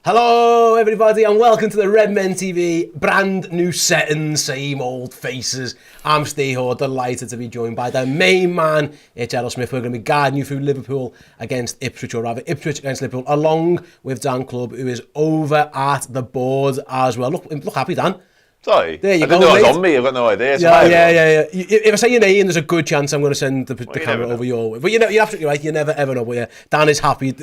Hello everybody and welcome to the Redmen TV, brand new settings, same old faces. I'm Steve Hoare, delighted to be joined by the main man, Gerald Smith. We're going to be guiding you through Liverpool against Ipswich, or rather Ipswich against Liverpool, along with Dan Clubb, who is over at the board as well. Look happy, Dan. Sorry, there you I go, didn't know it was mate. on me. I've got no idea. Yeah. If I say your name, there's a good chance I'm going to send the camera over your way. But you're absolutely right. You never ever know. But yeah, Dan is happy.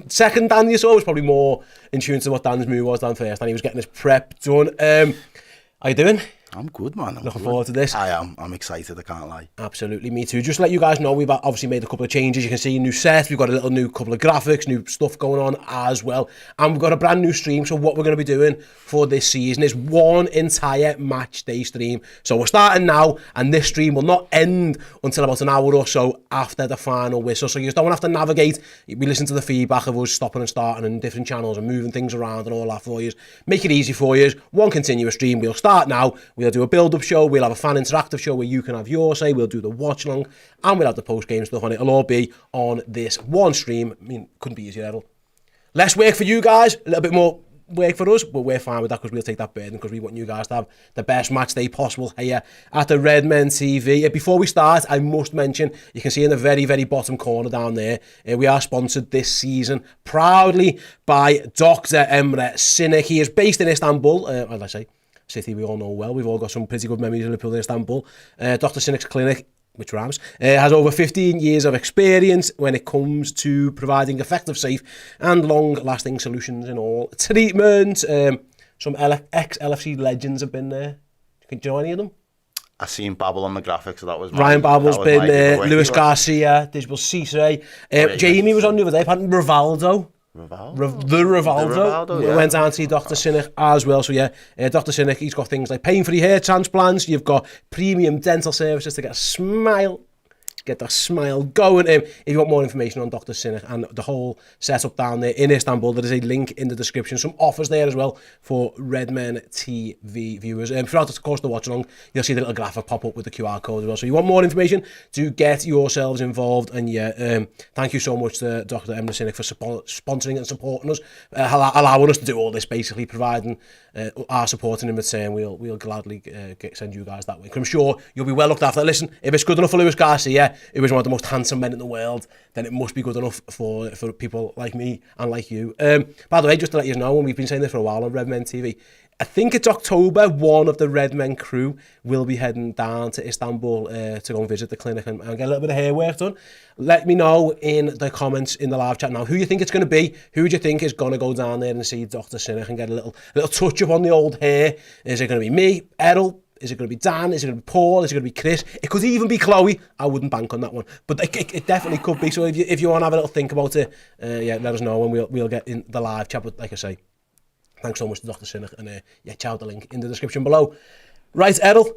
Second Dan you saw was probably more in tune to what Dan's move was than first, and he was getting his prep done. How you doing? I'm good, man. Looking forward to this. I am. I'm excited. I can't lie. Absolutely, me too. Just to let you guys know, we've obviously made a couple of changes. You can see a new set. We've got a little new couple of graphics, new stuff going on as well. And we've got a brand new stream. So what we're going to be doing for this season is one entire match day stream. So we're starting now, and this stream will not end until about an hour or so after the final whistle. So you just don't have to navigate. We listen to the feedback of us stopping and starting and different channels and moving things around and all that for you. Make it easy for you. One continuous stream. We'll start now. We'll do a build-up show, we'll have a fan interactive show where you can have your say, we'll do the watch-along, and we'll have the post-game stuff on it. It'll all be on this one stream. I mean, couldn't be easier, Errol. Less work for you guys, a little bit more work for us, but we're fine with that because we'll take that burden because we want you guys to have the best match day possible here at the Redmen TV. Before we start, I must mention, you can see in the very, very bottom corner down there, we are sponsored this season proudly by Dr. Emre Sinek. He is based in Istanbul, as I say, city we all know well. We've all got some pretty good memories of Liverpool in Istanbul. Dr. Sinek's clinic, which rhymes, has over 15 years of experience when it comes to providing effective, safe and long-lasting solutions in all treatment. Some ex-LFC legends have been there. Do you know any of them? I seen Babel on the graphics, so that was Ryan Babel's been there, Luis Garcia, Disbel Cisse. Jamie was on the other day, apparently Rivaldo. Rivaldo yeah. Went down to see Dr. Sinek as well. So yeah, Dr. Sinek, he's got things like pain-free hair transplants. You've got premium dental services to get that smile going. If you want more information on Dr. Sinek and the whole setup down there in Istanbul, there is a link in the description. Some offers there as well for Redmen TV viewers. Throughout the course of the watch along, you'll see the little graphic pop up with the QR code as well. So you want more information to get yourselves involved. And yeah, thank you so much to Dr. Emre Sinek for sponsoring and supporting us, allowing us to do all this, basically providing our support, and in return we'll gladly send you guys that way. Because I'm sure you'll be well looked after. Listen, if it's good enough for Luis Garcia, who is one of the most handsome men in the world, then it must be good enough for people like me and like you. By the way, just to let you know, and we've been saying this for a while on Redmen TV, I think it's October, one of the Redmen crew will be heading down to Istanbul to go and visit the clinic and get a little bit of hair work done. Let me know in the comments in the live chat now who you think it's going to be. Who do you think is going to go down there and see Dr. Sinek and get a little touch up on the old hair? Is it going to be me, Errol? Is it going to be Dan? Is it going to be Paul? Is it going to be Chris? It could even be Chloe. I wouldn't bank on that one, but it definitely could be. So if you want to have a little think about it, yeah, let us know and we'll get in the live chat. But like I say, thanks so much to Dr. Sinek, and yeah, check out the link in the description below. Right, Errol,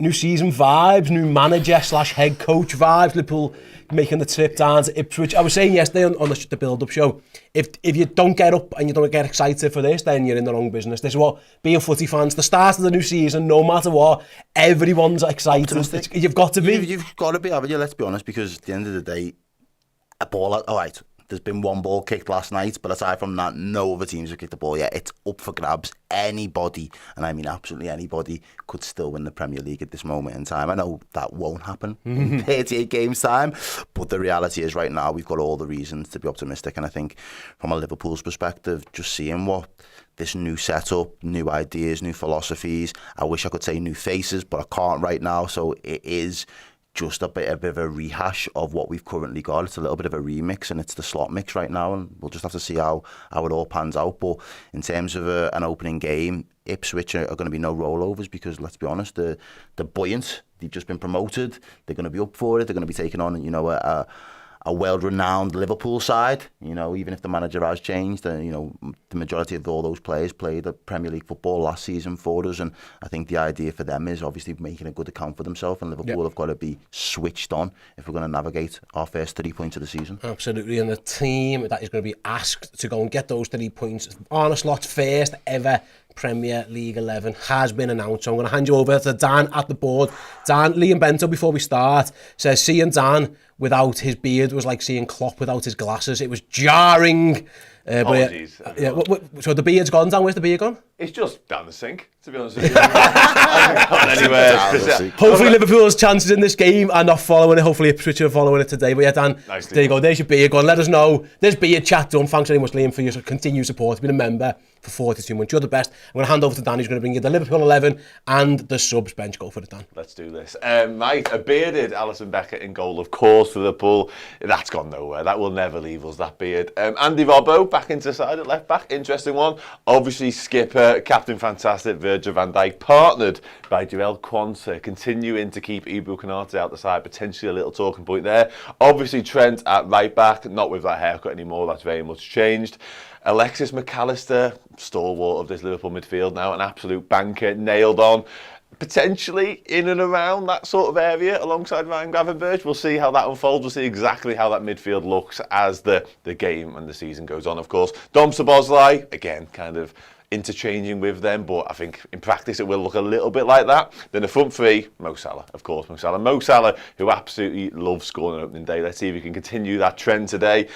new season vibes, new manager / head coach vibes. Liverpool making the trip down to Ipswich. I was saying yesterday on the build-up show, if you don't get up and you don't get excited for this, then you're in the wrong business. This is what being footy fans, the start of the new season, no matter what, everyone's excited. You've got to be. You've got to be, haven't you? Let's be honest, because at the end of the day, a ball, all right, there's been one ball kicked last night, but aside from that, no other teams have kicked the ball yet. It's up for grabs. Anybody, and I mean absolutely anybody, could still win the Premier League at this moment in time. I know that won't happen in 38 games time, but the reality is right now we've got all the reasons to be optimistic. And I think from a Liverpool's perspective, just seeing what this new setup, new ideas, new philosophies, I wish I could say new faces, but I can't right now. So it is just a bit of a rehash of what we've currently got. It's a little bit of a remix, and it's the slot mix right now, and we'll just have to see how it all pans out. But in terms of an opening game, Ipswich are going to be no rollovers because, let's be honest, they're buoyant. They've just been promoted. They're going to be up for it. They're going to be taking on, a well-renowned Liverpool side, even if the manager has changed. The majority of all those players played the Premier League football last season for us, and I think the idea for them is obviously making a good account for themselves, and Liverpool have got to be switched on if we're going to navigate our first 3 points of the season. Absolutely, and the team that is going to be asked to go and get those 3 points, Arne Slot's first ever Premier League 11 has been announced. So I'm going to hand you over to Dan at the board. Dan, Liam Bento, before we start, says seeing Dan without his beard was like seeing Klopp without his glasses. It was jarring. Apologies. So the beard's gone, Dan. Where's the beard gone? It's just down the sink, to be honest with you. Hasn't gone anywhere. Hopefully Liverpool's chances in this game are not following it. Hopefully Ipswich are following it today. But yeah, Dan, there you go. There's your beard gone. Let us know. There's beard chat done. Thanks very much, Liam, for your continued support. You've been a member for 42 months. You're the best. I'm going to hand over to Dan, who's going to bring you the Liverpool 11 and the subs bench. Go for it, Dan. Let's do this. Mate, a bearded Alisson Becker in goal, of course, for Liverpool. That's gone nowhere. That will never leave us, that beard. Andy Robbo back into side at left back. Interesting one. Obviously, skipper, captain fantastic, Virgil van Dijk, partnered by Joel Quansah, continuing to keep Ibou Konate out the side. Potentially a little talking point there. Obviously, Trent at right back, not with that haircut anymore. That's very much changed. Alexis McAllister, stalwart of this Liverpool midfield now, an absolute banker, nailed on. Potentially in and around that sort of area alongside Ryan Gravenberch. We'll see how that unfolds. We'll see exactly how that midfield looks as the game and the season goes on, of course. Dom Szoboszlai, again, kind of interchanging with them, but I think in practice it will look a little bit like that. Then the front three, Mo Salah, of course, Mo Salah, who absolutely loves scoring on opening day. Let's see if we can continue that trend today.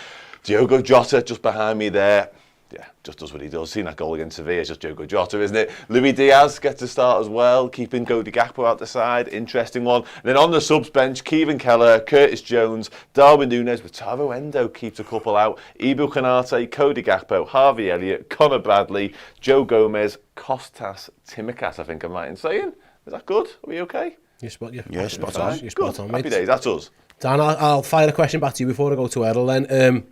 Diogo Jota just behind me there. Yeah, just does what he does. Seeing that goal against Sevilla is just Diogo Jota, isn't it? Luis Diaz gets to start as well, keeping Cody Gakpo out the side. Interesting one. And then on the subs bench, Kevin Keller, Curtis Jones, Darwin Núñez, Wataru Endo keeps a couple out. Ibou Konate, Cody Gakpo, Harvey Elliott, Conor Bradley, Joe Gomez, Kostas Tsimikas, I think I'm right in saying. Is that good? Are we okay? You're spot on. You're spot on, mate. Happy days, that's us. Dan, I'll fire a question back to you before I go to Errol then.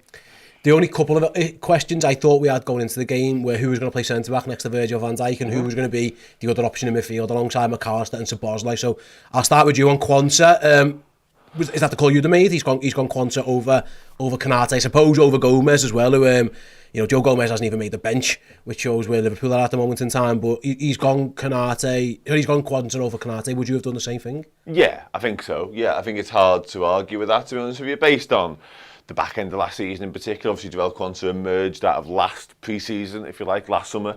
The only couple of questions I thought we had going into the game were who was going to play centre-back next to Virgil van Dijk and who was going to be the other option in midfield alongside McAllister and Szoboszlai. So I'll start with you on Quansah. Is that the call you'd have made? He's gone Quansah over Konate, I suppose over Gomez as well, who Joe Gomez hasn't even made the bench, which shows where Liverpool are at the moment in time, but he's gone Quansah over Konate. Would you have done the same thing? Yeah, I think so. Yeah, I think it's hard to argue with that, to be honest with you, based on the back end of last season in particular. Obviously, Joel Quansah emerged out of last pre-season, if you like, last summer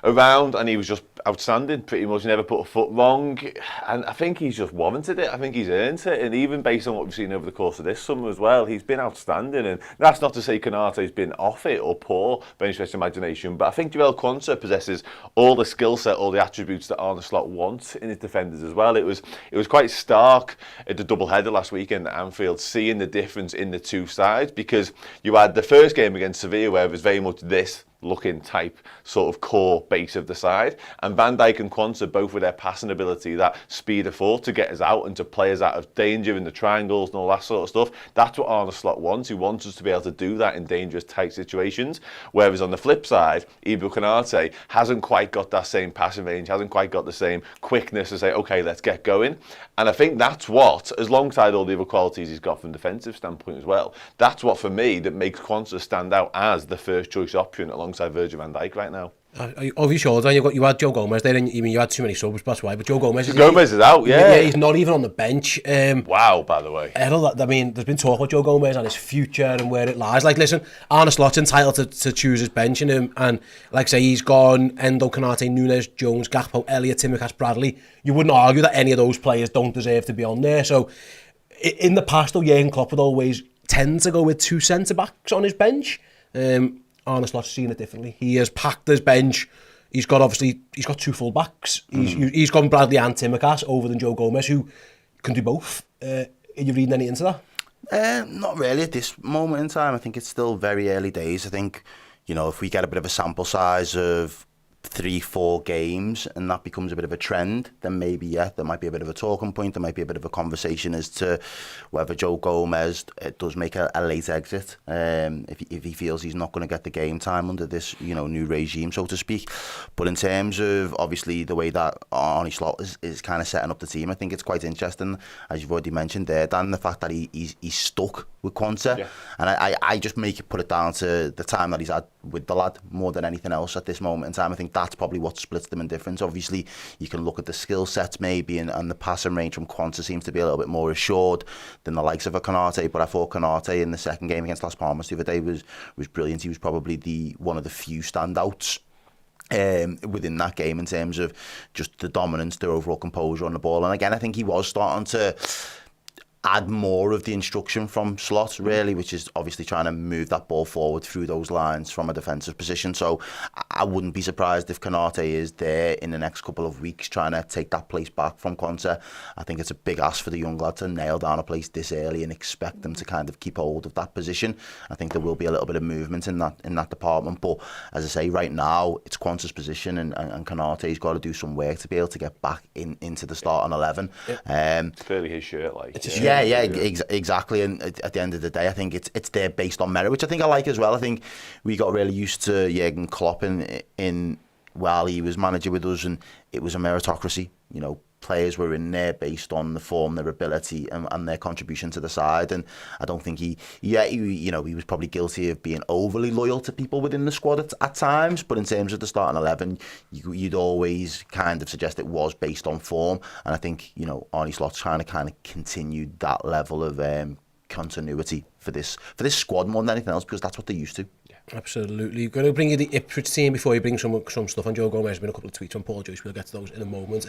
around, and he was just outstanding, pretty much never put a foot wrong, and I think he's just warranted it. I think he's earned it, and even based on what we've seen over the course of this summer as well, he's been outstanding. And that's not to say Konate's been off it or poor by any stretch of imagination, but I think Joel Quansah possesses all the skill set, all the attributes that Arne Slot wants in his defenders as well. It was quite stark at the double header last weekend at Anfield, seeing the difference in the two sides, because you had the first game against Sevilla where it was very much this looking type sort of core base of the side, and Van Dijk and Quansah both with their passing ability, that speed of thought to get us out and to play us out of danger in the triangles and all that sort of stuff. That's what Arne Slot wants. He wants us to be able to do that in dangerous tight situations, whereas on the flip side, Ibou Konate hasn't quite got that same passing range, hasn't quite got the same quickness to say, okay, let's get going. And I think that's what, alongside all the other qualities he's got from a defensive standpoint as well, that's what for me that makes Quansah stand out as the first choice option alongside Virgil van Dijk right now. Over your shoulder, you had Joe Gomez there, and you had too many subs, that's why. But Joe Gomez is out, yeah. He's not even on the bench. Wow, by the way. Errol, I mean, there's been talk about Joe Gomez and his future and where it lies. Like, listen, Arne Slot's entitled to choose his bench, and like I say, he's gone Endo, Konate, Núñez, Jones, Gakpo, Elliott, Tsimikas, Bradley. You wouldn't argue that any of those players don't deserve to be on there. So, in the past, though, Jurgen Klopp would always tend to go with two centre-backs on his bench. Arne Slot's seen it differently. He has packed his bench. He's got two full backs. He's gone Bradley and Tsimikas over than Joe Gomez, who can do both. Are you reading any into that? Not really at this moment in time. I think it's still very early days. I think, if we get a bit of a sample size of 3-4 games and that becomes a bit of a trend, then maybe, yeah, there might be a bit of a talking point. There might be a bit of a conversation as to whether Joe Gomez does make a late exit if he feels he's not going to get the game time under this new regime, so to speak. But in terms of obviously the way that Arne Slot is kind of setting up the team, I think it's quite interesting, as you've already mentioned there, Dan, the fact that he's stuck with Quansah. Yeah. And I just put it down to the time that he's had with the lad more than anything else at this moment in time. I think that's probably what splits them in difference. Obviously, you can look at the skill sets maybe, and the passing range from Quansah seems to be a little bit more assured than the likes of a Konate. But I thought Konate in the second game against Las Palmas the other day was brilliant. He was probably one of the few standouts within that game in terms of just the dominance, their overall composure on the ball. And again, I think he was starting to add more of the instruction from Slot, really, which is obviously trying to move that ball forward through those lines from a defensive position. So I wouldn't be surprised if Konate is there in the next couple of weeks trying to take that place back from Conte. I think it's a big ask for the young lad to nail down a place this early and expect them to kind of keep hold of that position. I think there will be a little bit of movement in that department. But as I say, right now, it's Conte's position and Konate's got to do some work to be able to get back into the starting 11. It's clearly his shirt, like. Exactly. And at the end of the day, I think it's there based on merit, which I think I like as well. I think we got really used to Jurgen Klopp in while he was manager with us, and it was a meritocracy. You know, players were in there based on the form, their ability, and their contribution to the side. And I don't think he was probably guilty of being overly loyal to people within the squad at times. But in terms of the starting 11, you'd always kind of suggest it was based on form. And I think, you know, Arne Slot's trying to kind of continue that level of continuity for this squad more than anything else, because that's what they're used to. Absolutely. Going to bring you the Ipswich team before you bring some stuff on Joe Gomez. There's been a couple of tweets on Paul Joyce. We'll get to those in a moment.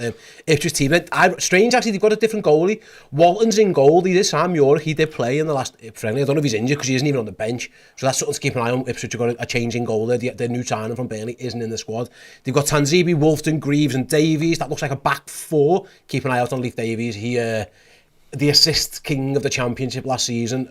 Ipswich team, strange actually, they've got a different goalie. Walton's in goal. He did Sam York. He did play in the last friendly. I don't know if he's injured because he isn't even on the bench. So that's something to keep an eye on. Ipswich have got a change in goal there. The new signing from Burnley isn't in the squad. They've got Tanzibi, Wolfton, Greaves and Davies. That looks like a back four. Keep an eye out on Leif Davies. He the assist king of the championship last season.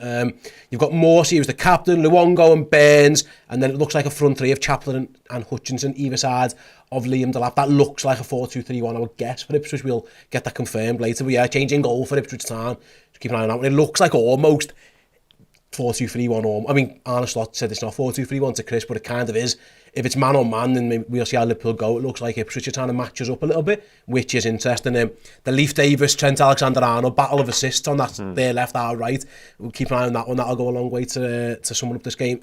You've got Morsey, who's the captain, Luongo and Burns, and then it looks like a front three of Chaplin and Hutchinson either side of Liam Delap. That looks like a 4-2-3-1, I would guess, for Ipswich. We'll get that confirmed later. But yeah, changing goal for Ipswich Town. Just keep an eye on that one. It looks like almost 4-2-3-1. I mean, Arne Slot said it's not 4-2-3-1 to Chris, but it kind of is. If it's man on man, then we'll see how Liverpool go. It looks like Ipswich are trying to match us up a little bit, which is interesting. The Leif Davis, Trent Alexander-Arnold battle of assists on that their left, our right. We'll keep an eye on that one. That'll go a long way to summing up this game.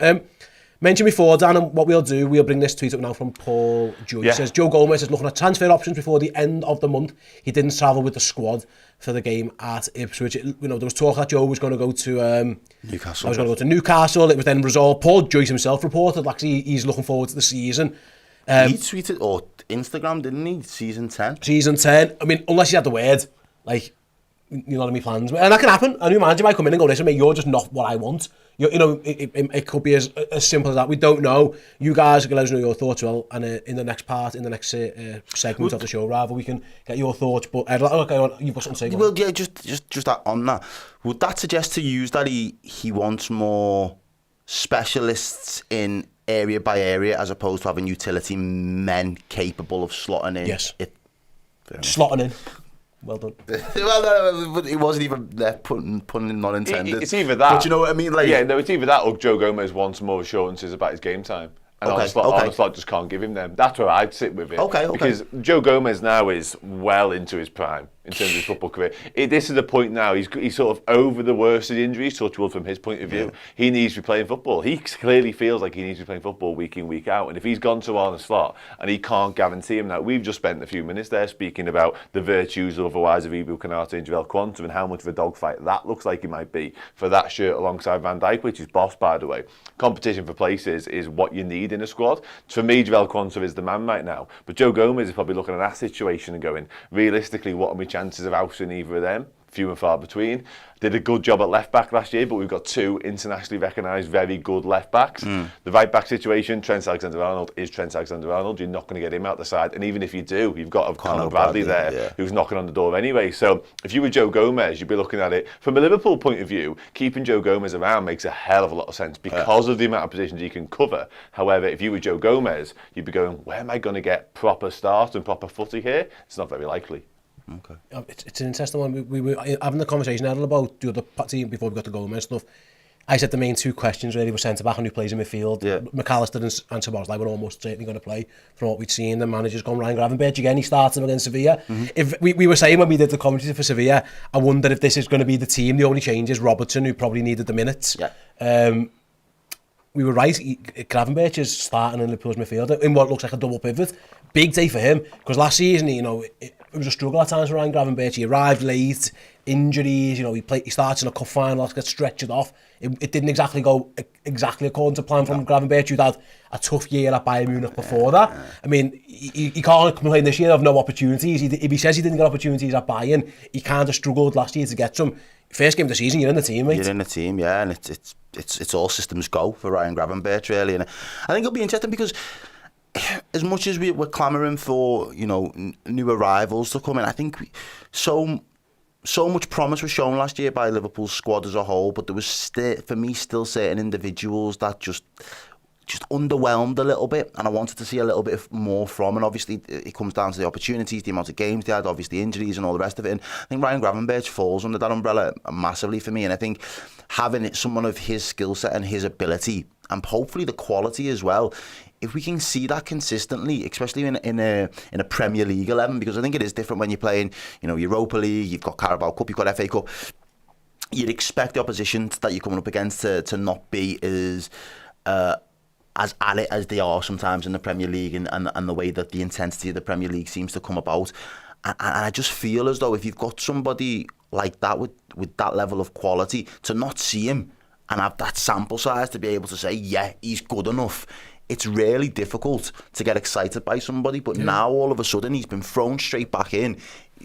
Mentioned before, Dan, and what we'll do, we'll bring this tweet up now from Paul Joyce. Yeah. Says, Joe Gomez is looking at transfer options before the end of the month. He didn't travel with the squad for the game at Ipswich. There was talk that Joe was going to go to Newcastle. I was going to go to Newcastle. It was then resolved. Paul Joyce himself reported actually he's looking forward to the season. He tweeted or Instagram, didn't he? Season 10. Season 10. I mean, unless you had the word, like, you know what I mean, plans. And that can happen. A new manager might come in and go, listen, mate, you're just not what I want. It could be as simple as that. We don't know. You guys can let us know your thoughts, well, and in the next segment of the show, rather, we can get your thoughts. But you've got something to say. Well, yeah, just on that. Would that suggest to you that he wants more specialists in area by area as opposed to having utility men capable of slotting in? Yes. Slotting in. Well done. Well, no, it wasn't even pun not intended. It's either that. But you know what I mean? Like, yeah, no, it's either that or Joe Gomez wants more assurances about his game time. And Arne Slot just can't give him them. That's where I'd sit with it. Okay. Because Joe Gomez now is well into his prime in terms of his football career. This is the point now. He's sort of over the worst of the injuries, touch wood from his point of view. Yeah. He needs to be playing football. He clearly feels like he needs to be playing football week in, week out. And if he's gone to Arne Slot and he can't guarantee him that, we've just spent a few minutes there speaking about the virtues otherwise of Ibu Konate and Joel Quantum and how much of a dogfight that looks like it might be for that shirt alongside Van Dijk, which is boss, by the way. Competition for places is what you need in a squad. For me, Joel Quantum is the man right now. But Joe Gomez is probably looking at that situation and going, realistically, what are my chances of ousting either of them? Few and far between. Did a good job at left back last year, but we've got two internationally recognised very good left backs. The right back situation, Trent Alexander-Arnold is Trent Alexander-Arnold. You're not going to get him out the side, and even if you do, you've got Conor Bradley there, who's knocking on the door anyway. So if you were Joe Gomez, you'd be looking at it from a Liverpool point of view. Keeping Joe Gomez around makes a hell of a lot of sense because of the amount of positions he can cover. However, if you were Joe Gomez, you'd be going, where am I going to get proper start and proper footy here? It's not very likely. Okay. It's an interesting one. We were having the conversation earlier about the other team before we got to Gomez stuff. I said the main two questions really were centre back and who plays in midfield. Yeah. McAllister and Szoboszlai were almost certainly going to play from what we'd seen. The manager's gone Ryan Gravenberch again. He started against Sevilla. If we were saying when we did the commentary for Sevilla, I wonder if this is going to be the team. The only change is Robertson, who probably needed the minutes. Yeah. We were right. Gravenberch is starting in Liverpool's midfield in what looks like a double pivot. Big day for him because last season, it was a struggle at times for Ryan Gravenberch. He arrived late, injuries, you know, he starts in a cup final, gets stretched off. It didn't exactly go exactly according to plan from Gravenberch, who'd had a tough year at Bayern Munich before that. I mean, he can't complain this year of no opportunities. If he says he didn't get opportunities at Bayern, he kind of struggled last year to get some. First game of the season, you're in the team, mate. You're in the team, yeah, and it's all systems go for Ryan Gravenberch, really. And I think it'll be interesting because as much as we're clamouring for, you know, new arrivals to come in, I think so much promise was shown last year by Liverpool's squad as a whole, but there was for me still certain individuals that just underwhelmed a little bit, and I wanted to see a little bit more from. And obviously it comes down to the opportunities, the amount of games they had, obviously injuries and all the rest of it. And I think Ryan Gravenberch falls under that umbrella massively for me. And I think having someone of his skill set and his ability, and hopefully the quality as well, if we can see that consistently, especially in a Premier League 11, because I think it is different when you're playing, you know, Europa League, you've got Carabao Cup, you've got FA Cup. You'd expect the opposition that you're coming up against to not be as at it as they are sometimes in the Premier League, and the way that the intensity of the Premier League seems to come about. And I just feel as though if you've got somebody like that with that level of quality, to not see him and have that sample size to be able to say, yeah, he's good enough, it's really difficult to get excited by somebody. But now all of a sudden he's been thrown straight back in.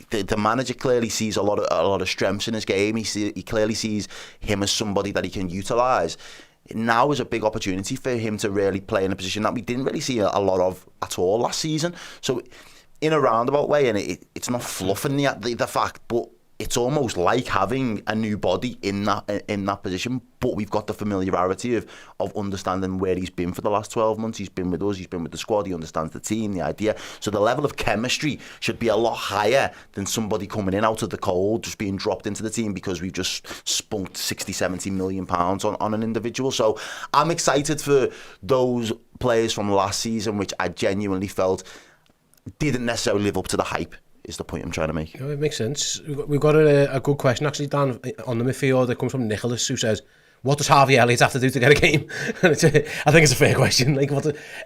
The manager clearly sees a lot of strengths in his game. He clearly sees him as somebody that he can utilise. Now is a big opportunity for him to really play in a position that we didn't really see a lot of at all last season. So in a roundabout way, and it's not fluffing the fact, but it's almost like having a new body in that position, but we've got the familiarity of understanding where he's been for the last 12 months. He's been with us, he's been with the squad, he understands the team, the idea. So the level of chemistry should be a lot higher than somebody coming in out of the cold, just being dropped into the team because we've just spunked 60-70 million pounds on an individual. So I'm excited for those players from last season, which I genuinely felt didn't necessarily live up to the hype, is the point I'm trying to make. It makes sense. We've got a good question actually, Dan, on the midfield. It comes from Nicholas, who says, what does Harvey Elliott have to do to get a game? I think it's a fair question. Like,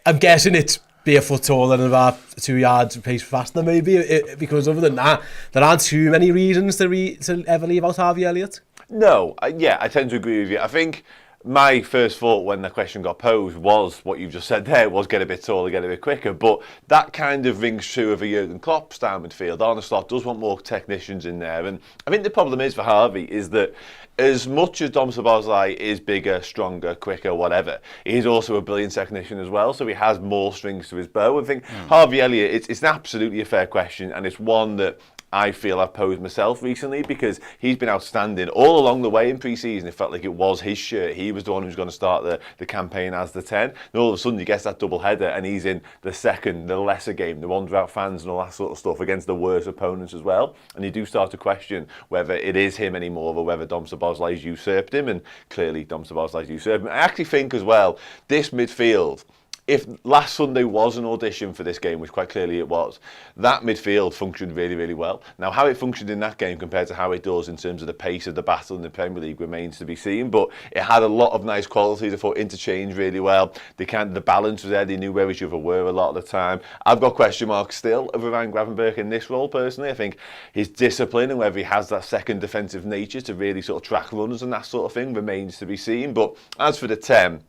I'm guessing it's be a foot taller and about 2 yards pace faster, maybe, because other than that, there aren't too many reasons to ever leave out Harvey Elliott. No, I tend to agree with you. I think my first thought when the question got posed was what you've just said there, was get a bit taller, get a bit quicker. But that kind of rings true of a Jurgen Klopp style midfield. Arne Slot does want more technicians in there. And I think the problem is for Harvey is that as much as Dom Szoboszlai is bigger, stronger, quicker, whatever, he's also a brilliant technician as well. So he has more strings to his bow. I think Harvey Elliott, it's absolutely a fair question. And it's one that I feel I've posed myself recently, because he's been outstanding all along the way in pre-season. It felt like it was his shirt. He was the one who was going to start the campaign as the 10. And all of a sudden he gets that double header and he's in the second, the lesser game, the one without fans and all that sort of stuff, against the worst opponents as well. And you do start to question whether it is him anymore or whether Dom Szoboszlai's usurped him. And clearly Dom Szoboszlai's usurped him. I actually think as well, this midfield, if last Sunday was an audition for this game, which quite clearly it was, that midfield functioned really, really well. Now, how it functioned in that game compared to how it does in terms of the pace of the battle in the Premier League remains to be seen, but it had a lot of nice qualities. I thought interchanged really well. The balance was there. They knew where each other were a lot of the time. I've got question marks still over Ryan Gravenberch in this role, personally. I think his discipline and whether he has that second defensive nature to really sort of track runners and that sort of thing remains to be seen. But as for the 10,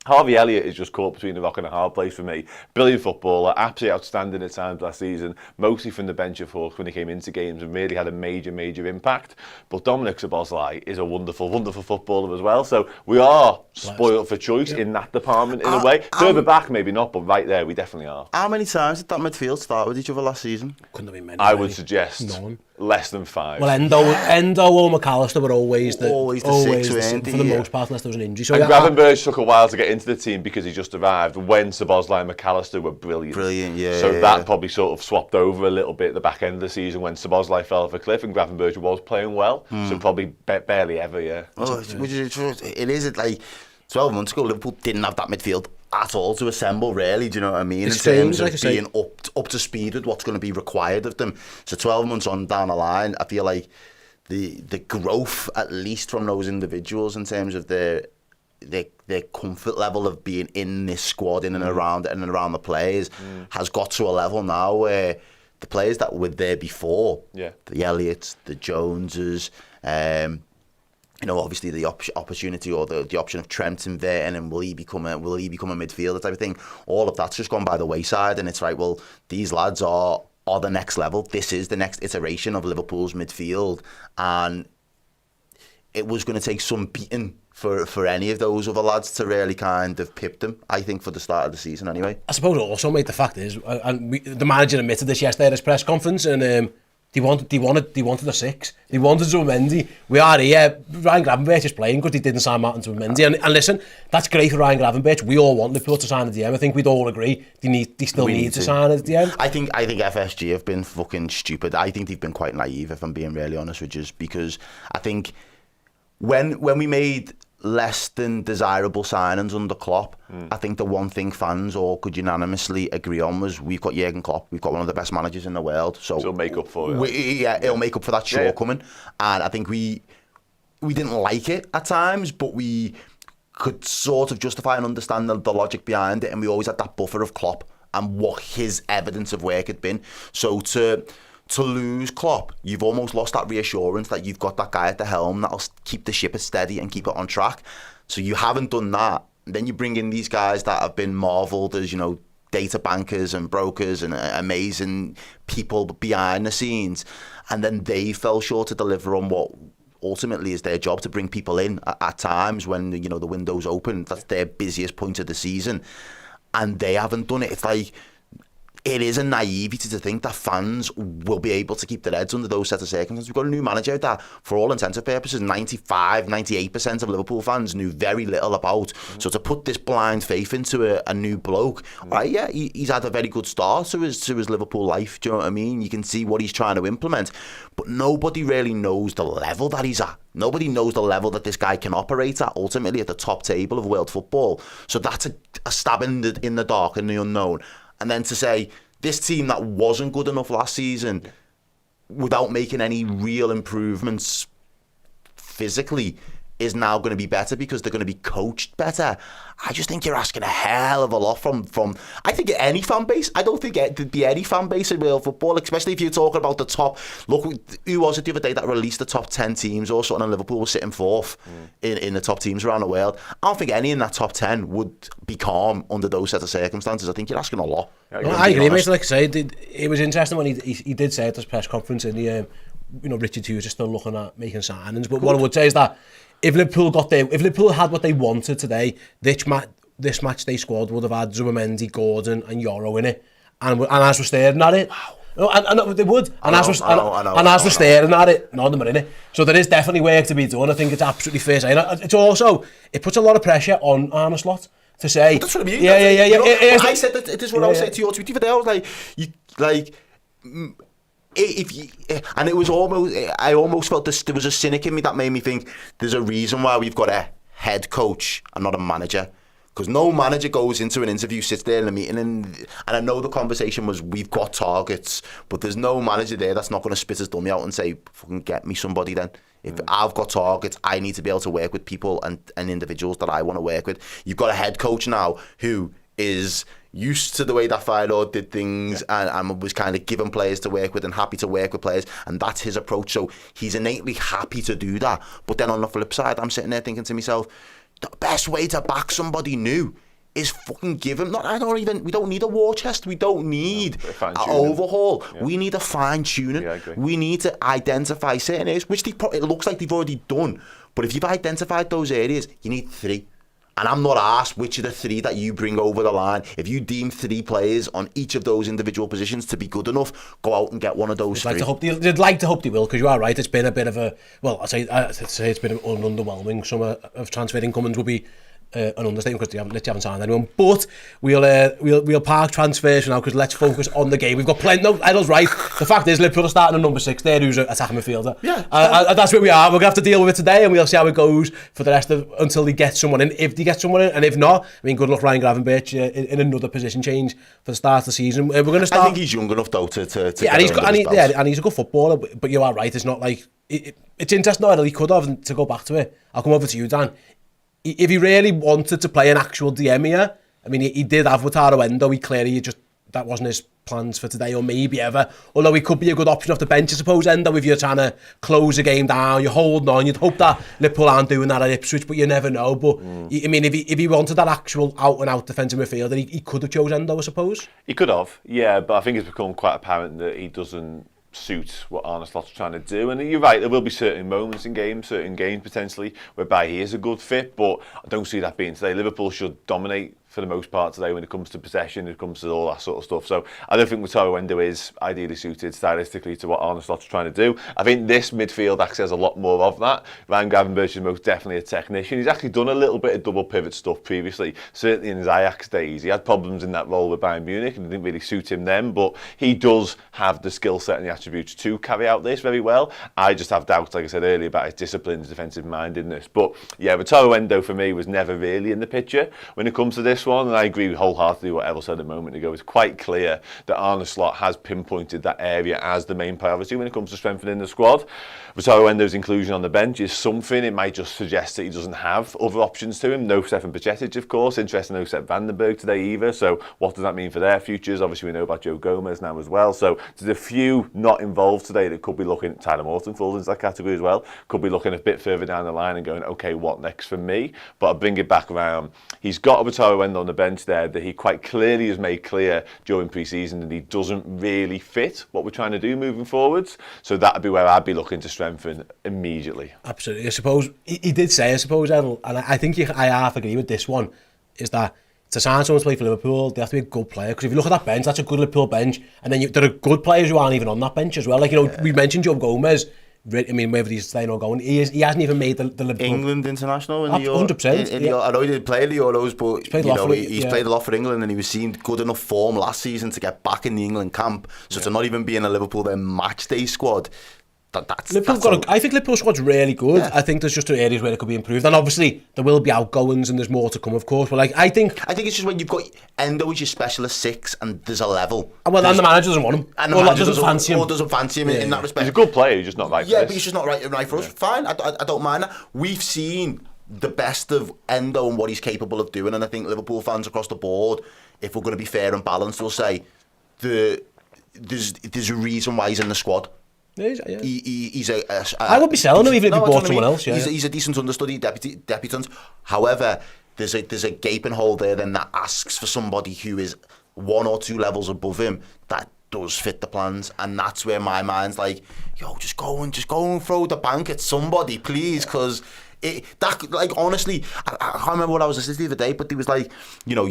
Harvey Elliott is just caught between a rock and a hard place for me. Brilliant footballer, absolutely outstanding at times last season, mostly from the bench of course when he came into games and really had a major, major impact. But Dominic Szoboszlai is a wonderful, wonderful footballer as well. So we are spoiled for choice in that department in a way. Further back, maybe not, but right there we definitely are. How many times did that midfield start with each other last season? Couldn't have been many. I would suggest none. Less than 5. Well, Endo or McAllister were always the six, for the most part, unless there was an injury. So and Gravenberch took a while to get into the team because he just arrived when Szoboszlai and McAllister were brilliant. So that probably sort of swapped over a little bit at the back end of the season when Szoboszlai fell off a cliff and Gravenberch was playing well. So probably barely ever, It is like 12 months ago, Liverpool didn't have that midfield at all to assemble, really. Do you know what I mean? It's in terms of being up to speed with what's going to be required of them. So 12 months on down the line, I feel like the growth, at least from those individuals, in terms of their comfort level of being in this squad, in and around the players, has got to a level now where the players that were there before, Yeah. the Elliots, the Joneses, obviously the opportunity or the option of Trent inverting and will he become a midfielder type of thing. All of that's just gone by the wayside, and it's right. Well, these lads are the next level. This is the next iteration of Liverpool's midfield, and it was going to take some beating for any of those other lads to really kind of pip them, I think, for the start of the season anyway. I suppose also, mate, the fact is, the manager admitted this yesterday at his press conference, and they wanted a six. They wanted Zubimendi. We are here. Ryan Gravenberch is playing because he didn't sign Martin Zubimendi. And listen, that's great for Ryan Gravenberch. We all want Liverpool to sign a DM. I think we'd all agree they still need to sign a DM. I think FSG have been fucking stupid. I think they've been quite naive, if I'm being really honest with you, because I think when we made less than desirable signings under Klopp, I think the one thing fans all could unanimously agree on was we've got Jurgen Klopp, we've got one of the best managers in the world, so it'll make up for it. It'll make up for that shortcoming. And I think we didn't like it at times, but we could sort of justify and understand the logic behind it, and we always had that buffer of Klopp and what his evidence of work had been. So to lose Klopp, you've almost lost that reassurance that you've got that guy at the helm that'll keep the ship steady and keep it on track. So you haven't done that. Then you bring in these guys that have been marvelled as, data bankers and brokers and amazing people behind the scenes. And then they fell short to deliver on what ultimately is their job, to bring people in at times when, the window's open. That's their busiest point of the season. And they haven't done it. It's like, it is a naivety to think that fans will be able to keep their heads under those set of circumstances. We've got a new manager out there, for all intents and purposes, 98% of Liverpool fans knew very little about. So to put this blind faith into a new bloke, right, yeah, he's had a very good start to his Liverpool life, do you know what I mean? You can see what he's trying to implement, but nobody really knows the level that he's at. Nobody knows the level that this guy can operate at, ultimately at the top table of world football. So that's a stab in the dark and the unknown. And then to say, this team that wasn't good enough last season, without making any real improvements physically, is now going to be better because they're going to be coached better. I just think you're asking a hell of a lot from I think any fan base. I don't think there'd be any fan base in world football, especially if you're talking about the top. Look, who was it the other day that released the top 10 teams or something, and Liverpool was sitting fourth in the top teams around the world. I don't think any in that top 10 would be calm under those set of circumstances. I think you're asking a lot. I agree, mate. Like I say, it was interesting when he did say at this press conference, and Richard Hughes is still looking at making signings. But what I would say is that if Liverpool had what they wanted today, this match they squad would have had Zubimendi, Gordon and Yoro in it, and as we're staring at it, wow. No, and they would, and as we're staring at it, none of them are in it. So there is definitely work to be done. I think it's absolutely fair saying. It's also, it puts a lot of pressure on Arne Slot to say. That's what I mean. Yeah. I said that. It is what I was saying to your tweet today. I was like, if you, and it was almost, I almost felt there was a cynic in me that made me think there's a reason why we've got a head coach and not a manager. Because no manager goes into an interview, sits there in a meeting, and I know the conversation was, we've got targets, but there's no manager there that's not going to spit his dummy out and say, fucking get me somebody then. If I've got targets, I need to be able to work with people and individuals that I want to work with. You've got a head coach now who is used to the way that Feyenoord did things, and was kind of given players to work with and happy to work with players, and that's his approach. So he's innately happy to do that. But then on the flip side, I'm sitting there thinking to myself, the best way to back somebody new is fucking give him. We don't need a war chest. We don't need an overhaul. Yeah. We need a fine tuning. Yeah, we need to identify certain areas, which it looks like they've already done. But if you've identified those areas, you need 3. And I'm not asked which of the 3 that you bring over the line. If you deem 3 players on each of those individual positions to be good enough, go out and get one of those 3. You'd like to hope they will, because you are right. It's been a bit of a, well, I'd say it's been an underwhelming summer of transfer incomings would be an understatement, because they haven't signed anyone. But we'll park transfers now, because let's focus on the game. We've got plenty. No, Idle's right. The fact is, Liverpool are starting at number 6 there, who's an attacking midfielder. Yeah, that's where we are. We're gonna have to deal with it today, and we'll see how it goes for the rest of until they get someone in. If they get someone in, and if not, I mean, good luck Ryan Gravenberch in another position change for the start of the season. We're going to start. I think he's young enough though to yeah, and he's a good footballer. But you are right. It's not like it's interesting. Idle, he could have, to go back to it. I'll come over to you, Dan. If he really wanted to play an actual DM here, I mean, he did have with Endo. He clearly just that wasn't his plans for today or maybe ever. Although he could be a good option off the bench, I suppose, Endo, if you're trying to close a game down, you're holding on. You'd hope that Liverpool aren't doing that at Ipswich, but you never know. But I mean, if he wanted that actual out-and-out defensive midfielder, he could have chosen Endo, I suppose. He could have, yeah, but I think it's become quite apparent that he doesn't suit what Arne Slot's trying to do. And you're right, there will be certain moments in games, certain games potentially, whereby he is a good fit, but I don't see that being today. Liverpool should dominate for the most part today when it comes to possession, when it comes to all that sort of stuff. So I don't think Wataru Endo is ideally suited stylistically to what Arne Slot's trying to do. I think this midfield actually has a lot more of that. Ryan Gravenberch is most definitely a technician. He's actually done a little bit of double pivot stuff previously, certainly in his Ajax days. He had problems in that role with Bayern Munich and it didn't really suit him then, but he does have the skill set and the attributes to carry out this very well. I just have doubts, like I said earlier, about his discipline, his defensive mindedness. But yeah, Wataru Endo for me was never really in the picture when it comes to this one, and I agree wholeheartedly with what Errol said a moment ago. It's quite clear that Arne Slot has pinpointed that area as the main priority when it comes to strengthening the squad. Wataru Endo's inclusion on the bench is something. It might just suggest that he doesn't have other options to him. No Stefan Bajcetic, of course. Interesting, no Sepp Vandenberg today either. So what does that mean for their futures? Obviously, we know about Joe Gomez now as well. So there's a few not involved today that could be looking. Tyler Morton falls into that category as well. Could be looking a bit further down the line and going, okay, what next for me? But I'll bring it back around. He's got Wataru Endo on the bench there that he quite clearly has made clear during pre-season that he doesn't really fit what we're trying to do moving forwards. So that would be where I'd be looking to strengthen immediately. Absolutely. I suppose he did say, I suppose, Errol, and I think I half agree with this one, is that to sign someone to play for Liverpool, they have to be a good player. Because if you look at that bench, that's a good Liverpool bench. And then there are good players who aren't even on that bench as well. Like, you know, we mentioned Joe Gomez. I mean, whether he's staying or going, he hasn't even made the Liverpool... England international in 100%. Yeah. I know he didn't play the Euros, but he's played a lot for England, and he was seemed good enough form last season to get back in the England camp. So to not even be in a Liverpool their match day squad, I think Liverpool squad's really good. Yeah. I think there's just areas where it could be improved, and obviously there will be outgoings and there's more to come, of course. But like, I think it's just when you've got Endo as your specialist six, and there's a level. Well, and the manager doesn't want him, and the manager doesn't fancy him in that respect. He's a good player, he's just not right. Yeah, but he's just not right for us. Fine, I don't mind that. We've seen the best of Endo and what he's capable of doing, and I think Liverpool fans across the board, if we're going to be fair and balanced, will say there's a reason why he's in the squad. He's I would be selling him even if he bought someone else. Yeah, he's a decent understudy debutant. However, there's a gaping hole there then that asks for somebody who is one or two levels above him that does fit the plans, and that's where my mind's like, yo, just go and throw the bank at somebody, please, because honestly, I can't remember what I was listening to the other day, but there was like, you know,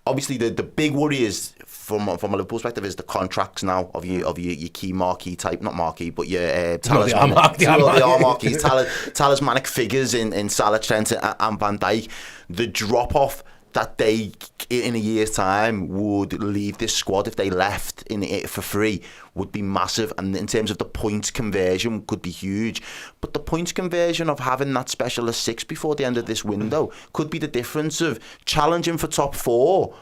obviously the big worry is from a Liverpool perspective is the contracts now of your key marquee type, not marquee, but your talismanic figures in Salah, Trent and Van Dijk. The drop off that they in a year's time would leave this squad if they left in it for free would be massive, and in terms of the points conversion could be huge. But the points conversion of having that specialist six before the end of this window could be the difference of challenging for top four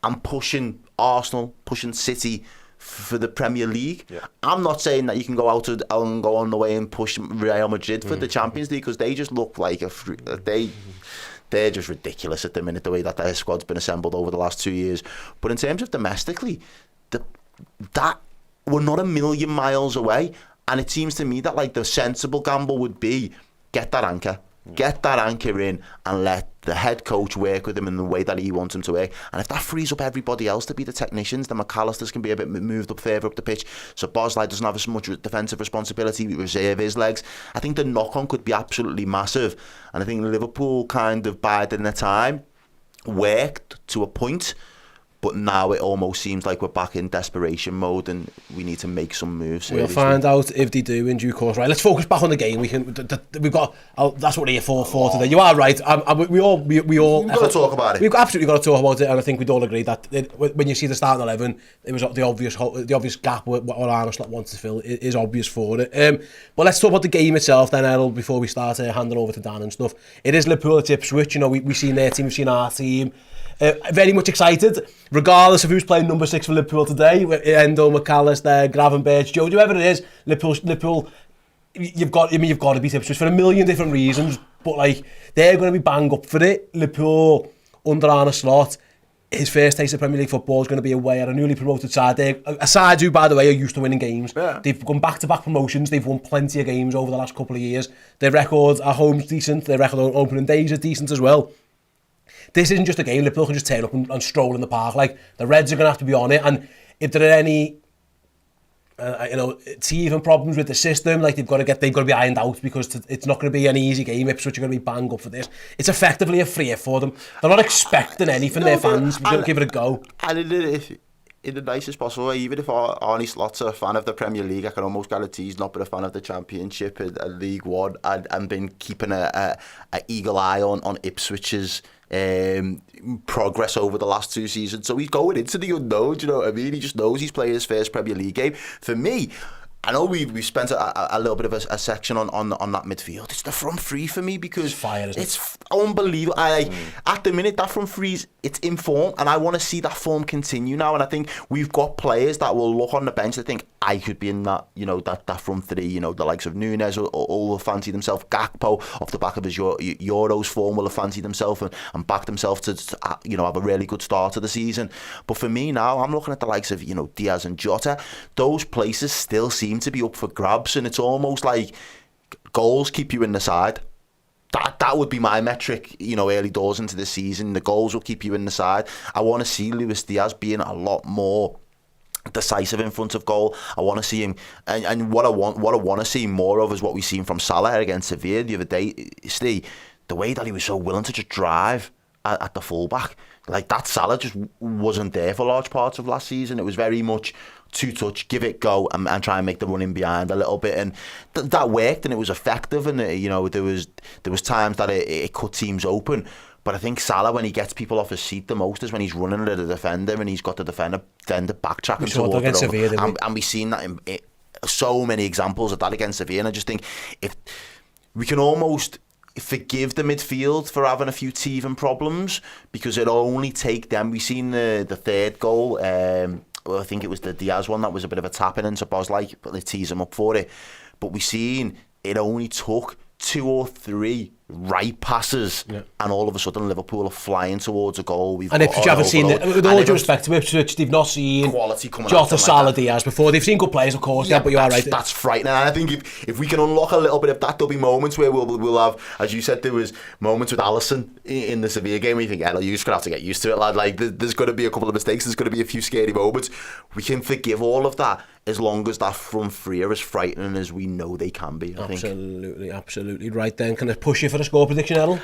and pushing Arsenal, pushing City for the Premier League. Yeah. I'm not saying that you can go out and go on the way and push Real Madrid for the Champions League, because they just look like they're just ridiculous at the minute, the way that their squad's been assembled over the last 2 years. But in terms of domestically, that we're not a million miles away, and it seems to me that like the sensible gamble would be get that anchor in and let the head coach work with him in the way that he wants him to work. And if that frees up everybody else to be the technicians, then McAllister's can be a bit moved up further up the pitch, so Bosley doesn't have as much defensive responsibility, reserve his legs. I think the knock-on could be absolutely massive, and I think Liverpool kind of biding their time worked to a point, but now it almost seems like we're back in desperation mode and we need to make some moves. Seriously. We'll find out if they do in due course. Right, let's focus back on the game. We've got. That's what we're here for today. You are right. We all. We've got to talk about it. We've absolutely got to talk about it, and I think we'd all agree that when you see the starting 11, it was the obvious gap what Arne Slot wants to fill is obvious for it. But let's talk about the game itself then, Errol, before we start handing over to Dan and stuff. It is Liverpool at Ipswich. You know, we've seen their team, we've seen our team. Very much excited, regardless of who's playing number 6 for Liverpool today. Endo, McAllister, Gravenberch, Joe, whoever it is. Liverpool. You've got to beat Ipswich for a million different reasons, but like they're going to be bang up for it. Liverpool under Arne Slot. his first taste of Premier League football is going to be away at a newly promoted side. They're a side who, by the way, are used to winning games. Yeah. They've gone back-to-back promotions. They've won plenty of games over the last couple of years. Their record at home's decent. Their record on opening days is decent as well. This isn't just a game Liverpool can just turn up and stroll in the park. Like, the Reds are going to have to be on it. And if there are any teething problems with the system, like they've got to be ironed out, because it's not going to be an easy game. Ipswich are going to be bang up for this. It's effectively a free hit for them. They're not expecting anything. Their fans, we're going to give it a go. And in the nicest possible way, even if Arnie Slot's a fan of the Premier League, I can almost guarantee he's not been a fan of the Championship and League One, and been keeping a eagle eye on Ipswich's progress over the last 2 seasons. So he's going into the unknown, do you know what I mean? He just knows he's playing his first Premier League game. For me, I know we spent a little bit of a section on that midfield. It's the front three for me, because it's unbelievable. At the minute, that front three, it's in form, and I want to see that form continue now. And I think we've got players that will look on the bench and think, I could be in that, that front three. The likes of Nunes will fancy themselves. Gakpo, off the back of his Euros form, will have fancied himself and backed himself to have a really good start to the season. But for me now, I'm looking at the likes of Diaz and Jota. Those places still seem to be up for grabs, and it's almost like goals keep you in the side. That would be my metric, early doors into the season. The goals will keep you in the side. I want to see Luis Diaz being a lot more decisive in front of goal. I want to see him, and what I want to see more of is what we've seen from Salah against Sevilla the other day. Steve, the way that he was so willing to just drive at the fullback, like that Salah just wasn't there for large parts of last season. It was very much two-touch, give it go, and try and make the run in behind a little bit, and that worked, and it was effective, and there was times that it cut teams open. But I think Salah, when he gets people off his seat the most, is when he's running at a defender and he's got the defender backtracking towards it. And we've seen that in so many examples of that against Sevilla. And I just think if we can almost forgive the midfield for having a few teething problems, because it'll only take them. We've seen the third goal. I think it was the Diaz one that was a bit of a tap-in into Bosley, but they tease him up for it. But we've seen it only took 2 or 3 right passes, and all of a sudden Liverpool are flying towards a goal. And Ipswich haven't seen it. With all due respect to Ipswich, they've not seen Jota, Salah, Diaz before. They've seen good players, of course, but you are right. That's frightening. And I think if we can unlock a little bit of that, there'll be moments where we'll have, as you said, there was moments with Alisson in the Sevilla game where you think, you're just going to have to get used to it, lad. Like, there's going to be a couple of mistakes, there's going to be a few scary moments. We can forgive all of that as long as that front three are as frightening as we know they can be, I think. Absolutely right then. Can I push you for a score prediction, Errol?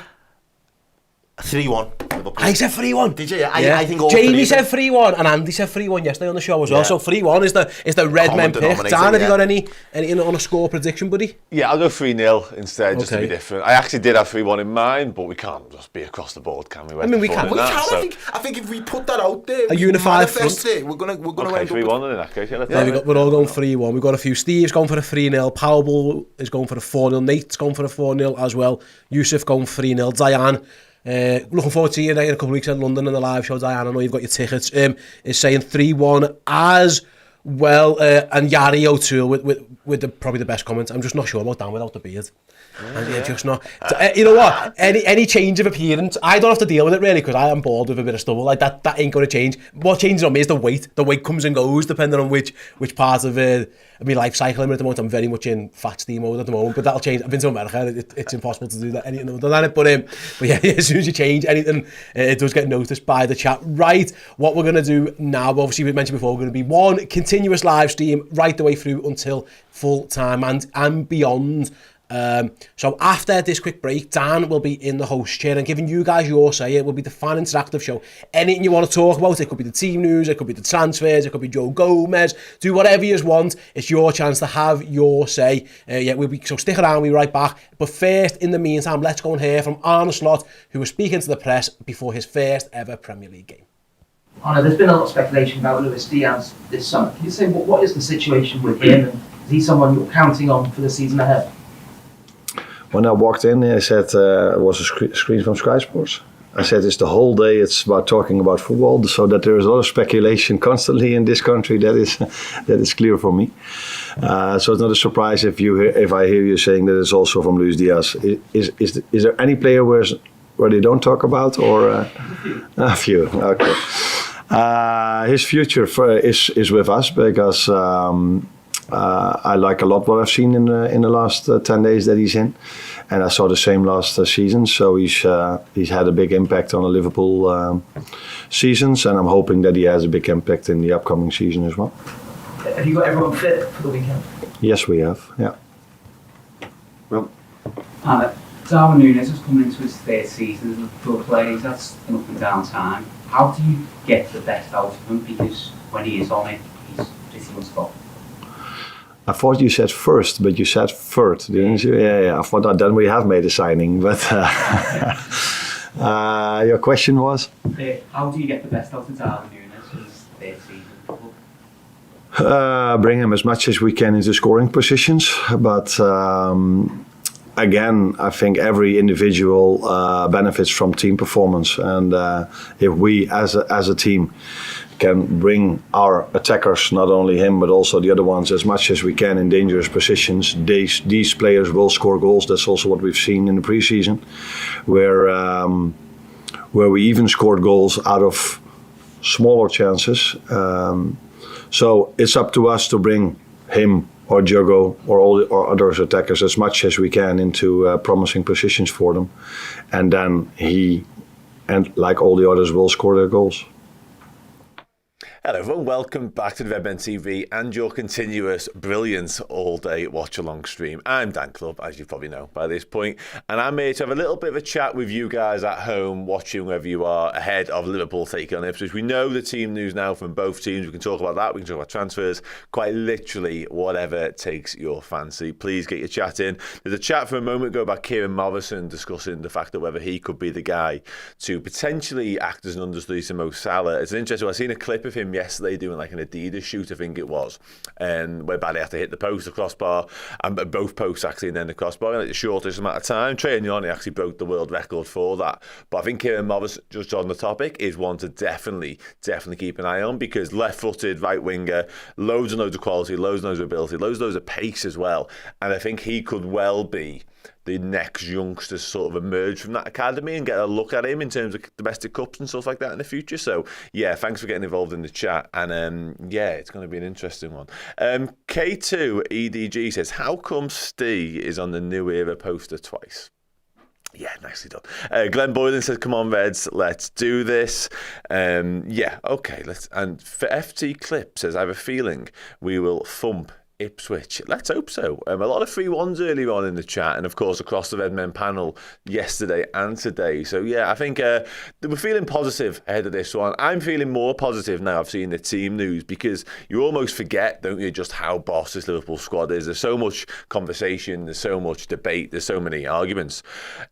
3-1 Liverpool. I said 3-1. Did you? I think all Jamie said 3-1 and Andy said 3-1 yesterday on the show as well. So 3-1 is the Redmen pick. Dan, have you got anything on a score prediction, buddy? Yeah, I'll go 3-0 instead, just to be different. I actually did have 3-1 in mind, but we can't just be across the board, can we? I mean, we can. I think if we put that out there, a unified front, we're gonna end up 3-1 in that case. We're all going 3-1. We've got a few. Steve's going for a 3-0. Powell is going for a 4-0. Nate's going for a 4-0 as well. Yusuf going 3-0. Diane, looking forward to you in a couple of weeks in London on the live show. Diane, I know you've got your tickets. Is saying 3-1 as well. And Yari O'Toole with probably the best comment. I'm just not sure about Dan without the beard. And just not. You know what? Any change of appearance, I don't have to deal with it really, because I am bored with a bit of stubble. Like that ain't going to change. What changes on me is the weight. The weight comes and goes depending on which part of my life cycle I'm in at the moment. I'm very much in fat steam mode at the moment, but that'll change. I've been to America. It's impossible to do that anything other than it. But yeah, as soon as you change anything, it does get noticed by the chat. Right, what we're going to do now, obviously we mentioned before, we're going to be one continuous live stream right the way through until full time and beyond. So after this quick break, Dan will be in the host chair and giving you guys your say. It will be the fan interactive show. Anything you want to talk about, it could be the team news, it could be the transfers, it could be Joe Gomez. Do whatever you want. It's your chance to have your say. So stick around, we'll be right back. But first, in the meantime, let's go and hear from Arne Slot, who was speaking to the press before his first ever Premier League game. Arne, there's been a lot of speculation about Luis Diaz this summer. Can you say what is the situation with him, and is he someone you're counting on for the season ahead? When I walked in, I said it was a screen from Sky Sports. I said it's the whole day. It's about talking about football, so that there is a lot of speculation constantly in this country. That is clear for me. So it's not a surprise if I hear you saying that it's also from Luis Diaz. Is there any player who has where they don't talk about, or a few? Okay. His future is with us because I like a lot what I've seen in the last 10 days that he's in, and I saw the same last season. So he's had a big impact on the Liverpool seasons, and I'm hoping that he has a big impact in the upcoming season as well. Have you got everyone fit for the weekend? Yes, we have. Yeah. Well, Darwin Núñez is coming into his third season as a Liverpool player. That's an up and down time. How do you get the best out of him? Because when he is on it, he's pretty unstoppable. I thought you said first, but you said third, didn't you? Yeah. I thought that then we have made a signing, but your question was? How do you get the best out of Darwin Núñez in his third season? Bring him as much as we can into scoring positions, but again, I think every individual benefits from team performance, and if we as a team can bring our attackers, not only him but also the other ones, as much as we can in dangerous positions, these players will score goals. That's also what we've seen in the preseason, where we even scored goals out of smaller chances. So it's up to us to bring him or Diogo or other attackers as much as we can into promising positions for them, and then he and like all the others will score their goals. Hello everyone, welcome back to the Redmen TV and your continuous brilliance all-day watch-along stream. I'm Dan Clubb, as you probably know by this point, and I'm here to have a little bit of a chat with you guys at home, watching wherever you are, ahead of Liverpool taking on Ipswich. We know the team news now from both teams. We can talk about that, we can talk about transfers, quite literally whatever takes your fancy. Please get your chat in. There's a chat from a moment ago about Kieran Morrison discussing the fact that whether he could be the guy to potentially act as an understudy to Mo Salah. It's an interesting one. I've seen a clip of him yesterday doing like an Adidas shoot, I think it was, and whereby they had to hit the post, the crossbar, and both posts actually, and then the crossbar in like the shortest amount of time. Trey Nyoni actually broke the world record for that. But I think Kieran Morris, just on the topic, is one to definitely keep an eye on, because left-footed right winger, loads and loads of quality, loads and loads of ability, loads of pace as well, and I think he could well be the next youngster sort of emerge from that academy and get a look at him in terms of domestic cups and stuff like that in the future. So yeah, thanks for getting involved in the chat, and yeah, it's going to be an interesting one. K2 EDG says, how come Steve is on the New Era poster twice? Yeah, nicely done. Glenn Boylan says, come on Reds, let's do this. Yeah, okay, let's. And for FT Clip says, I have a feeling we will thump Ipswich. Let's hope so. A lot of 3-1s earlier on in the chat, and of course across the Redmen panel yesterday and today. So yeah, I think we're feeling positive ahead of this one. I'm feeling more positive now I've seen the team news, because you almost forget, don't you, just how boss this Liverpool squad is. There's so much conversation, there's so much debate, there's so many arguments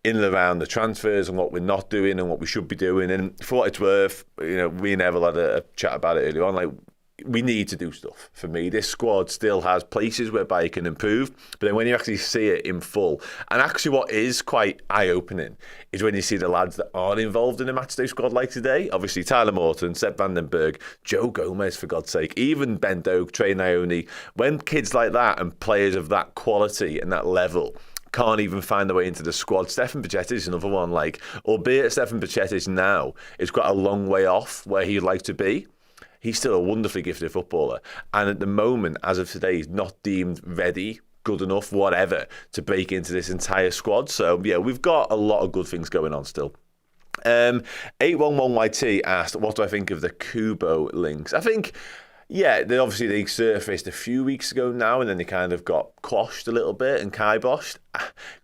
in and around the transfers and what we're not doing and what we should be doing. And for what it's worth, you know, we never had a chat about it earlier on. Like, we need to do stuff. For me, this squad still has places whereby it can improve, but then when you actually see it in full, and actually what is quite eye-opening is when you see the lads that aren't involved in a matchday squad like today. Obviously Tyler Morton, Sepp Vandenberg, Joe Gomez, for God's sake, even Ben Doak, Trey Nyoni. When kids like that and players of that quality and that level can't even find their way into the squad. Stefan Pacetic is another one, like, albeit Stefan Pacetic now is quite a long way off where he'd like to be, he's still a wonderfully gifted footballer. And at the moment, as of today, he's not deemed ready, good enough, whatever, to break into this entire squad. So, yeah, we've got a lot of good things going on still. 811YT asked, what do I think of the Kubo links? I think, yeah, they surfaced a few weeks ago now, and then they kind of got quashed a little bit and kiboshed.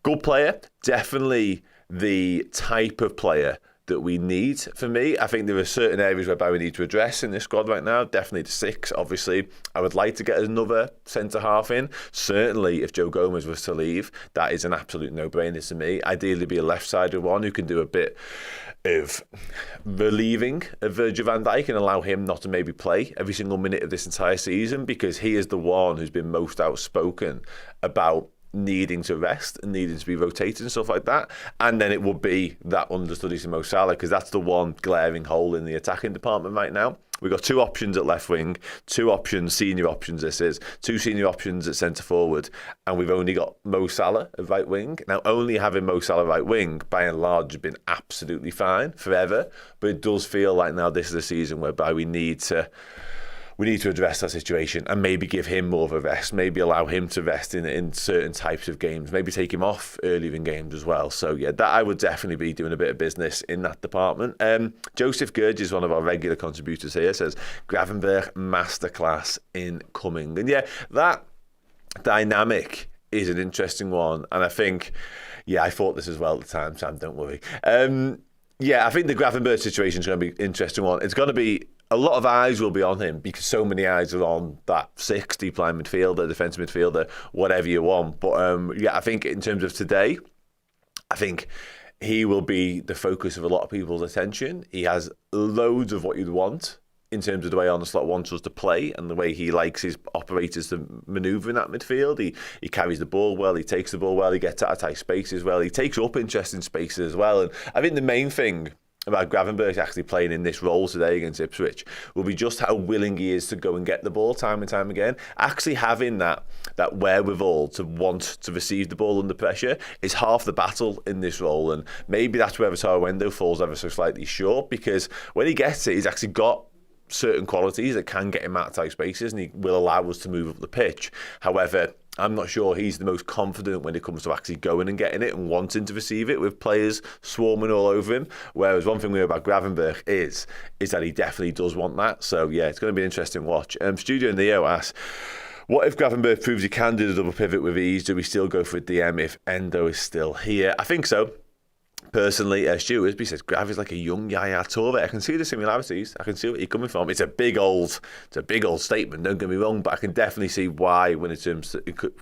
Good player, definitely the type of player that we need. For me, I think there are certain areas whereby we need to address in this squad right now. Definitely the 6, obviously. I would like to get another centre-half in. Certainly, if Joe Gomez was to leave, that is an absolute no-brainer to me. Ideally, be a left-sided one who can do a bit of relieving of Virgil van Dijk and allow him not to maybe play every single minute of this entire season, because he is the one who's been most outspoken about needing to rest and needing to be rotated and stuff like that. And then it would be that understudies in Mo Salah, because that's the one glaring hole in the attacking department right now. We've got 2 options at left wing, 2 options, senior options this is, 2 senior options at centre forward, and we've only got Mo Salah at right wing. Now, only having Mo Salah right wing, by and large, has been absolutely fine forever, but it does feel like now this is a season whereby we need to address that situation and maybe give him more of a rest, maybe allow him to rest in certain types of games, maybe take him off earlier in games as well. So yeah, that I would definitely be doing a bit of business in that department. Joseph Gurge is one of our regular contributors here, says Gravenberch masterclass incoming. And yeah, that dynamic is an interesting one. And I think, yeah, I thought this as well at the time, Sam, don't worry. Yeah, I think the Gravenberch situation is going to be an interesting one. It's going to be, a lot of eyes will be on him because so many eyes are on that 6 deep line midfielder, defensive midfielder, whatever you want. But yeah, I think in terms of today, I think he will be the focus of a lot of people's attention. He has loads of what you'd want in terms of the way Arne Slot wants us to play and the way he likes his operators to manoeuvre in that midfield. He carries the ball well, he takes the ball well, he gets out of tight spaces well, he takes up interesting spaces as well. And I think the main thing about Gravenberch actually playing in this role today against Ipswich will be just how willing he is to go and get the ball time and time again. Actually having that wherewithal to want to receive the ball under pressure is half the battle in this role, and maybe that's where Wendo falls ever so slightly short, because when he gets it, he's actually got certain qualities that can get him out of tight spaces and he will allow us to move up the pitch. However, I'm not sure he's the most confident when it comes to actually going and getting it and wanting to receive it with players swarming all over him. Whereas one thing we know about Gravenberch is that he definitely does want that. So yeah, it's going to be an interesting watch. Studio Neo asks, what if Gravenberch proves he can do the double pivot with ease? Do we still go for a DM if Endo is still here? I think so. Personally, Stuart Wisby says Grav is like a young Yaya Toure. I can see the similarities. I can see where you're coming from. It's a big old statement. Don't get me wrong, but I can definitely see why when it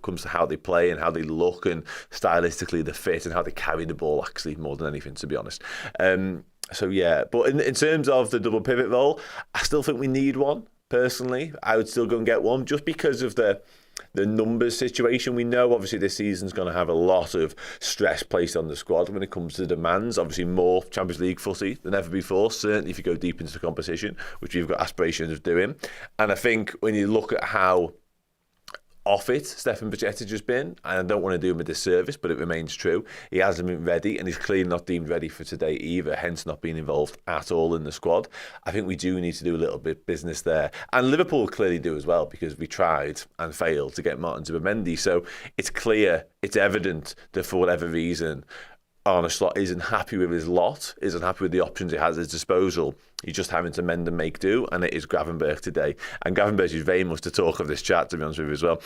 comes to how they play and how they look and stylistically the fit and how they carry the ball. Actually, more than anything, to be honest. So yeah, but in terms of the double pivot role, I still think we need one. Personally, I would still go and get one just because of the numbers situation. We know obviously this season's going to have a lot of stress placed on the squad when it comes to demands. Obviously more Champions League footy than ever before, certainly if you go deep into the competition, which we've got aspirations of doing. And I think when you look at how off it Stefan Bajcetic has been, and I don't want to do him a disservice, but it remains true, he hasn't been ready, and he's clearly not deemed ready for today either, hence not being involved at all in the squad. I think we do need to do a little bit of business there, and Liverpool clearly do as well, because we tried and failed to get Martin Zubimendi. So it's clear, it's evident that for whatever reason Arne Slot isn't happy with his lot, isn't happy with the options he has at his disposal. He's just having to mend and make do, and it is Gravenberch today. And Gravenberch is very much the talk of this chat, to be honest with you as well.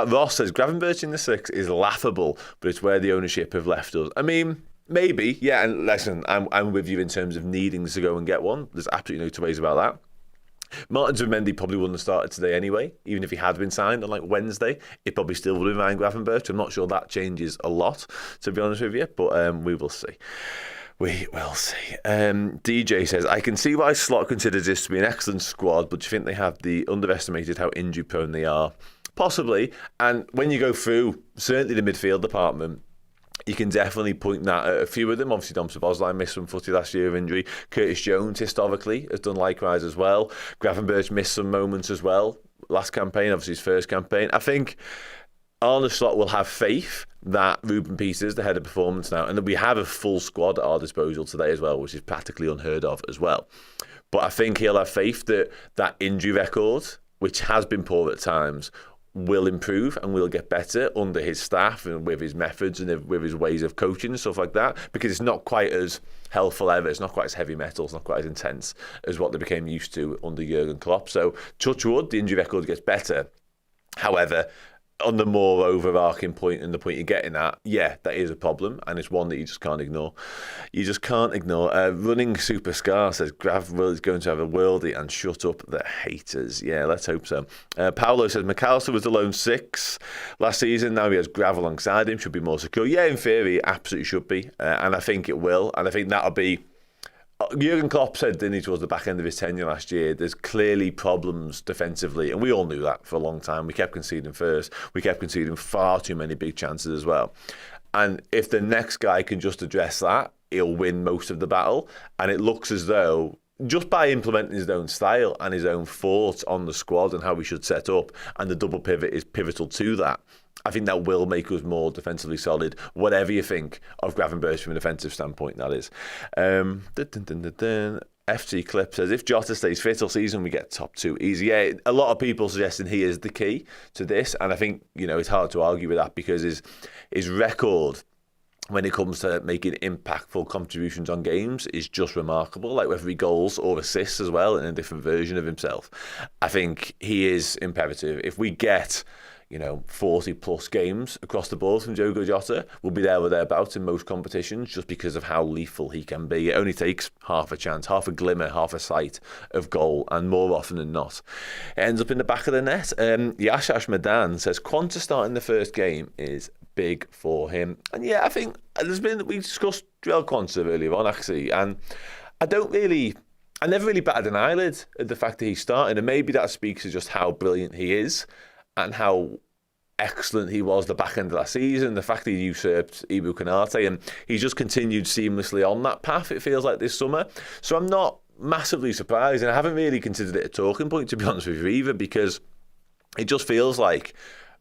Ross says, Gravenberch in the 6 is laughable, but it's where the ownership have left us. I mean, maybe, yeah, and listen, I'm with you in terms of needing to go and get one. There's absolutely no two ways about that. Martin Zubimendi probably wouldn't have started today anyway, even if he had been signed on like Wednesday. It probably still would have been Ryan Gravenberch. I'm not sure that changes a lot, to be honest with you, but we will see. We will see. DJ says, I can see why Slot considers this to be an excellent squad, but do you think they have underestimated how injury prone they are? Possibly. And when you go through, certainly the midfield department, you can definitely point that at a few of them. Obviously, Dom Szoboszlai missed some footy last year of injury. Curtis Jones, historically, has done likewise as well. Gravenberch missed some moments as well. Last campaign, obviously his first campaign. I think Arne Slot will have faith that Ruben Peters, the head of performance now, and that we have a full squad at our disposal today as well, which is practically unheard of as well. But I think he'll have faith that that injury record, which has been poor at times, will improve and will get better under his staff and with his methods and with his ways of coaching and stuff like that, because it's not quite as hellful ever, it's not quite as heavy metal, it's not quite as intense as what they became used to under Jurgen Klopp. So touch wood, the injury record gets better. However, on the more overarching point and the point you're getting at, yeah, that is a problem, and it's one that you just can't ignore. You just can't ignore. Running Super Scar says Grav is going to have a worldie and shut up the haters. Yeah, let's hope so. Paolo says McAllister was the lone 6 last season. Now he has Grav alongside him. Should be more secure. Yeah, in theory, absolutely should be, and I think it will. And I think that'll be Jurgen Klopp said, didn't he, towards the back end of his tenure last year, there's clearly problems defensively, and we all knew that for a long time. We kept conceding first. We kept conceding far too many big chances as well. And if the next guy can just address that, he'll win most of the battle. And it looks as though, just by implementing his own style and his own thoughts on the squad and how we should set up, and the double pivot is pivotal to that, I think that will make us more defensively solid, whatever you think of Gravenberch from an offensive standpoint, that is. FC Clip says, if Jota stays fit all season, we get top 2 easy. Yeah, a lot of people suggesting he is the key to this, and I think, it's hard to argue with that because his record when it comes to making impactful contributions on games is just remarkable, like whether he goals or assists as well in a different version of himself. I think he is imperative. If we get 40 plus games across the board from Diogo Jota, we'll be there or thereabouts in most competitions just because of how lethal he can be. It only takes half a chance, half a glimmer, half a sight of goal, and more often than not, it ends up in the back of the net. Yashash Madan says, Quanta starting the first game is big for him. And yeah, I think we discussed Joel Quanta earlier on, actually, and I never really batted an eyelid at the fact that he's starting, and maybe that speaks to just how brilliant he is and how excellent he was the back end of last season, the fact that he usurped Ibu Konate, and he's just continued seamlessly on that path, it feels like, this summer. So I'm not massively surprised, and I haven't really considered it a talking point, to be honest with you, either, because it just feels like,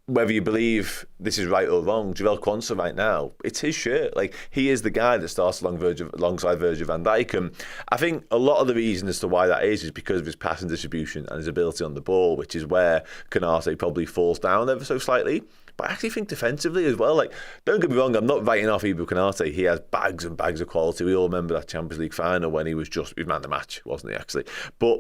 whether you believe this is right or wrong, Joel Quansah right now, it's his shirt. Like, he is the guy that starts alongside Virgil van Dijk. And I think a lot of the reason as to why that is because of his passing distribution and his ability on the ball, which is where Konate probably falls down ever so slightly. But I actually think defensively as well, like, don't get me wrong, I'm not writing off Ibu Konate. He has bags and bags of quality. We all remember that Champions League final when he was man of the match, wasn't he, actually? But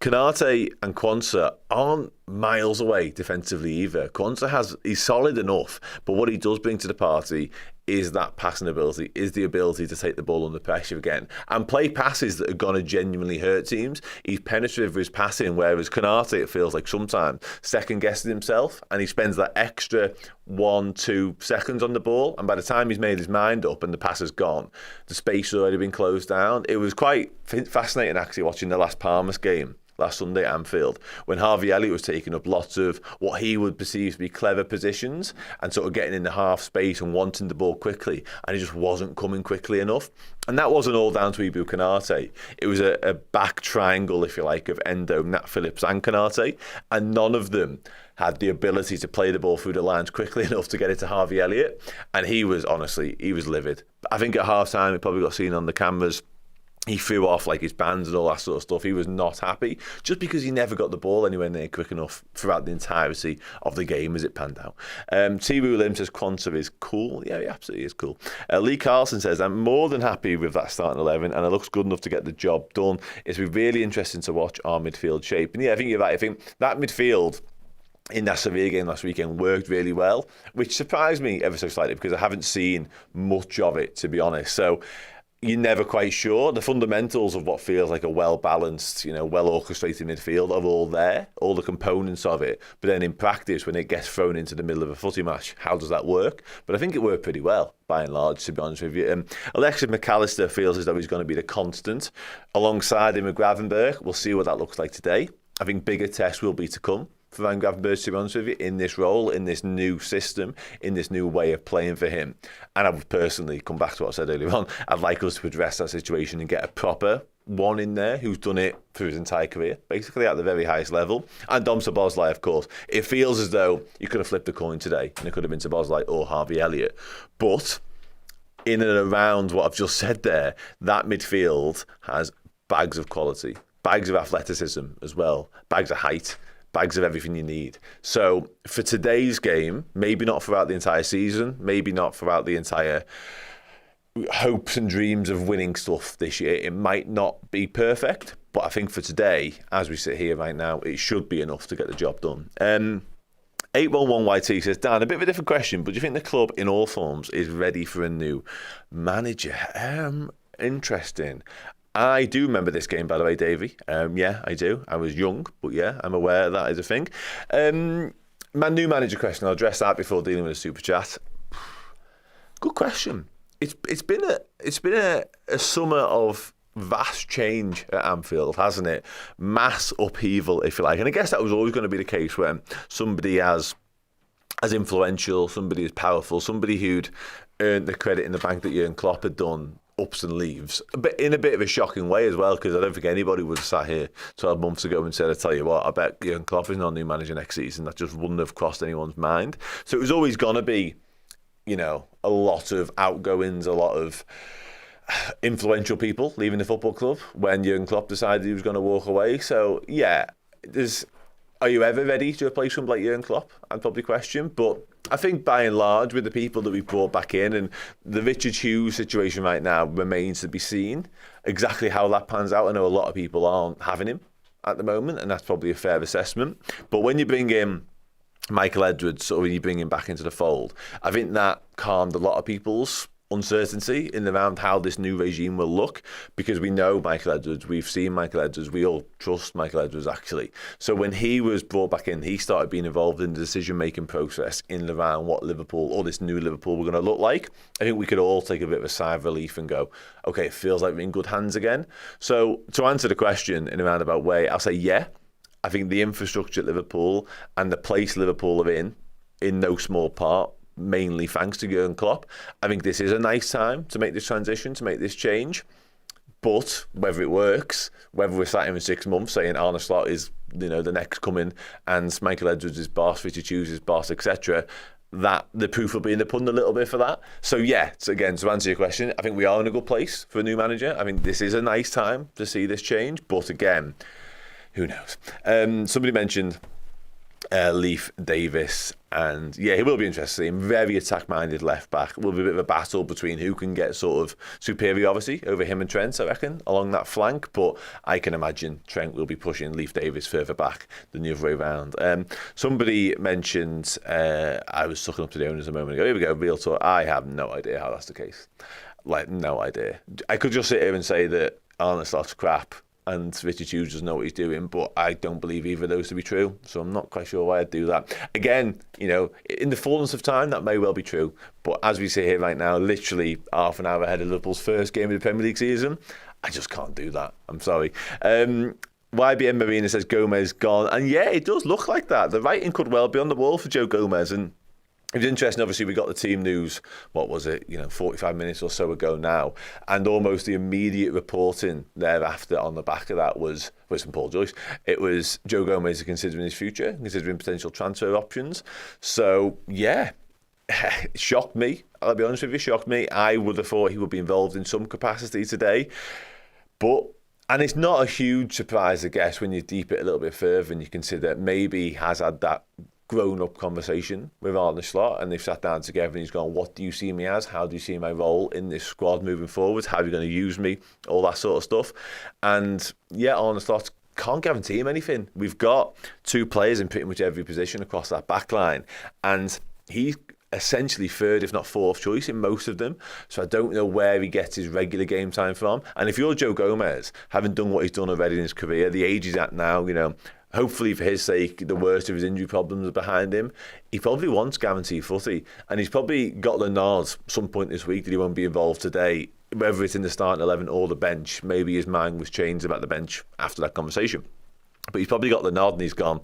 Konate and Quansah aren't miles away defensively either. Quansah he's solid enough, but what he does bring to the party is that passing ability, is the ability to take the ball under pressure again and play passes that are going to genuinely hurt teams. He's penetrative with his passing, whereas Konate, it feels like sometimes second-guessing himself, and he spends that extra 1-2 seconds on the ball, and by the time he's made his mind up and the pass has gone, the space has already been closed down. It was quite fascinating, actually, watching the last Palmas game last Sunday at Anfield, when Harvey Elliott was taking up lots of what he would perceive to be clever positions and sort of getting in the half space and wanting the ball quickly, and he just wasn't coming quickly enough. And that wasn't all down to Ibu Konate. It was a back triangle, if you like, of Endo, Nat Phillips and Konate, and none of them had the ability to play the ball through the lines quickly enough to get it to Harvey Elliott. And he was livid. I think at half time, it probably got seen on the cameras, he threw off like his bands and all that sort of stuff. He was not happy just because he never got the ball anywhere near quick enough throughout the entirety of the game as it panned out. T-Woo Lim says Quansah is cool. Yeah, he absolutely is cool. Lee Carlson says, I'm more than happy with that starting 11 and it looks good enough to get the job done. It's been really interesting to watch our midfield shape. And yeah, I think you're right. I think that midfield in that Sevilla game last weekend worked really well, which surprised me ever so slightly because I haven't seen much of it, to be honest. So you're never quite sure. The fundamentals of what feels like a well-balanced, well-orchestrated midfield are all there, all the components of it. But then in practice, when it gets thrown into the middle of a footy match, how does that work? But I think it worked pretty well, by and large, to be honest with you. Alexis McAllister feels as though he's going to be the constant. Alongside him with Gravenberch, we'll see what that looks like today. I think bigger tests will be to come for Van Gravenberch, to be honest with you, in this role, in this new system, in this new way of playing for him. And I would personally, come back to what I said earlier on, I'd like us to address that situation and get a proper one in there who's done it through his entire career, basically at the very highest level. And Dom Szoboszlai, of course. It feels as though you could have flipped a coin today and it could have been Szoboszlai or Harvey Elliott. But in and around what I've just said there, that midfield has bags of quality, bags of athleticism as well, bags of height, bags of everything you need. So for today's game, maybe not throughout the entire season, maybe not throughout the entire hopes and dreams of winning stuff this year, it might not be perfect, but I think for today, as we sit here right now, it should be enough to get the job done. 811YT says, Dan, a bit of a different question, but do you think the club in all forms is ready for a new manager? Interesting. I do remember this game, by the way, Davey. Yeah, I do. I was young, but yeah, I'm aware that is a thing. My new manager question, I'll address that before dealing with a super chat. Good question. It's been a summer of vast change at Anfield, hasn't it? Mass upheaval, if you like. And I guess that was always going to be the case when somebody as influential, somebody as powerful, somebody who'd earned the credit in the bank that Jurgen Klopp had done ups and leaves, but in a bit of a shocking way as well, because I don't think anybody would have sat here 12 months ago and said, I tell you what, I bet Jurgen Klopp is not new manager next season. That just wouldn't have crossed anyone's mind. So it was always going to be, you know, a lot of outgoings, a lot of influential people leaving the football club when Jurgen Klopp decided he was going to walk away. So yeah, are you ever ready to replace someone like Jurgen Klopp? I'd probably question. But I think by and large, with the people that we brought back in, and the Richard Hughes situation right now remains to be seen. Exactly how that pans out, I know a lot of people aren't having him at the moment, and that's probably a fair assessment. But when you bring in Michael Edwards, or when you bring him back into the fold, I think that calmed a lot of people's uncertainty in around how this new regime will look, because we know Michael Edwards, we've seen Michael Edwards, we all trust Michael Edwards actually. So when he was brought back in, he started being involved in the decision-making process in and around what Liverpool, or this new Liverpool, were going to look like. I think we could all take a bit of a sigh of relief and go, okay, it feels like we're in good hands again. So to answer the question in a roundabout way, I'll say yeah. I think the infrastructure at Liverpool and the place Liverpool are in no small part, mainly thanks to Jurgen Klopp. I think this is a nice time to make this transition, to make this change. But whether it works, whether we're sat here in 6 months saying Arne Slot is, you know, the next coming and Michael Edwards is boss, Richard Hughes is boss, etc., that the proof will be in the pudding a little bit for that. So yeah, so again, to answer your question, I think we are in a good place for a new manager. I mean, this is a nice time to see this change. But again, who knows? Somebody mentioned Leif Davis, and yeah, he will be interesting. Very attack-minded left back. Will be a bit of a battle between who can get sort of superiority over him and Trent, I reckon, along that flank. But I can imagine Trent will be pushing Leif Davis further back than the other way around. Somebody mentioned I was sucking up to the owners a moment ago. Here we go, real talk. I have no idea how that's the case. Like, no idea. I could just sit here and say that Arne Slot's crap and Richard Hughes doesn't know what he's doing, but I don't believe either of those to be true, so I'm not quite sure why I'd do that. Again, you know, in the fullness of time, that may well be true, but as we sit here right now, literally half an hour ahead of Liverpool's first game of the Premier League season, I just can't do that. I'm sorry. YBM Marina says Gomez gone, and yeah, it does look like that. The writing could well be on the wall for Joe Gomez, and it was interesting. Obviously, we got the team news, what was it, 45 minutes or so ago now, and almost the immediate reporting thereafter on the back of that was from Paul Joyce. It was Joe Gomez considering his future, considering potential transfer options. So, yeah, it shocked me. I'll be honest with you, shocked me. I would have thought he would be involved in some capacity today. And it's not a huge surprise, I guess, when you deep it a little bit further and you consider maybe he has had that grown-up conversation with Arne Slot, and they've sat down together and he's gone, what do you see me as? How do you see my role in this squad moving forward? How are you going to use me? All that sort of stuff. And yeah, Arne Slot can't guarantee him anything. We've got 2 players in pretty much every position across that back line, and he's essentially third, if not fourth choice in most of them. So I don't know where he gets his regular game time from. And if you're Joe Gomez, having done what he's done already in his career, the age he's at now, hopefully for his sake, the worst of his injury problems are behind him. He probably wants guaranteed footy, and he's probably got the nod some point this week that he won't be involved today, whether it's in the starting 11 or the bench. Maybe his mind was changed about the bench after that conversation. But he's probably got the nod and he's gone,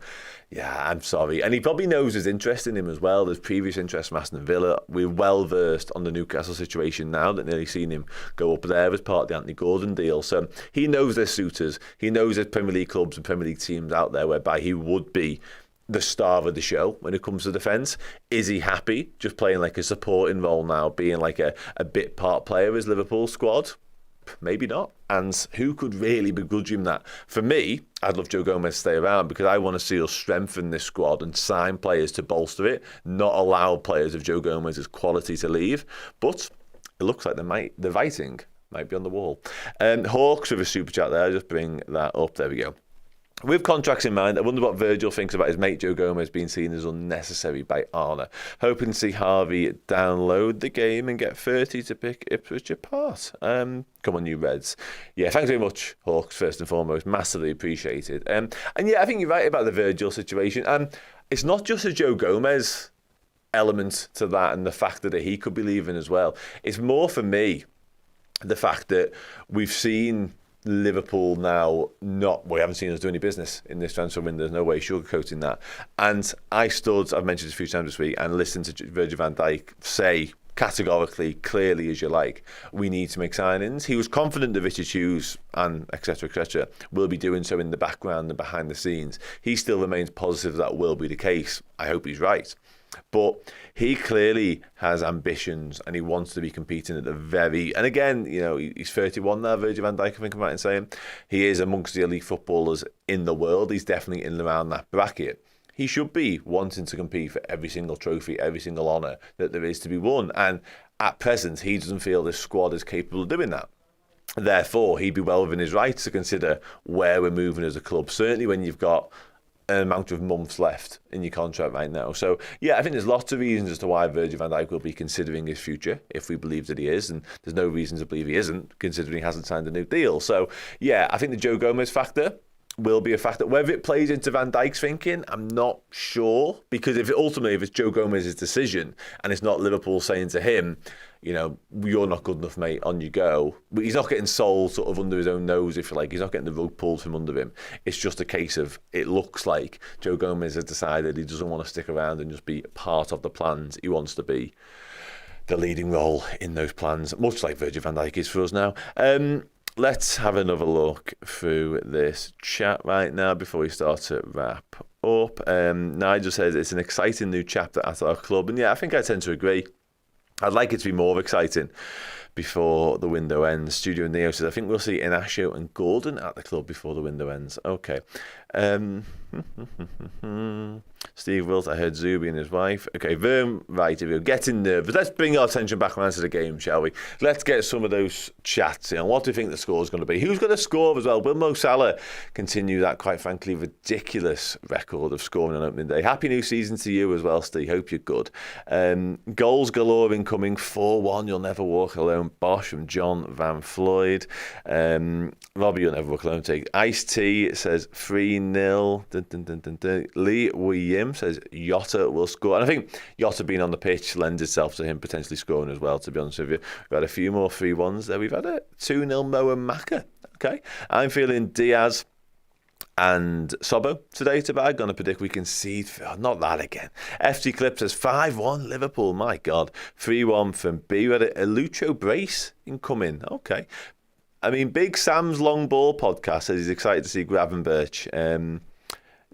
yeah, I'm sorry. And he probably knows there's interest in him as well. There's previous interest from Aston Villa. We're well versed on the Newcastle situation now, that nearly seen him go up there as part of the Anthony Gordon deal. So he knows there's suitors. He knows there's Premier League clubs and Premier League teams out there whereby he would be the star of the show when it comes to defence. Is he happy just playing like a supporting role now, being like a bit part player as Liverpool squad? Maybe not. And who could really begrudge him that? For me, I'd love Joe Gomez to stay around, because I want to see us strengthen this squad and sign players to bolster it, not allow players of Joe Gomez's quality to leave. But it looks like the writing might be on the wall. Hawks with a super chat there. I'll just bring that up. There we go. With contracts in mind, I wonder what Virgil thinks about his mate Joe Gomez being seen as unnecessary by Arne. Hoping to see Harvey download the game and get 30 to pick Ipswich apart. Come on, you Reds. Yeah, thanks very much, Hawks, first and foremost. Massively appreciated. And yeah, I think you're right about the Virgil situation. It's not just a Joe Gomez element to that and the fact that he could be leaving as well. It's more for me the fact that we've seen Liverpool now we haven't seen us do any business in this transfer window. There's no way sugarcoating that. And I've mentioned this a few times this week, and listened to Virgil van Dijk say categorically, clearly as you like, we need to make signings. He was confident that Richard Hughes and etc. will be doing so in the background and behind the scenes. He still remains positive that will be the case. I hope he's right. But he clearly has ambitions and he wants to be competing at the very... And again, he's 31 now, Virgil van Dijk, I think I'm right in saying. He is amongst the elite footballers in the world. He's definitely in and around that bracket. He should be wanting to compete for every single trophy, every single honour that there is to be won. And at present, he doesn't feel this squad is capable of doing that. Therefore, he'd be well within his rights to consider where we're moving as a club. Certainly when you've got an amount of months left in your contract right now. So, yeah, I think there's lots of reasons as to why Virgil van Dijk will be considering his future, if we believe that he is, and there's no reason to believe he isn't, considering he hasn't signed a new deal. So, yeah, I think the Joe Gomez factor will be a factor. Whether it plays into Van Dijk's thinking, I'm not sure, because if it's Joe Gomez's decision, and it's not Liverpool saying to him, you're not good enough, mate, on you go. But he's not getting sold sort of under his own nose, if you like. He's not getting the rug pulled from under him. It's just a case of, it looks like Joe Gomez has decided he doesn't want to stick around and just be part of the plans. He wants to be the leading role in those plans, much like Virgil van Dijk is for us now. Let's have another look through this chat right now before we start to wrap up. Nigel says it's an exciting new chapter at our club. And yeah, I think I tend to agree. I'd like it to be more exciting before the window ends. Studio Neo says, I think we'll see Inacio and Gordon at the club before the window ends. Okay. Steve Wilt, I heard Zuby and his wife. Okay, Verm, right, if you're getting nervous, let's bring our attention back around to the game, shall we? Let's get some of those chats in. What do you think the score is going to be? Who's going to score as well? Will Mo Salah continue that, quite frankly, ridiculous record of scoring on opening day? Happy new season to you as well, Steve. Hope you're good. Goals galore incoming, 4-1, You'll Never Walk Alone. Bosch from John Van Floyd. Robbie, You'll Never Walk Alone. Take Ice-T says 3-0. Lee William says Jota will score. And I think Jota being on the pitch lends itself to him potentially scoring as well, to be honest with you. We've had a few more 3-1s there. We've had a 2-0 Mo and Maka. Okay. I'm feeling Diaz and Sobo today to bag. Going to predict we concede. Not that again. FT Clip says 5-1 Liverpool. My God. 3-1 from B. We had a Lucho brace incoming. Okay. I mean, Big Sam's Long Ball podcast says he's excited to see Gravenberch.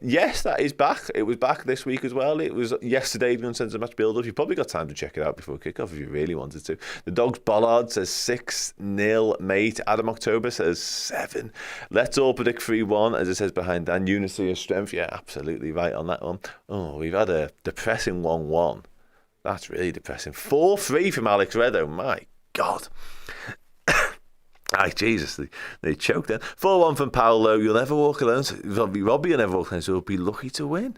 Yes, that is back. It was back this week as well. It was yesterday, the Uncensored Match build-up. You've probably got time to check it out before kick-off if you really wanted to. The Dogs Bollard says 6-0, mate. Adam October says 7. Let's all predict 3-1, as it says behind Dan. Unity of strength. Yeah, absolutely right on that one. Oh, we've had a depressing 1-1. That's really depressing. 4-3 from Alex Reddo. My God. Ay, Jesus, they choked then. 4-1 from Paolo. You'll Never Walk Alone. Robbie, You'll Never Walk Alone, so we'll be lucky to win.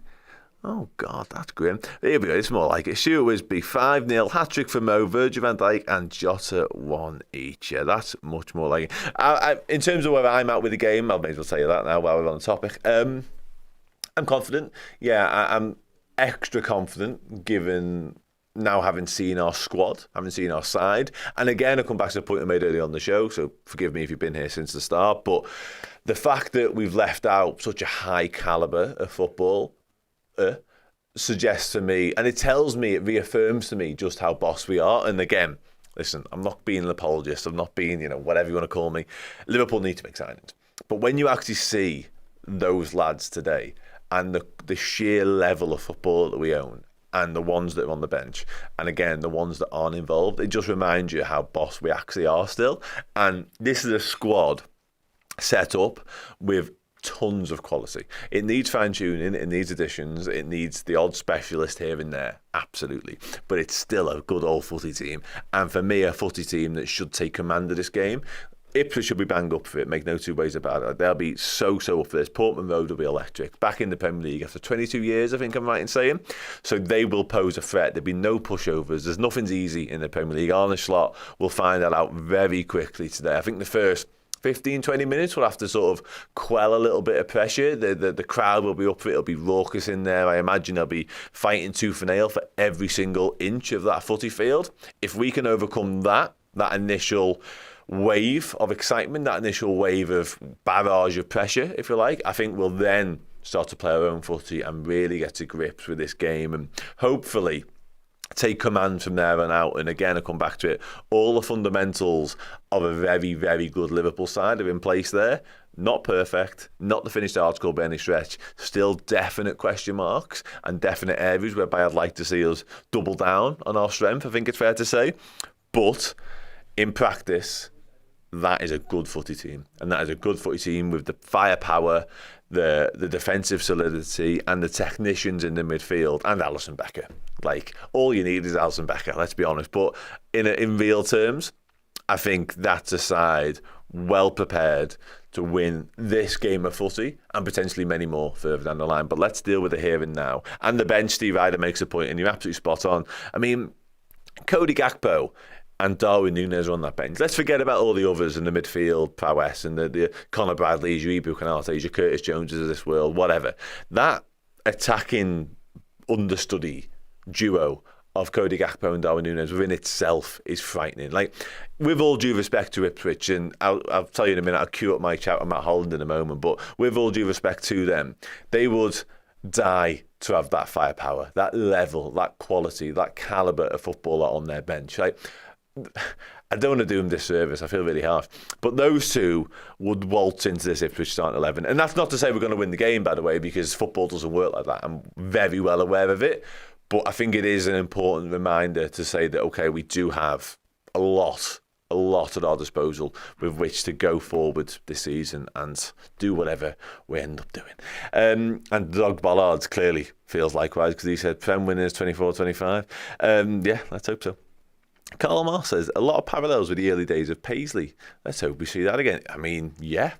Oh, God, that's grim. Here we go. It's more like it. Stuart Wisby, 5-0. Hat-trick for Mo, Virgil van Dijk, and Jota 1 each. Yeah, that's much more like it. In terms of where I'm at with the game, I may as well tell you that now while we're on the topic. I'm confident. Yeah, I'm extra confident given... now having seen our squad, having seen our side. And again, I come back to the point I made earlier on the show, so forgive me if you've been here since the start, but the fact that we've left out such a high calibre of football suggests to me, and it tells me, it reaffirms to me just how boss we are. And again, listen, I'm not being an apologist, I'm not being, whatever you want to call me. Liverpool need to make signings. But when you actually see those lads today and the sheer level of football that we own, and the ones that are on the bench, and again, the ones that aren't involved, it just reminds you how boss we actually are still. And this is a squad set up with tons of quality. It needs fine-tuning, it needs additions, it needs the odd specialist here and there, absolutely. But it's still a good old footy team. And for me, a footy team that should take command of this game. Ipswich should be banged up for it, make no two ways about it. They'll be so up for this. Portman Road will be electric. Back in the Premier League after 22 years, I think I'm right in saying. So they will pose a threat. There'll be no pushovers. There's nothing's easy in the Premier League. Arne Slot will find that out very quickly today. I think the first 15-20 minutes will have to sort of quell a little bit of pressure. The crowd will be up for it. It'll be raucous in there. I imagine they'll be fighting tooth and nail for every single inch of that footy field. If we can overcome that, that initial wave of excitement, that initial wave of barrage of pressure, if you like, I think we'll then start to play our own footy and really get to grips with this game and hopefully take command from there on out. And again, I come back to it, all the fundamentals of a very, very good Liverpool side are in place there. Not perfect, not the finished article by any stretch, still definite question marks and definite areas whereby I'd like to see us double down on our strength, I think it's fair to say. But in practice, that is a good footy team. And that is a good footy team with the firepower, the defensive solidity and the technicians in the midfield and Alisson Becker. Like, all you need is Alisson Becker, let's be honest. But in real terms, I think that's a side well prepared to win this game of footy and potentially many more further down the line. But let's deal with the here and now. And the bench, Steve Ryder makes a point, and you're absolutely spot on. I mean, Cody Gakpo and Darwin Núñez are on that bench. Let's forget about all the others in the midfield prowess and the Conor Bradleys, your Ibu Konates, your Curtis Joneses of this world, whatever. That attacking understudy duo of Cody Gakpo and Darwin Núñez within itself is frightening. Like, with all due respect to Ipswich, and I'll tell you in a minute, I'll queue up my chat with Matt Holland in a moment, but with all due respect to them, they would die to have that firepower, that level, that quality, that calibre of footballer on their bench. Like, I don't want to do them disservice, I feel really harsh, but those two would waltz into this Ipswich starting 11. And that's not to say we're going to win the game, by the way, because football doesn't work like that. I'm very well aware of it. But I think it is an important reminder to say that, okay, we do have a lot at our disposal with which to go forward this season and do whatever we end up doing. And Doug Ballard clearly feels likewise, because he said Prem winners 24-25. Yeah, let's hope so. Carl Moss says, a lot of parallels with the early days of Paisley. Let's hope we see that again. I mean, yeah,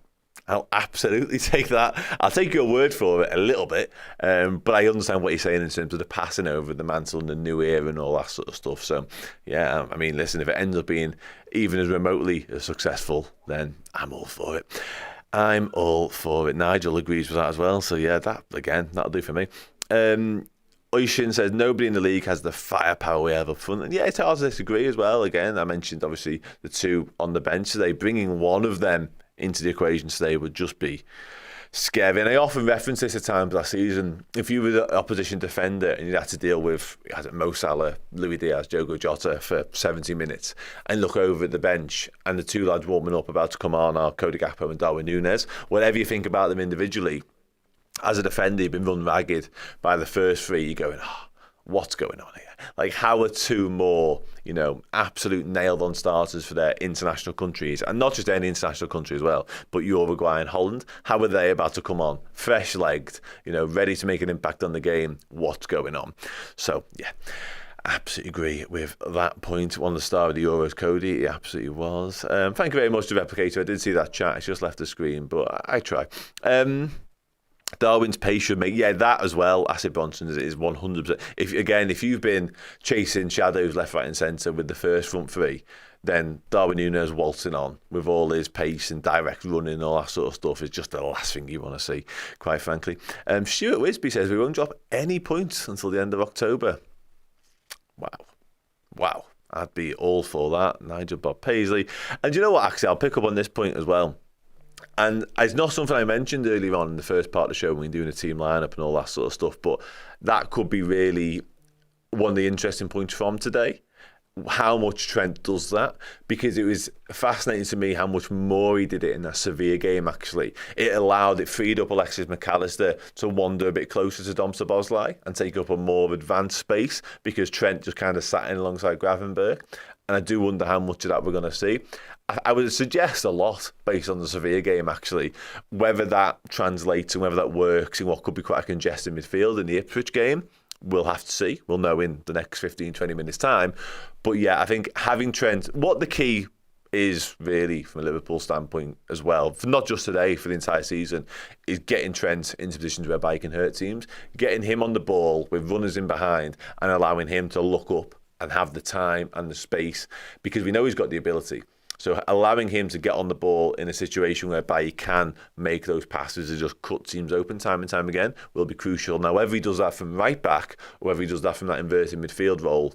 I'll absolutely take that. I'll take your word for it a little bit, but I understand what you're saying in terms of the passing over the mantle and the new era and all that sort of stuff. So, yeah, I mean, listen, if it ends up being even as remotely as successful, then I'm all for it. I'm all for it. Nigel agrees with that as well. So, yeah, that, again, that'll do for me. Oishin says, nobody in the league has the firepower we have up front. And yeah, it's hard to disagree as well. Again, I mentioned, obviously, the two on the bench today. Bringing one of them into the equation today would just be scary. And I often reference this at times last season. If you were the opposition defender and you had to deal with Mo Salah, Luis Diaz, Diogo Jota for 70 minutes and look over at the bench and the two lads warming up about to come on are Cody Gakpo and Darwin Núñez, whatever you think about them individually, as a defender, you've been run ragged by the first three, you're going, oh, what's going on here? Like, how are two more, absolute nailed-on starters for their international countries, and not just any international country as well, but Uruguay and Holland, how are they about to come on, fresh-legged, ready to make an impact on the game? What's going on? So, yeah, absolutely agree with that point. On the star of the Euros, Cody, he absolutely was. Thank you very much to Replicator. I did see that chat. It's just left the screen, but I try. Darwin's pace should make, that as well. Acid Bronson is 100%. If you've been chasing shadows left, right and centre with the first front three, then Darwin Núñez waltzing on with all his pace and direct running and all that sort of stuff is just the last thing you want to see, quite frankly. Stuart Wisby says, we won't drop any points until the end of October. Wow. I'd be all for that. Nigel Bob Paisley. And you know what, actually, I'll pick up on this point as well. And it's not something I mentioned earlier on in the first part of the show when we were doing a team lineup and all that sort of stuff, but that could be really one of the interesting points from today. How much Trent does that, because it was fascinating to me how much more he did it in that Sevilla game, actually. It freed up Alexis McAllister to wander a bit closer to Dom Szoboszlai and take up a more advanced space, because Trent just kind of sat in alongside Gravenberch. And I do wonder how much of that we're going to see. I would suggest a lot based on the Sevilla game, actually. Whether that translates and whether that works in what could be quite a congested midfield in the Ipswich game, we'll have to see. We'll know in the next 15, 20 minutes' time. But yeah, I think having Trent, what the key is really from a Liverpool standpoint as well, for not just today, for the entire season, is getting Trent into positions whereby he can hurt teams, getting him on the ball with runners in behind and allowing him to look up and have the time and the space, because we know he's got the ability. So allowing him to get on the ball in a situation whereby he can make those passes and just cut teams open time and time again will be crucial. Now, whether he does that from right back or whether he does that from that inverted midfield role,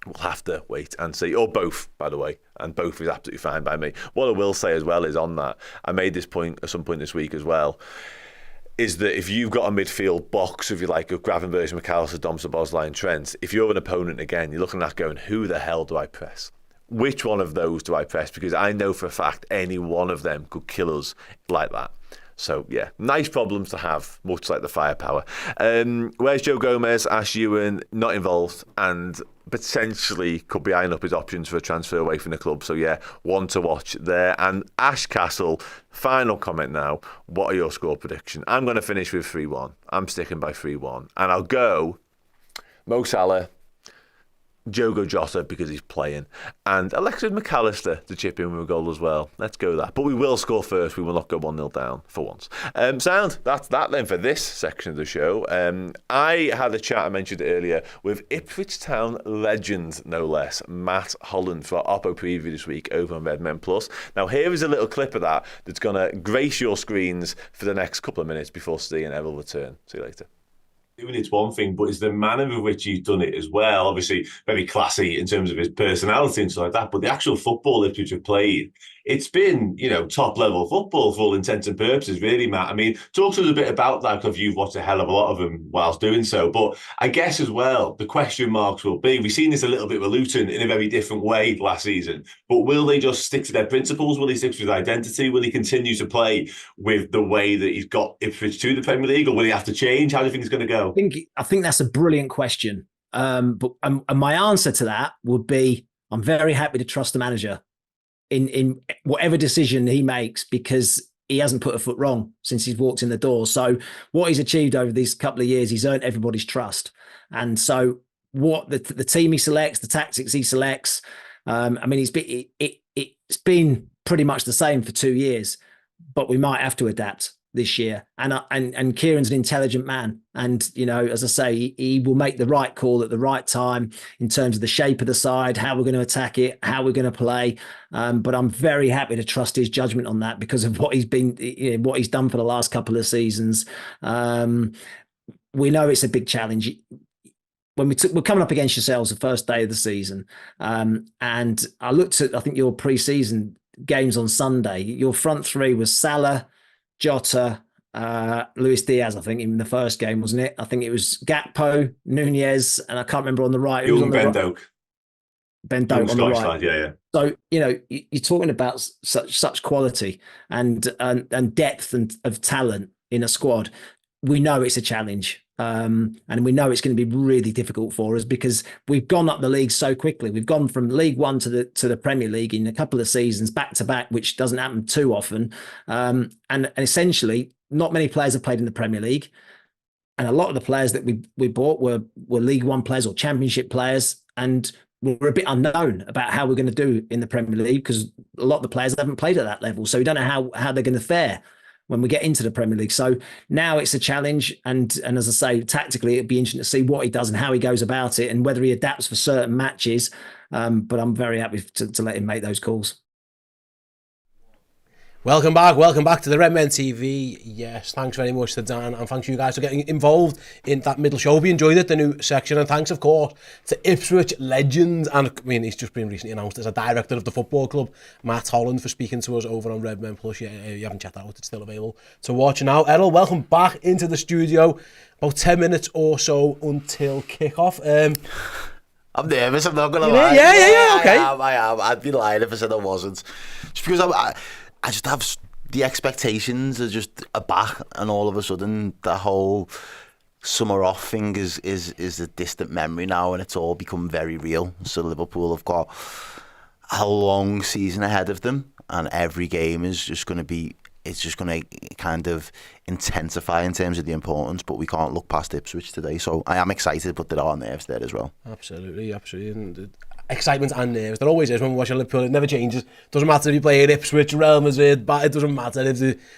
we'll have to wait and see. Or both, by the way. And both is absolutely fine by me. What I will say as well is on that, I made this point at some point this week as well, is that if you've got a midfield box, if you like, of Gravenberch, McAllister, Domson, Bosley and Trent, if you're an opponent again, you're looking at that going, who the hell do I press? Which one of those do I press? Because I know for a fact any one of them could kill us like that. So, yeah, nice problems to have, much like the firepower. Where's Joe Gomez? Ash Ewan, not involved, and potentially could be eyeing up his options for a transfer away from the club. So, yeah, one to watch there. And Ash Castle, final comment now. What are your score prediction? I'm going to finish with 3-1. I'm sticking by 3-1. And I'll go Mo Salah, Diogo Jota because he's playing, and Alexis McAllister to chip in with a goal as well. Let's go that. But we will score first. We will not go 1-0 down for once. Sound. That's that then for this section of the show. I had a chat, I mentioned it earlier, with Ipswich Town legend, no less, Matt Holland for our Oppo preview this week over on Redmen Plus. Now here is a little clip of that that's going to grace your screens for the next couple of minutes before Steve and Errol return. See you later. Doing it's one thing, but it's the manner with which he's done it as well. Obviously, very classy in terms of his personality and stuff like that. But the actual football that Ipswich have played, it's been, top level football for all intents and purposes, really, Matt. I mean, talk to us a bit about that because you've watched a hell of a lot of them whilst doing so. But I guess as well, the question marks will be, we've seen this a little bit with Luton in a very different way last season, but will they just stick to their principles? Will he stick to his identity? Will he continue to play with the way that he's got Ipswich to the Premier League, or will he have to change? How do you think it's going to go? I think that's a brilliant question. But my answer to that would be, I'm very happy to trust the manager in whatever decision he makes, because he hasn't put a foot wrong since he's walked in the door. So what he's achieved over these couple of years, he's earned everybody's trust. And so what the team he selects, the tactics he selects, it's been pretty much the same for 2 years, but we might have to adapt this year. And Kieran's an intelligent man, and as I say, he will make the right call at the right time in terms of the shape of the side, how we're going to attack it, how we're going to play. But I'm very happy to trust his judgment on that because of what he's been, what he's done for the last couple of seasons. We know it's a big challenge. When we're coming up against yourselves the first day of the season, and I looked at, I think, your pre-season games on Sunday. Your front three was Salah, Jota, Luis Diaz, I think, in the first game, wasn't it? I think it was Gakpo, Nunez, and I can't remember on the right. Ben Doak. Ben Doak on the right. Side, yeah. So, you're talking about such quality and depth and of talent in a squad. We know it's a challenge. And we know it's going to be really difficult for us because we've gone up the league so quickly. We've gone from League One to the Premier League in a couple of seasons back to back, which doesn't happen too often. And essentially, not many players have played in the Premier League, and a lot of the players that we bought were League One players or Championship players, and we're a bit unknown about how we're going to do in the Premier League because a lot of the players haven't played at that level, so we don't know how they're going to fare when we get into the Premier League. So now it's a challenge. And as I say, tactically, it'd be interesting to see what he does and how he goes about it and whether he adapts for certain matches. But I'm very happy to let him make those calls. Welcome back to the Redmen TV. Yes, thanks very much to Dan, and thanks you guys for getting involved in that middle show. Hope you enjoyed it, the new section, and thanks, of course, to Ipswich legend, and I mean, he's just been recently announced as a director of the football club, Matt Holland, for speaking to us over on Redmen Plus. Yeah, you haven't checked that out, it's still available to watch now. Errol, welcome back into the studio. About 10 minutes or so until kickoff. I'm nervous, I'm not going to lie. Yeah, okay. I am. I'd be lying if I said I wasn't. Just because I just have the expectations are just back, and all of a sudden the whole summer off thing is a distant memory now, and it's all become very real. So Liverpool have got a long season ahead of them, and every game is just going to be, it's just going to kind of intensify in terms of the importance, but we can't look past Ipswich today. So I am excited, but there are nerves there as well. Absolutely. And excitement and nerves. There always is when we're watching Liverpool. It never changes. Doesn't matter if you play at Ipswich, Real Madrid, but it doesn't matter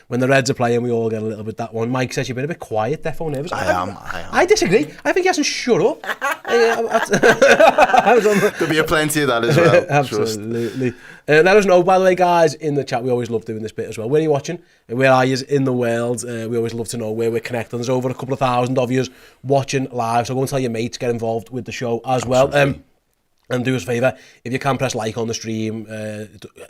when the Reds are playing. We all get a little bit that one. Mike says you've been a bit quiet, defo nervous. I am. I disagree. I think he hasn't shut up. There'll be plenty of that as well. Absolutely. Let us know, by the way, guys, in the chat. We always love doing this bit as well. Where are you watching? Where are you in the world? We always love to know where we're connected. There's over a couple of thousand of you watching live, so go and tell your mates, get involved with the show as well. And do us a favour, if you can press like on the stream,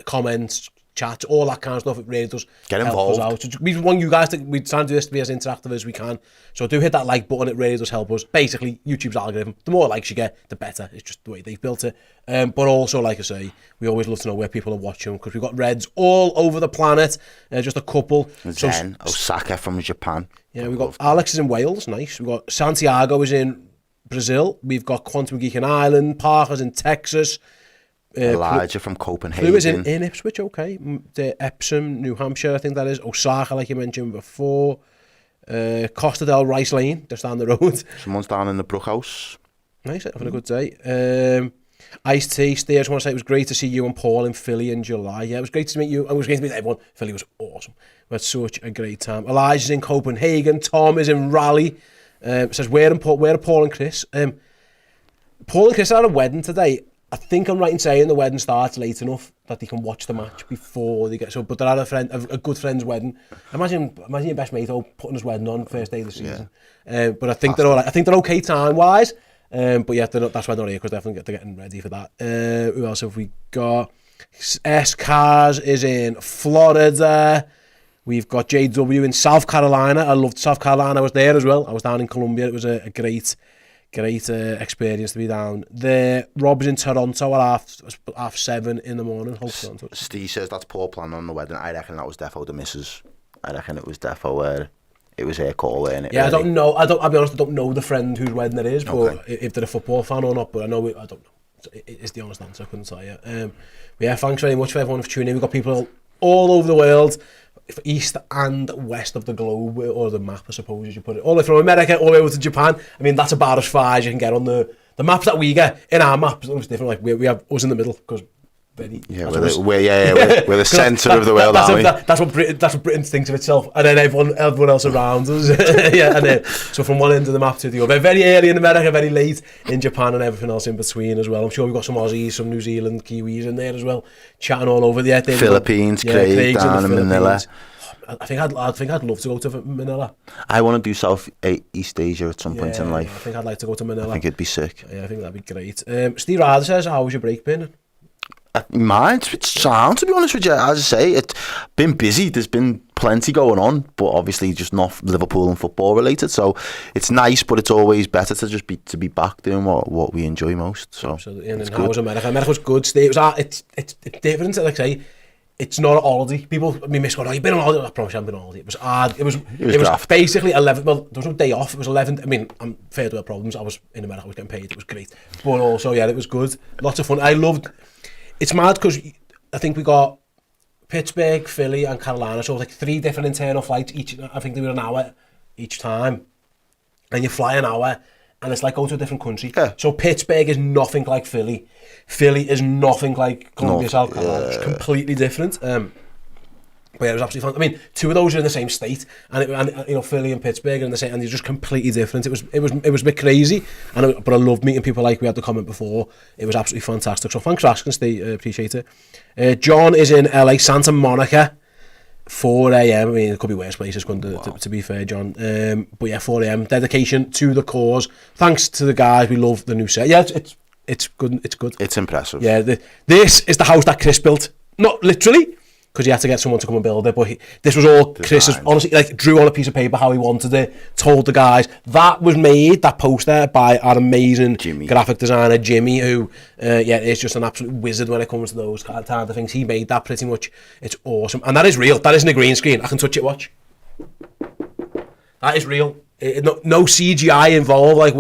comments, chat, all that kind of stuff, it really does Get help involved. us out. So we want you guys we're trying to do this to be as interactive as we can. So do hit that like button, it really does help us. Basically, YouTube's algorithm, the more likes you get, the better. It's just the way they've built it. But also, like I say, we always love to know where people are watching, because we've got Reds all over the planet, just a couple. Zen, Osaka from Japan. Yeah, we've got Alex is in Wales, nice. We've got Santiago is in Brazil. We've got Quantum Geek in Ireland. Parker's in Texas. Elijah from Copenhagen. Who is in Ipswich, okay. Epsom, New Hampshire, I think that is. Osaka, like you mentioned before. Costa del Rice Lane, just down the road. Someone's down in the Brook House. Nice, having a good day. Ice Tea, Steers want to say it was great to see you and Paul in Philly in July. Yeah, it was great to meet you. It was great to meet everyone. Philly was awesome. We had such a great time. Elijah's in Copenhagen. Tom is in Raleigh. Says, where are Paul and Chris? Paul and Chris are at a wedding today. I think I'm right in saying the wedding starts late enough that they can watch the match before they get so. But they're at a good friend's wedding. Imagine your best mate putting his wedding on first day of the season. Yeah. But I think they're all right. I think they're okay time wise. But yeah, that's why they're not here, because they're getting ready for that. Who else have we got? S Cars is in Florida. We've got JW in South Carolina. I loved South Carolina. I was there as well. I was down in Columbia. It was a great experience to be down there. Rob's in Toronto at 7:30 in the morning. Steve says that's Paul planning on the wedding. I reckon that was defo the missus. I reckon it was defo where it was her call, weren't it? Yeah, really? I don't know. I'll be honest, I don't know the friend whose wedding it is, but if they're a football fan or not. But I don't know. It's the honest answer. I couldn't tell you. Yeah, thanks very much for everyone for tuning in. We've got people all over the world, east and west of the globe, or the map, I suppose, as you put it. All the way from America all the way over to Japan. I mean, that's about as far as you can get on the maps that we get. In our maps, it's different. Like we have us in the middle, because we're the centre of the world, aren't we? That's what Britain thinks of itself, and then everyone else around us. Yeah, and then so from one end of the map to the other. Very early in America, very late in Japan, and everything else in between as well. I'm sure we've got some Aussies, some New Zealand, Kiwis in there as well, chatting all over the Philippines, Craig down in Manila. I think I'd love to go to Manila. I want to do Southeast Asia at some point in life. I think I'd like to go to Manila. I think it'd be sick. Yeah, I think that'd be great. Steve Ryder says, how was your break been? It's sound, to be honest with you. As I say, it's been busy. There's been plenty going on, but obviously just not Liverpool and football related. So it's nice, but it's always better to just be back doing what we enjoy most. So absolutely. And then how was America? America was good. It's different. Like I say, it's not a holiday. People, miss going, you've been on holiday. I promise you haven't been on holiday. It was hard. It was basically 11. Well, there was no day off. It was 11. I mean, I'm fair to have problems. I was in America. I was getting paid. It was great. But also, yeah, it was good. Lots of fun. I loved. It's mad because I think we got Pittsburgh, Philly, and Carolina. So it was like 3 different internal flights each. I think they were an hour each time, and you fly an hour, and it's like going to a different country. Yeah. So Pittsburgh is nothing like Philly. Philly is nothing like Columbia, South Carolina. It's completely different. But yeah, it was absolutely fun. I mean, 2 of those are in the same state, and you know, Philly and Pittsburgh are in the same, and they're just completely different. It was a bit crazy, but I loved meeting people like we had the comment before. It was absolutely fantastic. So thanks for asking, Steve. Appreciate it. John is in LA, Santa Monica, 4 a.m. I mean, it could be worse places, to be fair, John. But yeah, 4 a.m. Dedication to the cause. Thanks to the guys. We love the new set. Yeah, it's good. It's good. It's impressive. Yeah, this is the house that Chris built. Not literally, because he had to get someone to come and build it, but this was all Chris, honestly, like, drew on a piece of paper how he wanted it, told the guys. That was made, that poster, by our amazing graphic designer Jimmy, who is just an absolute wizard when it comes to those kind of things. He made that pretty much. It's awesome, and that is real. That isn't a green screen. I can touch it. Watch. That is real. No CGI involved. Like,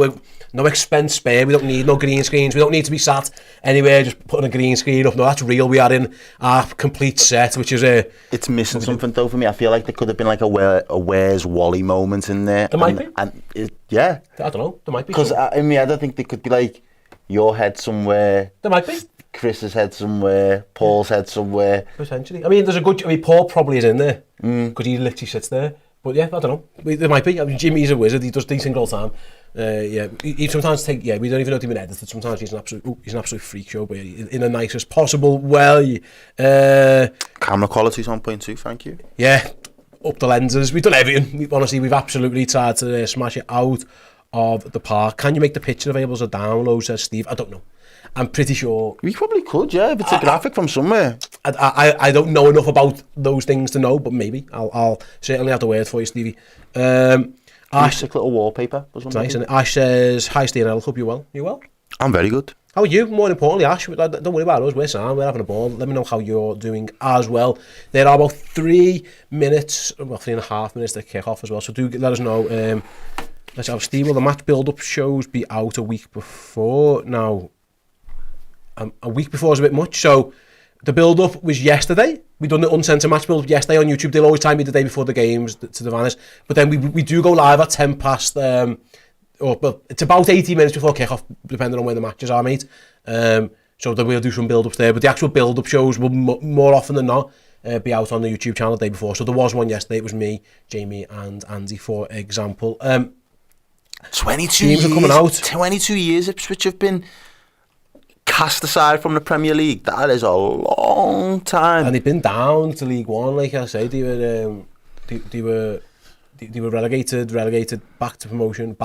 no expense spare. We don't need no green screens. We don't need to be sat anywhere just putting a green screen up. No, that's real. We are in our complete set, which is It's missing something though for me. I feel like there could have been like a Where's Wally moment in there. There might be. Yeah. I don't know. There might be. Because in my head, I think there could be like your head somewhere. There might be. Chris's head somewhere. Paul's head somewhere. Potentially. I mean, Paul probably is in there because he literally sits there. But yeah, I don't know. There might be. I mean, Jimmy's a wizard. He does these things all the time. He sometimes we don't even know if he's been edited. Sometimes he's an absolute freak show, but in the nicest possible way. Camera quality's on point too, thank you. Yeah, up the lenses. We've done everything. Honestly, we've absolutely tried to smash it out of the park. Can you make the picture available as a download, says Steve? I don't know. I'm pretty sure. We probably could, yeah, if it's a graphic from somewhere. I don't know enough about those things to know, but maybe I'll certainly have the word for you, Stevie. Ash, Sick little wallpaper. nice. And Ash says, "Hi, Steve. I hope you're well. You well? I'm very good. How are you? More importantly, Ash, don't worry about us. We're sound. We're having a ball. Let me know how you're doing as well. There are about 3 minutes, well, 3.5 minutes to kick off as well. So do let us know. Let's have Steve. Will the match build-up shows be out a week before? Now, a week before is a bit much. So the build-up was yesterday. We done the uncensored match build-up yesterday on YouTube. They'll always time me the day before the games to the Vanish. But then we do go live at 10 past. But it's about 80 minutes before kick-off, depending on when the matches are, mate. So then we'll do some build-ups there. But the actual build-up shows will more often than not be out on the YouTube channel the day before. So there was one yesterday. It was me, Jamie, and Andy, for example. 22 teams years, are coming out. 22 years Ipswich have been cast aside from the Premier League. That is a long time. And they've been down to League One, like I say. They were relegated back to promotion.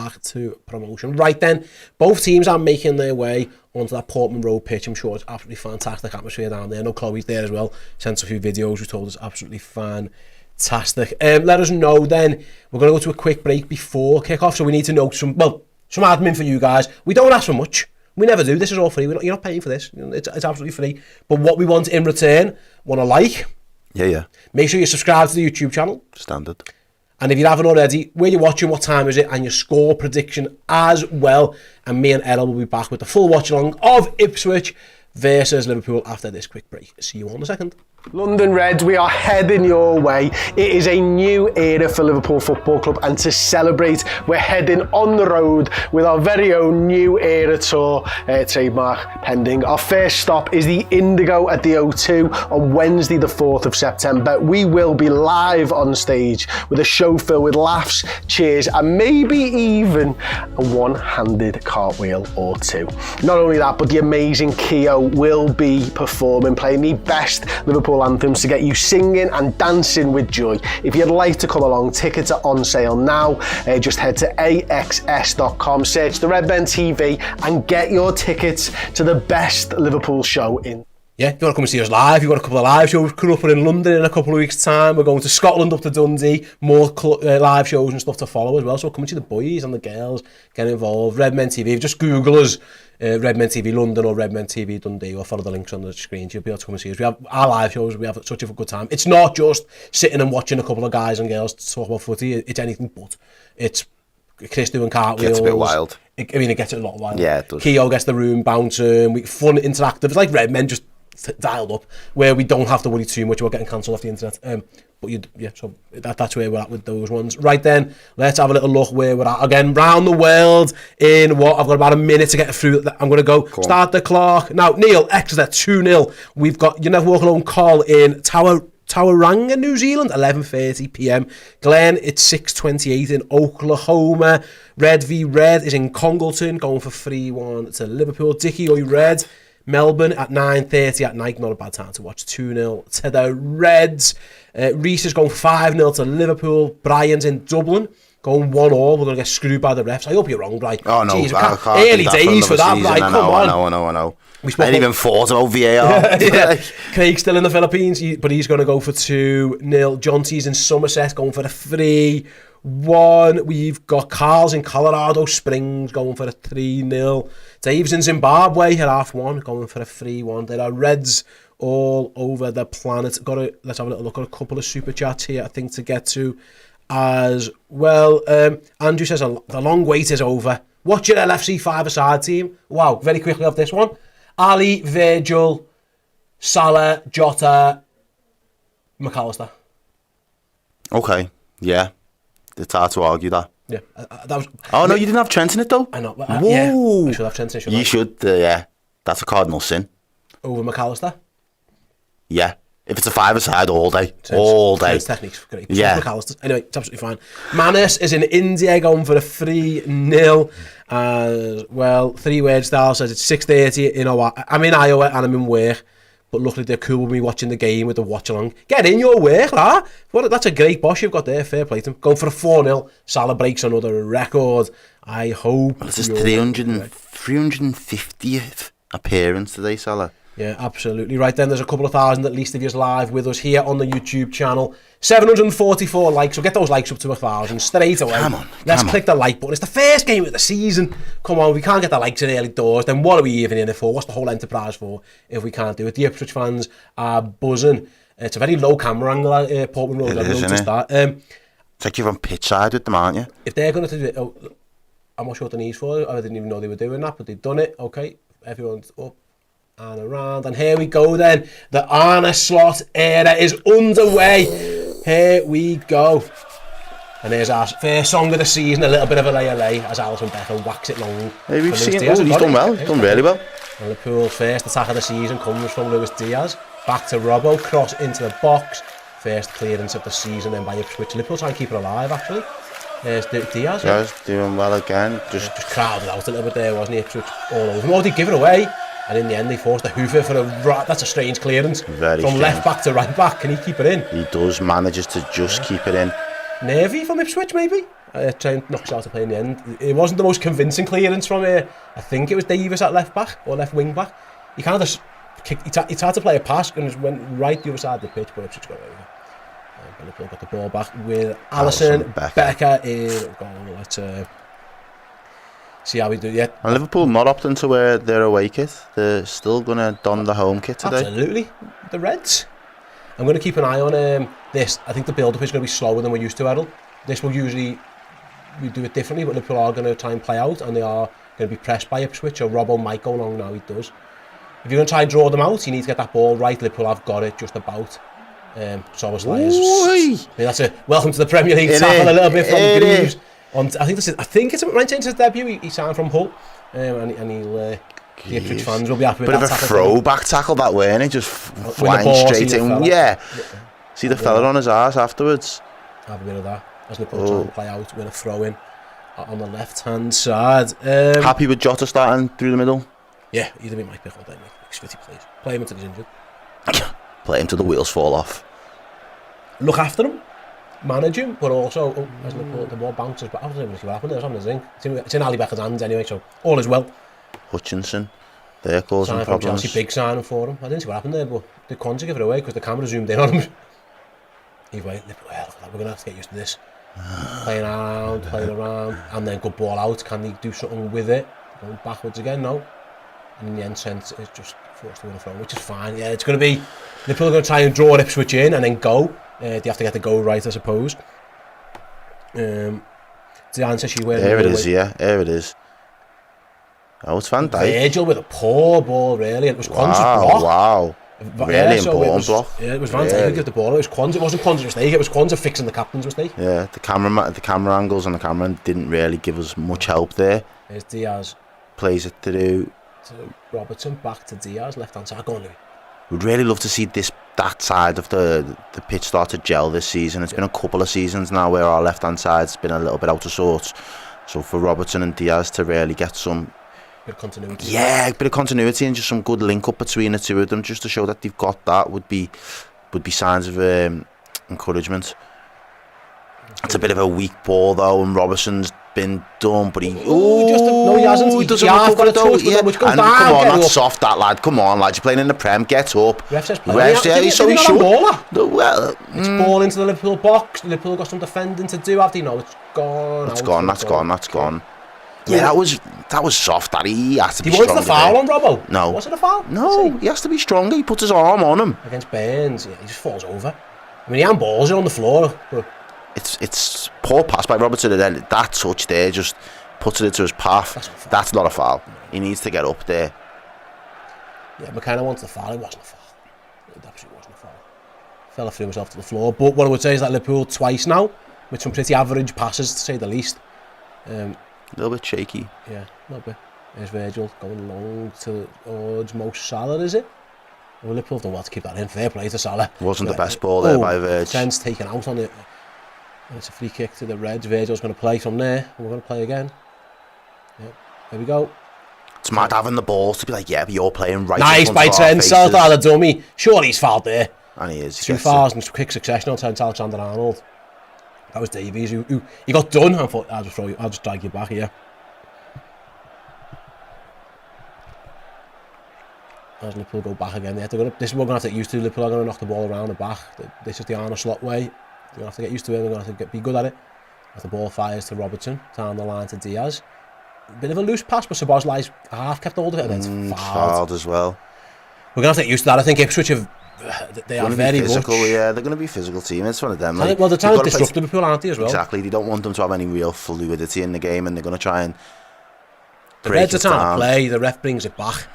Right then, both teams are making their way onto that Portman Road pitch. I'm sure it's absolutely fantastic atmosphere down there. I know Chloe's there as well. Sent us a few videos. We told us absolutely fantastic. Let us know then. We're going to go to a quick break before kick-off, so we need to know some admin for you guys. We don't ask for much. We never do. This is all free. You're not paying for this. It's absolutely free. But what we want in return, want to like. Yeah. Make sure you subscribe to the YouTube channel. Standard. And if you haven't already, where you're watching, what time is it, and your score prediction as well. And me and Ella will be back with the full watch-along of Ipswich versus Liverpool after this quick break. See you all in a second. London Reds, we are heading your way. It is a new era for Liverpool Football Club, and to celebrate, we're heading on the road with our very own new era tour, trademark pending. Our first stop is the Indigo at the O2 on Wednesday the 4th of September. We will be live on stage with a show filled with laughs, cheers, and maybe even a one-handed cartwheel or two. Not only that, but the amazing Keo will be performing, playing the best Liverpool anthems to get you singing and dancing with joy. If you'd like to come along, tickets are on sale now. Just head to axs.com, search the Redmen TV and get your tickets to the best Liverpool show in. Yeah, if you want to come and see us live, you've got a couple of live shows coming up in London in a couple of weeks' time. We're going to Scotland, up to Dundee, more live shows and stuff to follow as well. So come and see the boys and the girls, get involved. Redmen TV, just Google us, Redmen TV London or Redmen TV Dundee, or follow the links on the screen. You'll be able to come and see us. We have our live shows, we have such a good time. It's not just sitting and watching a couple of guys and girls talk about footy, it's anything but. It's Chris doing cartwheels. Gets a bit wild. It gets a lot wild. Yeah, it does. Keo gets the room bouncing, fun, interactive. It's like Redmen, just dialed up, where we don't have to worry too much about getting cancelled off the internet. So that's where we're at with those ones. Right then, let's have a little look where we're at again round the world in what I've got about a minute to get through. I'm going to go start the clock now. Neil, Exeter 2-0. We've got You Never Walk Alone Call in Tauranga, New Zealand, 11:30 p.m. Glen, it's 6:28 in Oklahoma. Red v Red is in Congleton, going for 3-1 to Liverpool. Dickie Oi Red, Melbourne at 9:30 at night, not a bad time to watch. 2-0 to the Reds. Reese is going 5-0 to Liverpool. Brian's in Dublin, going 1-1. We're going to get screwed by the refs. I hope you're wrong, Brian. Oh, no. Jeez, early days for that, Brian. Come on. I know. I ain't even thought about VAR. Yeah. Craig's still in the Philippines, but he's going to go for 2-0. Jonty's in Somerset, going for a 3-1. We've got Carl's in Colorado Springs, going for a 3-0. Dave's in Zimbabwe at 1:30, going for a 3-1. There are Reds all over the planet. Let's have a little look at a couple of super chats here, I think, to get to as well. Andrew says the long wait is over. Watch your LFC 5-a-side team. Wow, very quickly off this one. Ali, Virgil, Salah, Jota, McAllister. Okay, yeah. It's hard to argue that. Yeah, that was. Oh no, you didn't have Trent in it though. I know. Whoa. Yeah, I should have Trent in. You should. Yeah, that's a cardinal sin. Over McAllister. Yeah, if it's a 5-a-side all day, all day. His technique's great. Yeah. McAllister. Anyway, it's absolutely fine. Manus is in India, going for a 3-0 as well. 3-word style says it's 6:30 in Iowa. I'm in Iowa and I'm in work. But luckily they're cool with me watching the game with the watch-along. Get in your work, huh? That's a great boss you've got there. Fair play to him. Going for a 4-0. Salah breaks another record. I hope... Well, it's his 350th appearance today, Salah. Yeah, absolutely. Right then, there's a couple of thousand at least of you live with us here on the YouTube channel. 744 likes, so get those likes up to 1,000 straight away. Come on, Let's come click the like button. It's the first game of the season. Come on, we can't get the likes in early doors. Then what are we even in it for? What's the whole enterprise for if we can't do it? The Ipswich fans are buzzing. It's a very low camera angle at Portman Road. I've noticed that. It's like you're on pitch side with them, aren't you? If they're going to do it, I'm not sure what the need's for. I didn't even know they were doing that, but they've done it. Okay, everyone's up and around, and here we go then. The Arne Slot era is underway. Here we go. And here's our first song of the season, a little bit of a lay as Alisson Becker whacks it long. Hey, we've seen it. Oh, he's done well. He's done really well. And Liverpool's first attack of the season comes from Luis Diaz. Back to Robbo, cross into the box. First clearance of the season then by Ipswich. Liverpool trying to keep it alive, actually. There's Diaz. Diaz doing well again. Just crowded out a little bit there, wasn't he? Ipswich all over him. Oh, they give it away. And in the end, they forced a hoofer for that's a strange clearance. Very from strange. Left back to right back. Can he keep it in? He does, manages to just keep it in. Nervy from Ipswich, maybe? Knocks out to play in the end. It wasn't the most convincing clearance from I think it was Davis at left back or left wing back. He kind of just kicked. He tried to play a pass and just went right the other side of the pitch, but Ipswich got over. Liverpool got the ball back with Alisson Becker in goal. Let's see how we do. Yeah, and Liverpool not opting to wear their away kit. They're still going to don the home kit today. Absolutely, the Reds. I'm going to keep an eye on this. I think the build-up is going to be slower than we're used to, Errol. This will usually we do it differently, but Liverpool are going to try and play out, and they are going to be pressed by Ipswich. Or Robbo might go long now. He does. If you're going to try and draw them out, you need to get that ball right. Liverpool have got it just about. So was that's a welcome to the Premier League tackle a little bit from Greaves. I think it's might change his debut. He signed from Hull, and he'll. The Ipswich fans will be happy with bit that. Bit of a throwback tackle that way, and he just flying straight in. Yeah. See the fella on his arse afterwards. Have a bit of that as Liverpool try and play out with a throw in on the left hand side. Happy with Jota starting through the middle. Yeah, he'd have been my pick all day, mate. Xfitty, please play him until he's injured. Play him till the wheels fall off. Look after him, manage him, but also as the ball bounces. But I don't even see what happened there. It's on the zinc. It's in Ali Becker's hands anyway, so all is well. Hutchinson, they're causing problems. Chelsea, big signing for him. I didn't see what happened there, but the Conte give it away because the camera zoomed in on him. Anyway, we're going to have to get used to this. Playing around, and then good ball out. Can they do something with it? Going backwards again, no. And in the end, sense it's just forced to win a throw, which is fine. Yeah, it's going to be Liverpool are going to try and draw Ipswich in and then go. They have to get the goal right, I suppose. The answer she went. There it is, yeah. There it is. Oh, it's Van Dijk. Virgil with a poor ball, really. And it was Quan's block. Wow. Really important block. Yeah, it was Van Dijk who gave the ball. It was Quan's. It wasn't Quan's mistake. It was Quan's fixing the captain's mistake. Yeah, the camera angles on the camera didn't really give us much help there. There's Diaz. Plays it through to Robertson, back to Diaz, left hand side. Go on, Louis. We'd really love to see that side of the pitch start to gel this season. It's been a couple of seasons now where our left hand side's been a little bit out of sorts. So for Robertson and Diaz to really get some bit of continuity. Yeah, a bit of continuity and just some good link up between the two of them, just to show that they've got that would be signs of encouragement. It's a bit of a weak ball though, and Robertson's been done, but he hasn't. He doesn't recover it though. Yeah, and come on, that's soft, that lad. Come on, lad, you're playing in the Prem. Get up. Ref says play. So he should. Well, it's ball into the Liverpool box. Liverpool got some defending to do. After it's gone. That's gone. Yeah, that was soft. That he has to be stronger. He wants the foul on Robbo. No. Was it a foul? No, he has to be stronger. He puts his arm on him. Against Burns, he just falls over. I mean, he handballs it on the floor. But it's poor pass by Robertson, and then that touch there just puts it into his path. That's not a foul. He needs to get up there. Yeah, McKenna wants the foul. It wasn't a foul. It absolutely wasn't a foul. Fella threw himself to the floor. But what I would say is that Liverpool twice now, with some pretty average passes to say the least. A little bit shaky. Yeah, a little bit. There's Virgil going long towards Mo Salah, is it? Well, Liverpool don't want to keep that in. Fair play to Salah. Wasn't the best ball there by Virgil. Trent's taken out on it. And it's a free kick to the Reds. Virgil's going to play from there. We're going to play again. Yep. There we go. It's mad having the balls to be like, yeah, but you're playing right. Nice by Trent. South out the dummy. Surely he's fouled there. And he is. 2 fouls in quick succession on Trent Alexander-Arnold. That was Davies who he got done. I thought I'll just drag you back here. as Liverpool go back again. This is what we're going to have to get used to. Liverpool are going to knock the ball around the back. This is the Arne Slot way. We're going to have to get used to it. We're going to have to be good at it. As the ball fires to Robertson, down the line to Diaz. Bit of a loose pass, but Szoboszlai's half kept hold of it and then fouled as well. We're going to have to get used to that. I think Ipswich they are very physical, much. Yeah, they're going to be physical team. It's one of them. Well, they're trying to disrupt Liverpool, aren't they, as well? Exactly. They don't want them to have any real fluidity in the game, and they're going to try and the Reds are trying to play. The ref brings it back.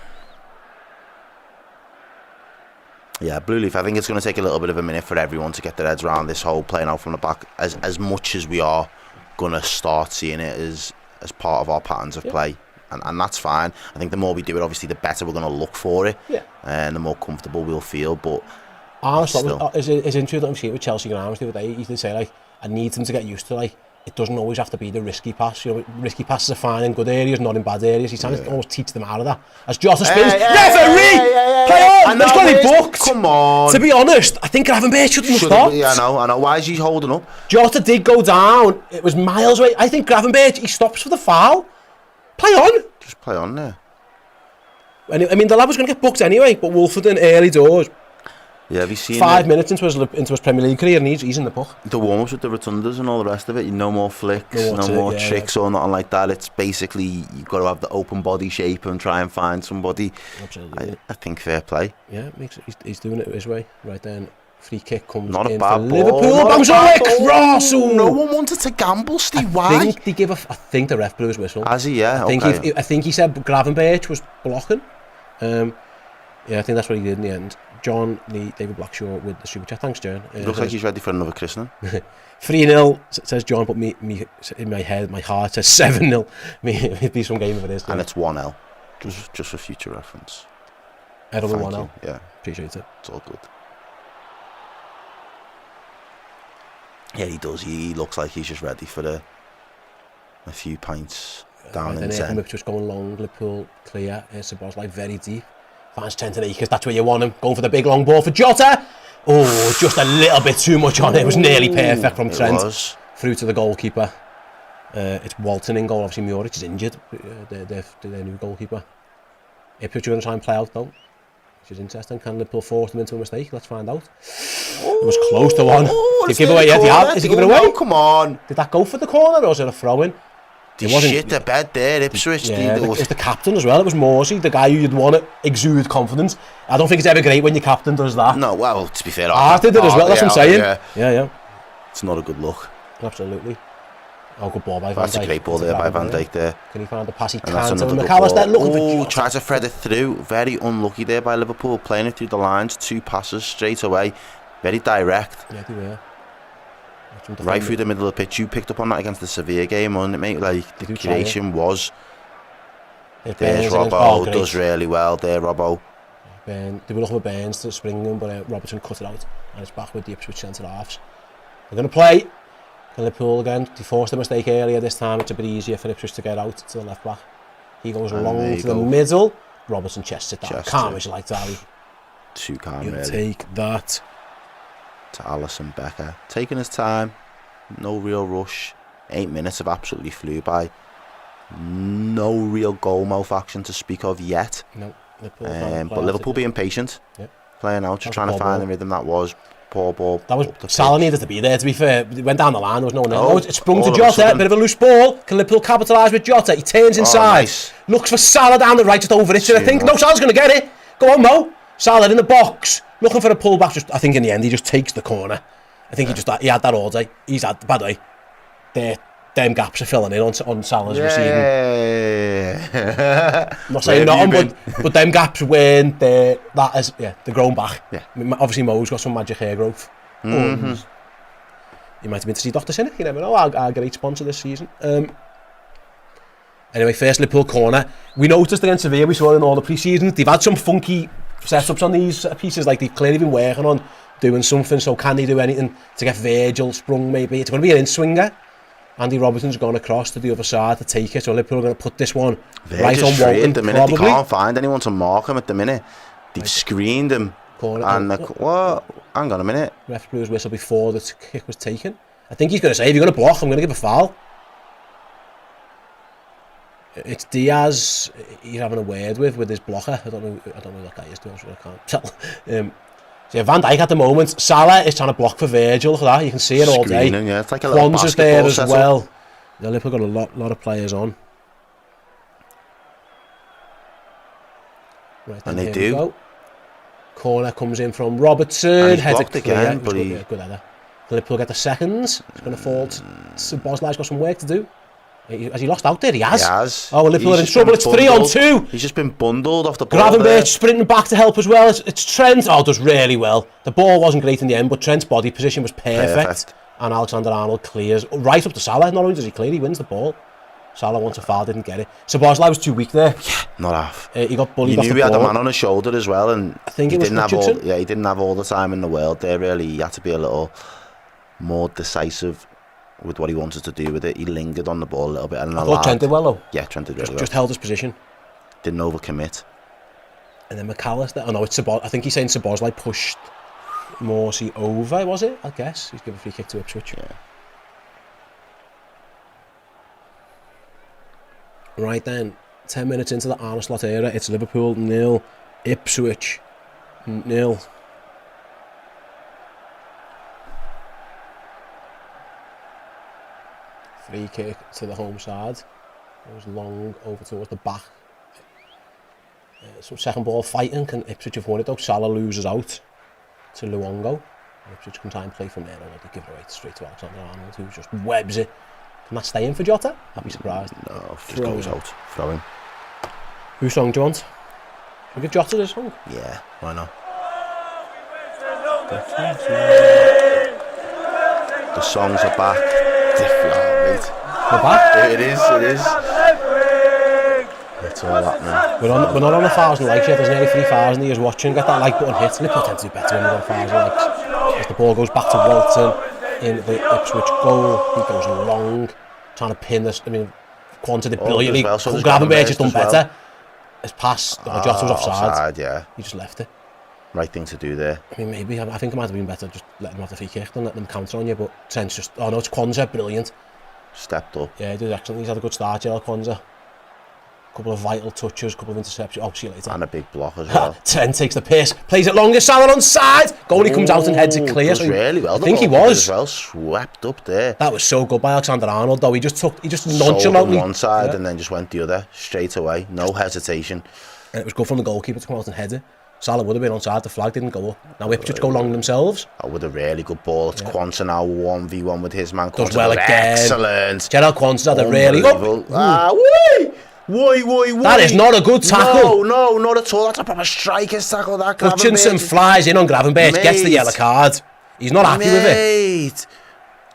Yeah, Blue Leaf, I think it's going to take a little bit of a minute for everyone to get their heads around this whole playing out from the back, as much as we are going to start seeing it as part of our patterns of play. And that's fine. I think the more we do it, obviously, the better we're going to look for it. Yeah. And the more comfortable we'll feel. But honestly, it's interesting that I'm seeing with Chelsea grounds the other day. He did say, like, I need them to get used to, like, it doesn't always have to be the risky pass. You know, risky passes are fine in good areas, not in bad areas. He's trying to almost teach them out of that. As Jota spins, referee! Play on! It's got to be booked! Come on! To be honest, I think Gravenberch shouldn't have stopped. Yeah, I know. Why is he holding up? Jota did go down. It was miles away. I think Gravenberch, he stops for the foul. Play on! Just play on there. And I mean, the lad was going to get booked anyway, but Wolford early doors. Yeah, have you seen 5 minutes into his Premier League career and he's in the book. The warm-ups with the rotundas and all the rest of it, no more flicks, no more tricks or nothing like that. It's basically, you've got to have the open body shape and try and find somebody. Absolutely. I think fair play. Yeah, he's doing it his way. Right then, free kick comes not in a bad for ball. Liverpool. Russell! No one wanted to gamble, Steve. Why? I think the ref blew his whistle. Has he? Yeah. I think he said Gravenberch was blocking. Yeah, I think that's what he did in the end. John Lee, David Blackshaw with the super chat. Thanks, John. Looks like he's ready for another christening. 3-0 says John, but me in my head, my heart says 7-0. It'd be some game if it is. And it's 1-0, just for future reference. Edible 1-0. Yeah, appreciate it. It's all good. Yeah, he does. He looks like he's just ready for a few pints down in 10. Ipswich going long, Liverpool clear. Szoboszlai very deep. Finds 10 acres, that's where you want him. Going for the big long ball for Jota. Oh, just a little bit too much on it. It was nearly perfect from Trent. Through to the goalkeeper. It's Walton in goal. Obviously, Muric is injured. Their new goalkeeper. Ipswich are going to try and play out though, which is interesting. Can Liverpool force them into a mistake? Let's find out. It was close to one. Did he give away? Is he giving away? Come on. Did that go for the corner or was it a throw-in? They shit the bed there, Ipswich. Yeah, it was the captain as well. It was Morsey, the guy who you'd want to exude confidence. I don't think it's ever great when your captain does that. No, well, to be fair, did it as well. That's what I'm saying. Yeah. It's not a good look. Absolutely. Oh, good ball by Van Dijk. That's a great ball there by Van Dijk there. Can he find the pass? He can't. McAllister looking for Jota. Tries to thread it through. Very unlucky there by Liverpool. Playing it through the lines. 2 passes straight away. Very direct. Yeah, they were. Right through the middle of the pitch. You picked up on that against the Sevilla game, wasn't it, mate? Like, the creation was. There's Robbo. Does really well there, Robbo. They were looking for Burns to spring him, but Robertson cut it out. And it's back with the Ipswich centre-halves. They're going to play. Liverpool again. They forced a mistake earlier this time. It's a bit easier for Ipswich to get out to the left back. He goes long to the middle. Robertson chests it down. Calm as you like, Harry. Too calm, you really. Take that. To Alisson Becker. Taking his time. No real rush. 8 minutes have absolutely flew by. No real goal mouth action to speak of yet. No. But Liverpool being patient. Yep. Playing out, just trying to find the rhythm that was. Poor ball. That was Salah needed to be there, to be fair. It went down the line, there was no one there. Oh, it sprung to Jota, bit of a loose ball. Can Liverpool capitalise with Jota? He turns inside. Nice. Looks for Salah down the right, just over it. I think, no, Salah's going to get it. Go on, Mo. Salah in the box. Looking for a pullback. I think in the end, he just takes the corner. I think he had that all day. He's had, by the way, them gaps are filling in on Salah's receiving. I'm not saying nothing, but them gaps weren't there. That is, the grown back. Yeah. I mean, obviously, Mo's got some magic hair growth. Mm-hmm. You might have been to see Dr. Cynic. You never know. Our great sponsor this season. Anyway, first Liverpool corner. We noticed against Sevilla, we saw in all the pre-seasons, they've had some funky setups on these pieces. Like they've clearly been working on doing something. So can they do anything to get Virgil sprung? Maybe it's going to be an in-swinger. Andy Robertson's gone across to the other side to take it. So Liverpool are going to put this one right on Walton. At the minute, they can't find anyone to mark him at the minute. They've screened him. Corner. And what? Hang on a minute. Ref blew his whistle before the kick was taken. I think he's going to say, if you're going to block, I'm going to give a foul. It's Diaz. He's having a word with his blocker. I don't know what that guy is doing. I can't tell. So yeah, Van Dijk at the moment. Salah is trying to block for Virgil. Look at that. You can see it all day. Yeah, it's like a little Kwanzaa's there as basketball well. Yeah, Liverpool got a lot of players on. Right, And they here do. we go. Corner comes in from Robertson. And he's Headed blocked again, but he... good header. Liverpool get the seconds. It's going to fall. Boslai's got some work to do. Has he lost out there? He has. He has. Oh, Liverpool are in He's just trouble. been It's 3 on 2. He's just been bundled off the ball there. Gravenberch sprinting back to help as well. It's Trent. Oh, does really well. The ball wasn't great in the end, but Trent's body position was perfect. And Alexander-Arnold clears right up to Salah. Not only does he clear, he wins the ball. Salah wants a foul, didn't get it. So Boslai was too weak there. Yeah, not half. He got bullied You off knew the he had a ball. man on his shoulder as well, and I think he it was didn't have all. Richardson. Yeah, he didn't have all the time in the world there. Really, he had to be a little more decisive with what he wanted to do with it. He lingered on the ball a little bit. And I thought Trent did well though. Yeah, Trent did really well. Just held his position. Didn't overcommit. And then McAllister. Oh no, it's I think he's saying Szoboszlai pushed Morsey over. Was it? I guess he's given a free kick to Ipswich. Yeah. Right then, 10 minutes into the Arne Slot era, it's Liverpool 0, Ipswich 0. Free kick to the home side. It was long over towards the back. Some second ball fighting. Can Ipswich have won it though? Salah loses out to Luongo. Ipswich can try and play from there. They give it away straight to Alexander-Arnold, who just webs it. Can that stay in for Jota? I'd be surprised. No, just goes out. Throw him. Whose song do you want? Should we give Jota this song? Yeah, why not? The songs are back. Mate. We're back? It is. It's all happening. We're not on 1,000 likes yet. There's nearly 3,000 of you watching. Get that like button hit. Liverpool tend to do better when we've got 1,000 likes. As the ball goes back to Walton in the Ipswich goal, he goes long, trying to pin this. I mean, Quanta did brilliantly. Gravenberch has done better. His pass, Jota was offside. Yeah. He just left it. Right thing to do there. I mean, maybe. I think it might have been better just letting them have the free kick than letting them counter on you. But Trent's just. Oh no, it's Quanta, brilliant. Stepped up. Yeah, he did excellent. He's had a good start, Quanta. Couple of vital touches, couple of interceptions. Oh, see you later. And a big block as well. Trent takes the piss, plays it longer. Salah on side. Goalie comes out and heads it clear. So really well. I think he was. As well, swept up there. That was so good by Alexander-Arnold though. He just nonchalantly on one side and then just went the other straight away. No hesitation. And it was good from the goalkeeper to come out and head it. Salah would have been on side. The flag didn't go up. Now Ipswich go long themselves. Oh, with a really good ball. It's Quanta now 1v1 with his man. Does well again. Excellent. Gerald Quanta's had a really good. Why? That is not a good tackle. No, not at all. That's a proper striker's tackle. That Hutchinson flies in on Gravenberch, gets the yellow card. He's not happy with it.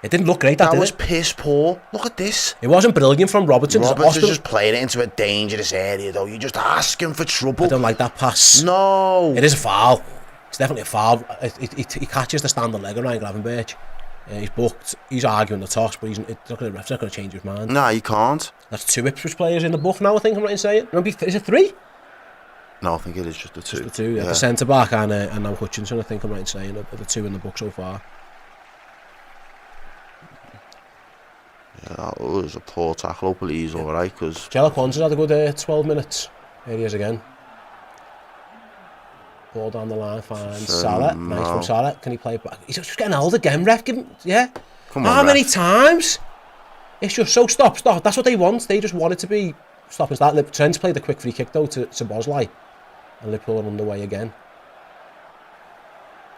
It didn't look great, that was piss poor. Look at this. It wasn't brilliant from Robertson. Robertson's just playing it into a dangerous area, though. You're just asking for trouble. I don't like that pass. No. It is a foul. It's definitely a foul. He catches the standing leg of Ryan Gravenberch. He's booked. He's arguing the toss, but he's not going to change his mind. No, you can't. That's 2 Ipswich players in the book now, I think I'm right in saying. Is it 3? No, I think it is just the 2. Just the 2, yeah. The centre-back and now Hutchinson, I think I'm right in saying, are the 2 in the book so far. Yeah, that was a poor tackle, but he's alright, because... Gerald Quanta's had a good 12 minutes. Here he is again. Ball down the line, finds Salah. Nice from Salah. Can he play it back? He's just getting old again, ref. Give him, yeah. Come on, how many times? It's just so stop. That's what they want. They just want it to be stop and start. Trent's played a quick free kick though to Boslai, and Liverpool are underway again.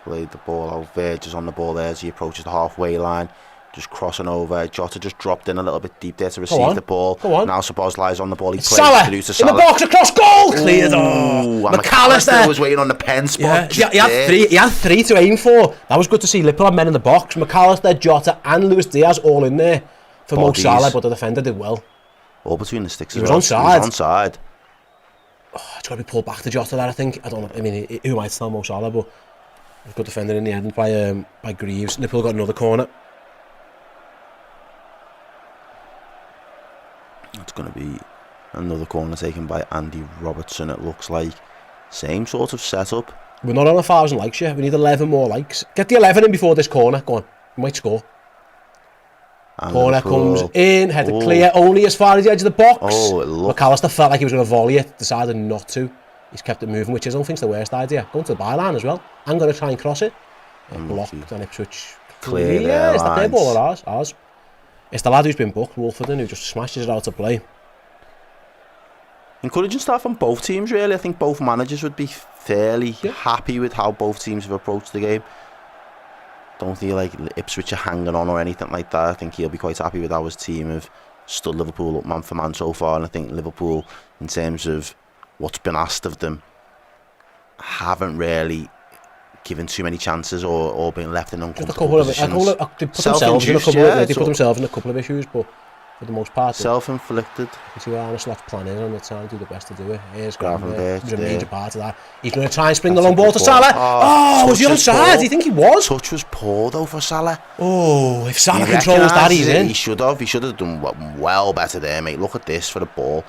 Played the ball out. Verge on the ball there as he approaches the halfway line. Just crossing over. Jota just dropped in a little bit deep there to receive the ball. Go on. Now Szoboszlai's on the ball. He plays Salah through to Salah. in the box across goal. Cleared. Oh, McAllister was waiting on the pen spot. Yeah, he had 3 to aim for. That was good to see. Liverpool had men in the box. McAllister, Jota, and Luis Diaz all in there for Mo Salah, but the defender did well. All between the sticks. He was onside. Oh, it's got to be pulled back to Jota. That I think. I don't know. I mean, who might tell Mo Salah, but a good defender in the end by Greaves. Liverpool got another corner. It's going to be another corner taken by Andy Robertson, it looks like. Same sort of setup. We're not on 1,000 likes yet. We need 11 more likes. Get the 11 in before this corner. Go on. You might score. Corner comes in, headed clear, only as far as the edge of the box. Oh, it looked... McAllister felt like he was going to volley it, decided not to. He's kept it moving, which I don't think is the worst idea. Going to the byline as well. I'm going to try and cross it. Blocked on Ipswich. Clear Yeah, it's that their lines. ball or ours? It's the lad who's been booked, Wolforden, who just smashes it out of play. Encouraging stuff on both teams, really. I think both managers would be fairly happy with how both teams have approached the game. Don't feel like Ipswich are hanging on or anything like that. I think he'll be quite happy with how his team have stood Liverpool up man for man so far. And I think Liverpool, in terms of what's been asked of them, haven't really given too many chances or been left in uncomfortable positions. They put themselves in a couple of issues, but for the most part, self-inflicted. You see what Arne Slot's plan is, and they're trying to do the best to do it. Here's Gravenberch, a major part of that. He's going to try and spring the long ball to Salah. Was he onside? Do you think he was? Touch was poor though for Salah. Oh, if Salah controls that, he's in. He should have done well better there, mate. Look at this for the ball.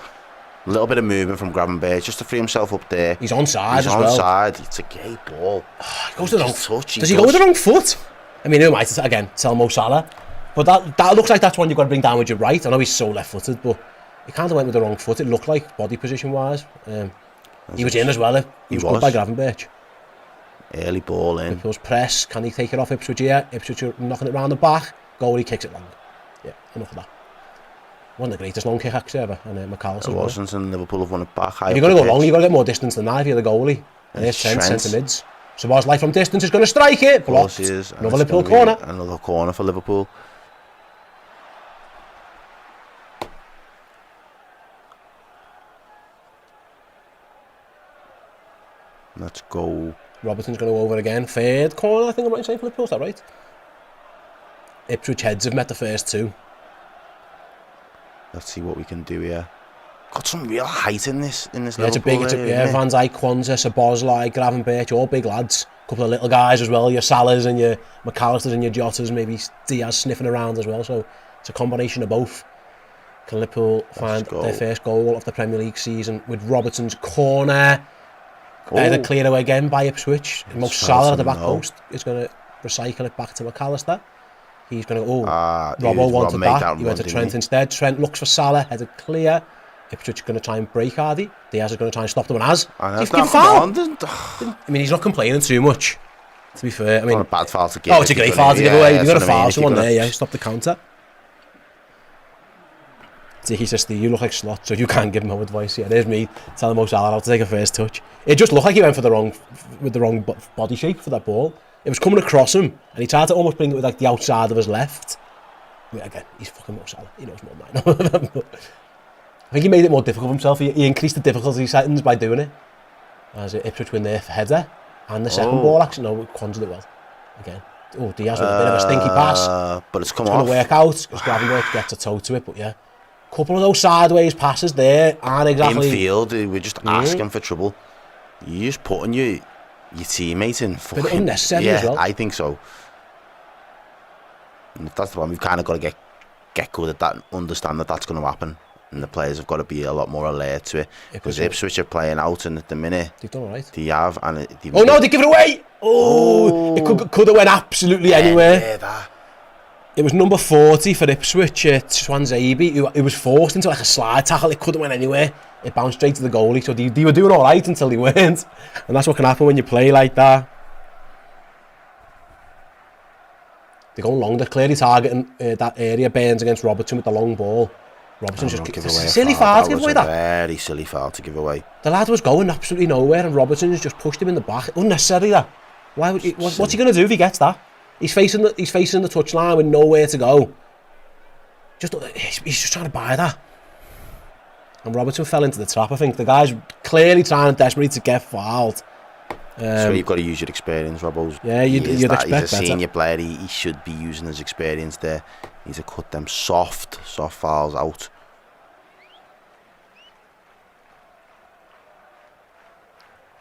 A little bit of movement from Gravenberch just to free himself up there. He's onside as well. He's onside. It's a gay ball. He goes to the wrong touch. Does he go with the wrong foot? I mean, who might again tell Mo Salah? But that looks like that's one you've got to bring down with your right. I know he's so left-footed, but he kind of went with the wrong foot. It looked like body position-wise. He was in as well. He was good by Gravenberch. Early ball in. Liverpool's press. Can he take it off Ipswich here? Ipswich are knocking it round the back. Goalie kicks it long. Yeah, enough of that. Wasn't the greatest long kick actually ever. And McAllister. It wasn't, and Liverpool have won it back. If you're going to go long, you've got to get more distance than that if you're the goalie. And there's Trent, centre mids. So was life from distance is going to strike it. Blocked. Another Liverpool corner. Another corner for Liverpool. Let's go. Robertson's going to go over again. Third corner, I think I'm right in saying for Liverpool. Is that right? Ipswich heads have met the first two. Let's see what we can do here. Got some real height in this. Yeah, it's a big. Van Dijk, Kwanzaa, Szoboszlai, Gravenberch, all big lads. A couple of little guys as well. Your Salahs and your McAllisters and your Jotas. Maybe Diaz sniffing around as well. So it's a combination of both. Can Liverpool find their first goal of the Premier League season with Robertson's corner? The clear away again by Ipswich. Mo Salah at the back post is going to recycle it back to McAllister. He's going to Robbo wanted that. He went to Trent instead. Trent looks for Salah, headed clear. Ipswich are going to try and break Hardy. Diaz is going to try and stop them and has. He's foul. I mean, he's not complaining too much, to be fair. I mean, not a bad foul to give. Oh, it's a great foul to give away. You've got to foul someone there, yeah. Stop the counter. He says, Steve, you look like Slot, so you can't give him no advice. Yeah, there's me telling Mo Salah how to take a first touch. It just looked like he went for the wrong body shape for that ball. It was coming across him, and he tried to almost bring it with like the outside of his left. But again, he's fucking Mo Salah. He knows more than I know. I think he made it more difficult for himself. He increased the difficulty settings by doing it. As Ipswich win their header, and the second ball actually, no, Kwanzaa did well. Again, Diaz with a bit of a stinky pass. But it's come off. It's going to work out, because Gravenberch gets a toe to it, but yeah. Couple of those sideways passes there aren't exactly... Infield, we're just asking for trouble. You're just putting your teammate in fucking... Bit unnecessary as well. I think so. And if that's the one, we've kind of got to get good at that, understand that that's going to happen. And the players have got to be a lot more alert to it. Because Ipswich are playing out, and at the minute... They've done all right. They have, and... no, they give it away! It could have went absolutely anywhere. Yeah, that. It was number 40 for Ipswich, Swansea, who was forced into like a slide tackle. It couldn't went anywhere. It bounced straight to the goalie. So they were doing all right until they weren't. And that's what can happen when you play like that. They're going long. They're clearly targeting that area. Burns against Robertson with the long ball. Robertson just give away silly foul to give away that. Very silly foul to give away. The lad was going absolutely nowhere, and Robertson's just pushed him in the back. Unnecessary that. Why would what's he going to do if he gets that? He's facing the touchline with nowhere to go. He's just trying to buy that. And Robertson fell into the trap. I think the guy's clearly trying desperately to get fouled. So you've got to use your experience, Robbo's. Yeah, you'd expect better. He's a senior player. He should be using his experience there. He needs to cut them soft fouls out.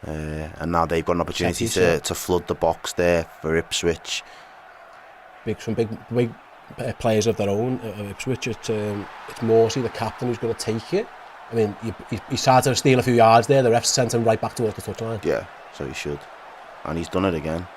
And now they've got an opportunity to flood the box there for Ipswich. Some big players of their own at Ipswich. It's Morsey, the captain, who's going to take it. I mean, he started to steal a few yards there. The refs sent him right back towards the touchline. Yeah, so he should. And he's done it again.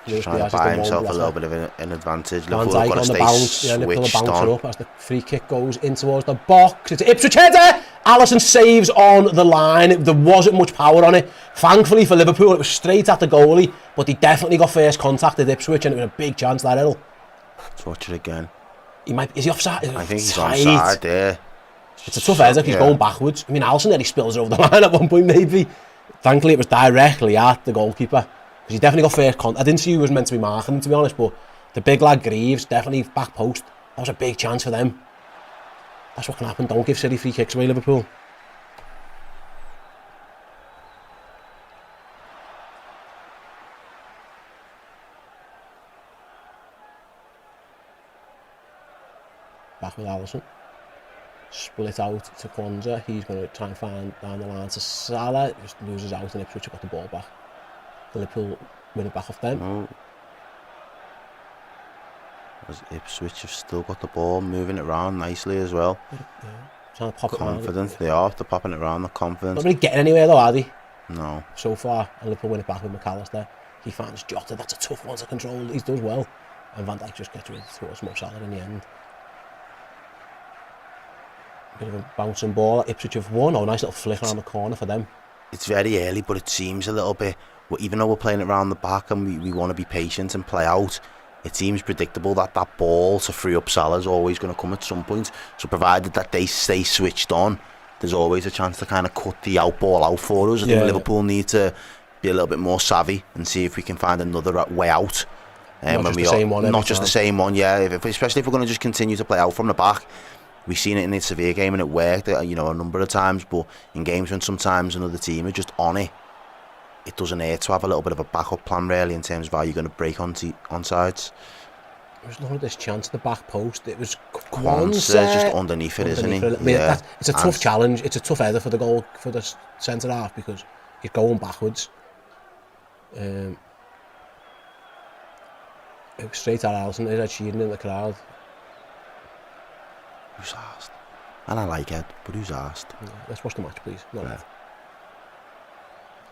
Just trying to buy himself a little bit of an advantage. Van Liverpool have Dijk got to on the stay bounce. Yeah, Liverpool are switched bouncing on. up as the free kick goes in towards the box. It's Ipswich header. Alisson saves on the line. There wasn't much power on it. Thankfully for Liverpool, it was straight at the goalie, but he definitely got first contact at Ipswich, and it was a big chance that Errol. Let's watch it again. Is he offside? I think he's Tight. onside there. It's a tough header because he's going backwards. I mean, Alisson nearly spills it over the line at one point, maybe. Thankfully, it was directly at the goalkeeper. Because he definitely got first contact. I didn't see who was meant to be marking him, to be honest, but the big lad Greaves, definitely back post. That was a big chance for them. That's what can happen. Don't give silly free kicks away, Liverpool. Back with Alisson. Split out to Kwanzaa. He's going to try and find down the line to Salah. Just loses out, and Ipswich have got the ball back. Liverpool win it back off them. Oh. As Ipswich have still got the ball, moving it around nicely as well. Yeah. Trying to pop Confident, it they are. They're popping it around, they're confident. Not really getting anywhere though, are they? No. So far, and Liverpool win it back with McAllister. He finds Jota. That's a tough one to control. He does well, and Van Dijk just gets rid towards Mo Salah in the end. Bit of a bouncing ball. Ipswich have won. Oh, nice little flick around the corner for them. It's very early, but it seems a little bit, even though we're playing it around the back and we want to be patient and play out, it seems predictable that that ball to free up Salah is always going to come at some point. So provided that they stay switched on, there's always a chance to kind of cut the out ball out for us. I think Liverpool need to be a little bit more savvy and see if we can find another way out. Not just the same one. Not just the same one, yeah. Especially if we're going to just continue to play out from the back. We've seen it in the Sevilla game and it worked, a number of times. But in games when sometimes another team are just on it, it doesn't hurt to have a little bit of a backup plan, really, in terms of how you're going to break on sides. There was none of this chance at the back post. It was Kwanzaa just underneath it, isn't he? I mean, it's a tough challenge. It's a tough header for the goal for the centre half because he's going backwards. It was straight at Alisson. He's had cheering in the crowd. Who's asked? And I like it, but who's asked? Yeah, let's watch the match, please.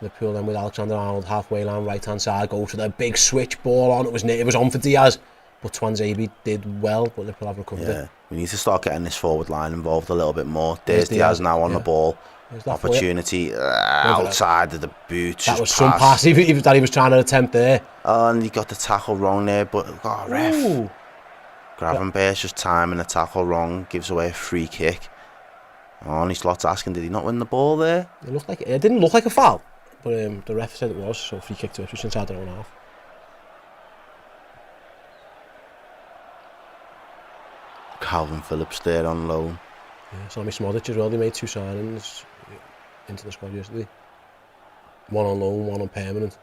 Liverpool then with Alexander-Arnold halfway line, right hand side, go to the big switch ball on. It was on for Diaz, but Twanzebe did well, but Liverpool have recovered it. We need to start getting this forward line involved a little bit more. There's Diaz now on the ball. Opportunity outside of the boot. That was some pass that he was trying to attempt there. And he got the tackle wrong there, but ref. Gravenberch's just timing the tackle wrong, gives away a free kick. Oh, and he's lots asking, did he not win the ball there? It didn't look like a foul, but the ref said it was, so free kick to Ipswich inside their own half. Calvin Phillips there on loan. Yeah, Sammy Smodic as well, they made 2 signings into the squad yesterday. One on loan, one on permanent.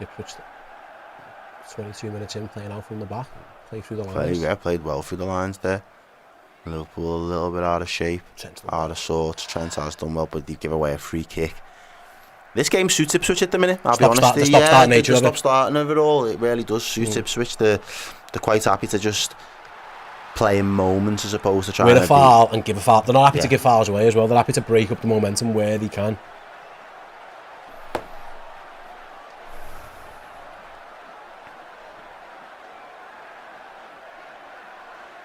Ipswich 22 minutes in, playing out from the back, play through the lines. Played well through the lines there. Liverpool a little bit out of shape, out of sorts. Trent has done well, but they give away a free kick. This game suits Ipswich at the minute, I'll be honest. The stop starting of it all, it really does suit Ipswich. They're quite happy to just play in moments as opposed to trying to win a foul and give a foul. They're not happy to give fouls away as well. They're happy to break up the momentum where they can.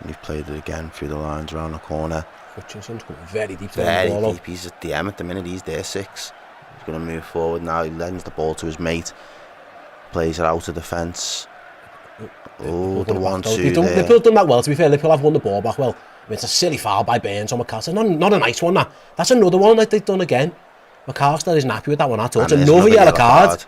We've played it again through the lines around the corner. Hutchinson's coming very deep. Very deep. He's at the M at the minute. He's there 6. He's going to move forward now. He lends the ball to his mate. Plays it out of defence. Oh, the 1-2 there. Liverpool have done that well, to be fair. Liverpool have won the ball back well. I mean, it's a silly foul by Burns on McAllister. Not a nice one, that. That's another one that they've done again. McAllister isn't happy with that one at all. It's another yellow card.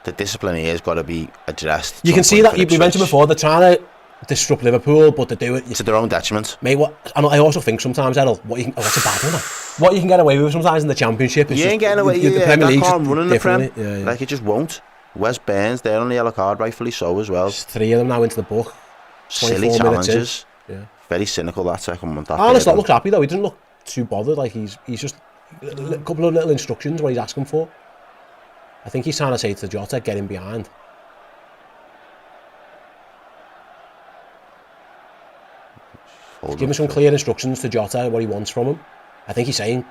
The discipline here has got to be addressed. You can see that. We mentioned before, they're trying to disrupt Liverpool, but they do it to their own detriment. Mate, I also think sometimes, Errol, that's a bad one. What you can get away with sometimes in the Championship is you ain't getting away. The Premier League can't run in the Prem. Yeah. Like it just won't. Wes Burns there on the yellow card, rightfully so as well. There's 3 of them now into the book. Silly challenges. Yeah. Very cynical that second one. Arnold looks happy though. He didn't look too bothered. Like he's just a couple of little instructions what he's asking for. I think he's trying to say to Jota, get him behind. He's giving some clear instructions to Jota what he wants from him. I think he's saying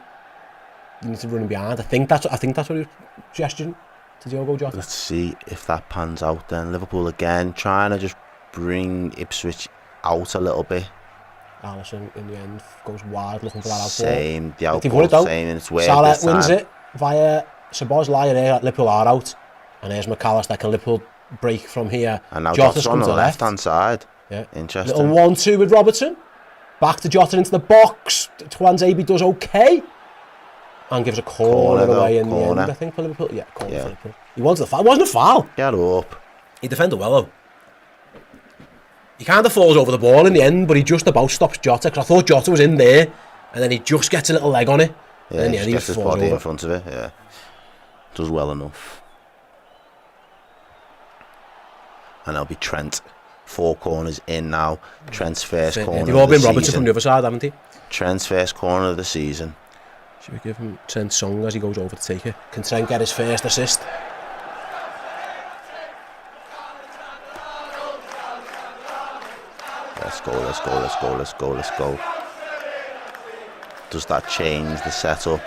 you need to run him behind. I think that's what he was gesturing to Diogo Jota. Let's see if that pans out then. Liverpool again trying to just bring Ipswich out a little bit. Alisson in the end goes wide looking for that out Same, the They've won it outball though. same, and it's weird Salah this time. wins it via Szoboszlai, and there Liverpool are out. And there's McAllister. Can Liverpool break from here? And now Jota's Jota's on come the to left-hand side. Yeah. Interesting. Little 1-2 with Robertson. Back to Jota into the box. Twanzebe does okay. And gives a corner away in the end, I think, for Liverpool. Yeah, corner for Liverpool. He wanted the foul. It wasn't a foul. Get up. He defended well, though. He kind of falls over the ball in the end, but he just about stops Jota, because I thought Jota was in there, and then he just gets a little leg on it. Yeah, and he then gets his falls body over. in front of it, yeah. Does well enough. And there'll be Trent. 4 corners in now. Trent's first corner They've all of the been Robertson season. from the other side, haven't they? Trent's first corner of the season. Should we give him Trent's song as he goes over to take it? Can Trent get his first assist? Let's go, let's go, let's go, let's go, let's go. Does that change the setup?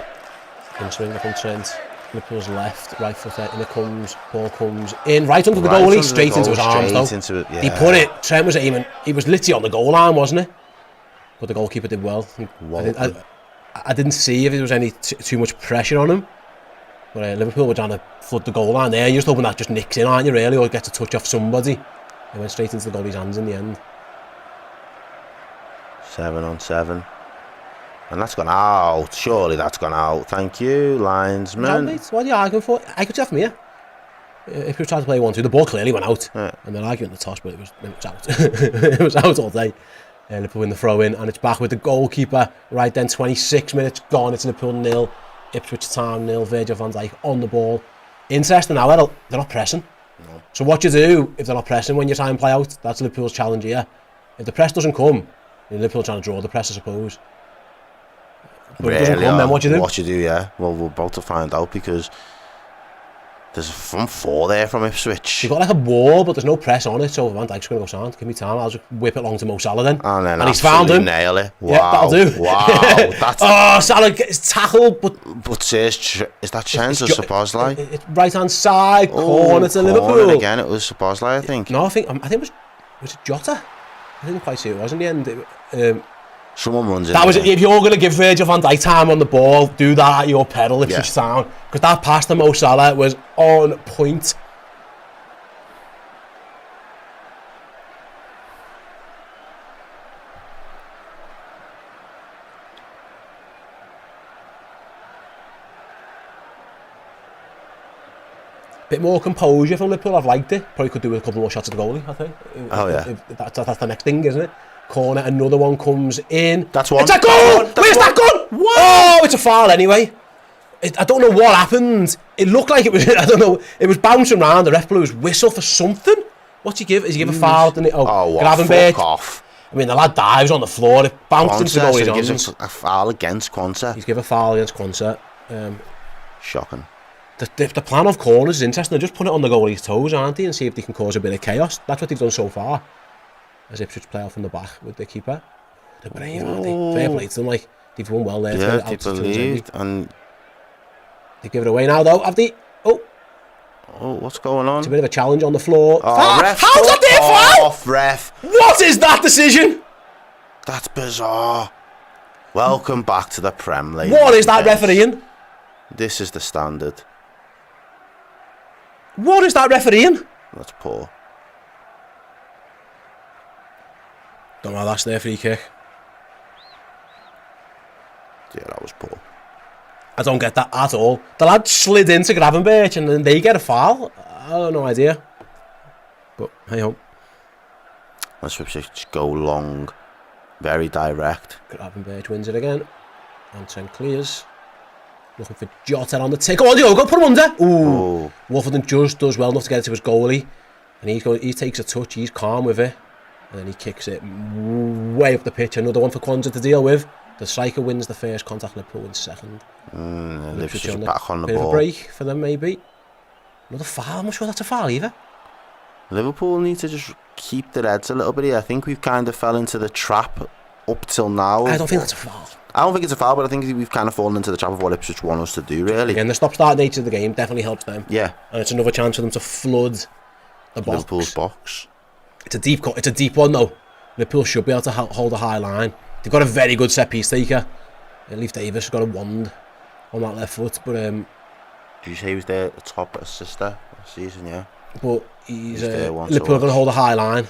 In swing from Trent. Liverpool's left, right foot in it comes, ball comes in, right under the goalie, straight into his arms though. He put it, Trent was aiming, he was literally on the goal line, wasn't he? But the goalkeeper did well. I didn't see if there was any too much pressure on him. But Liverpool were trying to flood the goal line there. You're just hoping that just nicks in, aren't you, really, or gets a touch off somebody. It went straight into the goalie's hands in the end. 7-on-7. And that's gone out. Surely that's gone out. Thank you, linesman. No, what are you arguing for? I could see that from here. If we tried to play 1-2, the ball clearly went out. Yeah. And they're arguing the toss, but it was out. It was out all day. Liverpool win the throw in, and it's back with the goalkeeper. Right then, 26 minutes gone. It's Liverpool 0, Ipswich Town 0. Virgil van Dijk on the ball. Interesting now, they're not pressing. No. So what you do if they're not pressing when you try and play out? That's Liverpool's challenge here. If the press doesn't come, Liverpool trying to draw the press, I suppose. But if it doesn't come, then what you do? What you do, yeah. Well, we're about to find out because there's a front 4 there from Ipswich. You've got like a wall, but there's no press on it, so Van Dijk's going to go sound. Give me time, I'll just whip it along to Mo Salah then. And he's found him. Nail it. Wow. Yeah, that'll do. Wow. That's Salah gets tackled, but is that chance of Szoboszlai? It's right hand side, corner to corner Liverpool. Again, it was Szoboszlai, I think. No, I think it was it Jota? I didn't quite see who it was in the end. Someone runs in. That was it. If you're going to give Virgil van Dijk time on the ball, do that at your pedal, Ipswich Town, because that pass to Mo Salah was on point. Bit more composure from Liverpool. I've liked it. Probably could do with a couple more shots at the goalie, I think. Oh yeah. That's the next thing, isn't it? Corner, another one comes in. That's one. It's a goal! Where's that gone? What? Oh, it's a foul anyway. I don't know what happened. It looked like it was, I don't know, it was bouncing around. The ref blew his whistle for something. What's he give? Is he give a foul? Didn't he? Fuck off. I mean, the lad dives on the floor. It bounced into the goalie's so he gives hands. a foul against Quanta. He's given a foul against Quanta. Shocking. The plan of corners is interesting. They just put it on the goalie's toes, aren't they, and see if they can cause a bit of chaos. That's what they've done so far. As Ipswich play off from the back with the keeper. They're brave, aren't they? Fair play to them. Like, they've won well there. Yeah, they believed. And they give it away now, though. Have they? Oh, what's going on? It's a bit of a challenge on the floor. Ref, how's that there, foul? Off, ref. What is that decision? That's bizarre. Welcome back to the Prem League. What is that refereeing? This is the standard. What is that refereeing? That's poor. Don't know, that's their free kick. Yeah, that was poor. I don't get that at all. The lad slid into Gravenberch and then they get a foul. I have no idea. But hey ho. Let's just go long. Very direct. Gravenberch wins it again. And Trent clears. Looking for Jota on the tick. Oh, Diogo, put him under. Ooh. Wolverton just does well enough to get it to his goalie. And he takes a touch. He's calm with it. And then he kicks it way up the pitch. Another one for Quanta to deal with. The striker wins the first contact. Liverpool wins second. Ipswich back on the bit ball. Of a break for them, maybe. Another foul. I'm not sure that's a foul either. Liverpool need to just keep their heads a little bit here. I think we've kind of fell into the trap up till now. I don't think that's a foul. I don't think it's a foul, but I think we've kind of fallen into the trap of what Ipswich want us to do, really. Again, the stop-start nature of the game definitely helps them. Yeah. And it's another chance for them to flood the box. Liverpool's box. It's a deep one, though. Liverpool should be able to hold a high line. They've got a very good set-piece taker. Leif Davis has got a wand on that left foot, but... Did you say he was their top assister last season, yeah? But Liverpool are going to hold a high line.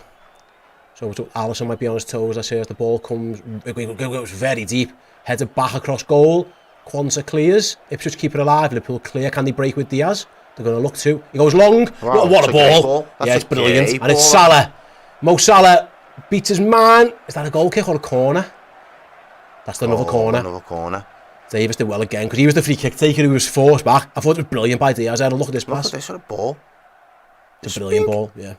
So Alisson might be on his toes, I say, as the ball comes. It goes very deep. Headed back across goal. Quansah clears. Ipswich keep it alive. Liverpool clear. Can they break with Diaz? They're going to look to. He goes long. Wow, what a ball. Yeah, it's brilliant. And it's Salah. Mo Salah beats his man. Is that a goal kick or a corner? That's another corner. Another corner. Davis did well again because he was the free kick taker who was forced back. I thought it was brilliant by Diaz. I had a look at this pass. Look at this sort of ball. It's a brilliant ball, yeah.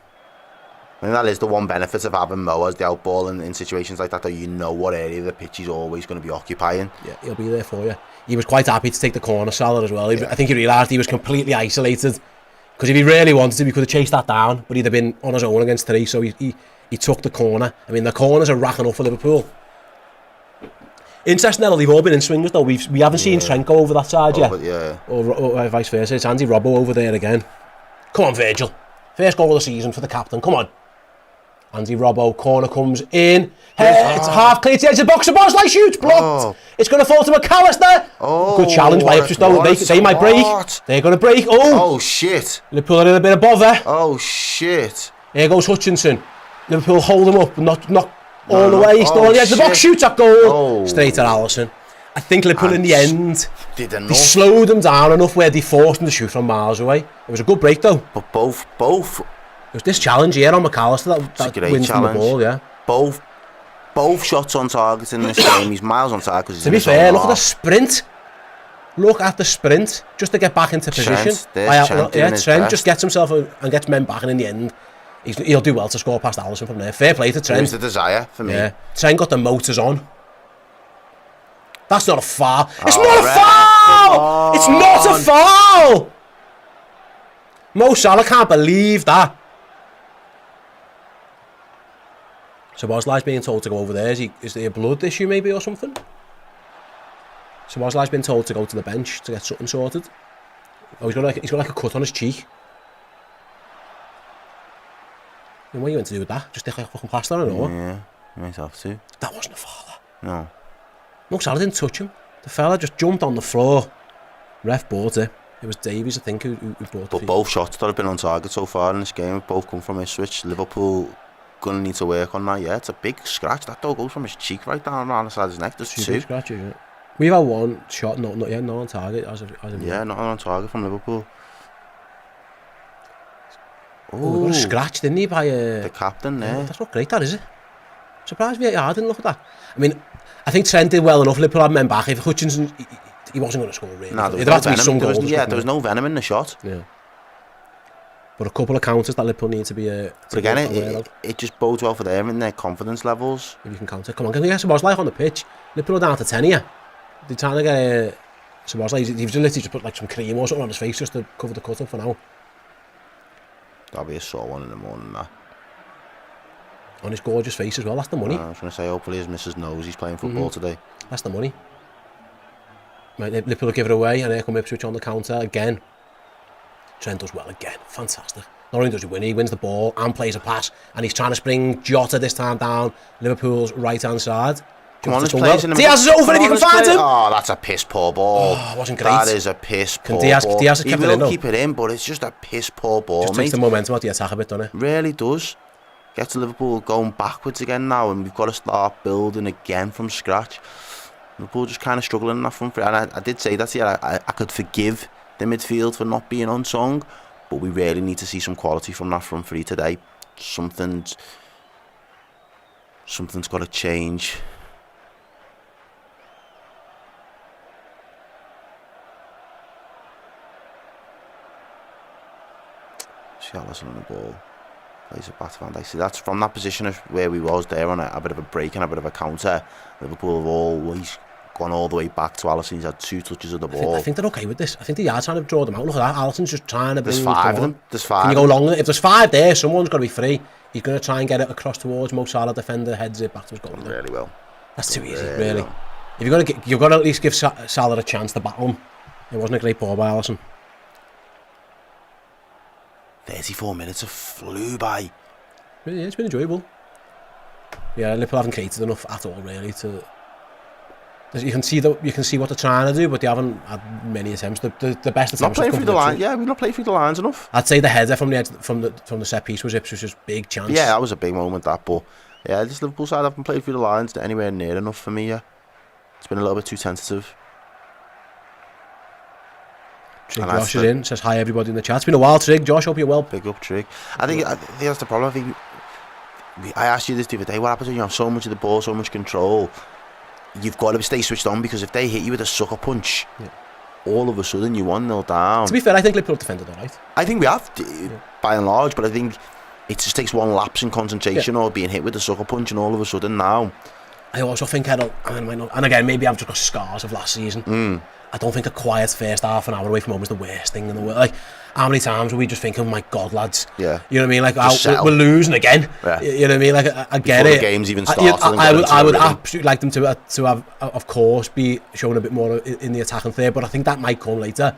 I mean, that is the one benefit of having Mo as the outball in situations like that, that you know what area the pitch is always going to be occupying. Yeah, he'll be there for you. He was quite happy to take the corner, Salah, as well. I think he realised he was completely isolated. Because if he really wanted to, he could have chased that down, but he'd have been on his own against 3, so he took the corner. I mean, the corners are racking up for Liverpool. Interesting that they've all been in swingers, though. We haven't seen Trent go over that side yet. Yeah. Or vice versa. It's Andy Robbo over there again. Come on, Virgil. First goal of the season for the captain. Come on. Andy Robbo, corner comes in. It's half clear to the edge of the box. The ball's like shoots, blocked. It's going to fall to McAllister. Good challenge by Ipswich, though. They might break. They're going to break. Oh, shit. Liverpool are in a bit of bother. Oh, shit. Here goes Hutchinson. Liverpool hold him up, not all the way. He's still on the edge of the box. Shoots at goal. Straight at Alisson. I think Liverpool in the end, they slowed them down enough where they forced them to shoot from miles away. It was a good break, though. But both. It was this challenge here on McAllister that wins them the ball, yeah. Both shots on target in this game. He's miles on target. To be fair, look at the sprint. Look at the sprint just to get back into position. Trent just gets himself and gets men back, and in the end, he'll do well to score past Alisson from there. Fair play to Trent. There's the desire for me. Yeah. Trent got the motors on. That's not a foul. It's not a foul! It's not a foul! Mo Salah can't believe that. So Boslai's being told to go over there. Is there a blood issue maybe or something? So Boslai's been told to go to the bench to get something sorted. Oh, he's got like a cut on his cheek. And what are you going to do with that? Just stick like a fucking plaster on it, or? Yeah, you might have to. That wasn't a foul. No. Mo Salah didn't touch him. The fella just jumped on the floor. Ref bought it. It was Davies, I think, who bought it. But both shots that have been on target so far in this game have both come from Ipswich. Liverpool going to need to work on that, yeah. It's a big scratch. That though goes from his cheek right down around the side of his neck. There's two. Scratch, yeah. We've had one shot, not on target. As of yeah, not on target from Liverpool. Oh, we got a scratch, didn't he, by the captain there. That's not great, that, is it? Surprised VAR didn't look at that. I mean, I think Trent did well enough. Liverpool had men back. If Hutchinson, he wasn't going to score, really. Nah, there was no venom in the shot. Yeah. But a couple of counters that Liverpool need to be... but again, it just bodes well for them in their confidence levels. If you can counter. Come on, can we get Szoboszlai on the pitch? Liverpool are down to 10 here. They're trying to get Szoboszlai. He was literally just put like some cream or something on his face just to cover the cut up for now. That'll be a sore one in the morning, that. On his gorgeous face as well, that's the money. I was going to say, hopefully his missus knows he's playing football today. That's the money. Right, Liverpool give it away, and here come Ipswich on the counter again. Trent does well again, fantastic. Not only does he win, he wins the ball and plays a pass, and he's trying to spring Jota this time down Liverpool's right-hand side. Come on, let's play in the Diaz is over if you can find him! Oh, that's a piss poor ball. Oh, it wasn't great. That is a piss poor ball. Diaz he will keep it in, but it's just a piss poor ball, just takes the momentum out the attack a bit, doesn't it? Really does. Gets Liverpool going backwards again now, and we've got to start building again from scratch. Liverpool just kind of struggling in that front three, and I did say that here. I could forgive the midfield for not being unsung, but we really need to see some quality from that front three today. Something's got to change. See Alisson on the ball. Plays it back to Van Dijk. See, that's from that position of where we was there on a bit of a break and a bit of a counter. Liverpool have always gone all the way back to Alisson. He's had 2 touches of the ball. I think they're okay with this. I think they are trying to draw them out. Look at that. Alisson's just trying to bring There's 5 of them. There's 5. Can you go longer? If there's 5 there, someone's got to be free. He's going to try and get it across towards Mo Salah. Defender heads it back to his goal. Really well. That's too easy, really. If you've got to at least give Salah a chance to battle him. It wasn't a great ball by Alisson. 34 minutes have flew by. Yeah, it's been enjoyable. Yeah, Liverpool haven't created enough at all, really. You can see what they're trying to do, but they haven't had many attempts. The best attempts. Not playing through the line. Yeah, we've not played through the lines enough. I'd say the header from the set piece was Ipswich's big chance. Yeah, that was a big moment. But yeah, this Liverpool side haven't played through the lines anywhere near enough for me. Yeah, it's been a little bit too tentative. Trig Josh is in. Says hi everybody in the chat. It's been a while, Trig. Josh, hope you're well. Big up, Trig. I think that's the problem. I think I asked you this the other day. What happens when you have so much of the ball, so much control? You've got to stay switched on, because if they hit you with a sucker punch, all of a sudden you're 1-0 down. To be fair, I think Liverpool defended all right. I think we have, by and large, but I think it just takes one lapse in concentration or being hit with a sucker punch, and all of a sudden now. I also think and again, maybe I've just got scars of last season. I don't think a quiet first half an hour away from home is the worst thing in the world. Like, how many times were we just thinking, oh my God, lads? Yeah. You know what I mean? Like, we're losing again. Yeah. You know what I mean? Like, I get Before it. The game's even started. I would absolutely like them to have, of course, be showing a bit more in the attacking third, but I think that might come later.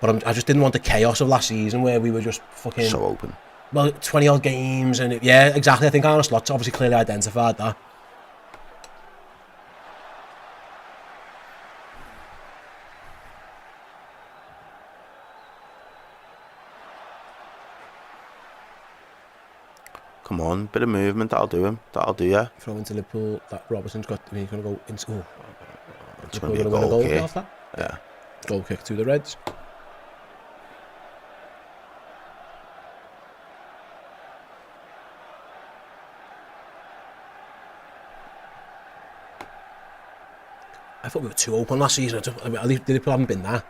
But I just didn't want the chaos of last season where we were just fucking... So open. Well, 20-odd games, and yeah, exactly. I think Arne Slot's obviously clearly identified that. Come on, bit of movement, that'll do him. That'll do you. Throw into Liverpool, that Robertson's got, he's going to go into... Oh, it's going to be a goal kick. Off that. Yeah. Goal kick to the Reds. I thought we were too open last season. Liverpool haven't been there.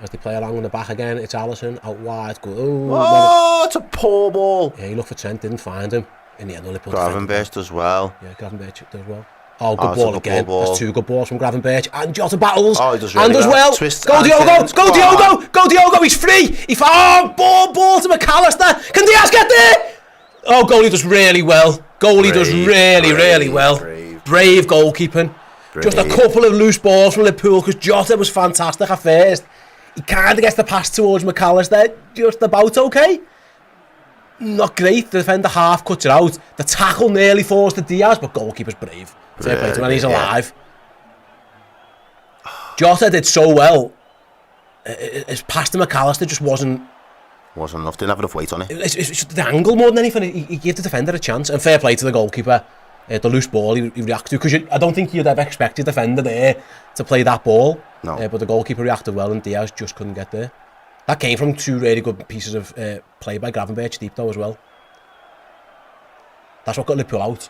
As they play along in the back again, it's Alisson out wide. Good. Oh, it's a poor ball. Yeah, he looked for Trent, didn't find him. In the end, Liverpool. Gravenberch does well. Yeah, Gravenberch does well. Oh, good ball again. Ball. There's two good balls from Gravenberch. And Jota battles. Oh, he does really and as well. Twist go Diogo! Go Diogo! Go Diogo! He's free! Ball to McAllister! Can Diaz get there? Oh, goalie does really well. Does really well. Brave goalkeeping. Just a couple of loose balls from Liverpool, because Jota was fantastic at first. He kind of gets the pass towards McAllister, just about okay. Not great. The defender half cuts it out. The tackle nearly falls to Diaz, but goalkeeper's brave. Fair play to him, and he's alive. Jota did so well. His pass to McAllister just wasn't enough. Didn't have enough weight on it. It's the angle more than anything. He gave the defender a chance, and fair play to the goalkeeper. The loose ball he reacted to, because I don't think you'd ever expect your defender there to play that ball. No. But the goalkeeper reacted well, and Diaz just couldn't get there. That came from two really good pieces of play by Gravenberch deep though as well. That's what got Liverpool out.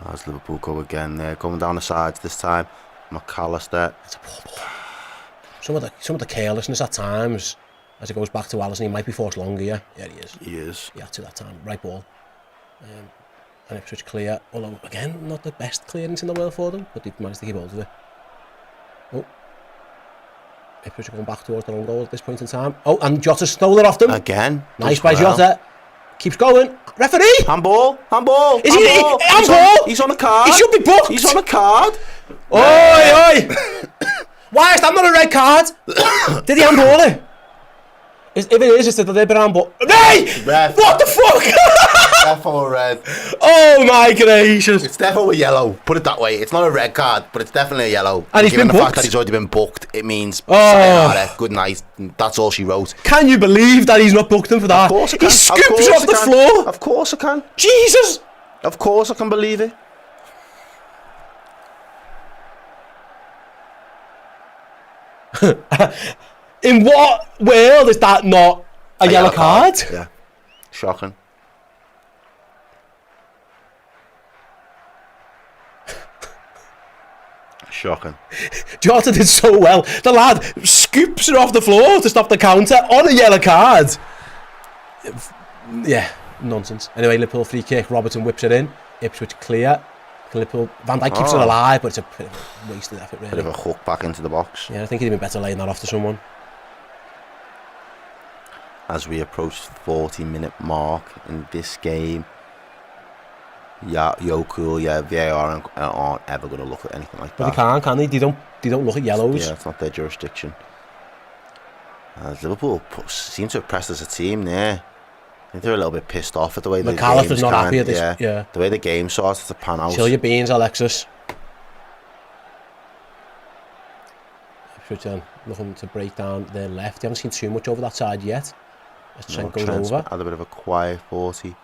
As Liverpool go again there, coming down the sides this time. McAllister. It's a poor ball. Some of the carelessness at times, as it goes back to Alisson, he might be forced longer. Yeah, he is. He is. Yeah, to that time, right ball. And Ipswich clear, although again not the best clearance in the world for them, but they've managed to keep hold of it. Oh, Ipswich are going back towards their own goal at this point in time. Oh, and Jota stole it off them again. Nice by Jota. Keeps going. Referee. Handball. Is he handball? He's on a card. He should be booked. He's on a card. Oi! Why is that not a red card? Did he handball it? If it is, it's a deliberate handball. Hey! Red. What the fuck? Defo red. Oh my gracious! It's definitely yellow. Put it that way. It's not a red card, but it's definitely a yellow. And he's given been the booked. fact that he's already been booked, it means sayonara, good night. That's all she wrote. Can you believe that he's not booked him for that? Of course I can. He scoops off the floor. Of course I can. Jesus! Of course I can believe it. In what world is that not a yellow card? Yeah. Shocking. Shocking. Jota did so well. The lad scoops her off the floor to stop the counter on a yellow card. Yeah, nonsense. Anyway, Liverpool free kick. Robertson whips it in. Ipswich clear. Liverpool. Van Dijk keeps it alive, but it's a bit of a wasted effort, really. Bit of a hook back into the box. Yeah, I think he'd been better laying that off to someone. As we approach the 40-minute mark in this game, Yeah, Yoku, yeah, VAR aren't ever going to look at anything like But that. they can't, can they? They don't look at yellows. Yeah, it's not their jurisdiction. Liverpool seem to have pressed as a team there. I think they're a little bit pissed off at the way the McAllister's not happy at this. Yeah. The way the game started to pan out. Chill your beans, Alexis. Ipswich looking to break down their left. You haven't seen too much over that side yet. As Trent goes over. Had a bit of a quiet 40.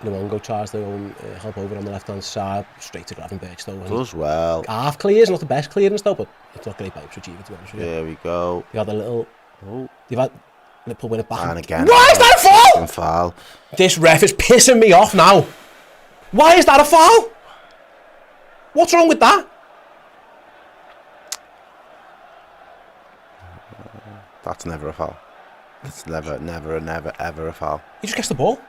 Luongo tries to help over on the left hand side, straight to Gravenberch though. Does well. Half clears, not the best clearance though, but it's not great by Ipswich either, to be honest with you. There we go. You had a little. You've had Liverpool win it back. And again. Why is that a foul? Foul? This ref is pissing me off now. Why is that a foul? What's wrong with that? That's never a foul. It's never, ever a foul. He just gets the ball.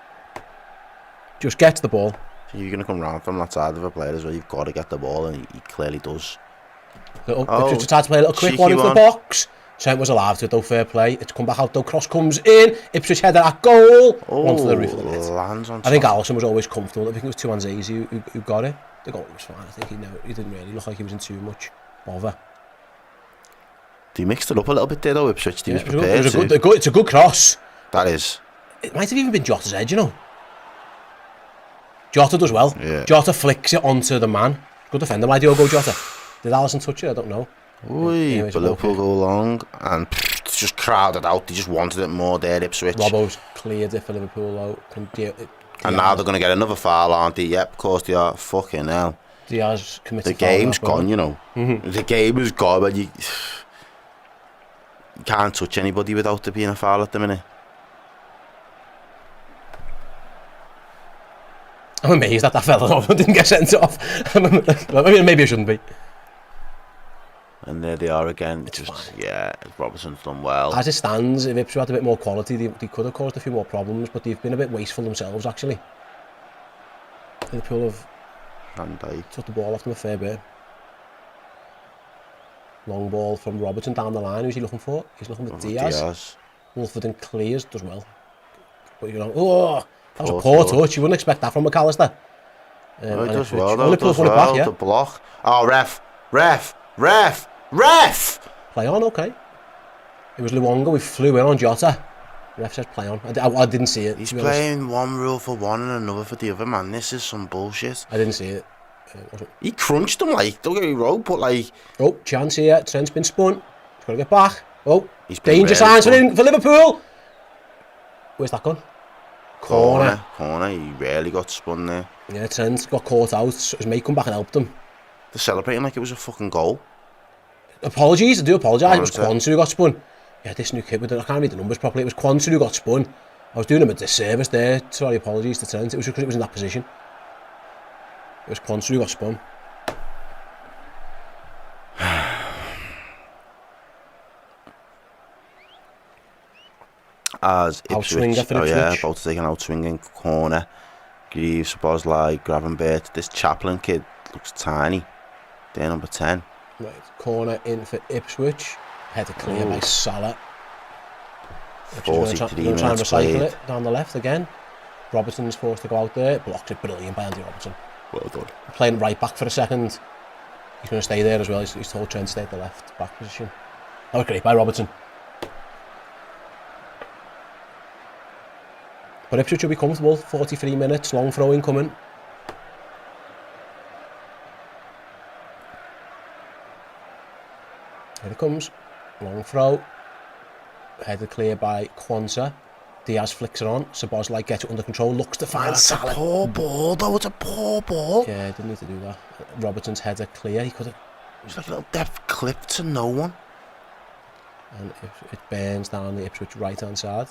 Just gets the ball. So you're going to come round from that side of a player as well. You've got to get the ball, and he clearly does. Ipswich tried to play a little quick one into the box. Trent was allowed to, though, fair play. It's come back out, though. Cross comes in. Ipswich header at goal. Onto the roof of the net. Lands on I think Alisson was always comfortable. I think it was two hands easy who got it. The goal was fine. I think he didn't really look like he was in too much bother. They mixed it up a little bit there, though, Ipswich. He was prepared it's a good cross. That is. It might have even been Jota's head, you know. Jota does well. Yeah. Jota flicks it onto the man. Good defender by Diogo Jota. Did Alisson touch it? I don't know. But Liverpool go long and it's just crowded out. They just wanted it more there, Ipswich. Robbo's cleared it for Liverpool out. And now they're going to get another foul, aren't they? Yep, of course they are. Fucking hell. Diaz committed. The game's gone, you know. The game is gone, but you can't touch anybody without there being a foul at the minute. I'm amazed that fella didn't get sent off. Maybe I shouldn't be. And there they are again. Robertson's done well. As it stands, if Ipswich had a bit more quality, they could have caused a few more problems, but they've been a bit wasteful themselves, actually. Liverpool have took the ball off them a fair bit. Long ball from Robertson down the line. Who's he looking for? He's looking for Diaz. Wolford clears, does well. But you know, that was a poor touch. You wouldn't expect that from McAllister. He does well, though. Does well, back, the block. Oh, ref! Play on, okay. It was Luongo who flew in on Jota. The ref says play on. I didn't see it. He's playing one rule for one and another for the other, man. This is some bullshit. I didn't see it. He crunched him, like, don't get me wrong, but like... Oh, chance here. Trent's been spun. He's got to get back. Oh, really danger signs for Liverpool. Where's that gone? Corner. He really got spun there. Yeah, Trent got caught out. His mate come back and helped him. They're celebrating like it was a fucking goal. Apologies, I do apologise. It was Quansah who got spun. Yeah, this new kid, I can't read the numbers properly. It was Quansah who got spun. I was doing him a disservice there. Sorry, apologies to Trent. It was because it was in that position. It was Quansah who got spun. As Ipswich, about to take an out-swinging corner. Greaves, Bosley, Gravenberch. This Chaplin kid looks tiny. They're number 10. Right, corner in for Ipswich. Header clear by Salah. 43 minutes try and recycle played. it down the left again. Robertson's forced to go out there. Blocks it brilliant by Andy Robertson. Well done. Playing right back for a second. He's going to stay there as well. He's told Trent to stay at the left back position. That was great by Robertson. But Ipswich will be comfortable. 43 minutes, long throw incoming. Here it comes. Long throw. Headed clear by Quansah. Diaz flicks it on. Szoboszlai gets it under control. Looks to find Salah. It's a poor ball, though. It's a poor ball. Yeah, didn't need to do that. Robertson's header clear. He could have. It's like a little depth clip to no one. And it burns down the Ipswich right hand side.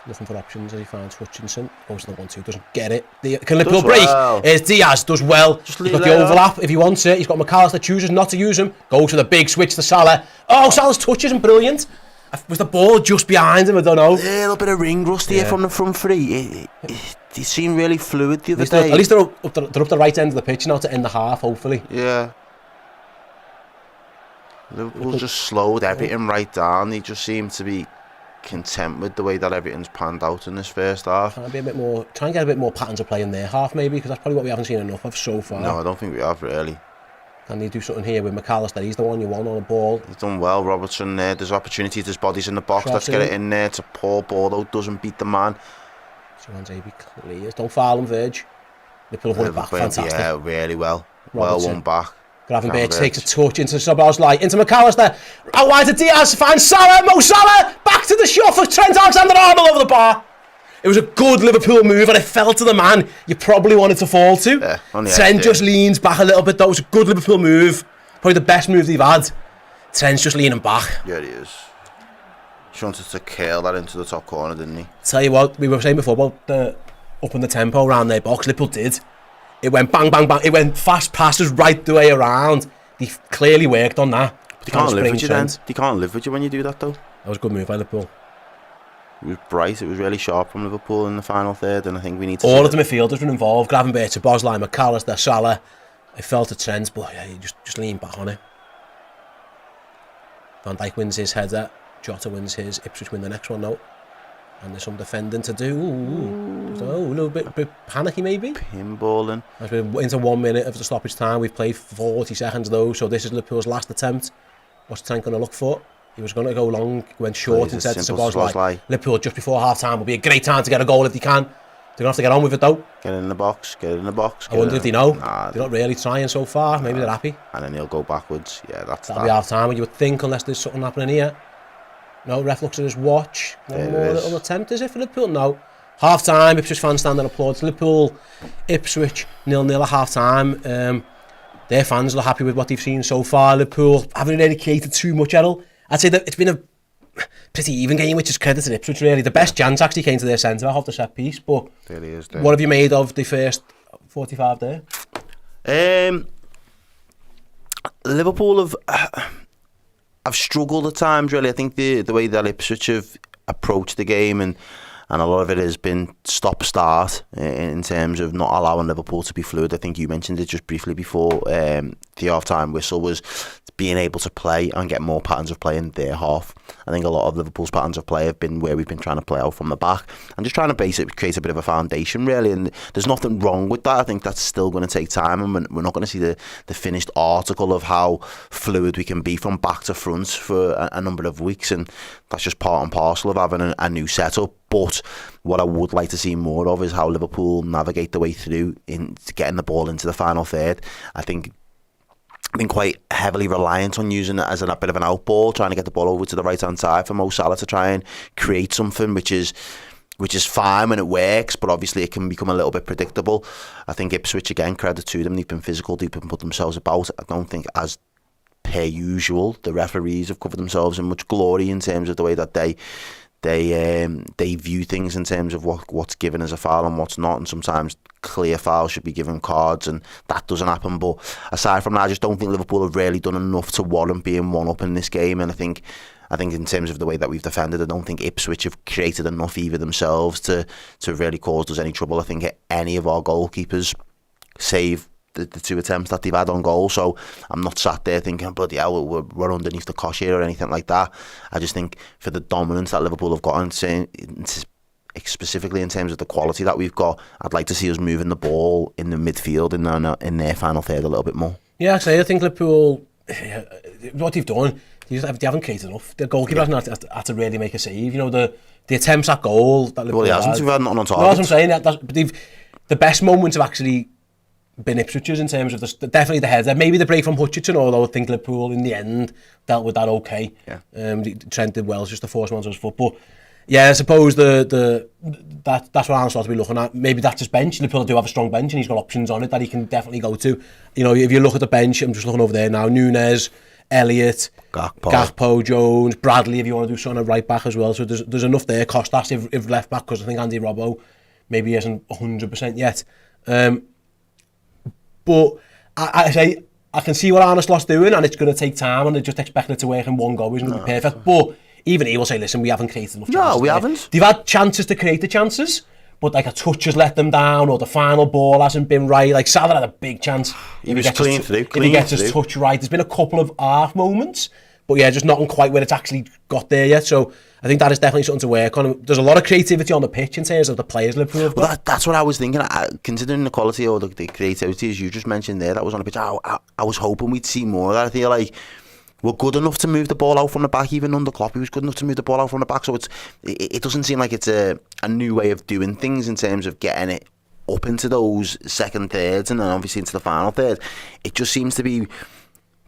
Looking for options as he finds Hutchinson. Goes to the 1-2, doesn't get it. Can Liverpool break? Well. Here's Diaz, does well. He's got the overlap if he wants it. He's got McAllister, chooses not to use him. Goes for the big switch to Salah. Oh, Salah's touch isn't brilliant. Was the ball just behind him? I don't know. A little bit of ring rust here from the front three. They seem really fluid the other day. At least they're up the right end of the pitch now to end the half, hopefully. Yeah. Liverpool just slowed everything right down. They just seem to be content with the way that everything's panned out in this first half. Try and get a bit more patterns of play in their half, maybe, because that's probably what we haven't seen enough of so far. No, I don't think we have really. Can they do something here with McAllister? He's the one you want on the ball. He's done well, Robertson there. There's opportunities, there's bodies in the box. Let's get it in there. It's a poor ball though, doesn't beat the man. Johannes clears. Don't foul him, Virg. Liverpool have won it back, fantastic. Yeah, really well. Robertson. Well won back. Gravenberch takes a touch into Sobos light, into McAllister. Out wide to Diaz, finds Salah, Mo Salah, back to the shot for Trent Alexander-Arnold over the bar. It was a good Liverpool move and it fell to the man you probably wanted to fall to. Yeah, Trent just leans back a little bit though. It was a good Liverpool move. Probably the best move they've had. Trent's just leaning back. Yeah, he is. He wanted to curl that into the top corner, didn't he? Tell you what, we were saying before about the up in the tempo around their box. Liverpool did. It went bang, bang, bang. It went fast passes right the way around. They clearly worked on that. They can't live with you then. They can't live with you when you do that though. That was a good move by Liverpool. It was bright. It was really sharp from Liverpool in the final third, and I think we need to. All of the midfielders were involved. Gravenberch, Bosley, McAllister, Salah. It fell to Trent, but yeah, he just leaned back on it. Van Dijk wins his header. Jota wins his. Ipswich win the next one now. And there's some defending to do. A little bit panicky maybe. Pinballing. As we're into 1 minute of the stoppage time, we've played 40 seconds though, so this is Liverpool's last attempt. What's Trent going to look for? He was going to go long, went short instead to Szoboszlai. Liverpool just before half time will be a great time to get a goal if they can. They're going to have to get on with it though. Get it in the box, get it in the box. I wonder if they know. Nah, they're not really trying so far, maybe they're happy. And then he'll go backwards. Yeah, That'll be half time, you would think, unless there's something happening here. No, ref looks at his watch. One more little attempt, is it, for Liverpool? No. Half time, Ipswich fans stand and applaud. Liverpool, Ipswich, 0-0 at half time. Their fans are happy with what they've seen so far. Liverpool haven't really created too much, Errol. I'd say that it's been a pretty even game, which is credit to Ipswich, really. The best chance actually came to their centre off the set piece. But what have you made of the first 45 there? Liverpool have struggled at times, really. I think the way that Ipswich have approached the game and a lot of it has been stop-start in terms of not allowing Liverpool to be fluid. I think you mentioned it just briefly before. The half-time whistle was being able to play and get more patterns of play in their half. I think a lot of Liverpool's patterns of play have been where we've been trying to play out from the back and just trying to create a bit of a foundation, really. And there's nothing wrong with that. I think that's still going to take time, and we're not going to see the finished article of how fluid we can be from back to front for a number of weeks, and that's just part and parcel of having a new setup. But what I would like to see more of is how Liverpool navigate the way through into getting the ball into the final third. I think been quite heavily reliant on using it as a bit of an outball, trying to get the ball over to the right hand side for Mo Salah to try and create something, which is fine when it works, but obviously it can become a little bit predictable. I think Ipswich, again, credit to them, they've been physical, they've been put themselves about. I don't think, as per usual, the referees have covered themselves in much glory in terms of the way that they view things in terms of what's given as a foul and what's not, and sometimes clear fouls should be given cards, and that doesn't happen. But aside from that, I just don't think Liverpool have really done enough to warrant being one up in this game. And I think in terms of the way that we've defended, I don't think Ipswich have created enough either themselves to really cause us any trouble. I think any of our goalkeepers, save the two attempts that they've had on goal, so I'm not sat there thinking, bloody hell, we're underneath the cosh here or anything like that. I just think for the dominance that Liverpool have got, specifically in terms of the quality that we've got, I'd like to see us moving the ball in the midfield in their final third a little bit more. Yeah, actually, I think Liverpool, what they've done, they haven't created enough. The goalkeeper hasn't had to really make a save. You know, the attempts at goal that Liverpool he hasn't. We've had nothing on target. No, that's what I'm saying. The best moments have actually been Ipswich's in terms of definitely the header. Maybe the break from Hutchinson, although I think Liverpool in the end dealt with that okay. Yeah. Trent did well, it's just the force man to his foot. But yeah, I suppose that's what I'm supposed to be looking at. Maybe that's his bench. Liverpool do have a strong bench and he's got options on it that he can definitely go to. You know, if you look at the bench, I'm just looking over there now, Nunes, Elliott, Gakpo, Jones, Bradley, if you want to do something at right back as well. So there's enough there. Costas if left back, because I think Andy Robbo maybe isn't 100% yet. But I can see what Arne Slot's doing, and it's going to take time, and they're just expecting it to work in one go isn't going to be perfect. But even he will say, listen, we haven't created enough chances. No, we haven't. They've had chances to create the chances, but like a touch has let them down, or the final ball hasn't been right. Like Salah had a big chance. He was clean through. If he gets his touch right. There's been a couple of half moments but yeah, just not quite where it's actually got there yet. So I think that is definitely something to work on. There's a lot of creativity on the pitch in terms of the players Liverpool have got. Well, that's what I was thinking. Considering the quality or the creativity, as you just mentioned there, that was on the pitch. I was hoping we'd see more of that. I feel like we're good enough to move the ball out from the back. Even under Klopp, he was good enough to move the ball out from the back. So it doesn't seem like it's a new way of doing things in terms of getting it up into those second thirds and then obviously into the final third. It just seems to be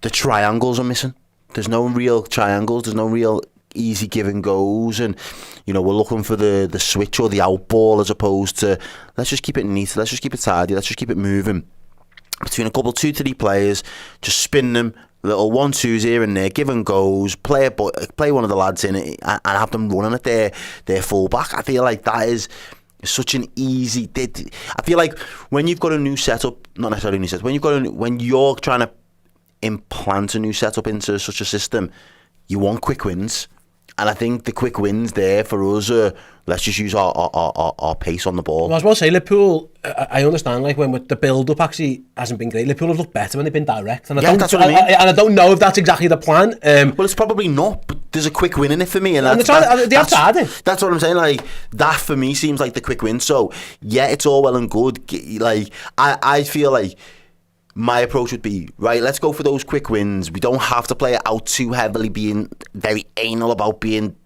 the triangles are missing. There's no real triangles. There's no real easy give and goes, and we're looking for the switch or the out ball as opposed to let's just keep it neat, let's just keep it tidy, let's just keep it moving between a couple 2-3 players, just spin them, little 1-2s here and there, give and goes, play one of the lads in it and have them running at their full back. I feel like that is such an easy. I feel like when you've got a new setup, not necessarily a new setup, when you're trying to implant a new setup into such a system, you want quick wins, and I think the quick wins there for us are let's just use our pace on the ball. Well, I was about to say Liverpool. I understand when the build up actually hasn't been great. Liverpool have looked better when they've been direct, and that's what I mean. And I don't know if that's exactly the plan. Well, it's probably not, but there's a quick win in it for me, and they have to add it. That's what I'm saying. Like that for me seems like the quick win. So yeah, it's all well and good. Like I feel like my approach would be, right, let's go for those quick wins. We don't have to play it out too heavily, being very anal about playing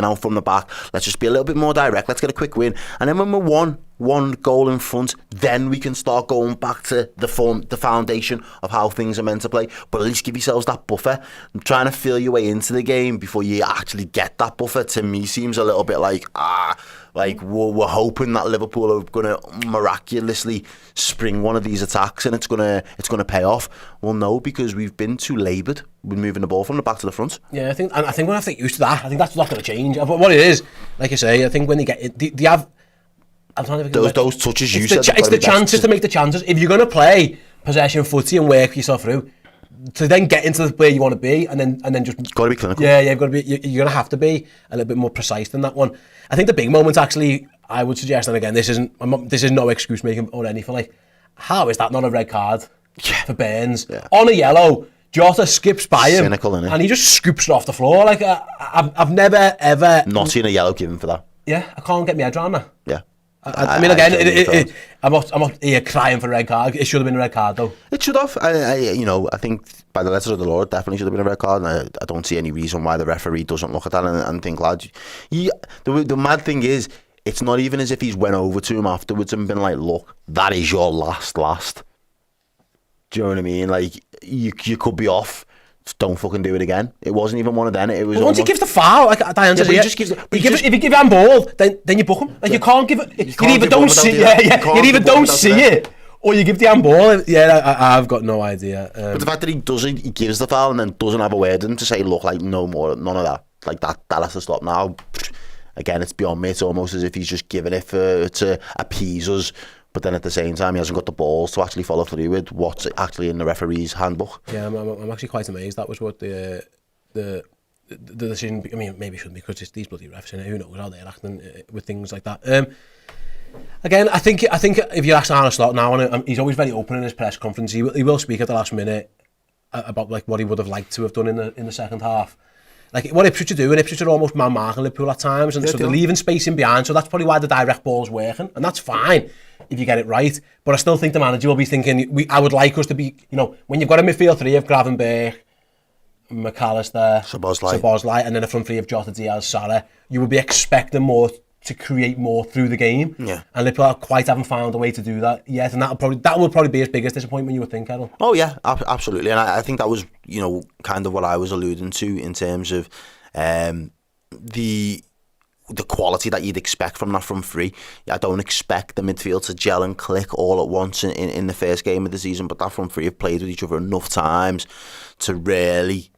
out from the back. Let's just be a little bit more direct. Let's get a quick win. And then when we're one goal in front, then we can start going back to the foundation of how things are meant to play. But at least give yourselves that buffer. Trying to feel your way into the game before you actually get that buffer, to me, seems a little bit like, we're hoping that Liverpool are going to miraculously spring one of these attacks and it's going to pay off. Well, no, because we've been too laboured with moving the ball from the back to the front. Yeah, I think we're going to have to get used to that. I think that's not going to change. But what it is, like I say, I think when they get it, they have. I'm trying to those touches you said. It's the chances to make the chances. If you're going to play possession footy and work yourself through, to then get into where you want to be, and then just got to be clinical. Yeah, you've got to be. You're going to have to be a little bit more precise than that one. I think the big moment, actually, I would suggest, and again, this is no excuse making or anything. Like, how is that not a red card for Burns on a yellow? Jota skips by him, cynical, innit? And he just scoops it off the floor. Like I've never ever not seen a yellow given for that. Yeah, I can't get my head around that. Yeah. I mean, again, I'm not here crying for a red card. It should have been a red card, though. It should have. I think by the letters of the law, it definitely should have been a red card. And I don't see any reason why the referee doesn't look at that and think, lad, the mad thing is, it's not even as if he's went over to him afterwards and been like, look, that is your last. Do you know what I mean? Like, you could be off. Don't fucking do it again. It wasn't even one of them. It was once he gives the foul, like Diane says, if you give him ball, then you book him. Like you can't give it. You either don't see it, or you give the handball. Yeah, I've got no idea. But the fact that he gives the foul and then doesn't have a word in to say, look, like no more, none of that. Like that has to stop now. Again, it's beyond me. It's almost as if he's just giving it to appease us. But then at the same time, he hasn't got the balls to actually follow through with what's actually in the referee's handbook. Yeah, I'm actually quite amazed. That was what the decision. I mean, maybe it shouldn't be because it's these bloody refs in it. Who knows how they're acting with things like that. Again, I think if you ask Arne Slot now, and he's always very open in his press conference, he will speak at the last minute about like what he would have liked to have done in the second half. Like what Ipswich are doing, Ipswich are almost man-marking Liverpool at times, and so they're leaving space in behind, so that's probably why the direct ball's working, and that's fine if you get it right, but I still think the manager will be thinking, I would like us to be, when you've got a midfield three of Gravenberch, McAllister, Szoboszlai, and then a front three of Jota, Diaz, Sarah, you would be expecting more to create more through the game, and Liverpool quite haven't found a way to do that yet, and that will probably be his biggest disappointment, you would think, Errol. Oh yeah, absolutely, and I think that was kind of what I was alluding to in terms of the quality that you'd expect from that front three. I don't expect the midfield to gel and click all at once in the first game of the season, but that front three have played with each other enough times to really,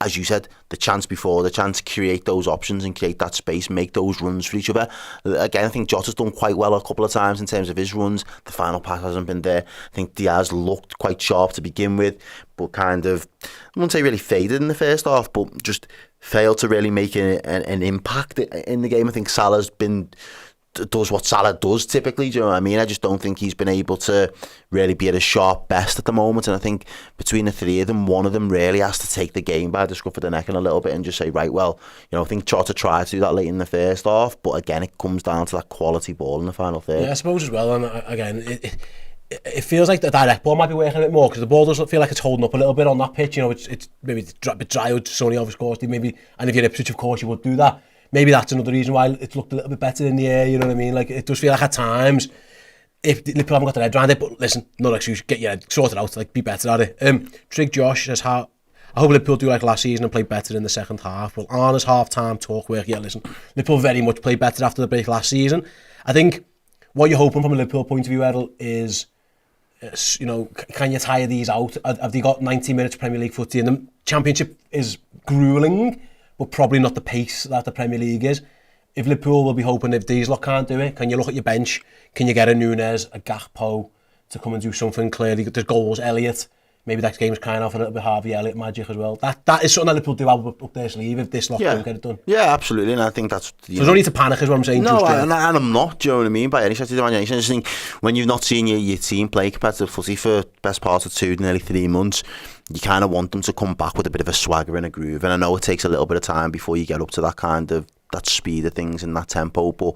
as you said, the chance to create those options and create that space, make those runs for each other. Again, I think Jota's done quite well a couple of times in terms of his runs. The final pass hasn't been there. I think Diaz looked quite sharp to begin with, but kind of, I wouldn't say really faded in the first half, but just failed to really make an impact in the game. I think Salah's been does what Salah does typically. Do you know what I mean? I just don't think he's been able to really be at his sharp best at the moment. And I think between the three of them, one of them really has to take the game by the scruff of the neck in a little bit and just say, right, well, I think Jota tried to do that late in the first half, but again, it comes down to that quality ball in the final third. Yeah, I suppose as well. And again, it feels like the direct ball might be working a bit more because the ball doesn't feel like it's holding up a little bit on that pitch. It's maybe a bit dry with Sonny, of course. Maybe, and if you're Ipswich, of course, you would do that. Maybe that's another reason why it's looked a little bit better in the air, you know what I mean? Like, it does feel like at times, if Liverpool haven't got their head around it, but listen, no excuse, get your head sorted out, like, be better at it. Trig Josh says, I hope Liverpool do like last season and play better in the second half. Well, Arna's half-time talk work, yeah, listen, Liverpool very much played better after the break last season. I think what you're hoping from a Liverpool point of view, Errol, is, can you tire these out? Have they got 90 minutes Premier League footy? And the Championship is gruelling, but probably not the pace that the Premier League is. If Liverpool will be hoping if these lot can't do it, can you look at your bench? Can you get a Nunes, a Gakpo to come and do something clearly? There's goals, Elliott. Maybe that game's kind of a little bit Harvey Elliott magic as well. That is something that Liverpool do have up their sleeve if this lot don't get it done. Yeah, absolutely. And I think that's... So there's no need to panic is what I'm saying. No, and I'm not, do you know what I mean? By any stretch of the imagination. I just think when you've not seen your team play competitive footy for best part of nearly 3 months, you kind of want them to come back with a bit of a swagger and a groove. And I know it takes a little bit of time before you get up to that speed of things and that tempo, but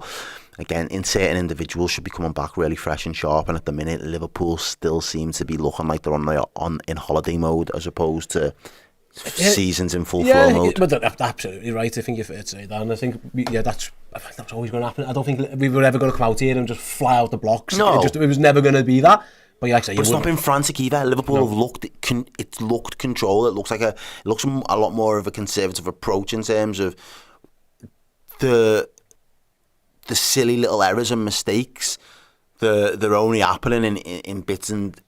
again, in certain individuals should be coming back really fresh and sharp. And at the minute, Liverpool still seem to be looking like they're in holiday mode as opposed to seasons in full flow mode. But that's absolutely right. I think you're fair to say that, and I think that's always going to happen. I don't think we were ever going to come out here and just fly out the blocks. No, it was never going to be that. But like I say, it's not been frantic either. Liverpool have looked. It's looked control. It looks a lot more of a conservative approach in terms of the silly little errors and mistakes. They're only happening in bits and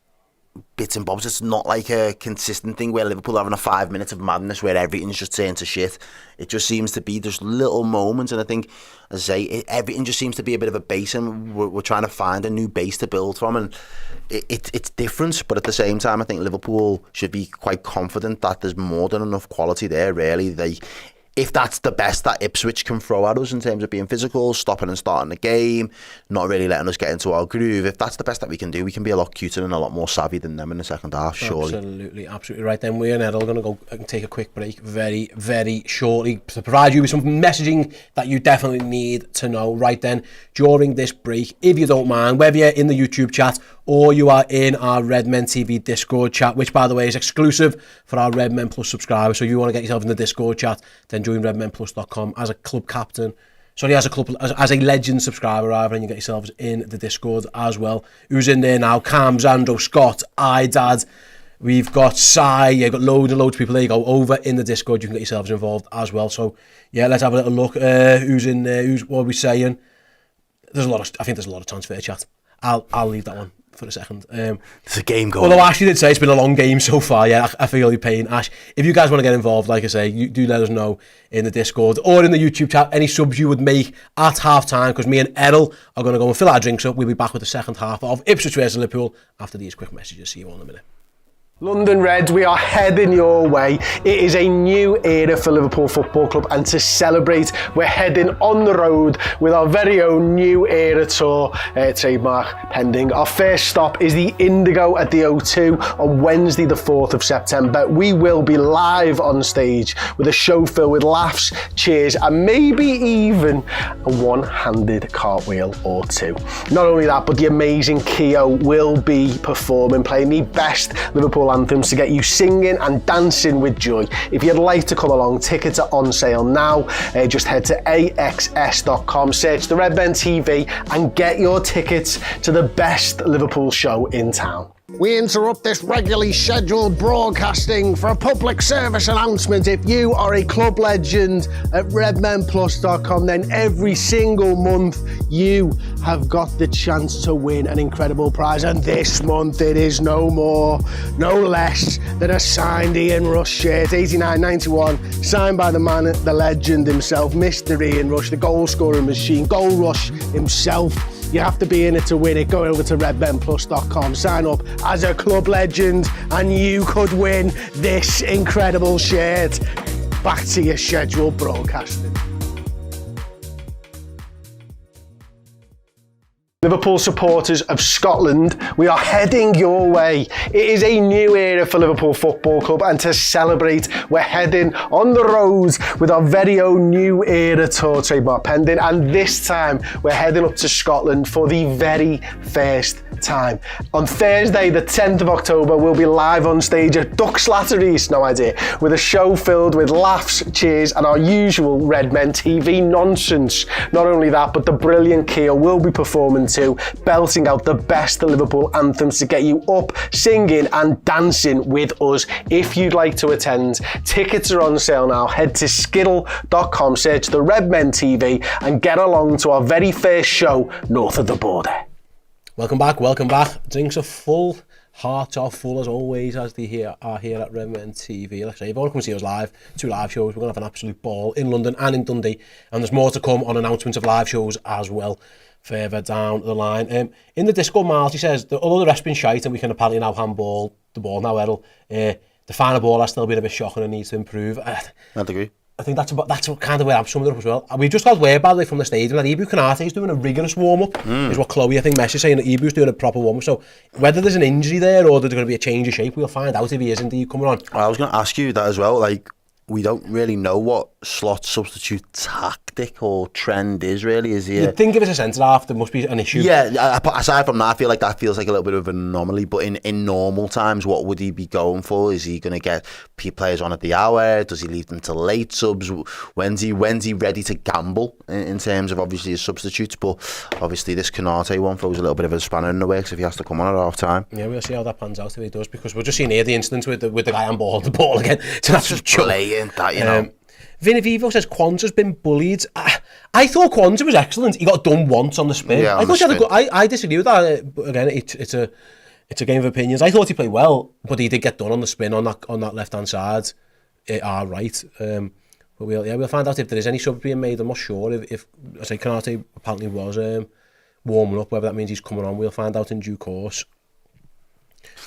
bobs. It's not like a consistent thing where Liverpool are having a 5 minutes of madness where everything's just turned to shit. It just seems to be just little moments, and I think, as I say, everything just seems to be a bit of a base, and we're trying to find a new base to build from, and it's different. But at the same time, I think Liverpool should be quite confident that there's more than enough quality there. Really, if that's the best that Ipswich can throw at us in terms of being physical, stopping and starting the game, not really letting us get into our groove, if that's the best that we can do, we can be a lot cuter and a lot more savvy than them in the second half, surely. Absolutely right. Then we and Errol are going to go and take a quick break very, very shortly to provide you with some messaging that you definitely need to know right then during this break. If you don't mind, whether you're in the YouTube chat or you are in our Redmen TV Discord chat, which, by the way, is exclusive for our Redmen Plus subscribers. So if you want to get yourself in the Discord chat, then join redmenplus.com as a club captain. Sorry, as a legend subscriber, rather, and you get yourselves in the Discord as well. Who's in there now? Cam, Zando, Scott, Idad. We've got Sai. You've got loads and loads of people there. You go over in the Discord. You can get yourselves involved as well. So, yeah, let's have a little look. Who's in there? What are we saying? I think there's a lot of transfer chat. I'll leave that one for a second. There's a game going. Although Ashley did say it's been a long game so far. Yeah, I feel your pain, Ash. If you guys want to get involved, like I say, you do let us know in the Discord or in the YouTube chat any subs you would make at half time, because me and Errol are going to go and fill our drinks up. We'll be back with the second half of Ipswich vs Liverpool after these quick messages. See you all in a minute. London Reds, we are heading your way. It is a new era for Liverpool Football Club, and to celebrate, we're heading on the road with our very own new era tour, trademark pending. Our first stop is the Indigo at the O2 on Wednesday the 4th of September. We will be live on stage with a show filled with laughs, cheers, and maybe even a one-handed cartwheel or two. Not only that, but the amazing Keo will be performing, playing the best Liverpool anthems to get you singing and dancing with joy. If you'd like to come along, tickets are on sale now. Just head to axs.com, search the Redmen TV and get your tickets to the best Liverpool show in town. We interrupt this regularly scheduled broadcasting for a public service announcement. If you are a club legend at redmenplus.com, then every single month you have got the chance to win an incredible prize. And this month it is no more, no less than a signed Ian Rush shirt, 89.91, signed by the man, the legend himself, Mr. Ian Rush, the goal scoring machine, Goal Rush himself. You have to be in it to win it. Go over to redmenplus.com, sign up as a club legend, and you could win this incredible shirt. Back to your scheduled broadcasting. Liverpool supporters of Scotland, we are heading your way. It is a new era for Liverpool Football Club, and to celebrate, we're heading on the road with our very own new era tour, trademark pending, and this time we're heading up to Scotland for the very first time. On Thursday, the 10th of October, we'll be live on stage at Ducks Latteries, no idea, with a show filled with laughs, cheers, and our usual Redmen TV nonsense. Not only that, but the brilliant Keogh will be performing too, belting out the best of Liverpool anthems to get you up, singing and dancing with us. If you'd like to attend, tickets are on sale now. Head to skiddle.com, search the Redmen TV and get along to our very first show north of the border. Welcome back, welcome back. Drinks are full, hearts are full as always, as they are here at Redmen TV. Like I say, if you want to come see us live, 2 live shows, we're going to have an absolute ball in London and in Dundee, and there's more to come on announcements of live shows as well further down the line. In the Discord, Miles, he says that although the rest's been shite and we can apparently now handball the ball now, Errol, the final ball has still been a bit shocking and needs to improve. I'd agree. I think that's kind of where I'm summing it up as well. We've just got word, by the way, from the stadium that Ibu Konate is doing a rigorous warm-up, is what Chloe, I think, messaged saying that Ibu's doing a proper warm-up. So whether there's an injury there or there's going to be a change of shape, we'll find out if he is indeed coming on. I was going to ask you that as well. Like, we don't really know what slot substitute tactic or trend is really. Is he? You'd think if it's a centre half, there must be an issue. Yeah, aside from that, I feel like that feels like a little bit of an anomaly. But in normal times, what would he be going for? Is he going to get players on at the hour? Does he leave them to late subs? When's he ready to gamble in terms of obviously his substitutes? But obviously this Konate one throws a little bit of a spanner in the works if he has to come on at half time. Yeah, we'll see how that pans out if he does, because we're just seeing here the incident with the guy on the ball again. So that's just blatant, that, you know. Vinny Vivo says Kwanzaa's been bullied. I thought Kwanzaa was excellent. He got done once on the spin. Yeah, I thought he had a good. I disagree with that. Again, it's a game of opinions. I thought he played well, but he did get done on the spin on that left hand side. Right. But we'll find out if there is any sub being made. I'm not sure if I say Konate apparently was warming up. Whether that means he's coming on, we'll find out in due course.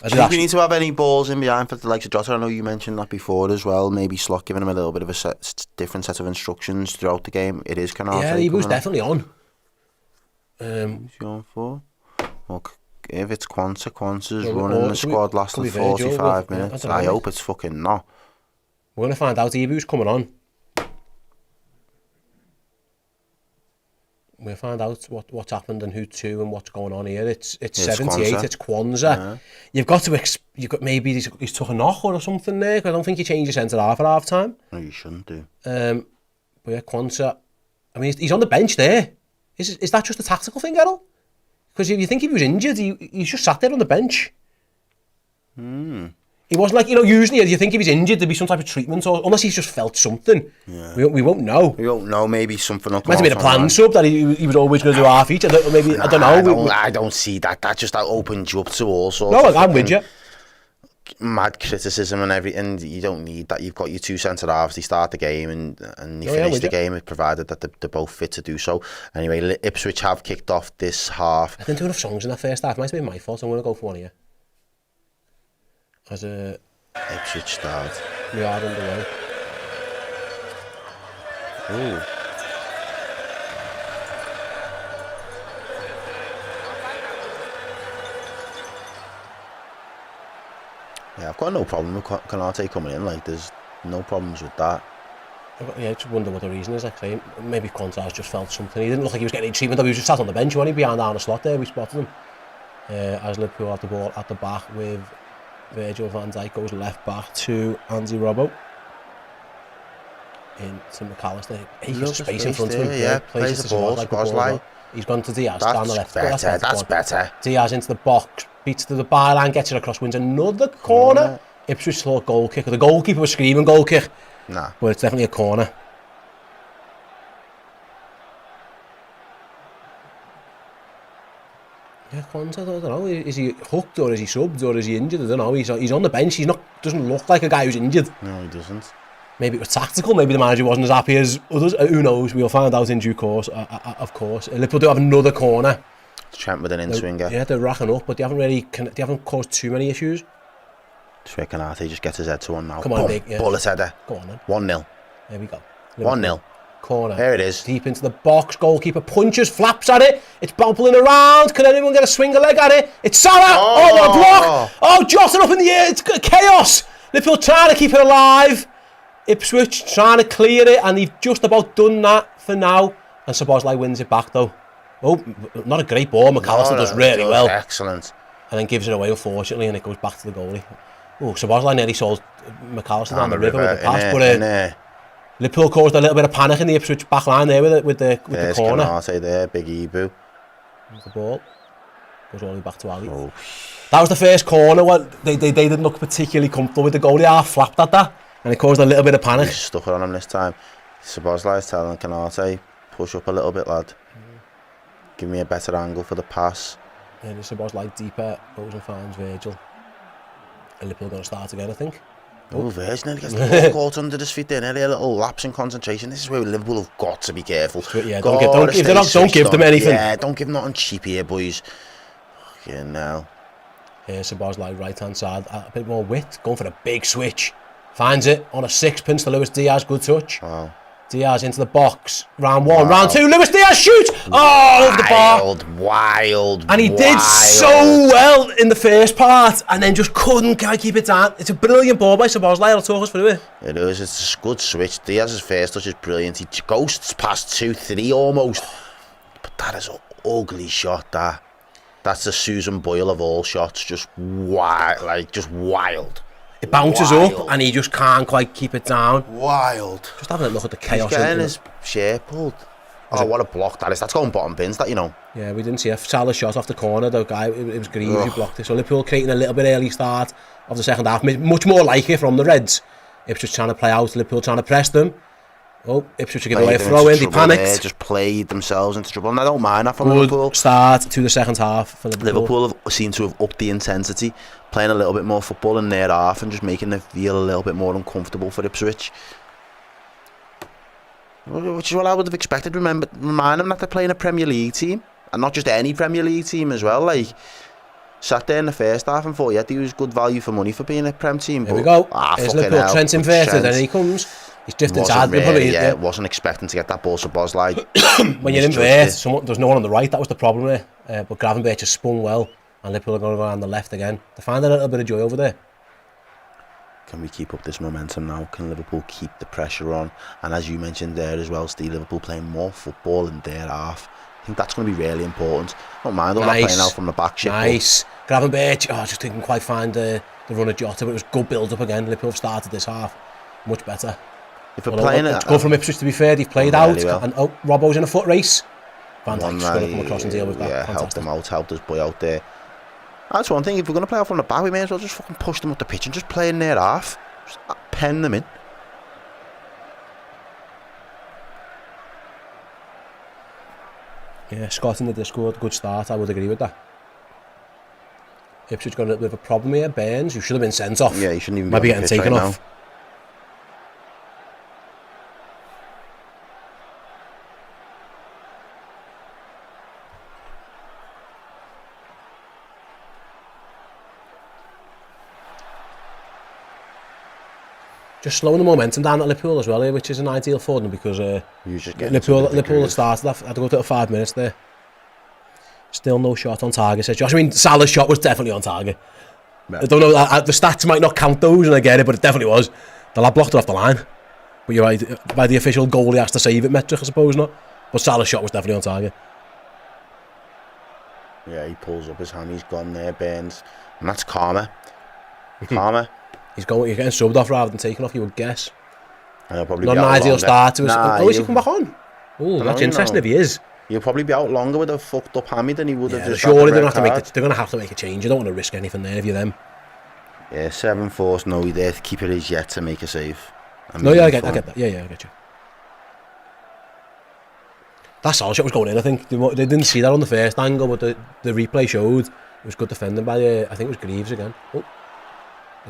Do you think we need to have any balls in behind for the likes of Jota? I know you mentioned that before as well. Maybe Slot giving him a little bit of a different set of instructions throughout the game. It is Konate. Yeah, he was definitely on. Who's he on for? Well, if it's Kwanzaa's running the squad lasting 45 minutes. I hope it's fucking not. We're going to find out Ibu's coming on. We'll find out what's happened and who to and what's going on here. It's 78. Kwanzaa. It's Kwanzaa. Yeah. You've got maybe he's took a knock or something there. I don't think you change your centre half at half time. No, you shouldn't do. But yeah, Kwanzaa. I mean, he's on the bench there. Is that just a tactical thing, Errol? Because if you think he was injured, he's just sat there on the bench. He wasn't like, usually if you think if he's injured, there'd be some type of treatment, or unless he's just felt something. Yeah. We won't know. We won't know. Maybe something will come. Might have been a planned sub that he was always going to do half each. I don't know. I don't see that. That just opens you up to all sorts. No, I'm with you. Mad criticism and everything. You don't need that. You've got your 2 centre halves. They start the game and you finish the game, provided that they're both fit to do so. Anyway, Ipswich have kicked off this half. I didn't do enough songs in that first half. Might have been my fault. I'm going to go for one here. As a Ipswich start. We are underway. Ooh. Yeah, I've got no problem with Konate coming in. Like, there's no problems with that. I just wonder what the reason is. Like, say, maybe Kwanzaa's just felt something. He didn't look like he was getting any treatment. He was just sat on the bench. He wasn't behind down the slot there. We spotted him. As Liverpool had the ball at the back with Virgil van Dijk goes left back to Andy Robbo. Into McAllister. He has space in front of him. Yeah, plays the ball. Like he's gone to Diaz down the left. That's better. Diaz into the box, beats to the byline, gets it across, wins another corner. Ipswich thought goal kick. The goalkeeper was screaming goal kick. Nah. But it's definitely a corner. Yeah, Kwanzaa, I don't know. Is he hooked or is he subbed or is he injured? I don't know. He's on the bench. Doesn't look like a guy who's injured. No, he doesn't. Maybe it was tactical. Maybe the manager wasn't as happy as others. Who knows? We'll find out in due course. Of course, Liverpool do have another corner. Trent with an in-swinger. Yeah, they're racking up, but they haven't caused too many issues. Konate just gets his head to one now. Come on, big. Yeah. Bullet header. Go on then. 1-0. There we go. 1-0. Corner. There it is. Deep into the box. Goalkeeper punches, flaps at it. It's bobbling around. Can anyone get a swing a leg at it? It's Salah. Oh, what a block. Oh, jotting up in the air. It's chaos. Liverpool trying to keep it alive. Ipswich trying to clear it, and they've just about done that for now. And Szoboszlai wins it back though. Oh, not a great ball. McAllister does really well. Excellent. And then gives it away, unfortunately, and it goes back to the goalie. Oh, Szoboszlai nearly saw McAllister down the river with the pass, but Liverpool caused a little bit of panic in the Ipswich back line there with the corner. Canate there, big Ebu. The ball goes all the way back to Ali. Oh. That was the first corner. What they didn't look particularly comfortable with the goalie. Half flapped at that, and it caused a little bit of panic. He stuck it on him this time. Szoboszlai's telling Canate, push up a little bit, lad. Give me a better angle for the pass. And Szoboszlai deeper, goes and finds Virgil. And Liverpool going to start again, I think. Oh, Virgil nearly gets the ball caught under his feet there. Nearly a little lapse in concentration. This is where Liverpool have got to be careful. Yeah, don't give them anything. Yeah, don't give nothing cheap here, boys. Fucking hell. Here's Szoboszlai, right hand side, a bit more width, going for a big switch. Finds it on a sixpence to Luis Diaz, good touch. Wow. Diaz into the box, round one, round two, Luis Diaz shoots! Oh, over the bar. Wild. And he did so well in the first part, and then just couldn't keep it down. It's a brilliant ball by Szoboszlai, I'll talk us through it. It is, it's a good switch. Diaz's first touch is brilliant. He ghosts past 2-3 almost. But that is an ugly shot, that. That's the Susan Boyle of all shots, just wild, just wild. It bounces up and he just can't quite keep it down. Wild. Just having a look at the chaos. He's getting his shirt pulled. Oh, what a block that is. That's going bottom bins, that, you know. Yeah, we didn't see a Salah shot off the corner. The guy, it was Greaves who blocked it. So Liverpool creating a little bit early start of the second half. Much more like it from the Reds. Ipswich trying to play out, Liverpool trying to press them. Oh, Ipswich are giving away a throw in. They panicked. There, just played themselves into trouble. And I don't mind that from Good Liverpool. Start to the second half for Liverpool. Liverpool seem to have upped the intensity, playing a little bit more football in their half and just making them feel a little bit more uncomfortable for Ipswich. Which is what I would have expected. Remind them that they're playing a Premier League team, and not just any Premier League team as well. Like, sat there in the first half and thought, yeah, he was good value for money for being a Prem team. Here we go. Here's Liverpool. Trent inverted, and he comes. He's drifting inside. Really, wasn't expecting to get that ball. Szoboszlai. When you invert, there's no one on the right. That was the problem there. But Gravenberch has spun well, and Liverpool are going to go on the left again. They find a little bit of joy over there. Can we keep up this momentum now? Can Liverpool keep the pressure on? And as you mentioned there as well, Steve, Liverpool playing more football in their half. I think that's going to be really important. I don't mind all that playing out from the back. Nice. Gravenberch, I just didn't quite find the run of Jota, but it was good build up again. Liverpool have started this half much better. If we're playing it's good from Ipswich, to be fair. They've played out, and Robbo's in a foot race. Van Dijk's going to come across and deal with that. Yeah, helped him out, helped his boy out there. That's one thing. If we're going to play out from the back, we may as well just fucking push them up the pitch and just play in their half. Just pen them in. Yeah, Scott in the Discord, good start. I would agree with that. Ipswich got a little bit of a problem here. Burns, who should have been sent off. Yeah, he shouldn't even might be getting taken off. Now. Just slowing the momentum down at Liverpool as well here, which is an ideal for them because Liverpool started off. Had to go to 5 minutes there. Still no shot on target, says Josh. I mean, Salah's shot was definitely on target. Yeah. I don't know, the stats might not count those, and I get it, but it definitely was. The lad blocked it off the line. But you're right, by the official goal, he has to save it metric, I suppose not. But Salah's shot was definitely on target. Yeah, he pulls up his hand, he's gone there, Burns. And that's Karma. Karma. You're getting subbed off rather than taken off, you would guess. I'll probably not an ideal start to is he come back on? Oh, that's interesting if he is. He'll probably be out longer with a fucked up hammy than he would have just. Surely they're going to have to make a change. You don't want to risk anything there if you're them. Yeah, 7 force, no, the keeper is yet to make a save. No, yeah, I get that. Yeah, I get you. That Salah shot was going in, I think. They didn't see that on the first angle, but the replay showed it was good defending by, I think it was Greaves again. Oh.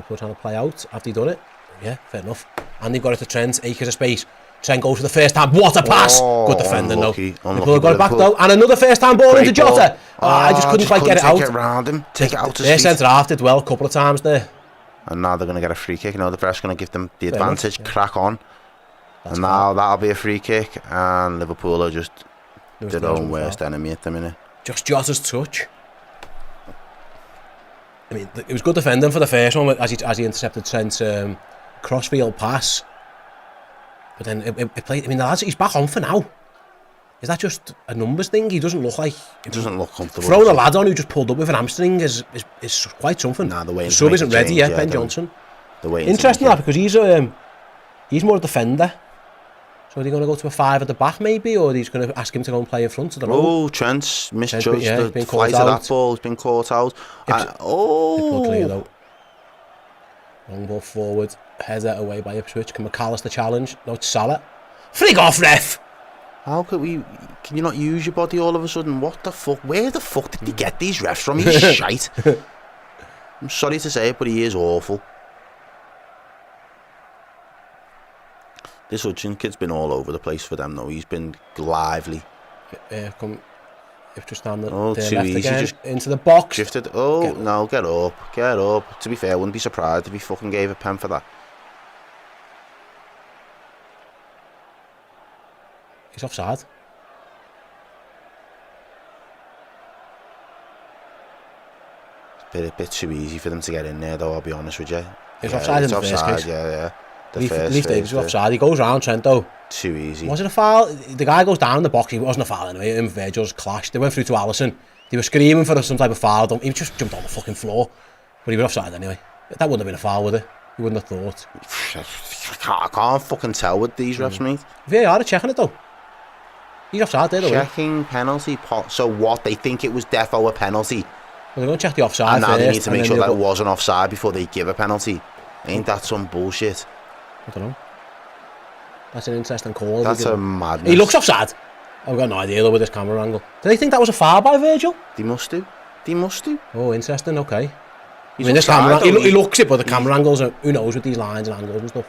They're trying to play out after he done it. Yeah, fair enough. And they've got it to Trent, acres of space. Trent goes for the first time. What a pass! Good defending though. Liverpool got it back though. And another first time ball into Jota. I just couldn't quite get it out. Take it around him. Take it out to their centre half did well a couple of times there. And now they're going to get a free kick. Now the press going to give them the advantage. Crack on. And now that'll be a free kick, and Liverpool are just their own worst enemy at the minute. Just Jota's touch. I mean, it was good defending for the first one as he intercepted Trent's crossfield pass. But then it played. I mean, the lads, he's back on for now. Is that just a numbers thing? He doesn't look like. It doesn't look comfortable. Throwing a lad on who just pulled up with an hamstring is quite something. Nah, the way the sub isn't ready yet, Ben Johnson. Interesting that, because he's more a defender. So are they going to go to a 5 at the back maybe, or are they going to ask him to go and play in front? I don't know. Oh, Trent's misjudged the flight of that ball. He's been caught out. Liverpool cleared out. Long ball forward, header away by Ipswich. Can McAllister challenge? No, it's Salah. Frig off, ref! How could we? Can you not use your body all of a sudden? What the fuck? Where the fuck did they get these refs from? He's shite. I'm sorry to say it, but he is awful. This Hudson kid's been all over the place for them, though. He's been lively. Ipswich standard. Oh, too left easy. Again, just into the box. Drifted. Oh, no, get up. Get up. To be fair, I wouldn't be surprised if he fucking gave a pen for that. He's offside. It's a bit too easy for them to get in there, though, I'll be honest with you. He's offside in the first case. Yeah. Leaf Davis is offside. He goes round Trent, though. Too easy. Was it a foul? The guy goes down in the box. It wasn't a foul anyway. Him and Virgil just clashed. They went through to Alisson. They were screaming for some type of foul. He just jumped on the fucking floor. But he was offside anyway. That wouldn't have been a foul, would it? You wouldn't have thought. I can't fucking tell with these refs, mate. VAR are checking it, though. He's offside there, though. Checking penalty. So what? They think it was defo a penalty. Well, they're going to check the offside and now first, they need to make sure that it wasn't offside before they give a penalty. Ain't that some bullshit? I don't know. That's an interesting call. That's a madness. He looks offside. I've got no idea though with this camera angle. Do they think that was a foul by Virgil? They must do. Oh, interesting. Okay. I mean, this camera, he looks it, but the camera angles are, who knows with these lines and angles and stuff.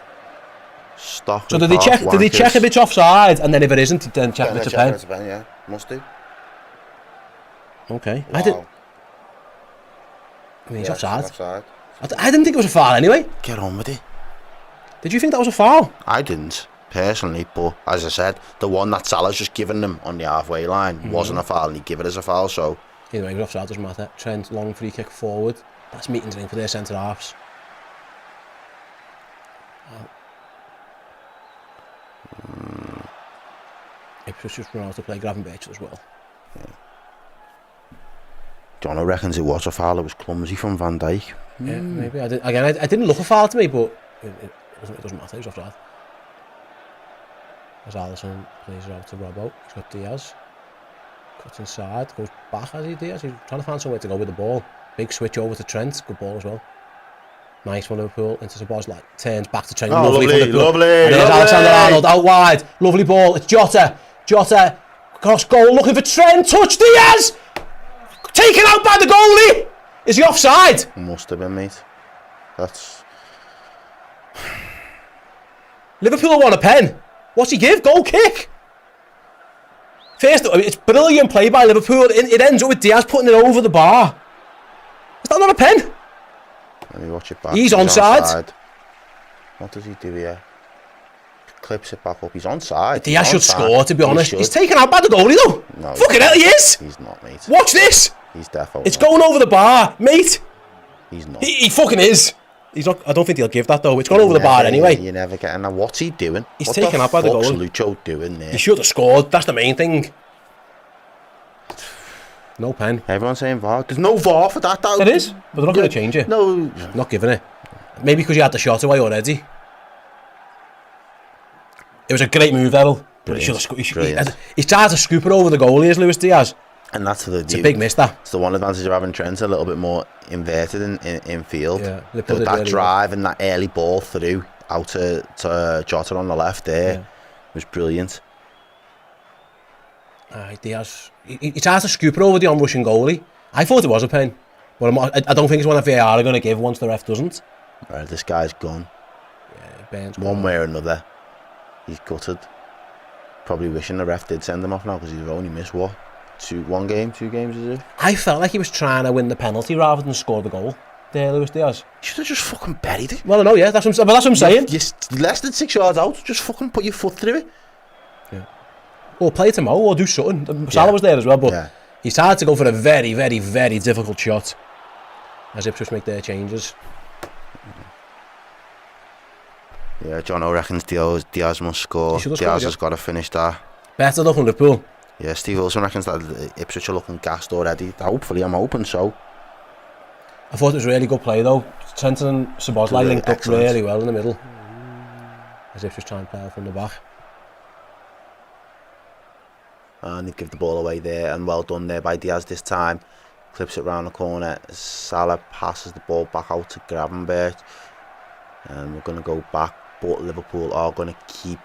Stop. So did they check if it's offside, and then if it isn't, then check if it's a pen? Yeah, must do. Okay. Wow. I mean, he's offside. I didn't think it was a foul anyway. Get on with it. Did you think that was a foul? I didn't, personally, but as I said, the one that Salah's just given them on the halfway line wasn't a foul, and he gave it as a foul, so... Either way, offside doesn't matter. Trent, long free kick forward. That's meetings in for their centre-halves. Ipswich just run out to play Gravenberch as well. Yeah. Jono reckons it was a foul. It was clumsy from Van Dijk. Yeah, maybe. I didn't look a foul to me, but it doesn't matter. He's offside. As Alisson plays it out to Robbo. He's got Diaz. Cuts inside. Goes back as he Diaz. He's trying to find somewhere to go with the ball. Big switch over to Trent. Good ball as well. Nice one, Liverpool. Into Szoboszlai. Turns back to Trent. Oh, lovely. And there's Alexander-Arnold out wide. Lovely ball. It's Jota. Cross goal. Looking for Trent. Touch Diaz. Taken out by the goalie! Is he offside? Must have been, mate. That's... Liverpool want a pen. What's he give? Goal kick. First, it's brilliant play by Liverpool. It ends up with Diaz putting it over the bar. Is that not a pen? Let me watch it back. He's onside. What does he do here? Clips it back up. He's onside. Diaz should score, to be honest. He's taken out by the goalie, though. No, fucking hell, he is. He's not, mate. Watch this. He's definitely. It's going over the bar, mate. He's not. He fucking is. He's not. I don't think he'll give that though. It's gone over the bar anyway. You're never getting that. What's he doing? He's taken out by the goal. What's Lucho doing there? He should have scored. That's the main thing. No pen. Everyone's saying VAR. There's no VAR for that. There is, but they're not going to change it. No, not giving it. Maybe because you had the shot away already. It was a great move, Errol. He's tried to scoop it over the goalie as Luis Diaz. And that's it's a big miss, that. It's the one advantage of having Trent a little bit more inverted in field. Yeah, that really drive and that early ball through out to Jota on the left there was brilliant. Diaz, he tries to scoop it over the on-rushing goalie. I thought it was a pen. But I don't think it's one of VAR are going to give once the ref doesn't. Right, this guy's gone. Yeah, Ben's one way or another. He's gutted. Probably wishing the ref did send him off now because he's only missed what? 2 games, is it? I felt like he was trying to win the penalty rather than score the goal. Lewis Diaz. You should have just fucking buried it. Well, I know, yeah, that's what I'm saying. You're less than 6 yards out, just fucking put your foot through it. Yeah. Or play it to Mo, or do something. Salah was there as well, but he's hard to go for a very, very, very difficult shot as Ipswich make their changes. Yeah, John O reckons Diaz must score. Diaz has got to finish that. Better than Liverpool. Yeah, Steve Wilson reckons that Ipswich are looking gassed already. Hopefully, I'm hoping so. I thought it was a really good play though. Trenton and Szoboszlai linked up really well in the middle. As Ipswich try and play from the back. And he'd give the ball away there, and well done there by Diaz this time. Clips it round the corner. Salah passes the ball back out to Gravenberch. And we're going to go back, but Liverpool are going to keep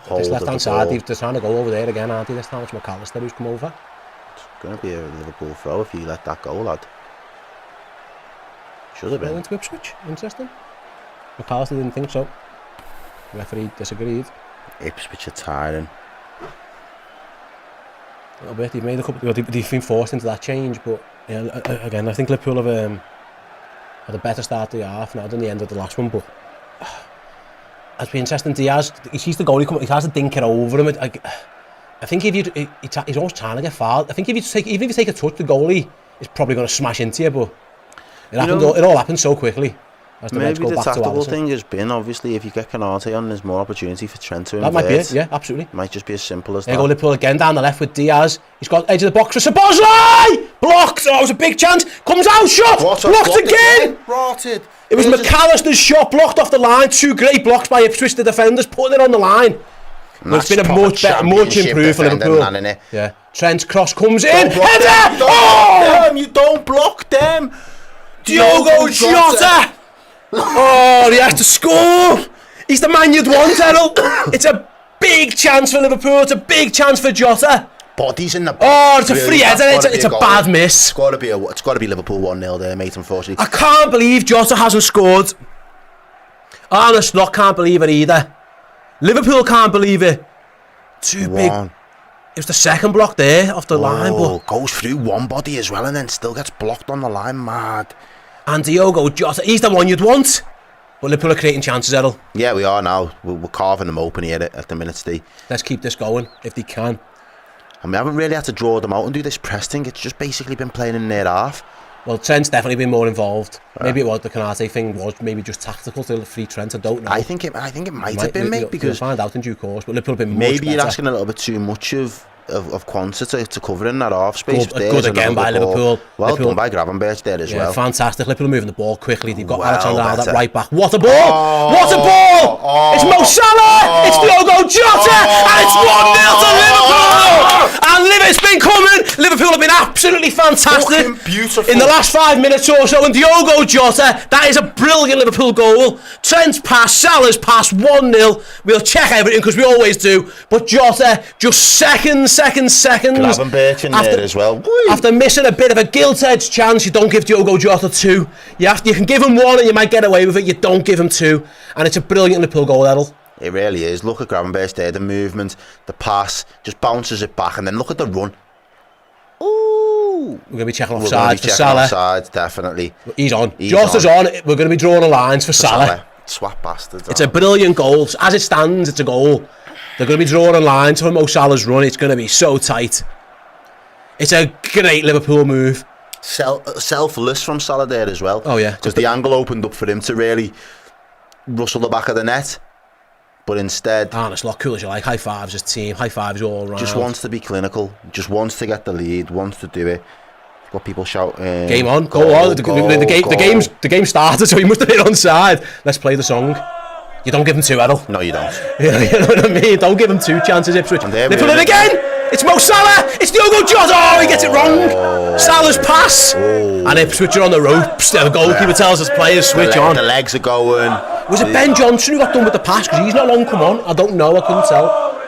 hold this of the left-hand side, they're trying to go over there again, aren't they? This time it's McAllister who's come over. It's going to be a Liverpool throw if you let that go, lad. Should have been. Into Ipswich, interesting. McAllister didn't think so. The referee disagreed. Ipswich are tiring. A little bit, they've made a couple, they've been forced into that change, but yeah, again, I think Liverpool have had a better start to the half now than the end of the last one, but it's been interesting. Diaz, he sees the goalie come, he has to dink it over him. I think if he's always trying to get fouled. I think even if you take a touch, the goalie is probably going to smash into you, but it all happens so quickly. Maybe the tactical thing has been, obviously, if you get Canate on, there's more opportunity for Trent to invert. That might be it, yeah, absolutely. It might just be as simple as there that. There you go, Liverpool again down the left with Diaz. He's got edge of the box for Szoboszlai! Blocked! Oh, it was a big chance. Comes out, shot! Blocked again! Rotted. It was McAllister's shot, blocked off the line. 2 great blocks by Ipswich, the defenders, putting it on the line. But it's been a much improved for Liverpool. Yeah. Trent's cross comes in. Header! Oh! You don't block them! Diogo Jota! Oh, he has to score! He's the man you'd want, Errol. It's a big chance for Liverpool. It's a big chance for Jota. Bodies in the box. Oh, it's a free header. It's a bad miss. It's got to be Liverpool 1-0 there, mate, unfortunately. I can't believe Jota hasn't scored. Arne Slot can't believe it either. Liverpool can't believe it. Too big. It was the second block there off the line, but goes through one body as well and then still gets blocked on the line. Mad. And Diogo Jota, he's the one you'd want. But Liverpool are creating chances, Errol. Yeah, we are now. We're carving them open here at the minute, Steve. Let's keep this going if they can. And we haven't really had to draw them out and do this press thing. It's just basically been playing in their half. Well, Trent's definitely been more involved. Maybe it was the Canate thing was maybe just tactical to free Trent. I don't know. I think it might have been, mate, because we'll find out in due course. But Liverpool have been maybe much better. You're asking a little bit too much of Quansah to cover in that half space. Good again by Liverpool. Well done by Gravenberch there as well. Fantastic. Liverpool moving the ball quickly. They've got Alexander Arnold at right back. What a ball! What a ball! It's Mo Salah! It's Diogo Jota! And it's 1-0 to Liverpool! And it's been coming. Liverpool have been absolutely fantastic. Beautiful. In the last 5 minutes or so, and Diogo Jota, that is a brilliant Liverpool goal. Trent's pass, Salah's pass, 1-0. We'll check everything because we always do. But Jota, just seconds. Gravenberch in there as well. After missing a bit of a gilt-edged chance, you don't give Diogo Jota 2. You can give him 1 and you might get away with it. You don't give him 2. And it's a brilliant Liverpool goal, Errol. It really is. Look at Gravenberch there, the movement, the pass, just bounces it back, and then look at the run. Ooh! We're going to be checking offside for Salah. Offside, definitely. He's on. Jota's on. We're going to be drawing the lines for Salah. Swap bastards. It's a brilliant goal. As it stands, it's a goal. They're going to be drawing lines for Mo Salah's run. It's going to be so tight. It's a great Liverpool move. Selfless from Salah there as well. Oh, yeah. Because the angle opened up for him to really rustle the back of the net. But instead... Arne Slot, cool as you like. High fives his team. High fives all round. Just wants to be clinical. Just wants to get the lead. Wants to do it. Got people shouting... Game on. Go on. The game started, so he must have been onside. Let's play the song. You don't give them 2, Errol. No, you don't. You know what I mean? Don't give them 2 chances, Ipswich. They put it again! It's Mo Salah! It's Diogo Jota! Oh, he gets it wrong! Salah's pass! And Ipswich are on the ropes. The goalkeeper tells us players switch on. The legs are going. Was it Ben Johnson who got done with the pass? Because he's not long come on. I don't know, I couldn't tell.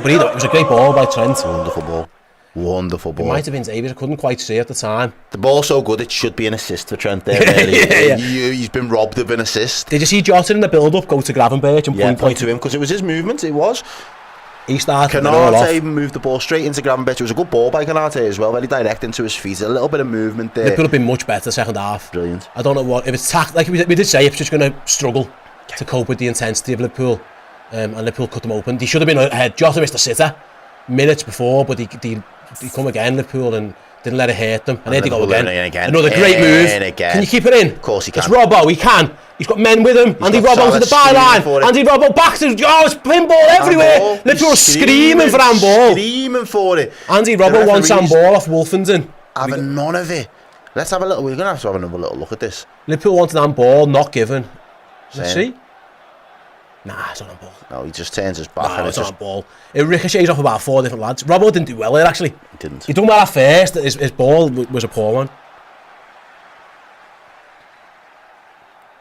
But either, it was a great ball by Trent. Wonderful ball. Wonderful ball. It might have been Davies, I couldn't quite see at the time. The ball's so good it should be an assist for Trent there, really. He's been robbed of an assist. Did you see Jota in the build-up go to Gravenberch and point to him? Because it was his movement, it was. He started it all off. Canate moved the ball straight into Gravenberch. It was a good ball by Canate as well, very direct into his feet. A little bit of movement there. It could have been much better second half. Brilliant. I don't know what if it's like we did say, Ipswich going to struggle to cope with the intensity of Liverpool, and Liverpool cut them open. They should have been ahead. Jota missed the sitter minutes before, but they come again, Liverpool, and didn't let it hurt them. And there they go again. Another great move. Can you keep it in? Of course he can. It's Robbo. He can. He's got men with him. Andy Robbo to the byline. Andy Robbo back to... Oh, it's pinball everywhere. Liverpool screaming for handball. Screaming for it. Andy Robbo wants handball off Wolfenden. Having none of it. Let's have a little... We're going to have another little look at this. Liverpool wanted handball, not given. Let's see. Nah, it's not handball. No, he just turns his back. No, it's not handball. It ricochets off about 4 different lads. Robbo didn't do well there, actually. He didn't. He done well at first. His ball was a poor one.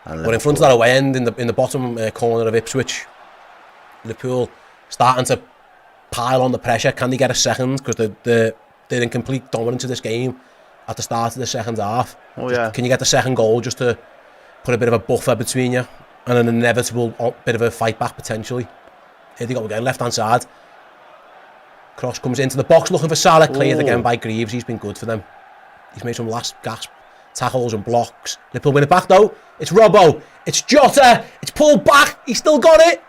But in front of that away end, in the bottom corner of Ipswich, Liverpool starting to pile on the pressure. Can they get a second? Because they're in complete dominance of this game at the start of the second half. Oh yeah. Can you get the second goal just to put a bit of a buffer between you and an inevitable bit of a fight back potentially? Here they go again, left hand side. Cross comes into the box looking for Salah, cleared again by Greaves. He's been good for them. He's made some last gasp tackles and blocks. Liverpool win it back though. It's Robbo. It's Jota. It's pulled back. He's still got it.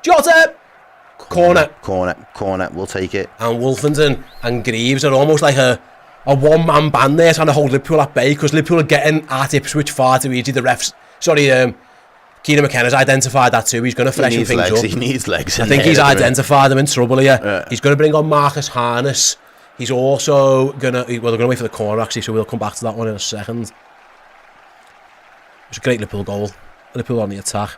Jota. Corner. We'll take it. And Wolfenden and Greaves are almost like a one-man band there trying to hold Liverpool at bay because Liverpool are getting at Ipswich far too easy. The refs... Kieran McKenna's identified that too. He's going to freshen things up. He needs legs. I think he's identified them in trouble here. Yeah. He's going to bring on Marcus Harness. He's also going to... Well, they're going to wait for the corner, actually, so we'll come back to that one in a second. It was a great Liverpool goal. Liverpool on the attack.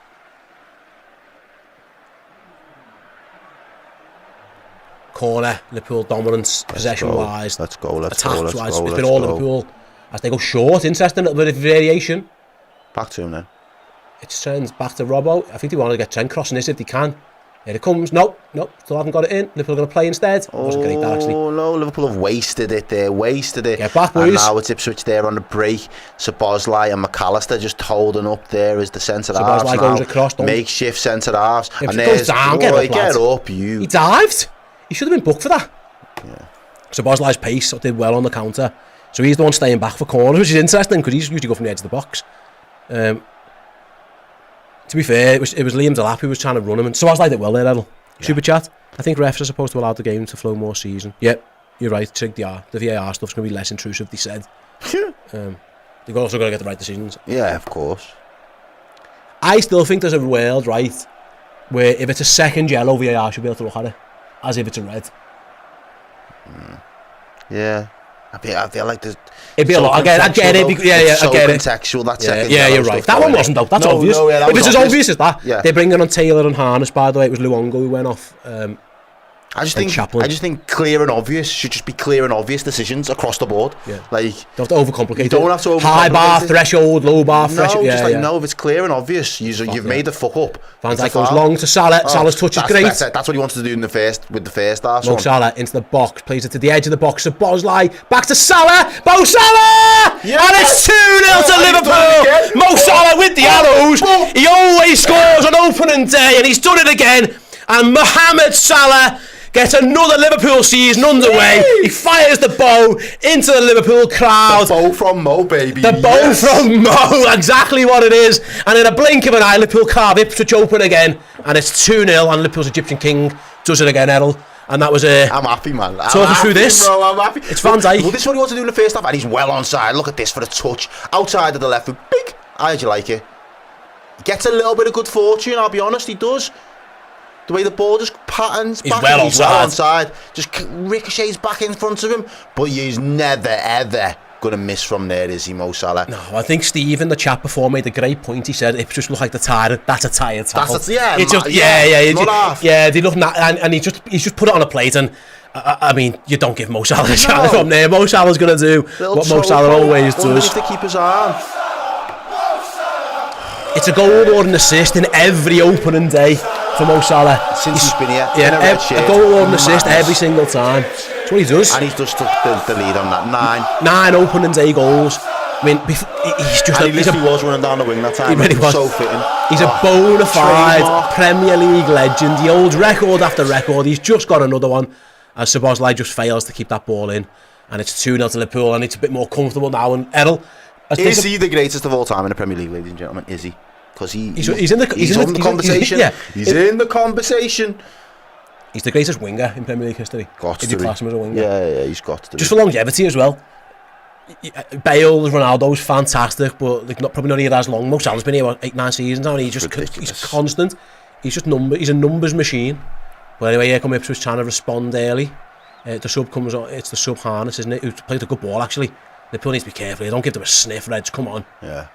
Corner, Liverpool dominance, possession-wise. Let's go. Attacks-wise, it's been all Liverpool. As they go short, interesting, a little bit of variation. Back to him then. It turns back to Robbo. I think they want to get Trent crossing this if they can. Here it comes. Nope. Still haven't got it in. Liverpool are going to play instead. Wasn't great, that, actually. Oh no, Liverpool have wasted it there. Get back, boys. And now it's Ipswich there on the break. Szoboszlai and McAllister just holding up there as the centre halves now. Goes across. Makeshift centre halves. If and goes down, get up, you. He dived. He should have been booked for that. Yeah. Szoboszlai's pace did well on the counter. So he's the one staying back for corners, which is interesting because he's usually go from the edge of the box. To be fair, it was Liam Delap who was trying to run him, and so I was like it well there, Edel. Yeah. Super chat. I think refs are supposed to allow the game to flow more season. Yep, you're right. The VAR stuff's going to be less intrusive, they said. They've also got to get the right decisions. Yeah, of course. I still think there's a world, right, where if it's a second yellow, VAR should be able to look at it as if it's a red. Yeah. I feel like there's... It'd be a lot. I get it. I get it. Contextual, that second. Yeah, you're right. That one wasn't, though. That's obvious. If it's as obvious as that. Yeah. They're bringing on Taylor and Harness, by the way. It was Luongo who went off. I just think clear and obvious should just be clear and obvious decisions across the board. Yeah. Like, you don't have to overcomplicate. You don't have to overcomplicate. High bar threshold, low bar threshold. No, if it's clear and obvious, you've made the fuck up. Van Dijk goes long to Salah. Salah's touch is great. That's what he wanted to do with the first half. Mo Salah into the box, plays it to the edge of the box. Szoboszlai back to Salah. Mo Salah, and it's 2-0 to Liverpool. Mo Salah with the arrows. He always scores on opening day, and he's done it again. And Mohamed Salah gets another Liverpool season underway. He fires the bow into the Liverpool crowd. The bow from Mo, baby. The bow from Mo, exactly what it is. And in a blink of an eye, Liverpool carve Ipswich open again. And it's 2-0, and Liverpool's Egyptian King does it again, Errol. And that was I'm happy, man. Talk us through this. Bro, I'm happy. It's Van Dijk. Well, this is what he wants to do in the first half, and he's well onside. Look at this for the touch. Outside of the left foot. Big. How'd you like it? He gets a little bit of good fortune, I'll be honest, he does. The way the ball just patterns back, he's well onside. Just ricochets back in front of him, but he's never ever gonna miss from there, is he, Mo Salah? No, I think Steve in the chat before made a great point. He said Ipswich look like the tired. That's a tired tackle. They look and he's just put it on a plate. And I mean, you don't give Mo Salah a chance from there. Mo Salah's gonna do what Mo Salah always does. The keeper's arm. It's a goal or an assist in every opening day for Mo Salah. Since he's been here. A goal or an assist every single time. That's what he does. And he's just took the lead on that. 9 opening day goals. I mean, he's just and he literally was running down the wing that time. He really was. So fitting. He's a bona fide Premier League legend. He holds record after record. He's just got another one as Szoboszlai just fails to keep that ball in. And it's 2-0 to Liverpool, and it's a bit more comfortable now. And Errol, is he the greatest of all time in the Premier League, ladies and gentlemen? Is he? Because he's in the conversation. He's in the conversation. He's the greatest winger in Premier League history. Got to be. Class him as a winger. Yeah, he's got to. Just for longevity as well. Bale, Ronaldo's fantastic, but probably not here as long. Mo Salah's been here 8-9 seasons now, and he's constant. He's a numbers machine. But anyway, here come Ipswich trying to respond early. The sub comes on. It's the sub Harness, isn't it? Who played a good ball actually. Liverpool needs to be careful. Don't give them a sniff, Reds. Come on. Yeah.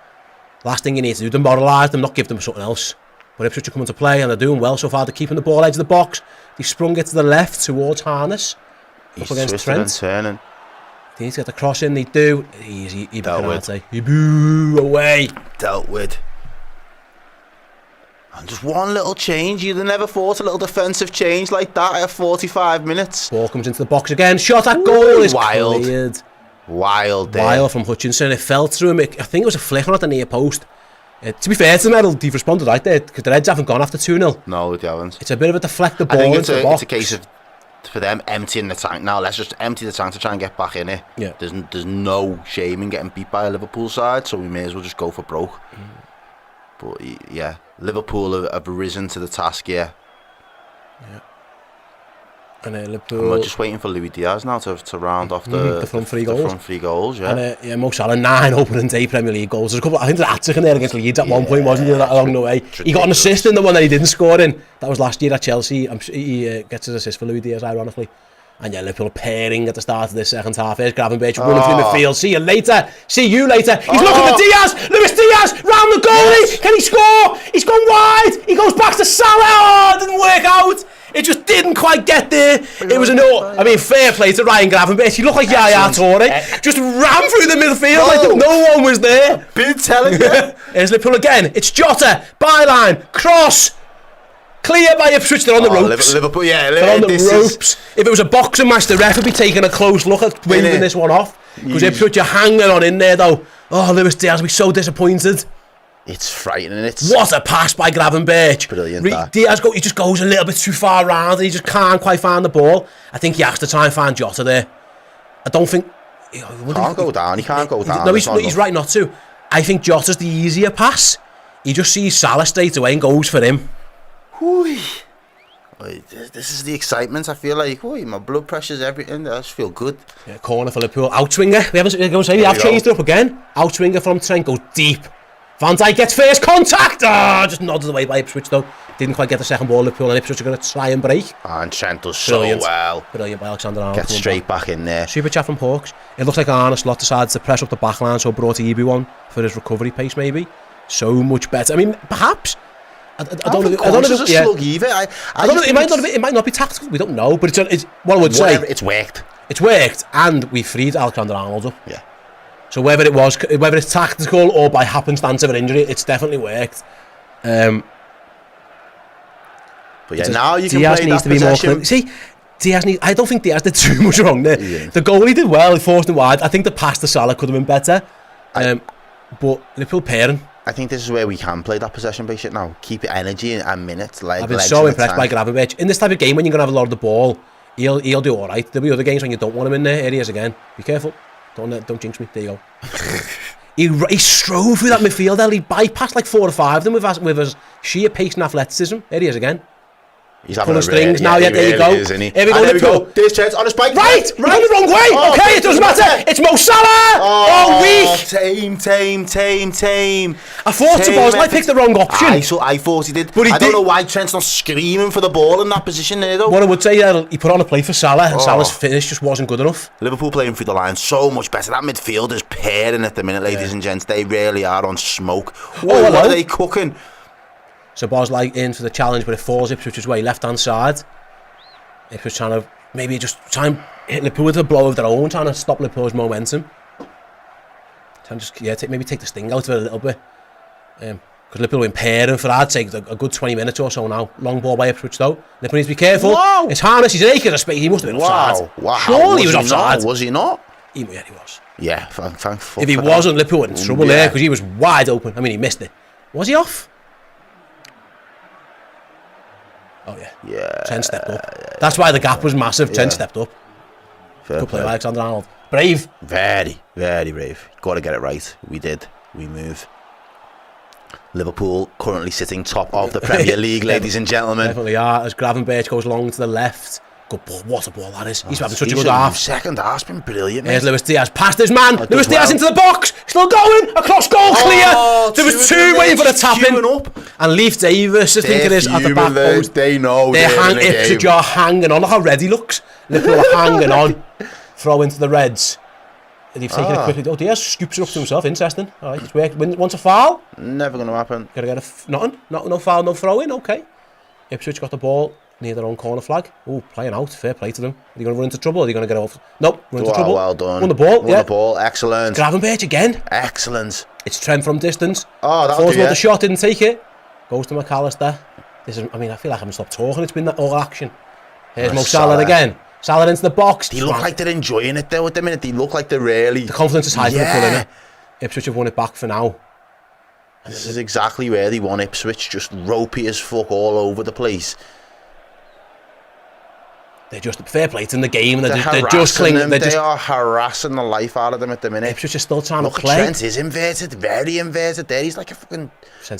Last thing you need to do, demoralise them, not give them something else. But Ipswich are coming to play, and they're doing well so far. They're keeping the ball edge of the box. They sprung it to the left towards Harness. He's up against Trent. Turning. They need to get the cross in. They do. Easy. Dealt with. Boo away. Dealt with. And just one little change. You'd have never thought a little defensive change like that at 45 minutes. Ball comes into the box again. Shot at goal is wild. Cleared. Wild there. Wild from Hutchinson. It fell through him. I think it was a flick on at the near post. To be fair to them, they've responded right there because the Reds haven't gone after 2-0. No, they haven't. It's a bit of a deflect the ball into the It's box. a case of, for them, emptying the tank. Now, let's just empty the tank to try and get back in it. Yeah. There's no shame in getting beat by a Liverpool side, so we may as well just go for broke. But, yeah, Liverpool have risen to the task here. Yeah. And Liverpool... And we're just waiting for Luis Diaz now to round off the front three goals. The front three goals, yeah. And Mo Salah, 9 opening day Premier League goals. There's a couple. I think there's a hat-trick in there against Leeds at one point, wasn't he? Along the way, he got an assist in the one that he didn't score in. That was last year at Chelsea. He gets his assist for Luis Diaz, ironically. And yeah, Liverpool pairing at the start of this second half. Here's Gravenberch running through midfield. See you later. See you later. He's looking for Diaz. Luis Diaz round the goalie. Yes. Can he score? He's gone wide. He goes back to Salah. Oh, it didn't work out. It just didn't quite get there. It was fair play to Ryan Gravenberch. He looked like Yaya Toure. Just ran through the midfield like no one was there. Been telling you. Here's Liverpool again. It's Jota. Byline. Cross. Clear by Ipswich. They're on the ropes. Liverpool, yeah. They're on the ropes. If it was a boxing match, the ref would be taking a close look at waving this one off. Because Ipswich are hanging on in there, though. Oh, Luis Diaz will be so disappointed. It's frightening. What a pass by Gravenberch. Brilliant. Diaz he just goes a little bit too far round and he just can't quite find the ball. I think he has to try and find Jota there. I don't think... He can't go down. No, he's right not to. I think Jota's the easier pass. He just sees Salah straight away and goes for him. This is the excitement. I feel like my blood pressure's everything. I just feel good. Yeah, corner for Liverpool. Outswinger. We have changed it up again. Outswinger from Trent goes deep. Van Dijk gets first contact. Just nodded away by Ipswich though. Didn't quite get the second ball. Liverpool and Ipswich are going to try and break. And Trent does so well. Brilliant by Alexander Arnold. Gets straight back in there. Super chat from Hawks. It looks like Arne Slot decided to press up the back line, so brought Ibu on for his recovery pace maybe. So much better. I mean, perhaps. I don't know. It might not be tactical. We don't know, but it's what I would say. It's worked. It's worked, and we freed Alexander Arnold up. Yeah. So whether it's tactical or by happenstance of an injury, it's definitely worked. But yeah, now you can Diaz play needs that to be possession. more. See, I don't think Diaz did too much wrong there. Yeah. The goalie did well. He forced him wide. I think the pass to Salah could have been better. But Liverpool pairing. I think this is where we can play that possession-based shit now. Keep it energy and minutes. I've been so impressed by Gravenberch. In this type of game, when you're going to have a lot of the ball, he'll do all right. There'll be other games when you don't want him in there. Here he is again. Be careful. Don't jinx me. There you go. he strove through that midfield. He bypassed like 4 or 5 of them with his sheer pace and athleticism. Here he is again. He's having a strings now. Yeah, there you go. Is, Here we go. There's Trent on his bike. Right, we're going the wrong way. Okay, it doesn't matter. It's Mo Salah. Weak. Tame. I thought Szoboszlai picked the wrong option. I thought he did. But I don't know why Trent's not screaming for the ball in that position there though. What I would say, he put on a play for Salah, and Salah's finish just wasn't good enough. Liverpool playing through the line so much better. That midfield is pairing at the minute, ladies and gents. They really are on smoke. What are they cooking? Szoboszlai in for the challenge, but it falls Ipswich's way, left-hand side. Ipswich trying to maybe just try and hit Liverpool with a blow of their own, trying to stop Liverpool's momentum. Trying to just, maybe take the sting out of it a little bit. Because Liverpool have been pairing for, I'd say, a good 20 minutes or so now. Long ball by Ipswich though. Liverpool needs to be careful. Wow. It's Harness, he's an acre of space. He must have been offside. Wow. Surely he was offside. Was he not? He was. Yeah, thank fuck If he for wasn't, that. Liverpool were in trouble there because he was wide open. I mean, he missed it. Was he off? Oh, yeah. Yeah. Trent stepped up. That's why the gap was massive. Trent stepped up. Fair Good play, play. Alexander-Arnold. Brave. Very, very brave. Got to get it right. We did. We move. Liverpool currently sitting top of the Premier League, ladies and gentlemen. Definitely are. As Gravenberch goes long to the left. Good ball. What a ball that is. He's having such a good half. Second half's been brilliant, Here's mate. Luis Diaz. Past his man. That Luis does Diaz well. into the box. Still going. Across goal. Clear. There was two waiting for the tap-in. Up. And Leif Davis, I think it is, at the back post. They know Ipswich are hanging on. Look how red he looks. Liverpool are hanging on. Throw into the Reds. They've taken it quickly. Oh, Diaz scoops it up to himself. Interesting. All right, it's worked. Wants a foul. Never going to happen. Gotta get nothing. No foul, no throw in. Okay. Ipswich got the ball near their own corner flag. Oh, playing out. Fair play to them. Are they going to run into trouble? Or are they going to get off? Nope. Run into trouble. Well done. Won the ball. Won the ball. Excellent. Gravenberch again. Excellent. It's Trent from distance. Oh, that'll Forced do, the shot, didn't take it. Goes to McAllister. I feel like I haven't stopped talking. It's been that all action. Here's Mo Salah again. Salah into the box. They look like they're enjoying it though at the minute. They look like they're really... The confidence is high for Liverpool, isn't it? Ipswich have won it back for now. This is exactly where they won Ipswich. Just ropey as fuck all over the place. They're just fair play to in the game. They're just harassing clinging. them. They are harassing the life out of them at the minute. Ipswich is still trying Look, to play. Trent is inverted, very inverted there. He's like a fucking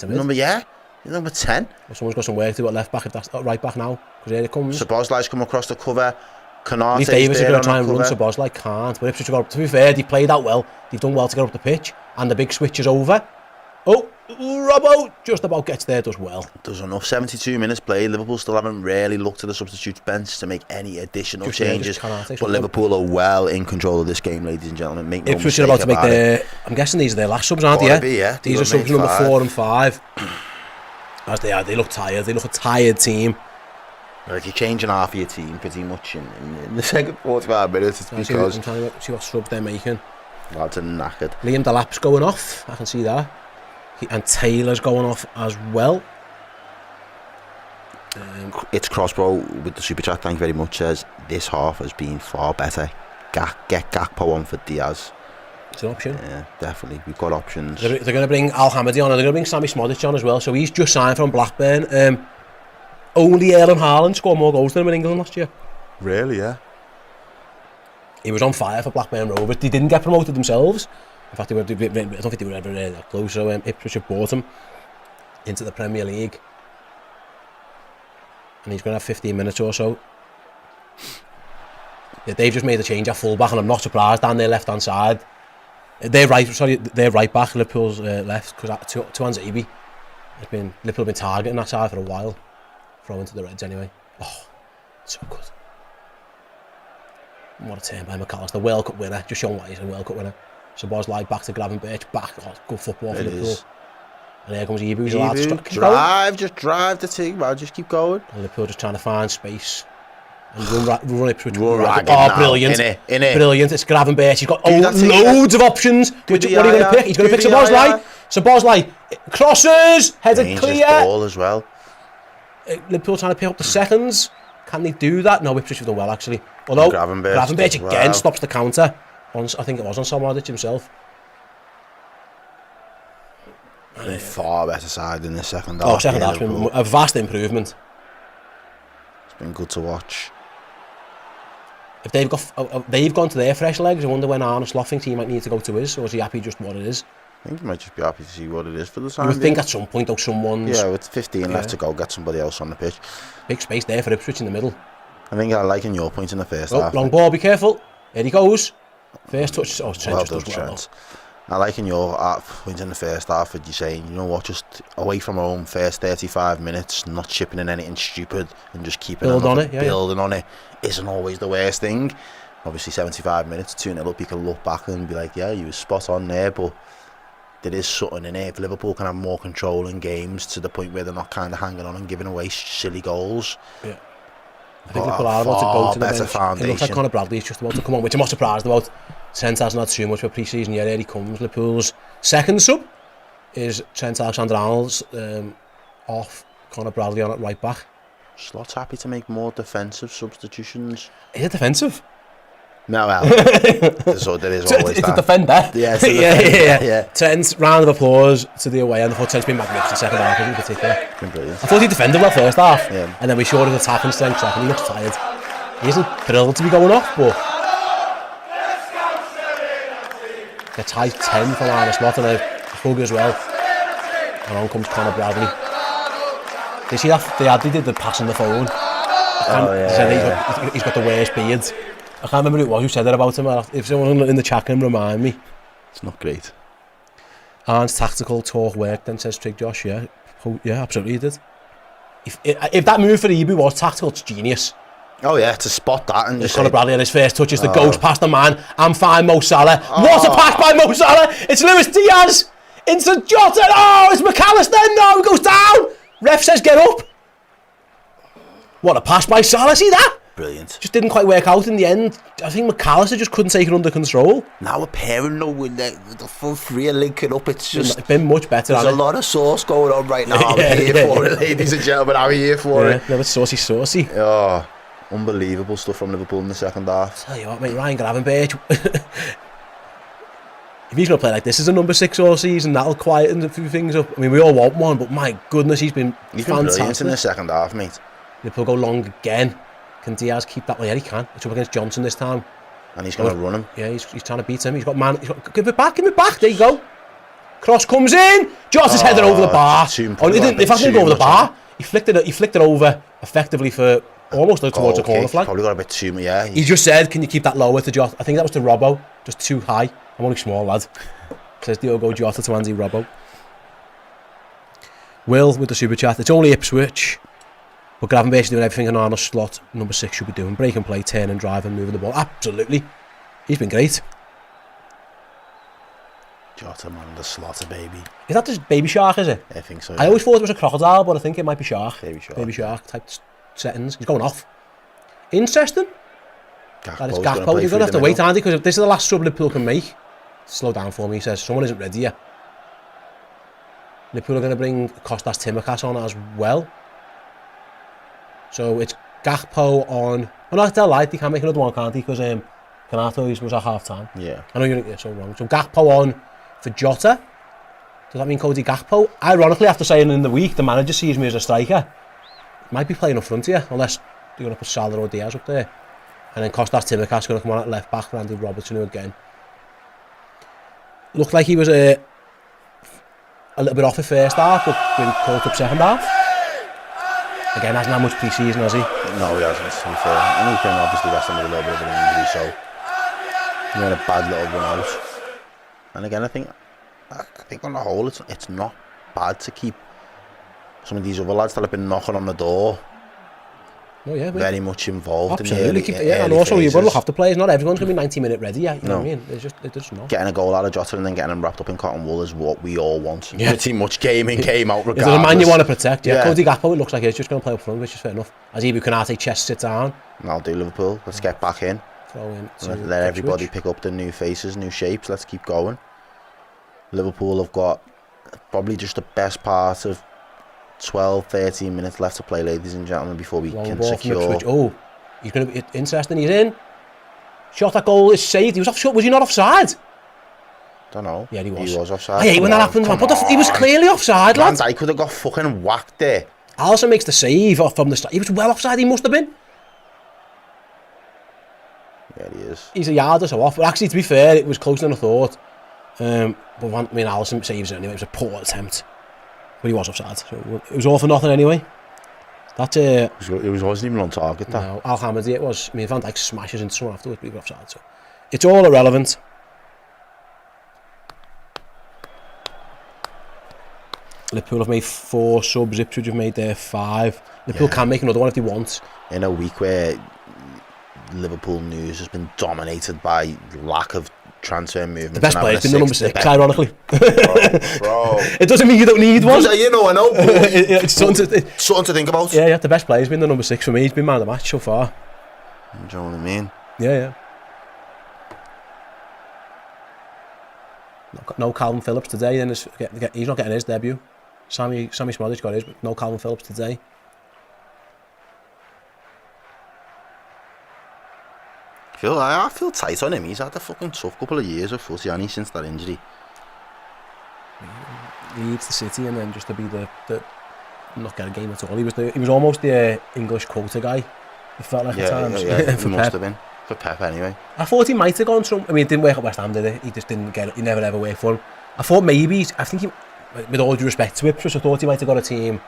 number, he's number 10. Well, someone's got some work to do at left back, if that's right back now, because here it comes. Szoboszlai's come across the cover. Canate Leif Davis is going to try and run. Szoboszlai can't. But Ipswich have got, to be fair, they played out well. They've done well to get up the pitch, and the big switch is over. Oh, Robbo just about gets there, does well. Does enough. 72 minutes played. Liverpool still haven't really looked to the substitutes bench to make any additional changes. But Liverpool are well in control of this game, ladies and gentlemen. Make no Ipswich are about to make their... I'm guessing these are their last subs, aren't they? Yeah. These are subs number 4 and 5. As they are, they look tired. They look a tired team. If you're changing half of your team pretty much in the second 45 minutes, it's because... I'm trying to see what subs they're making. Lads are knackered. Liam Delap's going off. I can see that. And Taylor's going off as well. It's Crossbow with the super chat. Thank you very much. Says this half has been far better. Get Gakpo on for Diaz. It's an option. Yeah, definitely. We've got options. They're going to bring Al Hamadi on, and they're going to bring Sammy Smodic on as well. So he's just signed from Blackburn. Only Erling Haaland scored more goals than him in England last year. Really? Yeah. He was on fire for Blackburn Rovers. They didn't get promoted themselves. In fact, I don't think they were ever really that close. So Ipswich have bought him into the Premier League, and he's going to have 15 minutes or so. Yeah, they've just made a change at fullback, and I'm not surprised. Down their left-hand side, they're right back. Liverpool's left, because Tuanzebe has been Liverpool have been targeting that side for a while. Throw into the Reds anyway. Oh, so good. What a turn by McAllister. World Cup winner. Just showing why he's a World Cup winner. Szoboszlai back to Gravenberch. Back. Oh, good football for Liverpool. And there comes Ibu. He's allowed to just drive the team, man. Just keep going. And Liverpool just trying to find space. And run it. Oh, brilliant. In it. Brilliant. It's Gravenberch. He's got loads of options. What are you going to pick? He's going to pick Szoboszlai. Szoboszlai crosses. Headed clear. Ball as well. Liverpool trying to pick up the seconds. Can they do that? No, Ipswich have done well actually. Although Gravenberch again stops the counter. I think it was on Samadic himself. Been far better side in the second half. Second half's been a vast improvement. It's been good to watch. If they've gone to their fresh legs, I wonder when Arne Slot thinks he might need to go to his, or is he happy just what it is? I think he might just be happy to see what it is for the time. You would think at some point though someone's... Yeah, with 15 left to go, get somebody else on the pitch. Big space there for Ipswich in the middle. I think I like in your point in the first half. Long ball, be careful. Here he goes. First touch. Oh, Trent well just done, does well. Trent. I like in your point in the first half of you saying, you know what, just away from home, first 35 minutes, not chipping in anything stupid and just keeping building on it isn't always the worst thing. Obviously 75 minutes, 2-0 up, you can look back and be like, yeah, you were spot on there, but there is something in it. If Liverpool can have more control in games to the point where they're not kind of hanging on and giving away silly goals. Yeah. I think Liverpool are about to go to the bench. Foundation. It looks like Conor Bradley's just about to come on, which I'm not surprised about. Trent hasn't had too much for pre-season yet. Here he comes. Liverpool's second sub is Trent Alexander-Arnold's off. Conor Bradley on at right back. Slot's happy to make more defensive substitutions. Is it defensive? No, well, so there is always it's that. a defender. Yeah, it's a yeah. Trent, round of applause to the away, and I thought Trent's been magnificent second half in particular. Brilliant. I thought he defended well first half, Yeah. and then we showed his attacking strength second. He looks tired. He isn't thrilled to be going off, but gets high 10 for Arne Slot and a hug as well. And on comes Conor Bradley. Did you see that? They did the pass on the phone. He said he's got the worst beard. I can't remember who it was who said that about him. If someone in the chat can remind me. It's not great. Arne's tactical talk worked then, says Trig Josh. Yeah, absolutely he did. If that move for Ibu was tactical, it's genius. Oh yeah, to spot that and just Conor Bradley on his first touch is the ghost past the man. I'm fine, Mo Salah. What a pass by Mo Salah! It's Luis Diaz into Jota. Oh, it's McAllister. No, he goes down. Ref says get up. What a pass by Salah. See that? Brilliant. Just didn't quite work out in the end. I think McAllister just couldn't take it under control. Now we're pairing though with the full three are linking up. It's just been much better. There's a lot of sauce going on right now. I'm here for it, ladies and gentlemen. I'm here for it. Never saucy. Oh, unbelievable stuff from Liverpool in the second half. Tell you what, mate, Ryan Gravenberch. If he's going to play like this as a number 6 all season, that'll quieten a few things up. I mean, we all want one, but my goodness, he's been fantastic. Brilliant in the second half, mate. Liverpool go long again. Can Diaz keep that? Well, yeah, he can. It's up against Johnson this time. And he's going to run him. Yeah, he's trying to beat him. He's got man. Give it back. There you go. Cross comes in. Jota's headed over the bar. He didn't go over the bar. He flicked it over effectively for almost towards the corner flag. Probably got a bit too much. Yeah. He just said, "Can you keep that lower to Jota?" I think that was to Robbo. Just too high. I'm only small, lad. Says Diogo Jota to Andy Robbo. Will with the super chat. It's only Ipswich. But Gravenberch doing everything an Arne Slot, number 6, should be doing. Break and play, turn and drive and moving the ball. Absolutely. He's been great. Jota, man, the Slaughter, baby. Is that just Baby Shark, is it? I think so. I always thought it was a crocodile, but I think it might be Shark. Baby Shark type settings. He's going off. Interesting. That is Gakpo. You're going to have to wait, Andy, because this is the last sub Liverpool can make. Slow down for me, he says. Someone isn't ready yet. Liverpool are going to bring Kostas Tsimikas on as well. So it's Gakpo on. Oh no, I tell light. He can't make another one, can't he? Because Kanato was at half time. Yeah. I know you're getting it so wrong. So Gakpo on for Jota. Does that mean Cody Gakpo? Ironically, after saying in the week the manager sees me as a striker, might be playing up front here, unless they're going to put Salah or Diaz up there. And then Kostas Tsimikas going to come on at left back for Andy Robertson, who again looked like he was a little bit off the first half, but really caught up second half. Again, hasn't had much pre-season, has he? No, he hasn't, to be fair. And he can obviously West Ham with a little bit of an injury, so he had a bad little run out. And again, I think on the whole, it's not bad to keep some of these other lads that have been knocking on the door. Oh yeah, very much involved. Absolutely, in the early and also phases. you've got to look after players. Not everyone's going to be 90-minute ready yet. You know what I mean? It's just not. Getting a goal out of Jota and then getting him wrapped up in cotton wool is what we all want. Pretty much game in, game out, regardless. Is it a man you want to protect? Yeah. Cody Gakpo, it looks like he's just going to play up front, which is fair enough. As Ibu Konate chest sits down. And I'll do Liverpool. Let's get back in. Throw in. Let everybody pick up the new faces, new shapes. Let's keep going. Liverpool have got probably just the best part of 12-13 minutes left to play, ladies and gentlemen, before we can secure. Oh, he's going to be interesting. He's in. Shot, that goal is saved. He was offside. Was he not offside? Don't know. Yeah, he was. He was offside. I hate when that happens, man. But he was clearly offside, lad. I could have got fucking whacked there. Alisson makes the save off from the start. He was well offside. He must have been. Yeah, he is. He's a yard or so off. But actually, to be fair, it was closer than I thought. But I mean, Alisson saves it anyway. It was a poor attempt. But he was offside. So it was all for nothing anyway. That it wasn't even on target. That. No, Al Hamadi it was. I mean, Van Dijk smashes into someone afterwards, but he was offside. So it's all irrelevant. Liverpool have made 4 subs. Ipswich have made their 5. Liverpool can make another one if they want. In a week where Liverpool news has been dominated by lack of transfer movement. The best player's been the number 6, ironically. Bro. It doesn't mean you don't need one. You know, I know. It's something to think about. Yeah, the best player's been the number 6 for me. He's been man of the match so far. Do you know what I mean? Yeah. No Calvin Phillips today. Then he's not getting his debut. Sammy Smodic got his, but no Calvin Phillips today. I feel tight on him. He's had a fucking tough couple of years of footy, hasn't he, since that injury? Leeds the City, and then just to be the not get a game at all. He was almost the English quota guy. It felt like at times. Yeah, for he must Pep. have been. For Pep, anyway. I thought he might have gone from. I mean, it didn't work at West Ham, did it? He just didn't get it. He never ever worked for him. I thought maybe. I think he, with all due respect to Ipswich, I thought he might have got a team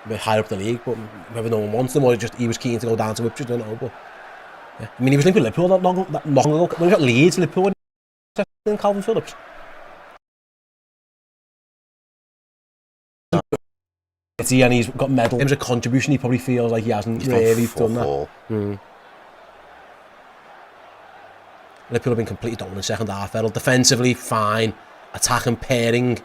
a bit higher up the league, but maybe no one wants them, or he was keen to go down to Ipswich. I don't know, but yeah. I mean, he was linked with Liverpool that long ago. When he got Leeds, Liverpool, and Calvin Phillips. And he's got medal. In terms of contribution, he probably feels like he hasn't really done that. Liverpool have been completely dominant second half. Defensively, fine. Attacking, pairing.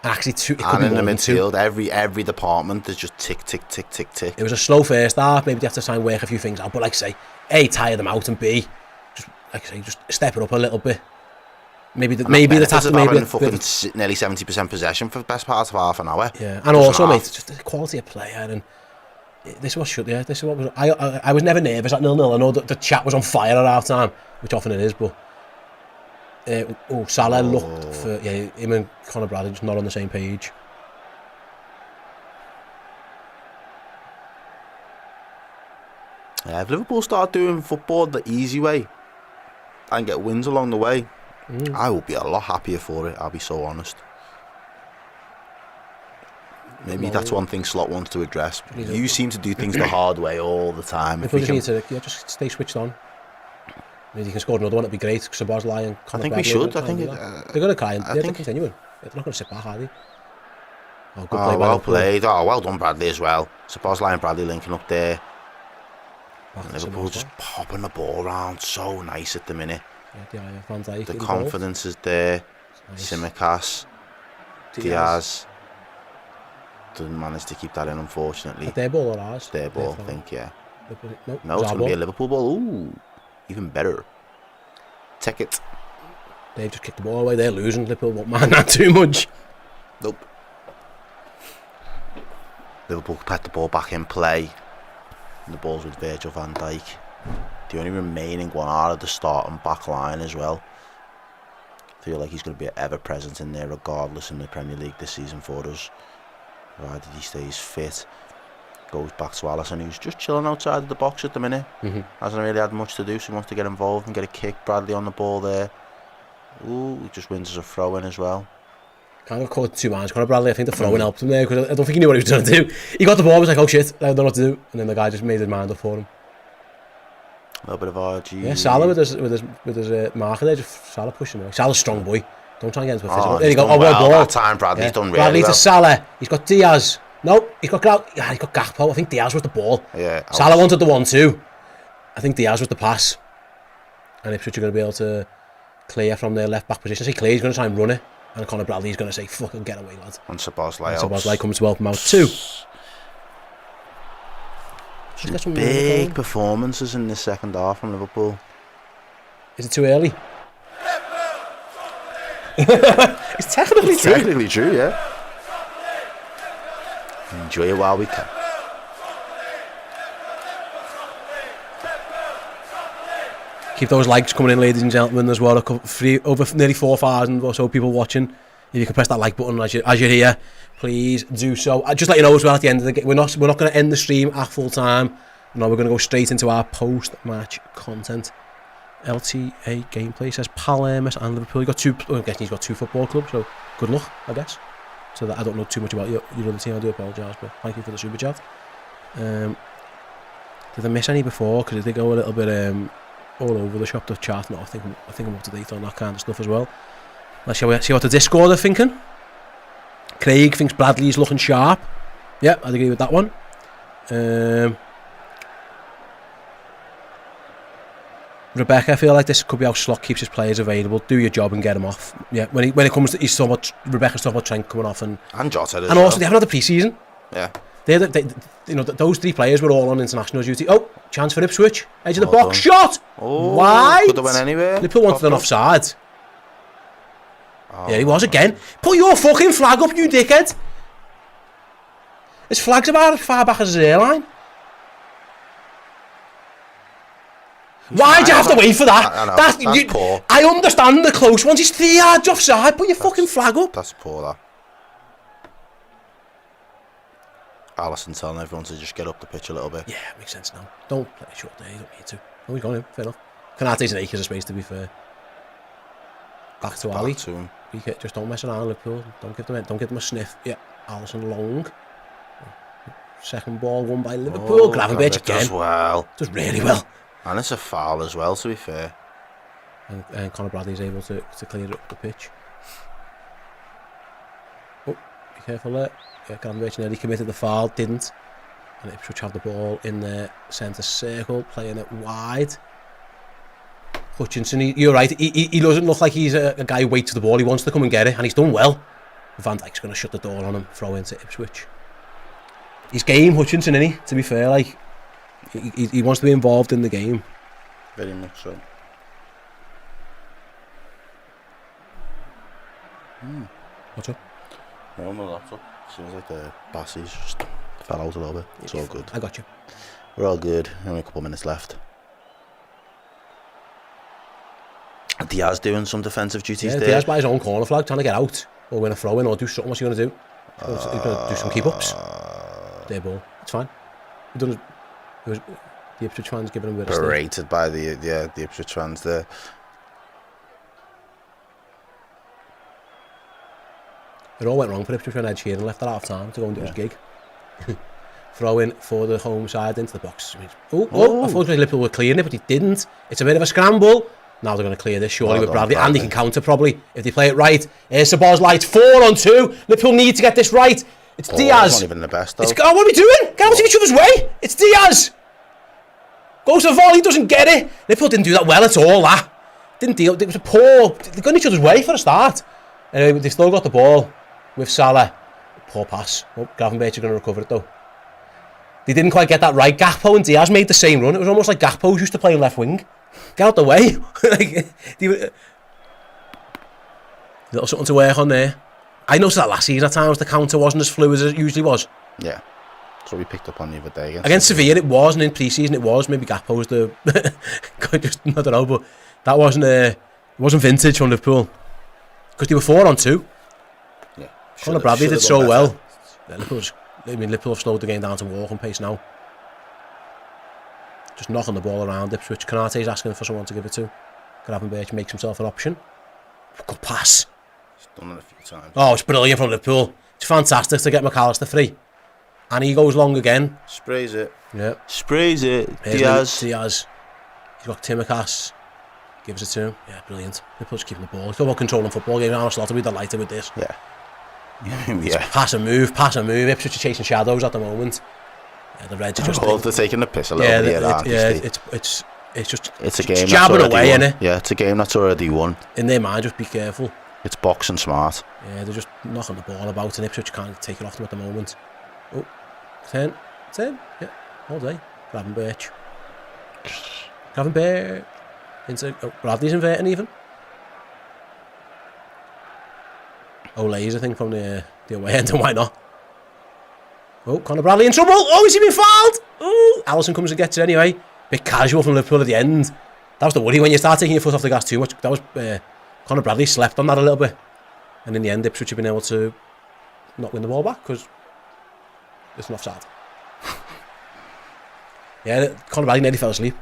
And actually, it could and be in the more than midfield, two. every department is just tick, tick, tick, tick, tick. It was a slow first half. Maybe they have to try and work a few things out. But like I say, A, tire them out, and B, just step it up a little bit. Maybe the task. Maybe fucking nearly 70% possession for the best part of half an hour. Yeah, and also, mate, just the quality of player. And this is what should. Yeah, this is what was. I was never nervous at 0-0. I know that the chat was on fire at half time, which often it is, but. Salah looked for him and Conor Bradley just not on the same page. Yeah, if Liverpool start doing football the easy way and get wins along the way, I will be a lot happier for it. I'll be so honest. Maybe that's one thing Slot wants to address. You seem to do things the hard way all the time. If we just need to just stay switched on. Maybe you can score another one, it'd be great. Sabozlai and Conor think Bradley, we should. they're going to try and they're continuing. They're not going to sit back, are they? Good play, well played. Well done, Bradley, as well. Sabozlai and Bradley linking up there. Liverpool just popping the ball around so nice at the minute. The confidence is there. Nice. Tsimikas, Diaz doesn't manage to keep that in, unfortunately. Their ball or ours? Their ball, I think, yeah. No, it's going to be a Liverpool ball. Ooh, even better. Take it. They've just kicked the ball away. They're losing. Liverpool won't mind that too much. Nope. Liverpool put the ball back in play. And the ball's with Virgil van Dijk. The only remaining one out of the starting back line as well. I feel like he's going to be ever present in there regardless in the Premier League this season for us. Provided he stays fit. Goes back to Alisson, who's just chilling outside of the box at the minute. Hasn't really had much to do, so he wants to get involved and get a kick. Bradley on the ball there. Ooh, he just wins as a throw-in as well. Kind of caught two mans. Conor Bradley, I think the throw-in helped him there because I don't think he knew what he was trying to do. He got the ball, was like, oh shit, I don't know what to do. And then the guy just made his mind up for him. A little bit of RG. Yeah, Salah with his marker there, just Salah pushing him. Salah's a strong boy. Don't try and get into a physical. There you go. Well, ball. that time Bradley's done really Bradley well. to Salah. He's got Diaz. No, he's got Gakpo. I think Diaz was the ball. Yeah. Salah wanted the 1-2. I think Diaz was the pass. And Ipswich are going to be able to clear from their left back position. I say clear, he's going to try and run it. And Conor Bradley's going to say, fucking get away, lad. And Sabozlai comes to help him out too. Some big performances in the second half from Liverpool. Is it too early? It's technically true. Technically true, yeah. Enjoy it while we can. Keep those likes coming in, ladies and gentlemen, as well. Over nearly 4,000 or so people watching. If you can press that like button as you're here, please do so. Just let you know as well, at the end of the game, we're not going to end the stream at full time. No, we're going to go straight into our post-match content. LTA gameplay says Palamas and Liverpool. I'm guessing he's got two football clubs, so good luck, I guess. So that I don't know too much about your other team. I do apologise, but thank you for the super chat. Did I miss any before? Because they go a little bit all over the shop, the chat. No, I think I'm up to date on that kind of stuff as well. Let's see what the Discord are thinking. Craig thinks Bradley's looking sharp. Yeah, I'd agree with that one. Rebecca, I feel like this could be how Slot keeps his players available. Do your job and get them off. Yeah, when it comes to Rebecca's talking about Trent coming off and Jota as and also they haven't had the pre-season. Yeah, those three players were all on international duty. Oh, chance for Ipswich, edge of the box, shot. Oh, wide. Could have went anywhere. Liverpool wanted an offside. Yeah, he was again. Put your fucking flag up, you dickhead. His flag's about as far back as his airline. Why'd you have to wait for that? I know, that's poor. I understand the close ones. He's 3 yards offside. Put your fucking flag up. That's poor, that. Alisson telling everyone to just get up the pitch a little bit. Yeah, makes sense now. Don't play short there. You don't need to. Oh, we got him. Fair enough. Kanate's an acres of space, to be fair. Back to Ali. To him. Just don't mess around, Liverpool. Don't give them a sniff. Yeah, Alisson long. Second ball won by Liverpool. Gravenberch again. Does well. Does really well. And it's a foul as well, to be fair. And Conor Bradley's able to clear it up the pitch. Oh, be careful there. Yeah, Gravenberch nearly committed the foul, didn't. And Ipswich have the ball in the centre circle, playing it wide. Hutchinson, you're right, he doesn't look like he's a guy who waits for the ball. He wants to come and get it, and he's done well. Van Dijk's going to shut the door on him, throw into Ipswich. He's game, Hutchinson, isn't he? To be fair, like, he wants to be involved in the game. Very much so. What's up? No, that's up. Seems like the Bassie's just fell out a little bit. It's all good. I got you. We're all good. Only a couple of minutes left. Diaz doing some defensive duties there. Diaz by his own corner flag, trying to get out, or win a throw in, or do something. What's he going to do? He's going to do some keep-ups. Their ball. It's fine. The Ipswich fans giving him a bit of stick. Berated by the Ipswich fans there. It all went wrong for Ipswich when Ed Sheeran left at half time to go and do his gig. Throw in for the home side into the box. I thought Liverpool were clearing it, but he didn't. It's a bit of a scramble. Now they're going to clear this surely with Bradley, and he can counter probably if they play it right. Here's Sabozlai. It's 4-on-2. Liverpool need to get this right. It's Diaz. Not even the best though. What are we doing? Get out of each other's way. It's Diaz. Goes to the volley, doesn't get it. Liverpool didn't do that well at all. Didn't deal. It was a poor. They got in each other's way for a start. Anyway, they still got the ball with Salah. Poor pass. Gravenberch are going to recover it though. They didn't quite get that right. Gakpo and Diaz made the same run. It was almost like Gakpo's used to playing left wing. Get out the way. Little something to work on there. I noticed that last season at times the counter wasn't as fluid as it usually was. Yeah. So we picked up on the other day. Against Sevilla it was, and in pre-season it was. Maybe Gakpo was the... I don't know, but that wasn't it wasn't vintage from Liverpool. Because they were 4-on-2. Yeah. Conor Bradley did so well. Yeah, Liverpool have slowed the game down to walking pace now. Just knocking the ball around Ipswich. Kanate's asking for someone to give it to. Gravenberch makes himself an option. Good pass. He's done it a few times. Oh, it's brilliant from Liverpool. It's fantastic to get McAllister free. And he goes long again. Sprays it. Yeah. Sprays it. Diaz. He's got Timikas. Gives it to him. Yeah, brilliant. Liverpool's keeping the ball. It's all about controlling football game. Arnold Slaughter will be delighted with this. Yeah. Yeah. Pass and move. Ipswich are chasing shadows at the moment. Yeah, the Reds are just... they're taking the piss a little bit. It's a game jabbing away, innit? Yeah, it's a game that's already won. In their mind, just be careful. It's boxing smart. Yeah, they're just knocking the ball about, and Ipswich can't take it off them at the moment. Oh, 10. Yeah, all day. Gravenberch. Into Bradley's inverting even. Ole's, I think, from the away end, and why not? Oh, Conor Bradley in trouble. Oh, is he been fouled? Oh, Alisson comes and gets it anyway. Bit casual from Liverpool at the end. That was the worry when you start taking your foot off the gas too much. That was Conor Bradley slept on that a little bit, and in the end, Ipswich have been able to not win the ball back because it's an offside. Yeah, Conor Bradley nearly fell asleep.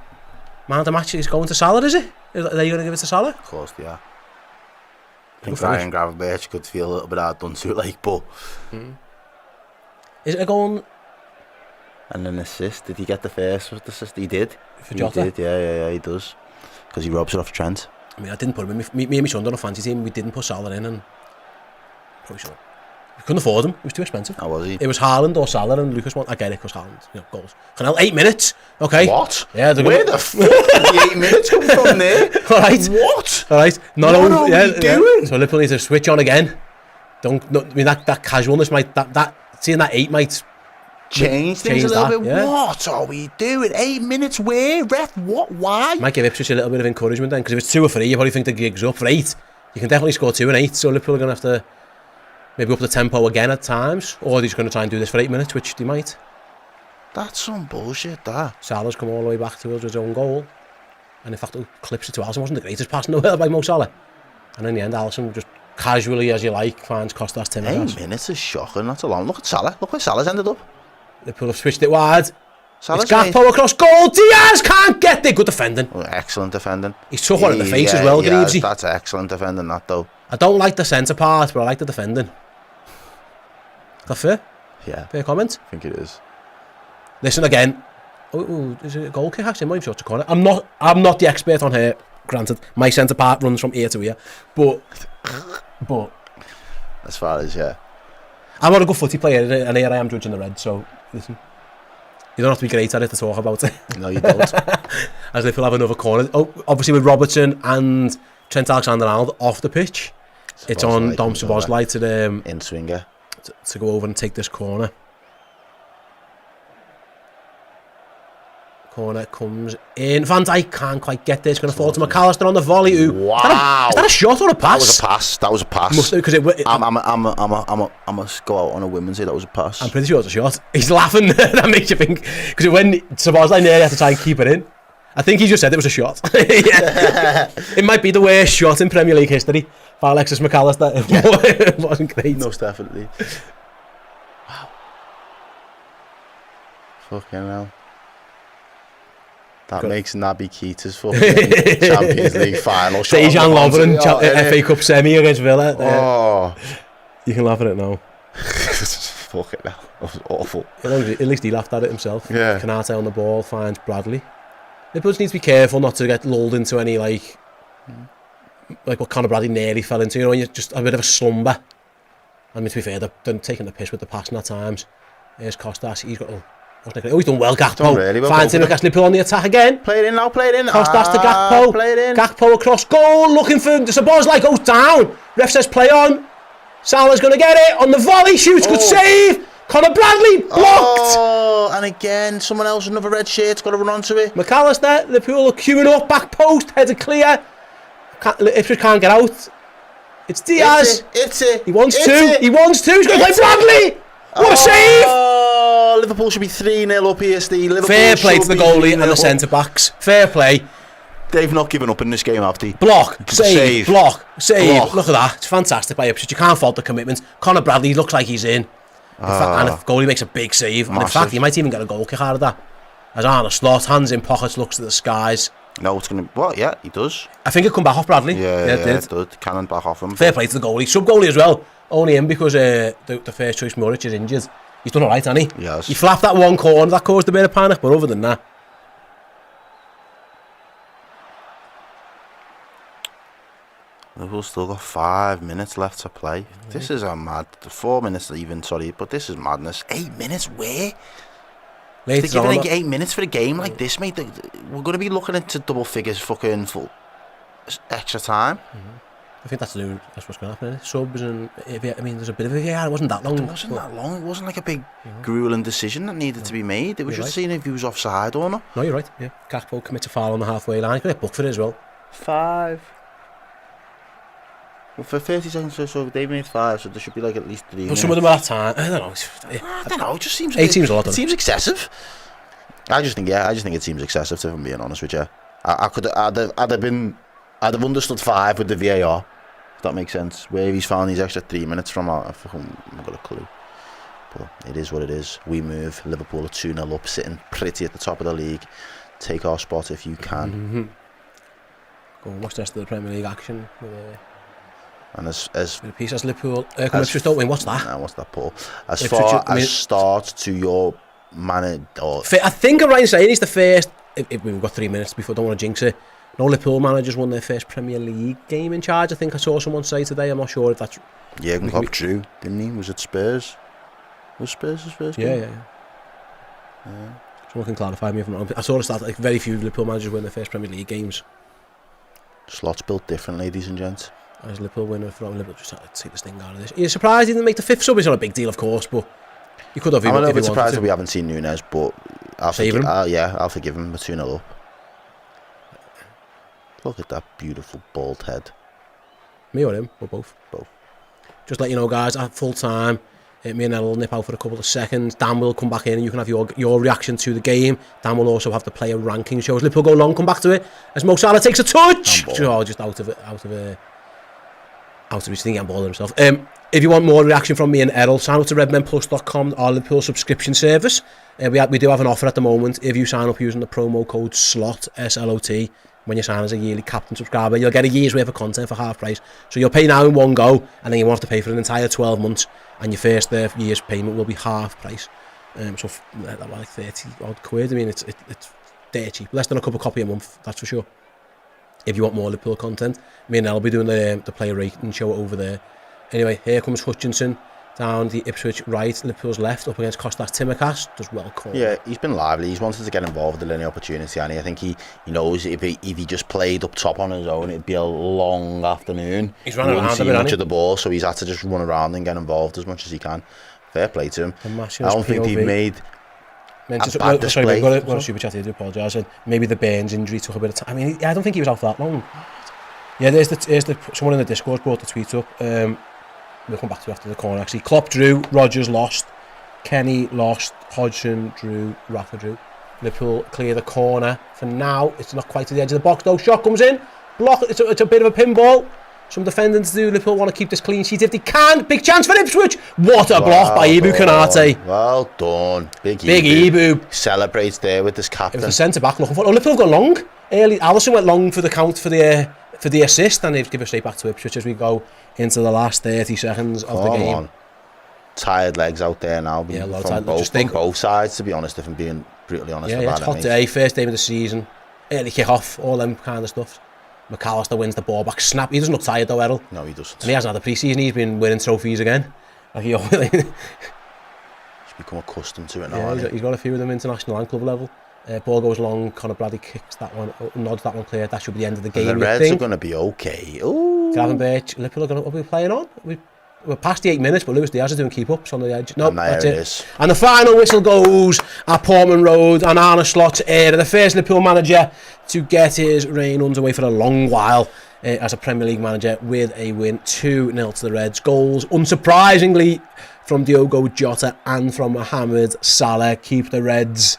Man of the match is going to Salah, is it? Are they going to give it to Salah? Of course they are. I think Ryan Gravenberch could feel a little bit hard done to it, like, but... Is it a goal? And an assist. Did he get the first assist? He did. For Jota? He did, yeah, he does. Because he robs it off Trent. I mean, I didn't put him in. Me and my son on a fantasy team, we didn't put Salah in, and probably should. We couldn't afford him. It was too expensive. How was he? It was Haaland or Salah, and Lucas wanted... I get it, because Haaland, goals. Canal, 8 minutes. Okay. What? Yeah, where the fuck did the 8 minutes come from there? All right. What? All right. What are we doing? So Liverpool needs to switch on again. I mean, that casualness might... Seeing that 8 might... Change things a little bit. Yeah. What are we doing? 8 minutes where? Ref, what? Why? Might give Ipswich a little bit of encouragement then, because if it's 2 or 3, you probably think the gig's up. For 8, you can definitely score 2 and 8, so Liverpool are going to have to maybe up the tempo again at times, or they're just going to try and do this for 8 minutes, which they might. That's some bullshit, that. Salah's come all the way back to us with his own goal. And in fact, it clips it to Alisson. Wasn't the greatest pass in the world by Mo Salah. And in the end, Alisson just casually, as you like, finds Costas Timbercross. 8 minutes is shocking. That's a long. Look at Salah. Look where Salah's ended up. Liverpool have switched it wide. Salah's It's Gakpo across goal. Diaz can't get there. Good defending. Oh, excellent defending. He's took one in the face as well, Greavesy. That's excellent defending, that though. I don't like the centre part, but I like the defending. Is that fair? Yeah. Fair comment? I think it is. Listen again. Oh, is it a goal kick actually? I'm not even sure it's a corner. I'm not the expert on here, granted. My centre part runs from ear to ear. But as far as, yeah. I'm not a good footy player, and here I am judging the red, so listen. You don't have to be great at it to talk about it. No, you don't. As Liverpool have another corner. Oh, obviously with Robertson and Trent Alexander-Arnold off the pitch. It's on Dom Szoboszlai to in swinger to go over and take this corner. Corner comes in. Van Dijk can't quite get there. It's going to fall to McAllister on the volley. Wow! Is that a shot or a pass? That was a pass. Must because I'm gonna go out on a whim and say that was a pass. I'm pretty sure it's a shot. He's laughing. That makes you think because when Szoboszlai nearly had to try and keep it in. I think he just said it was a shot. It might be the worst shot in Premier League history for Alexis McAllister. It wasn't great. Most definitely. Wow. Fucking hell. That makes Naby Keita's fucking Champions League final shot. Dejan Lovren, FA Cup semi against Villa. Oh. You can laugh at it now. Fucking hell. That was awful. At least he laughed at it himself. Yeah. Canate on the ball, finds Bradley. Liverpool just need to be careful not to get lulled into any like what Conor Bradley nearly fell into. You know, when you're just a bit of a slumber. I mean, to be fair, they're taking the piss with the passing at times. Here's Costas. He's got... he's done well, Gakpo. Done really well. Finds him against Liverpool on the attack again. Play it in now, play it in. Costas to Gakpo. Play it in. Gakpo across goal, looking for... Szoboszlai goes down. Ref says play on. Salah's going to get it. On the volley, shoots, good save. Conor Bradley, blocked. Oh, and again, someone else, another red shirt's got to run onto it. McAllister, Liverpool are queuing up, back post, headed clear. Ipswich can't get out. It's Diaz. It's it. He wants to. He's going to play Bradley. What a save! Oh, Liverpool should be 3-0 up here, Steve. Liverpool Fair play to the goalie and the centre-backs. Fair play. They've not given up in this game, have they? Block, save, block, save. Look at that. It's fantastic by Ipswich. You can't fault the commitment. Conor Bradley looks like he's in. And if goalie makes a big save, and in fact, he might even get a goal kick out of that. As Arne Slot, hands in pockets, looks to the skies. No, it's going to... Well, yeah, he does. I think it come back off Bradley. Yeah, it did. Cannon back off him. Fair play to the goalie. Sub-goalie as well. Only him because the first choice Muric is injured. He's done alright, hasn't he? Yes. He flapped that one corner, that caused a bit of panic, but other than that... Liverpool still got 5 minutes left to play. This is a mad... 4 minutes even, sorry, but this is madness. 8 minutes? Where? They're giving 8 minutes for a game like this, mate. We're going to be looking into double figures fucking full extra time. I think that's what's going to happen. Subs and... I mean, there's a bit of a VAR. It wasn't that long. It wasn't that long. It wasn't like a big grueling decision that needed to be made. It was just seeing if he was offside or not. No, you're right. Yeah. Gakpo commits a foul on the halfway line. He's going to get booked for it as well. 5. Well, for 30 seconds so they made 5, so there should be like at least 3 minutes. But some of them are at time. I don't know. It just seems... 8 seems a lot. It seems excessive. I just think it seems excessive, if I'm being honest with you. I'd have understood 5 with the VAR, if that makes sense. Where he's found these extra 3 minutes from, I've got a clue. But it is what it is. We move. Liverpool are 2-0 up, sitting pretty at the top of the league. Take our spot if you can. Go and watch the rest of the Premier League action. And as piece as Liverpool, Ipswich don't win. What's that? Nah, what's that, Paul? As far as start to your man, I think I'm right in saying he's the first. We've got 3 minutes before. Don't want to jinx it. No Liverpool managers won their first Premier League game in charge. I think I saw someone say today. I'm not sure if that's... Jurgen Klopp drew, didn't he? Was it Spurs? Was Spurs his first game? Yeah. Someone can clarify me if I'm wrong. I saw a stat like very few Liverpool managers win their first Premier League games. Slots built different, ladies and gents. As Liverpool winner from Liverpool, just had to take this thing out of this. You're surprised he didn't make the 5th sub? It's not a big deal, of course, but you could have. I'm a little bit surprised that we haven't seen Nunes, but I'll forgive him. I'll forgive him. We're 2-0 up. Look at that beautiful bald head. Me or him? Or both? Both. Just let you know, guys, at full time, Me and Ed will nip out for a couple of seconds. Dan will come back in and you can have your reaction to the game. Dan will also have the player ranking shows. Liverpool go long, come back to it as Mo Salah takes a touch. Oh, just out of his thing, and ball himself. If you want more reaction from me and Errol, sign up to redmenplus.com, our Liverpool subscription service. We do have an offer at the moment. If you sign up using the promo code SLOT, S-L-O-T, when you sign as a yearly captain subscriber, you'll get a year's worth of content for half price. So you'll pay now in one go, and then you won't have to pay for an entire 12 months, and your first year's payment will be half price. So that was like 30 odd quid. I mean, it's dirt cheap. Less than a cup of coffee a month, that's for sure. If you want more Liverpool content, me and I'll be doing the player rating show over there. Anyway, here comes Hutchinson down the Ipswich right, Liverpool's left, up against Kostas Tsimikas. Does well call. Yeah, he's been lively. He's wanted to get involved in any opportunity, and I think he knows if he just played up top on his own, it'd be a long afternoon. He's running around a bit, much of the ball, so he's had to just run around and get involved as much as he can. Fair play to him. I don't think he made a bad display. Sorry, we've got a super chat here, I do apologise. And maybe the Burns injury took a bit of time. I mean, I don't think he was out for that long. Yeah, there's someone in the Discord brought the tweet up. We'll come back to it after the corner, actually. Klopp drew, Rodgers lost, Kenny lost, Hodgson drew, Rafa drew. Liverpool clear the corner. For now, it's not quite to the edge of the box, though. Shot comes in, block. It's a bit of a pinball. Some defending to do. Liverpool want to keep this clean sheet if they can. Big chance for Ipswich. What a block by Ibu Konate. Well done. Big Ibu. Celebrates there with his captain. It was the centre-back looking for it. Oh, Liverpool have gone long. Early, Alisson went long for the count for the assist, and they've given it straight back to Ipswich as we go into the last 30 seconds of the game. On. Tired legs out there now. Yeah, from both sides, to be honest, if I'm being brutally honest about it. Yeah, it's hot day, first game of the season, early kick-off, all them kind of stuff. McAllister wins the ball back, snap. He doesn't look tired though, Errol. No, he doesn't. And he hasn't had a pre-season, he's been winning trophies again. Like he's become accustomed to it now. Yeah, he's got a few of them international and club level. Ball goes long, Conor Bradley kicks that one, nods that one clear. That should be the end of the game. The Reds are going to be okay. Ooh. Gravenberch, Liverpool are we playing on? We're past the 8 minutes, but Luis Diaz is doing keep-ups on the edge. Nope, that's it. And the final whistle goes at Portman Road, and Arne Slot's the first Liverpool manager to get his reign underway for a long while as a Premier League manager with a win 2-0 to the Reds. Goals, unsurprisingly, from Diogo Jota and from Mohamed Salah, keep the Reds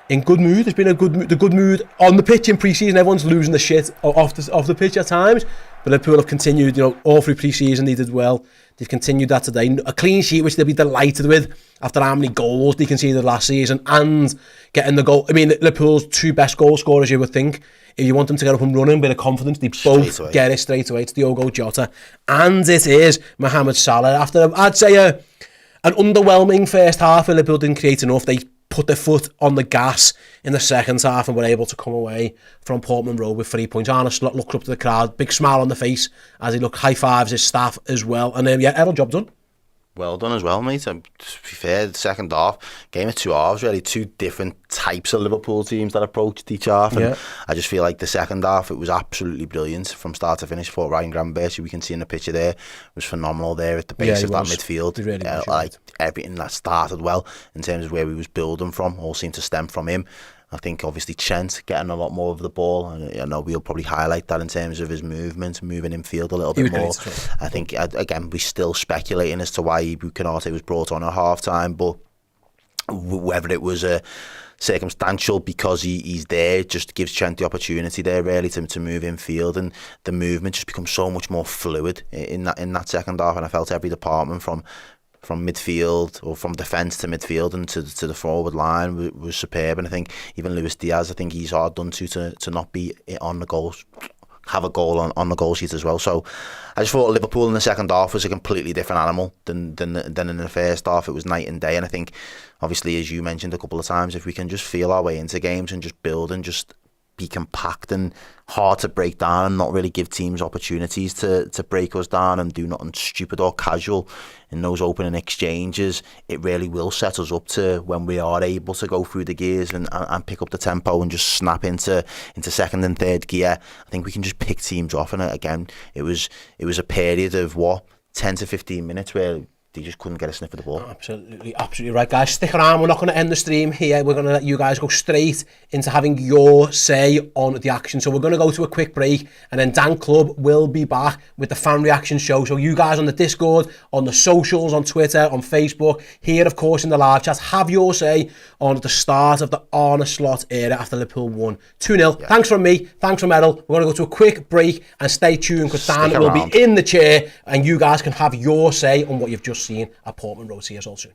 in good mood. There's been the good mood on the pitch in pre-season. Everyone's losing the shit off the pitch at times, but Liverpool have continued, all through pre-season. They did well. They've continued that today. A clean sheet, which they'll be delighted with after how many goals they conceded last season and getting the goal. I mean, Liverpool's two best goal scorers, you would think. If you want them to get up and running with a confidence, they both get it straight away. It's Diogo Jota and it is Mohamed Salah. After, I'd say, an underwhelming first half, where Liverpool didn't create enough, they put their foot on the gas in the second half and were able to come away from Portman Road with 3 points. Arne Slot looked up to the crowd, big smile on the face as he high-fives his staff as well. And Errol, job done. Well done as well, mate. To be fair, the second half, game of two halves, really two different types of Liverpool teams that approached each half. And I just feel like the second half, it was absolutely brilliant from start to finish. For Ryan Gravenberch, we can see in the picture there, was phenomenal there at the base of that midfield. Really everything that started well in terms of where we was building from, all seemed to stem from him. I think obviously Trent getting a lot more of the ball, and I know we'll probably highlight that in terms of his movement, moving in field a little bit more. I think again we're still speculating as to why Ibu Konate was brought on at half time, but whether it was circumstantial because he's there, just gives Trent the opportunity there really to move in field, and the movement just becomes so much more fluid in that second half. And I felt every department from midfield or from defence to midfield and to the forward line was superb. And I think even Luis Diaz, I think he's hard done to not be on the goals, have a goal on the goal sheet as well. So I just thought Liverpool in the second half was a completely different animal than in the first half. It was night and day. And I think obviously, as you mentioned a couple of times, if we can just feel our way into games and just build and just be compact and hard to break down and not really give teams opportunities to break us down and do nothing stupid or casual in those opening exchanges, it really will set us up to when we are able to go through the gears and pick up the tempo and just snap into second and third gear. I think we can just pick teams off. And again, it was a period of 10 to 15 minutes where they just couldn't get a sniff of the ball. Absolutely right, guys. Stick around. We're not going to end the stream here. We're going to let you guys go straight into having your say on the action. So we're going to go to a quick break, and then Dan Club will be back with the fan reaction show. So you guys on the Discord, on the socials, on Twitter, on Facebook, here, of course, in the live chat, have your say on the start of the Arne Slot era after Liverpool won 2-0. Yeah. Thanks from me. Thanks from Errol. We're going to go to a quick break and stay tuned because Dan will be in the chair and you guys can have your say on what you've just seen at Portman Road. See us all soon.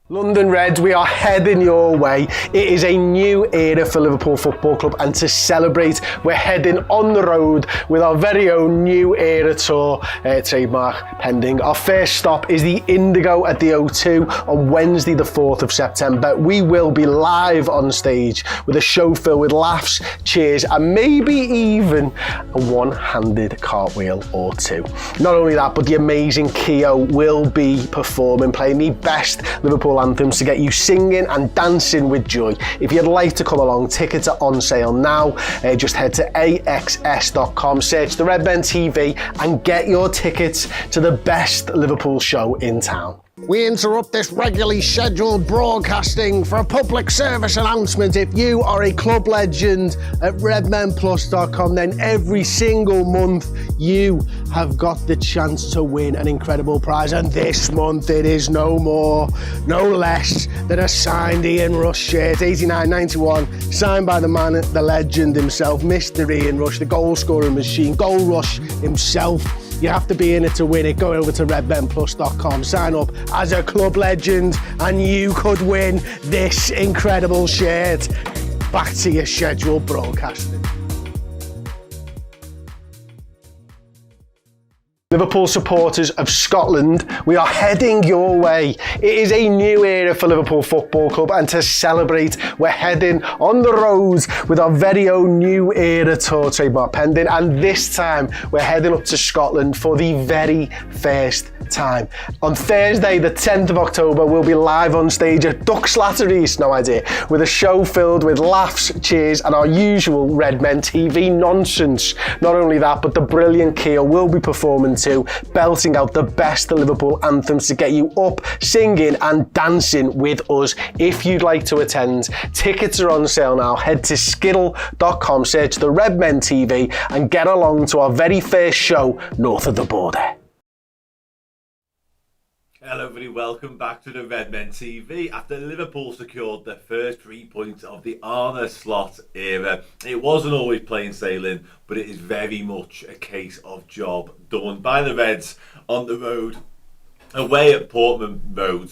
London Reds, we are heading your way. It is a new era for Liverpool Football Club, and to celebrate, we're heading on the road with our very own new era tour, trademark pending. Our first stop is the Indigo at the O2 on Wednesday the 4th of September. We will be live on stage with a show filled with laughs, cheers, and maybe even a one-handed cartwheel or two. Not only that, but the amazing Keo will be performing, playing the best Liverpool anthems to get you singing and dancing with joy. If you'd like to come along, tickets are on sale now. Just head to axs.com, search the Redmen TV and get your tickets to the best Liverpool show in town. We interrupt this regularly scheduled broadcasting for a public service announcement. If you are a club legend at redmenplus.com, then every single month you have got the chance to win an incredible prize. And this month it is no more, no less than a signed Ian Rush shirt, 89-91, signed by the man, the legend himself, Mr. Ian Rush, the goal scoring machine, Goal Rush himself. You have to be in it to win it. Go over to redmenplus.com, sign up as a club legend, and you could win this incredible shirt. Back to your scheduled broadcasting. Liverpool supporters of Scotland, we are heading your way. It is a new era for Liverpool Football Club, and to celebrate, we're heading on the road with our very own new era tour, trademark pending, and this time we're heading up to Scotland for the very first time. On Thursday, the 10th of October, we'll be live on stage at Duck Slattery's, no idea, with a show filled with laughs, cheers, and our usual Redmen TV nonsense. Not only that, but the brilliant Keo will be performing too, belting out the best Liverpool anthems to get you up, singing and dancing with us. If you'd like to attend, tickets are on sale now. Head to skiddle.com, search the Redmen TV and get along to our very first show north of the border. Hello everybody, welcome back to the Redmen TV. After Liverpool secured their first 3 points of the Arne Slot era, it wasn't always plain sailing, but it is very much a case of job done by the Reds on the road, away at Portman Road,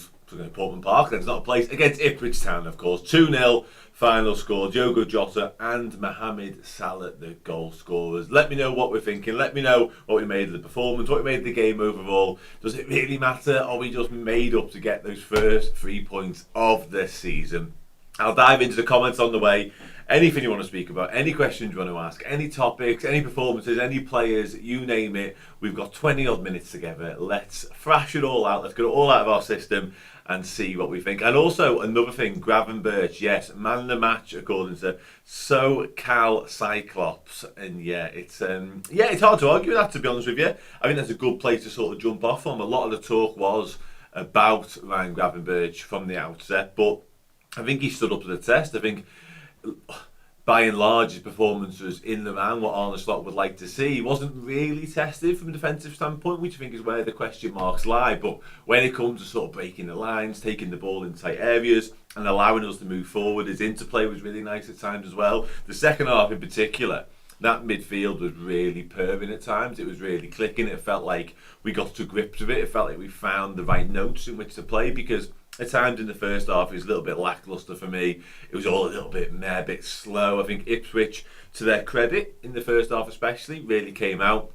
Portman Park, that's not a place, against Ipswich Town of course, 2-0. Final score, Diogo Jota and Mohamed Salah, the goal scorers. Let me know what we're thinking. Let me know what we made of the performance, what we made of the game overall. Does it really matter? Or are we just made up to get those first 3 points of the season? I'll dive into the comments on the way. Anything you want to speak about, any questions you want to ask, any topics, any performances, any players, you name it. We've got 20 odd minutes together. Let's thrash it all out. Let's get it all out of our system and see what we think. And also another thing, Gravenberch, yes, man of the match according to SoCal Cyclops. And yeah, it's hard to argue with that, to be honest with you. I think that's a good place to sort of jump off from. A lot of the talk was about Ryan Gravenberch from the outset, but I think he stood up to the test. I think by and large his performance was in the round what Arne Slot would like to see. He wasn't really tested from a defensive standpoint, which I think is where the question marks lie, but when it comes to sort of breaking the lines, taking the ball in tight areas and allowing us to move forward, his interplay was really nice at times as well. The second half in particular, that midfield was really purring at times. It was really clicking. It felt like we got to grips with it. It felt like we found the right notes in which to play, because at times in the first half it was a little bit lacklustre for me. It was all a little bit a bit slow. I think Ipswich, to their credit, in the first half especially, really came out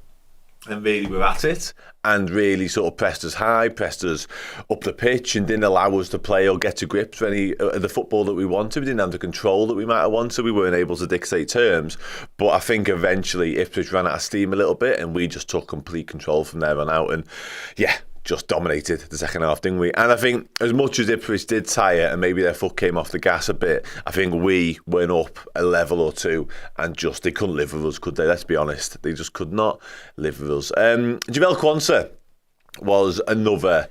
and really were at it and really sort of pressed us high, pressed us up the pitch and didn't allow us to play or get to grips with any of the football that we wanted. We didn't have the control that we might have wanted. We weren't able to dictate terms. But I think eventually Ipswich ran out of steam a little bit and we just took complete control from there on out. And yeah, just dominated the second half, didn't we? And I think as much as Ipswich did tire and maybe their foot came off the gas a bit, I think we went up a level or two and just they couldn't live with us, could they? Let's be honest. They just could not live with us. Javel Kwanzaa was another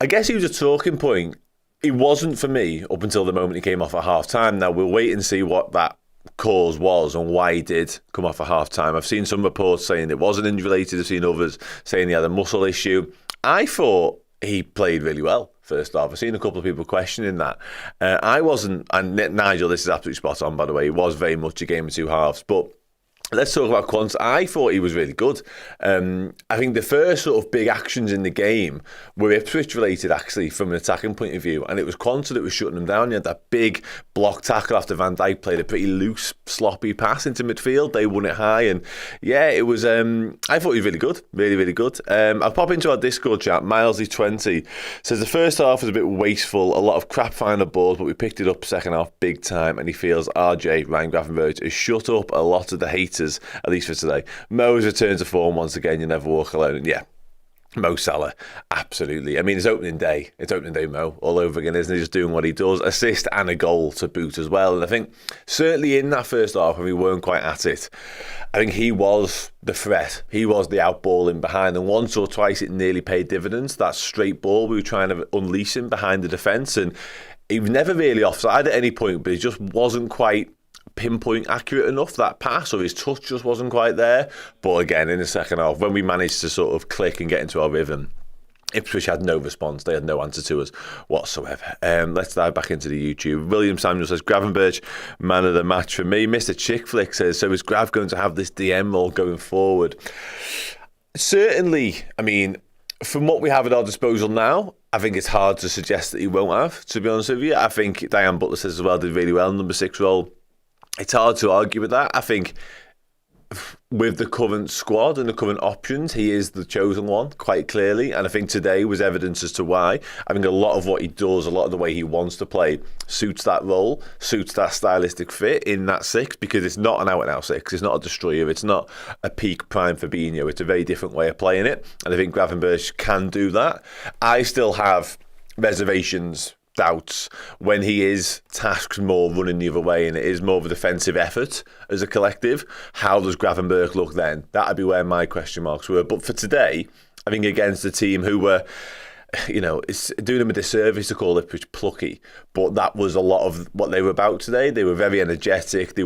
I guess he was a talking point. He wasn't for me up until the moment he came off at half-time. Now, we'll wait and see what that cause was and why he did come off at half-time. I've seen some reports saying it wasn't injury-related. I've seen others saying he had a muscle issue. I thought he played really well first half. I've seen a couple of people questioning that. I wasn't, and Nigel, this is absolutely spot on, by the way. It was very much a game of two halves, but let's talk about Quant. I thought he was really good. I think the first sort of big actions in the game were Ipswich related, actually, from an attacking point of view. And it was Quanta that was shutting them down. You had that big block tackle after Van Dijk played a pretty loose, sloppy pass into midfield. They won it high. And yeah, it was, I thought he was really good. Really, really good. I'll pop into our Discord chat. Milesy20 says the first half was a bit wasteful. A lot of crap final balls, but we picked it up second half big time. And he feels RJ, Ryan Gravenberch, has shut up a lot of the hate, at least for today. Mo's returned to form once again. You never walk alone. And yeah, Mo Salah, absolutely. I mean, it's opening day. It's opening day Mo all over again, isn't he? Just doing what he does. Assist and a goal to boot as well. And I think certainly in that first half when we weren't quite at it, I think he was the threat. He was the outballing behind. And once or twice it nearly paid dividends. That straight ball, we were trying to unleash him behind the defence. And he was never really offside at any point, but he just wasn't quite pinpoint accurate enough, that pass, or his touch just wasn't quite there. But again, in the second half, when we managed to sort of click and get into our rhythm, Ipswich had no response. They had no answer to us whatsoever. Let's dive back into the YouTube. William Samuel says, Gravenberch, man of the match for me. Mr. Chick Flick says, so is Grav going to have this DM role going forward? Certainly, I mean, from what we have at our disposal now, I think it's hard to suggest that he won't have, to be honest with you. I think Diane Butler says as well, did really well in number 6 role. It's hard to argue with that. I think with the current squad and the current options, he is the chosen one, quite clearly. And I think today was evidence as to why. I think a lot of what he does, a lot of the way he wants to play, suits that role, suits that stylistic fit in that 6, because it's not an out-and-out 6. It's not a destroyer. It's not a peak prime Fabinho. It's a very different way of playing it. And I think Gravenberch can do that. I still have reservations, doubts, when he is tasked more running the other way and it is more of a defensive effort as a collective. How does Gravenberch look then? That'd be where my question marks were. But for today, I think against the team who were, you know, it's doing them a disservice to call Ipswich plucky, but that was a lot of what they were about today. They were very energetic. They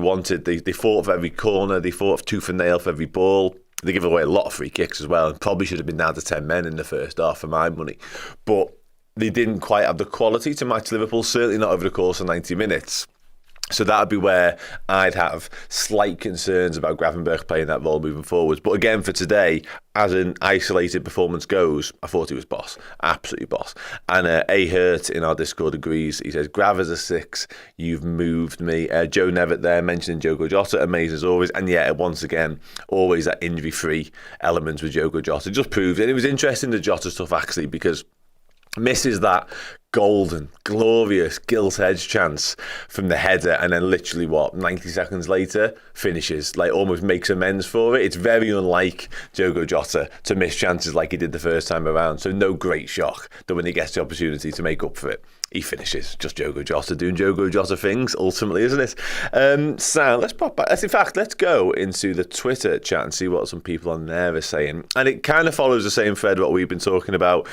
fought for every corner. They fought tooth and nail for every ball. They give away a lot of free kicks as well, and probably should have been down to 10 men in the first half for my money. But they didn't quite have the quality to match Liverpool, certainly not over the course of 90 minutes. So that would be where I'd have slight concerns about Gravenberch playing that role moving forwards. But again, for today, as an isolated performance goes, I thought he was boss. Absolutely boss. And A. Hurt in our Discord agrees. He says, Grav as a 6, you've moved me. Joe Nevitt there mentioning Diogo Jota, amazing as always. And yet, once again, always that injury-free element with Diogo Jota. Just proved it. And it was interesting, the Jota stuff, actually, because misses that golden, glorious gilt-edged chance from the header, and then literally, 90 seconds later, finishes, like almost makes amends for it. It's very unlike Diogo Jota to miss chances like he did the first time around. So no great shock that when he gets the opportunity to make up for it, he finishes. Just Diogo Jota doing Diogo Jota things, ultimately, isn't it? Sam, let's pop back. Let's go into the Twitter chat and see what some people on there are saying. And it kind of follows the same thread what we've been talking about.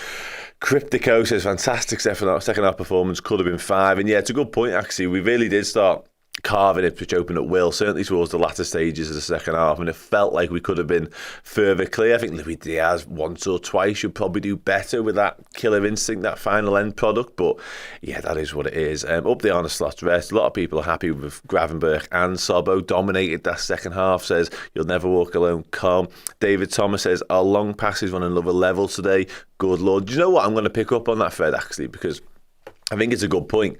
Cryptico says, fantastic second half performance, could have been 5. And yeah, it's a good point, actually. We really did start carving Ipswich open at will, certainly towards the latter stages of the second half, and it felt like we could have been further clear. I think Luis Diaz once or twice should probably do better with that killer instinct, that final end product, but yeah, that is what it is. Up the honest slot rest, a lot of people are happy with Gravenberch and Sobbo, dominated that second half, says you'll never walk alone, calm. David Thomas says our long passes on another level today, good lord. Do you know what, I'm going to pick up on that thread actually, because I think it's a good point.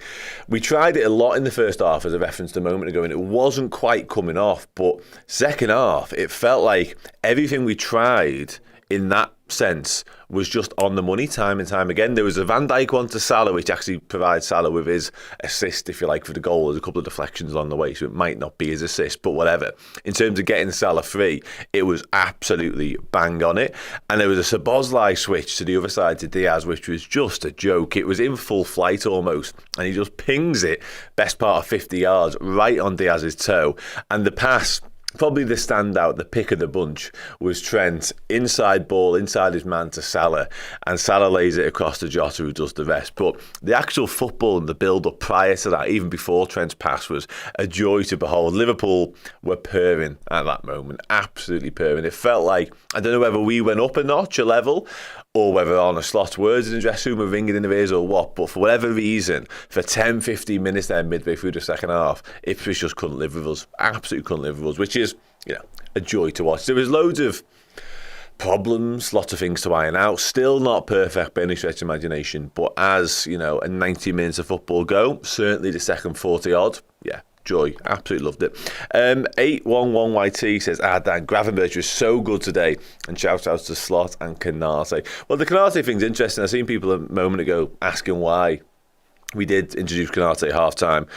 We tried it a lot in the first half, as I referenced a moment ago, and it wasn't quite coming off. But second half, it felt like everything we tried in that sense was just on the money time and time again. There was a Van Dijk one to Salah, which actually provides Salah with his assist, if you like, for the goal. There's a couple of deflections along the way, so it might not be his assist, but whatever. In terms of getting Salah free, it was absolutely bang on it. And there was a Szoboszlai switch to the other side to Diaz, which was just a joke. It was in full flight almost, and he just pings it, best part of 50 yards, right on Diaz's toe. And the pass Probably the standout, the pick of the bunch, was Trent. Inside ball, inside his man to Salah, and Salah lays it across to Jota, who does the rest. But the actual football and the build-up prior to that, even before Trent's pass, was a joy to behold. Liverpool were purring at that moment, absolutely purring. It felt like, I don't know whether we went up a notch, a level, or whether Arne Slot's words in the dressing room were ringing in the ears or what, but for whatever reason, for 10, 15 minutes there midway through the second half, Ipswich just couldn't live with us, absolutely couldn't live with us, which is, a joy to watch. There was loads of problems, lots of things to iron out, still not perfect by any stretch of imagination, but as, a 90 minutes of football go, certainly the second 40 odd, joy, absolutely loved it. 811YT says, Dan, Gravenberch was so good today, and shout outs to Slot and Canate. Well, the Canate thing's interesting. I've seen people a moment ago asking why we did introduce Canate at half time.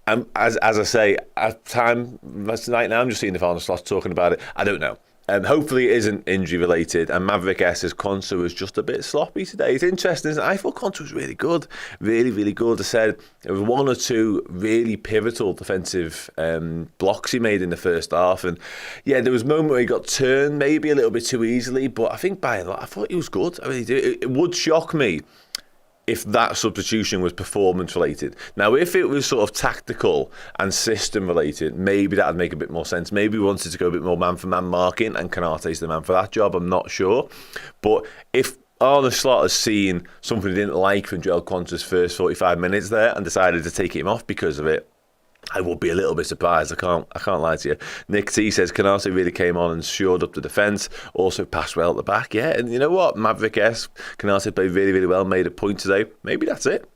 As I say, at time tonight now, I'm just seeing if Arne Slot's talking about it. I don't know. Hopefully it isn't injury related. And Maverick S says Konsa was just a bit sloppy today. It's interesting, isn't it? I thought Konsa was really good. Really, really good. I said there was one or two really pivotal defensive blocks he made in the first half. And there was a moment where he got turned maybe a little bit too easily. But I think by and large, I thought he was good. I really do. It would shock me if that substitution was performance related. Now, if it was sort of tactical and system related, maybe that would make a bit more sense. Maybe we wanted to go a bit more man-for-man marking, and Canate's the man for that job, I'm not sure. But if Arne Slot has seen something he didn't like from Joel Konsa's first 45 minutes there and decided to take him off because of it, I would be a little bit surprised. I can't lie to you. Nick T says Canate really came on and shored up the defence. Also passed well at the back. Yeah, and you know what? Maverick S. Canate played really, really well. Made a point today. Maybe that's it.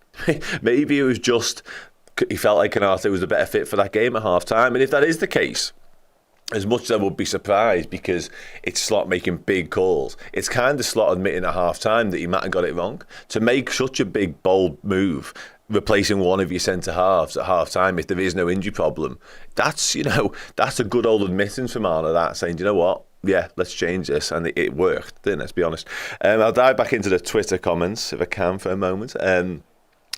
Maybe it was just he felt like Canate was the better fit for that game at half time. And if that is the case, as much as I would be surprised because it's Slot making big calls, it's kind of Slot admitting at half time that he might have got it wrong. To make such a big, bold move, replacing one of your centre halves at half time if there is no injury problem, that's a good old admittance from Arne, that saying, you know what, let's change this, and it worked, didn't it? Let's be honest. I'll dive back into the Twitter comments if I can for a moment.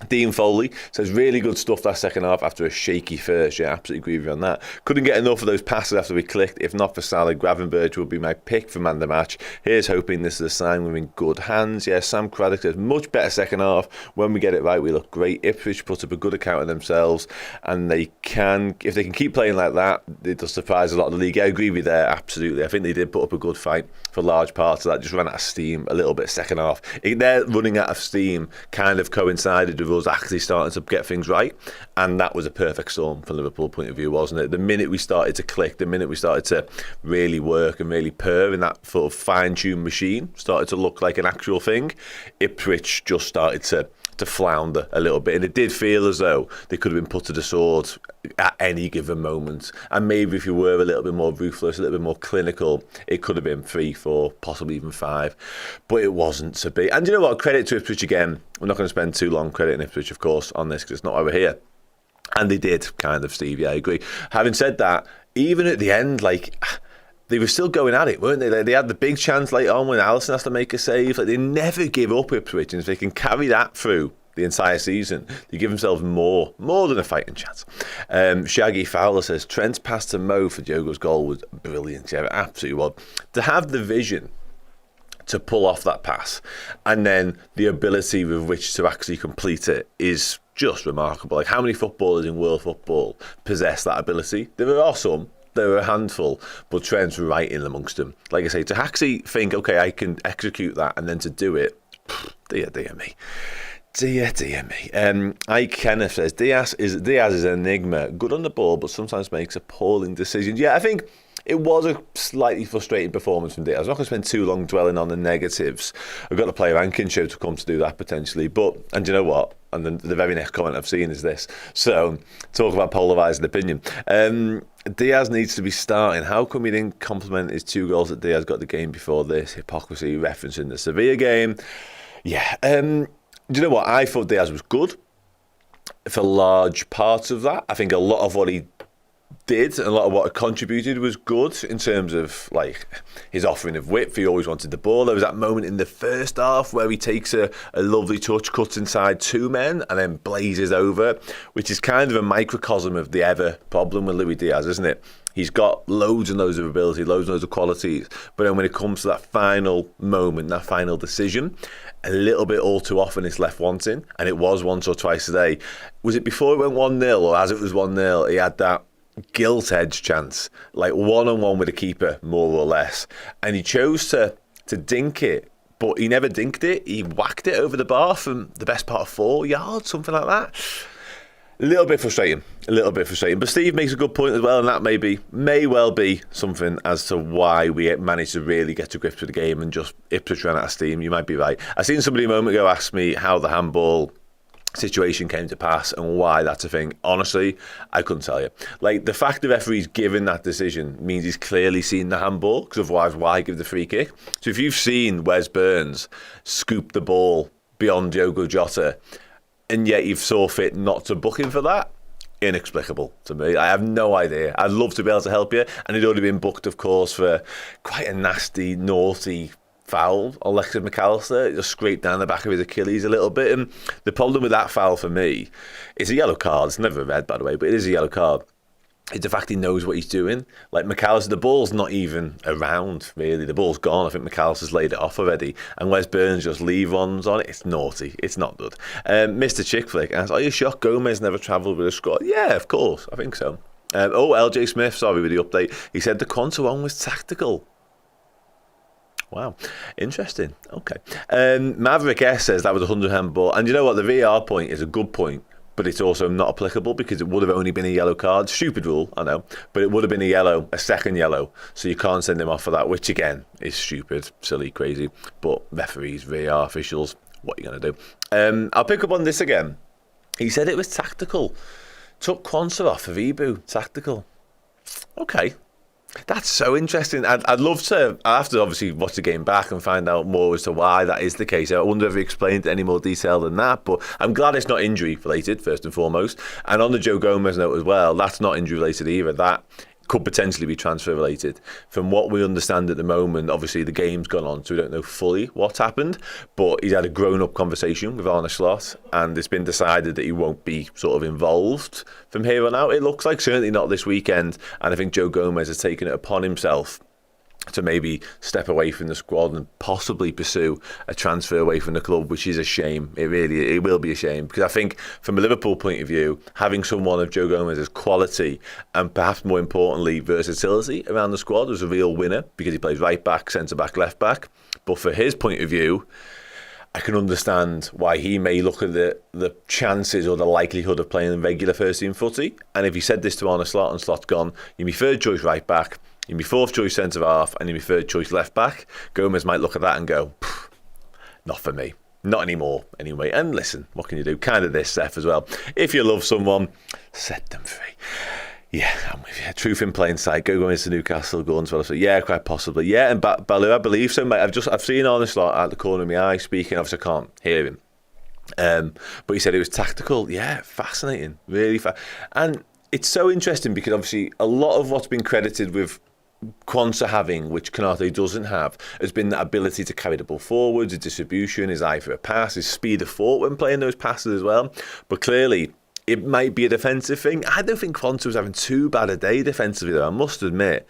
Dean Foley says, really good stuff that second half after a shaky first. Yeah, absolutely agree with you on that. Couldn't get enough of those passes after we clicked. If not for Salah, Gravenberch would be my pick for man of the match. Here's hoping this is a sign we're in good hands. Yeah, Sam Craddock says, much better second half. When we get it right, we look great. Ipswich put up a good account of themselves, and if they can keep playing like that, it does surprise a lot of the league. I agree with you there, absolutely. I think they did put up a good fight for large parts of that. Just ran out of steam a little bit second half. Their running out of steam kind of coincided with us actually starting to get things right, and that was a perfect storm from Liverpool point of view, wasn't it? The minute we started to click, the minute we started to really work and really purr, and that sort of fine-tuned machine started to look like an actual thing, Ipswich just started to flounder a little bit, and it did feel as though they could have been put to the sword at any given moment. And maybe if you were a little bit more ruthless, a little bit more clinical, it could have been 3, 4, possibly even 5, but it wasn't to be. And you know what, credit to Ipswich again. We're not going to spend too long crediting Ipswich, of course, on this, because it's not why we're here. And they did, kind of, Steve, I agree. Having said that, even at the end, they were still going at it, weren't they? They had the big chance later on when Alisson has to make a save. They never give up, Ipswich, and if they can carry that through the entire season, they give themselves more than a fighting chance. Shaggy Fowler says, Trent's pass to Mo for Diogo's goal was brilliant. Yeah, absolutely was. To have the vision to pull off that pass, and then the ability with which to actually complete it is just remarkable. Like, how many footballers in world football possess that ability? There are some. There were a handful, but Trent's right in amongst them. Like I say, to actually think, okay, I can execute that, and then to do it, dear me. Dear me. Ike Kenneth says, Diaz is an enigma. Good on the ball, but sometimes makes appalling decisions. Yeah, I think it was a slightly frustrating performance from Diaz. I'm not going to spend too long dwelling on the negatives. I've got the player ranking show to come to do that potentially. And you know what? And the very next comment I've seen is this. So, talk about polarising opinion. Diaz needs to be starting. How come he didn't compliment his 2 goals that Diaz got the game before this? Hypocrisy, referencing the Sevilla game. Yeah. Do you know what? I thought Diaz was good for large parts of that. I think a lot of what he did and a lot of what contributed was good in terms of his offering of width. He always wanted the ball. There was that moment in the first half where he takes a lovely touch, cuts inside 2 men and then blazes over, which is kind of a microcosm of the ever problem with Luis Diaz, isn't it? He's got loads and loads of ability, loads and loads of qualities. But then when it comes to that final moment, that final decision, a little bit all too often it's left wanting. And it was once or twice today. Was it before it went 1-0 or as it was 1-0, he had that gilt edge chance, like one-on-one with a keeper, more or less. And he chose to dink it, but he never dinked it. He whacked it over the bar from the best part of 4 yards, something like that. A little bit frustrating. But Steve makes a good point as well, and that may well be something as to why we managed to really get to grips with the game and just Ipswich ran out of steam. You might be right. I seen somebody a moment ago ask me how the handball situation came to pass and why that's a thing. Honestly, I couldn't tell you. Like, the fact the referee's given that decision means he's clearly seen the handball, because otherwise why give the free kick? So if you've seen Wes Burns scoop the ball beyond Diogo Jota and yet you've saw fit not to book him for that, inexplicable to me. I have no idea. I'd love to be able to help you, and he'd already been booked, of course, for quite a nasty, naughty foul. Alexis McAllister just scraped down the back of his Achilles a little bit, and the problem with that foul for me is a yellow card. It's never a red, by the way, but it is a yellow card. It's the fact he knows what he's doing. Like McAllister, the ball's not even around, really. The ball's gone. I think McAllister's laid it off already. And Wes Burns just leave ones on it. It's naughty. It's not good. Mr. Chick Flick asks, are you shocked Gomez never travelled with a squad? Yeah, of course. I think so. LJ Smith, sorry with the update. He said the Quanta one was tactical. Wow, interesting. Okay. Maverick S says that was a 100 handball. And you know what? The VR point is a good point, but it's also not applicable because it would have only been a yellow card. Stupid rule, I know, but it would have been a second yellow, so you can't send him off for that, which again is stupid, silly, crazy. But referees, VAR officials, what are you going to do? I'll pick up on this again. He said it was tactical. Took Quanta off of Ibu, tactical. Okay. That's so interesting. I'd love to. I have to obviously watch the game back and find out more as to why that is the case. I wonder if he explained any more detail than that. But I'm glad it's not injury related, first and foremost. And on the Joe Gomez note as well, that's not injury related either. That could potentially be transfer related. From what we understand at the moment, obviously the game's gone on, so we don't know fully what's happened. But he's had a grown-up conversation with Arne Slot, and it's been decided that he won't be sort of involved from here on out. It looks like certainly not this weekend, and I think Joe Gomez has taken it upon himself to maybe step away from the squad and possibly pursue a transfer away from the club, which is a shame. It will be a shame, because I think from a Liverpool point of view, having someone of Joe Gomez's quality and perhaps more importantly versatility around the squad was a real winner, because he plays right back, centre back, left back. But for his point of view, I can understand why he may look at the chances or the likelihood of playing regular first team footy. And if he said this to Arne Slot and Slot's gone, you're my third choice right back, you're my fourth choice centre half, and you're my third choice left back, Gomez might look at that and go, not for me. Not anymore, anyway. And listen, what can you do? Kind of this, Seth, as well. If you love someone, set them free. Yeah, I'm with you. Truth in plain sight. Go into Newcastle, go on to well. So yeah, quite possibly. Yeah, and Baloo, I believe so, mate. I've seen Arne Slot at the corner of my eye speaking. Obviously, I can't hear him. But he said it was tactical. Yeah, fascinating. Really and it's so interesting because obviously a lot of what's been credited with Quanta having, which Konate doesn't have, has been that ability to carry the ball forwards, his distribution, his eye for a pass, his speed of thought when playing those passes as well. But clearly, it might be a defensive thing. I don't think Quanta was having too bad a day defensively, though. I must admit,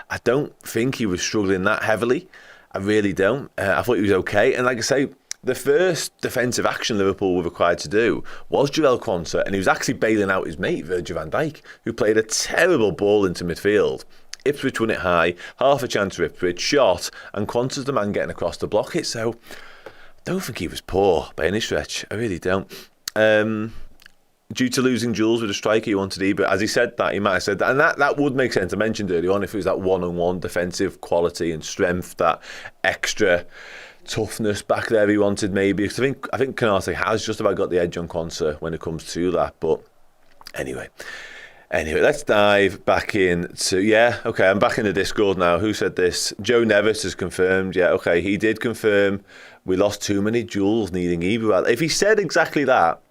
I don't think he was struggling that heavily. I really don't. I thought he was okay. And like I say, the first defensive action Liverpool were required to do was Jarell Quanta, and he was actually bailing out his mate, Virgil van Dijk, who played a terrible ball into midfield. Ipswich won it high, half a chance for Ipswich, shot, and Quanta's the man getting across to block it. So I don't think he was poor by any stretch. I really don't. Due to losing Jules with a striker, he wanted Ibra. As he said that, he might have said that. And that would make sense. I mentioned earlier on, if it was that one-on-one defensive quality and strength, that extra toughness back there he wanted maybe. Because I think Konate has just about got the edge on Quanta when it comes to that. But anyway, let's dive back into... Yeah, okay, I'm back in the Discord now. Who said this? Joe Nevis has confirmed. Yeah, okay, he did confirm we lost too many Jules needing Ibra. If he said exactly that,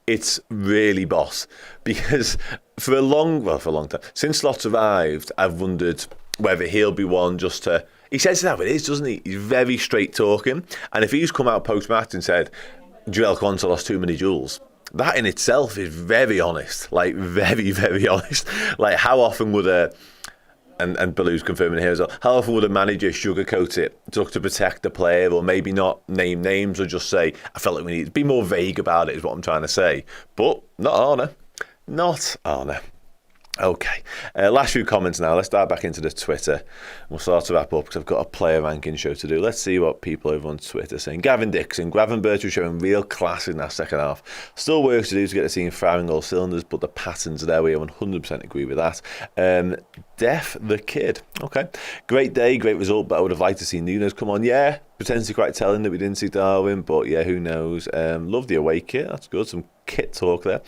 it's really boss. Because for a long time, since Slot's arrived, I've wondered whether he'll be one just to... He says how it is, doesn't he? He's very straight talking. And if he's come out post-match and said, Jarell Quanta lost too many Jules, that in itself is very honest. Like, very, very honest. Like, how often would a and Baloo's confirming here as well. How often would a manager sugarcoat it to protect the player, or maybe not name names, or just say, I felt like we need to be more vague about it, is what I'm trying to say. But not Arne. Not Arne. Okay, last few comments now. Let's dive back into the Twitter. We'll start to wrap up because I've got a player ranking show to do. Let's see what people over on Twitter are saying. Gavin Dixon, Gravenberch was showing real class in that second half. Still work to do to get the team firing all cylinders, but the patterns are there. We 100% agree with that. Def the Kid. Okay, great day, great result, but I would have liked to see Nunes come on. Yeah, potentially quite telling that we didn't see Darwin, but yeah, who knows. Love the away kit. That's good. Some kit talk there.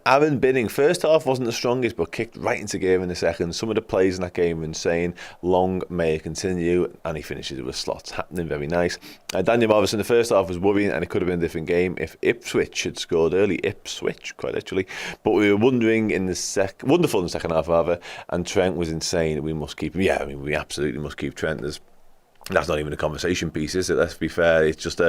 Aaron Binning, first half wasn't the strongest, but kicked right into gear in the second. Some of the plays in that game were insane. Long may it continue, and he finishes it with slots happening. Very nice. Daniel Morrison, the first half was worrying, and it could have been a different game if Ipswich had scored early. Ipswich, quite literally. But we were wondering wonderful in the second half, rather, and Trent was insane. We must keep him. Yeah, I mean, we absolutely must keep Trent. That's not even a conversation piece, is it? Let's be fair. It's just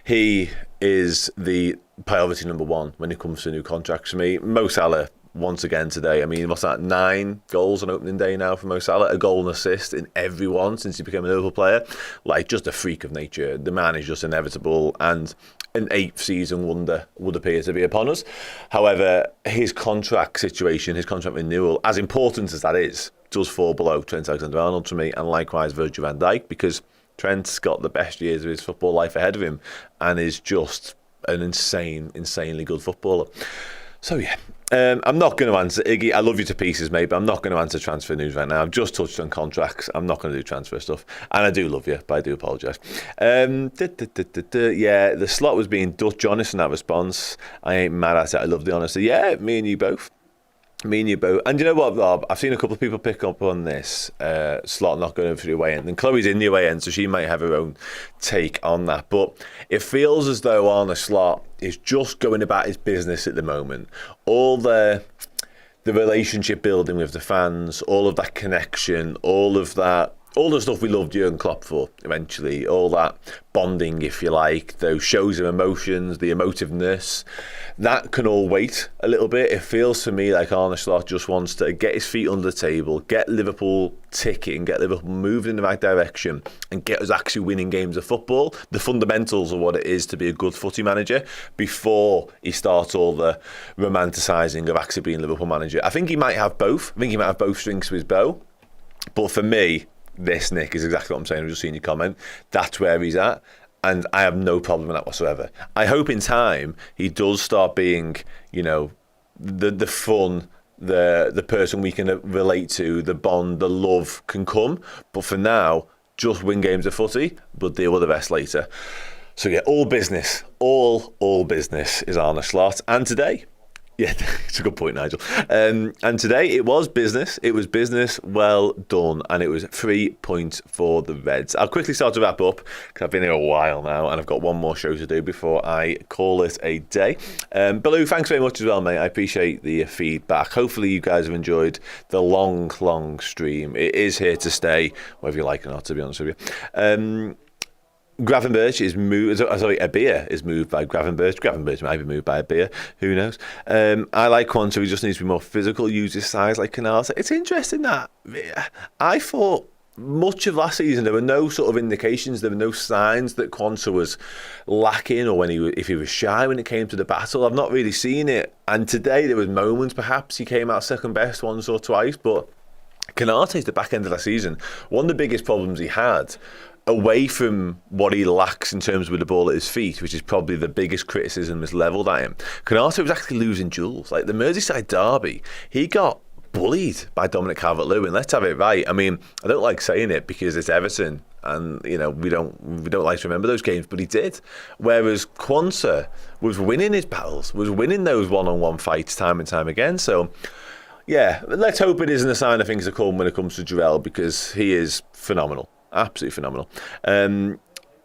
he is the priority number one when it comes to new contracts for me. Mo Salah, once again today, I mean, what's that, 9 goals on opening day now for Mo Salah, a goal and assist in every one since he became a Liverpool player. Like, just a freak of nature. The man is just inevitable, and an 8th season wonder would appear to be upon us. However, his contract situation, his contract renewal, as important as that is, does fall below Trent Alexander-Arnold to me, and likewise Virgil van Dijk, because Trent's got the best years of his football life ahead of him and is just an insanely good footballer. So yeah, I'm not going to answer, Iggy, I love you to pieces, mate, but I'm not going to answer transfer news right now. I've just touched on contracts. I'm not going to do transfer stuff. And I do love you, but I do apologise. Yeah, the slot was being Dutch honest in that response. I ain't mad at it. I love the honesty. Yeah, me and you both. And you know what, Rob? I've seen a couple of people pick up on this slot not going for the away end. And Chloe's in the away end, so she might have her own take on that. But it feels as though Arne Slot is just going about his business at the moment. All the relationship building with the fans, all of that connection, all the stuff we loved Jurgen Klopp for, eventually, all that bonding, if you like, those shows of emotions, the emotiveness, that can all wait a little bit. It feels to me like Arne Slot just wants to get his feet under the table, get Liverpool ticking, get Liverpool moving in the right direction, and get us actually winning games of football, the fundamentals of what it is to be a good footy manager, before he starts all the romanticising of actually being Liverpool manager. I think he might have both. I think he might have both strings to his bow. But for me, this, Nick, is exactly what I'm saying. I've just seen your comment. That's where he's at. And I have no problem with that whatsoever. I hope in time he does start being, you know, the fun, the person we can relate to, the bond, the love can come. But for now, just win games of footy, but deal with the rest later. So yeah, all business is Arne Slot. And today, yeah, it's a good point, Nigel. And today it was business. It was business well done. And it was 3 points for the Reds. I'll quickly start to wrap up because I've been here a while now and I've got one more show to do before I call it a day. Baloo, thanks very much as well, mate. I appreciate the feedback. Hopefully you guys have enjoyed the long stream. It is here to stay, whether you like it or not, to be honest with you. Gravenberch is moved. Abia is moved by Gravenberch. Gravenberch might be moved by Abia. Who knows? I like Quanta. He just needs to be more physical, use his size like Canal. It's interesting that I thought much of last season there were no sort of indications, there were no signs that Quanta was lacking, or if he was shy when it came to the battle. I've not really seen it. And today there was moments, perhaps he came out second best once or twice, but Canate's the back end of the season. One of the biggest problems he had, away from what he lacks in terms of the ball at his feet, which is probably the biggest criticism that's levelled at him, Canate was actually losing duels. Like the Merseyside derby, he got bullied by Dominic Calvert-Lewin. Let's have it right. I mean, I don't like saying it because it's Everton, and you know we don't like to remember those games, but he did. Whereas Quanta was winning his battles, was winning those one-on-one fights time and time again. So yeah, let's hope it isn't a sign of things to come when it comes to Jarell, because he is phenomenal. Absolutely phenomenal.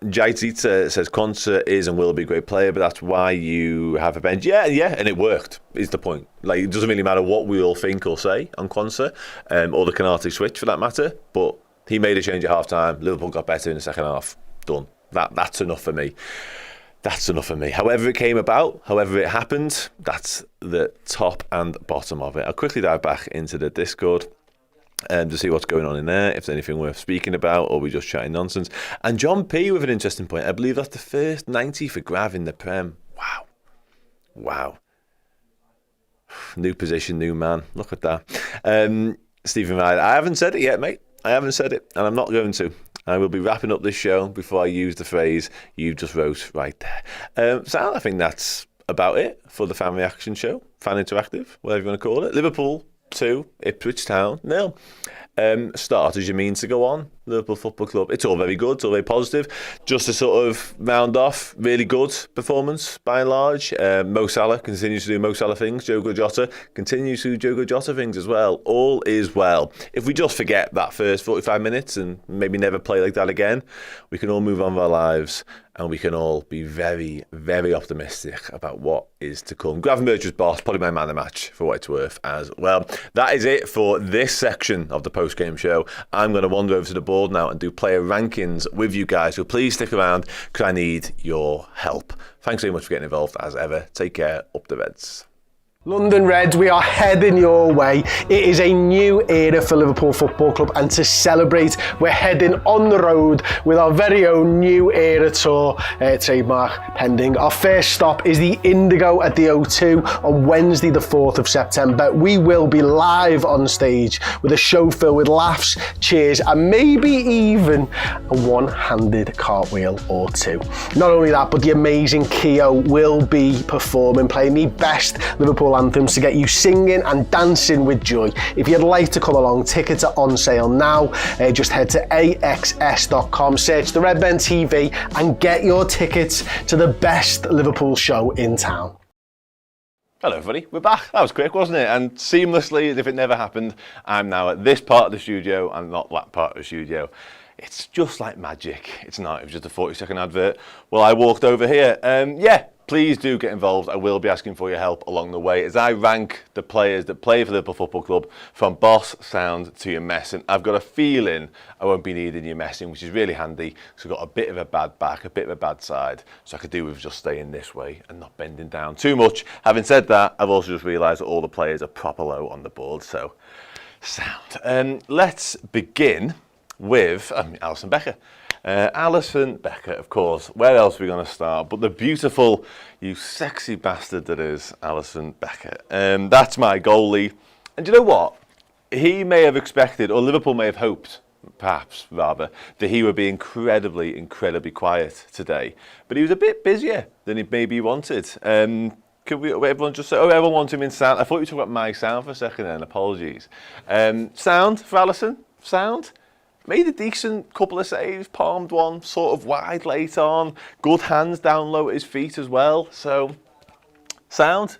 Jaitita says Quanta is and will be a great player, but that's why you have a bench. Yeah, and it worked, is the point. Like, it doesn't really matter what we all think or say on Quanta, or the Canate switch for that matter, but he made a change at half-time. Liverpool got better in the second half. Done. That's enough for me. That's enough for me. However it came about, however it happened, that's the top and bottom of it. I'll quickly dive back into the Discord. to see what's going on in there, if there's anything worth speaking about, or we just chatting nonsense. And John P with an interesting point. I believe that's the first 90 for Grav in the Prem. Wow. New position, new man. Look at that. Stephen Ryder, I haven't said it yet, mate. I haven't said it, and I'm not going to. I will be wrapping up this show before I use the phrase you just wrote right there. So I think that's about it for the fan reaction show, fan interactive, whatever you want to call it. Liverpool 2, Ipswich Town 0. Start as you mean to go on. Liverpool Football Club. It's all very good. It's all very positive. Just to sort of round off, really good performance by and large. Mo Salah continues to do Mo Salah things. Diogo Jota continues to do Diogo Jota things as well. All is well. If we just forget that first 45 minutes and maybe never play like that again, we can all move on with our lives and we can all be very, very optimistic about what is to come. Gravenberch boss, probably my man of the match for what it's worth as well. That is it for this section of the post-game show. I'm going to wander over to the board now and do player rankings with you guys. So please stick around because I need your help. Thanks very much for getting involved as ever. Take care. Up the Reds. London Reds, we are heading your way. It is a new era for Liverpool Football Club, and to celebrate, we're heading on the road with our very own new era tour, trademark pending. Our first stop is the Indigo at the O2 on Wednesday the 4th of September. We will be live on stage with a show filled with laughs, cheers, and maybe even a one-handed cartwheel or two. Not only that, but the amazing Keo will be performing, playing the best Liverpool anthems to get you singing and dancing with joy. If you'd like to come along, tickets are on sale now. Just head to axs.com, search the Redmen TV and get your tickets to the best Liverpool show in town. Hello everybody, we're back. That was quick, wasn't it? And seamlessly, as if it never happened, I'm now at this part of the studio and not that part of the studio. It's just like magic. It's not, it was just a 40-second advert. Well, I walked over here. Please do get involved. I will be asking for your help along the way as I rank the players that play for the Liverpool Football Club from boss sound to your messing. I've got a feeling I won't be needing your messing, which is really handy because I've got a bit of a bad back, a bit of a bad side, so I could do with just staying this way and not bending down too much. Having said that, I've also just realised that all the players are proper low on the board, so sound. Let's begin with Alisson Becker. Alisson Becker, of course. Where else are we going to start? But the beautiful, you sexy bastard that is Alisson Becker. That's my goalie. And you know what? He may have expected, or Liverpool may have hoped, perhaps rather, that he would be incredibly, incredibly quiet today. But he was a bit busier than he maybe wanted. Could everyone just say, everyone wants him in sound? I thought you were talking about my sound for a second then, apologies. Sound for Alisson? Sound? Made a decent couple of saves, palmed one, sort of wide late on, good hands down low at his feet as well. So, sound?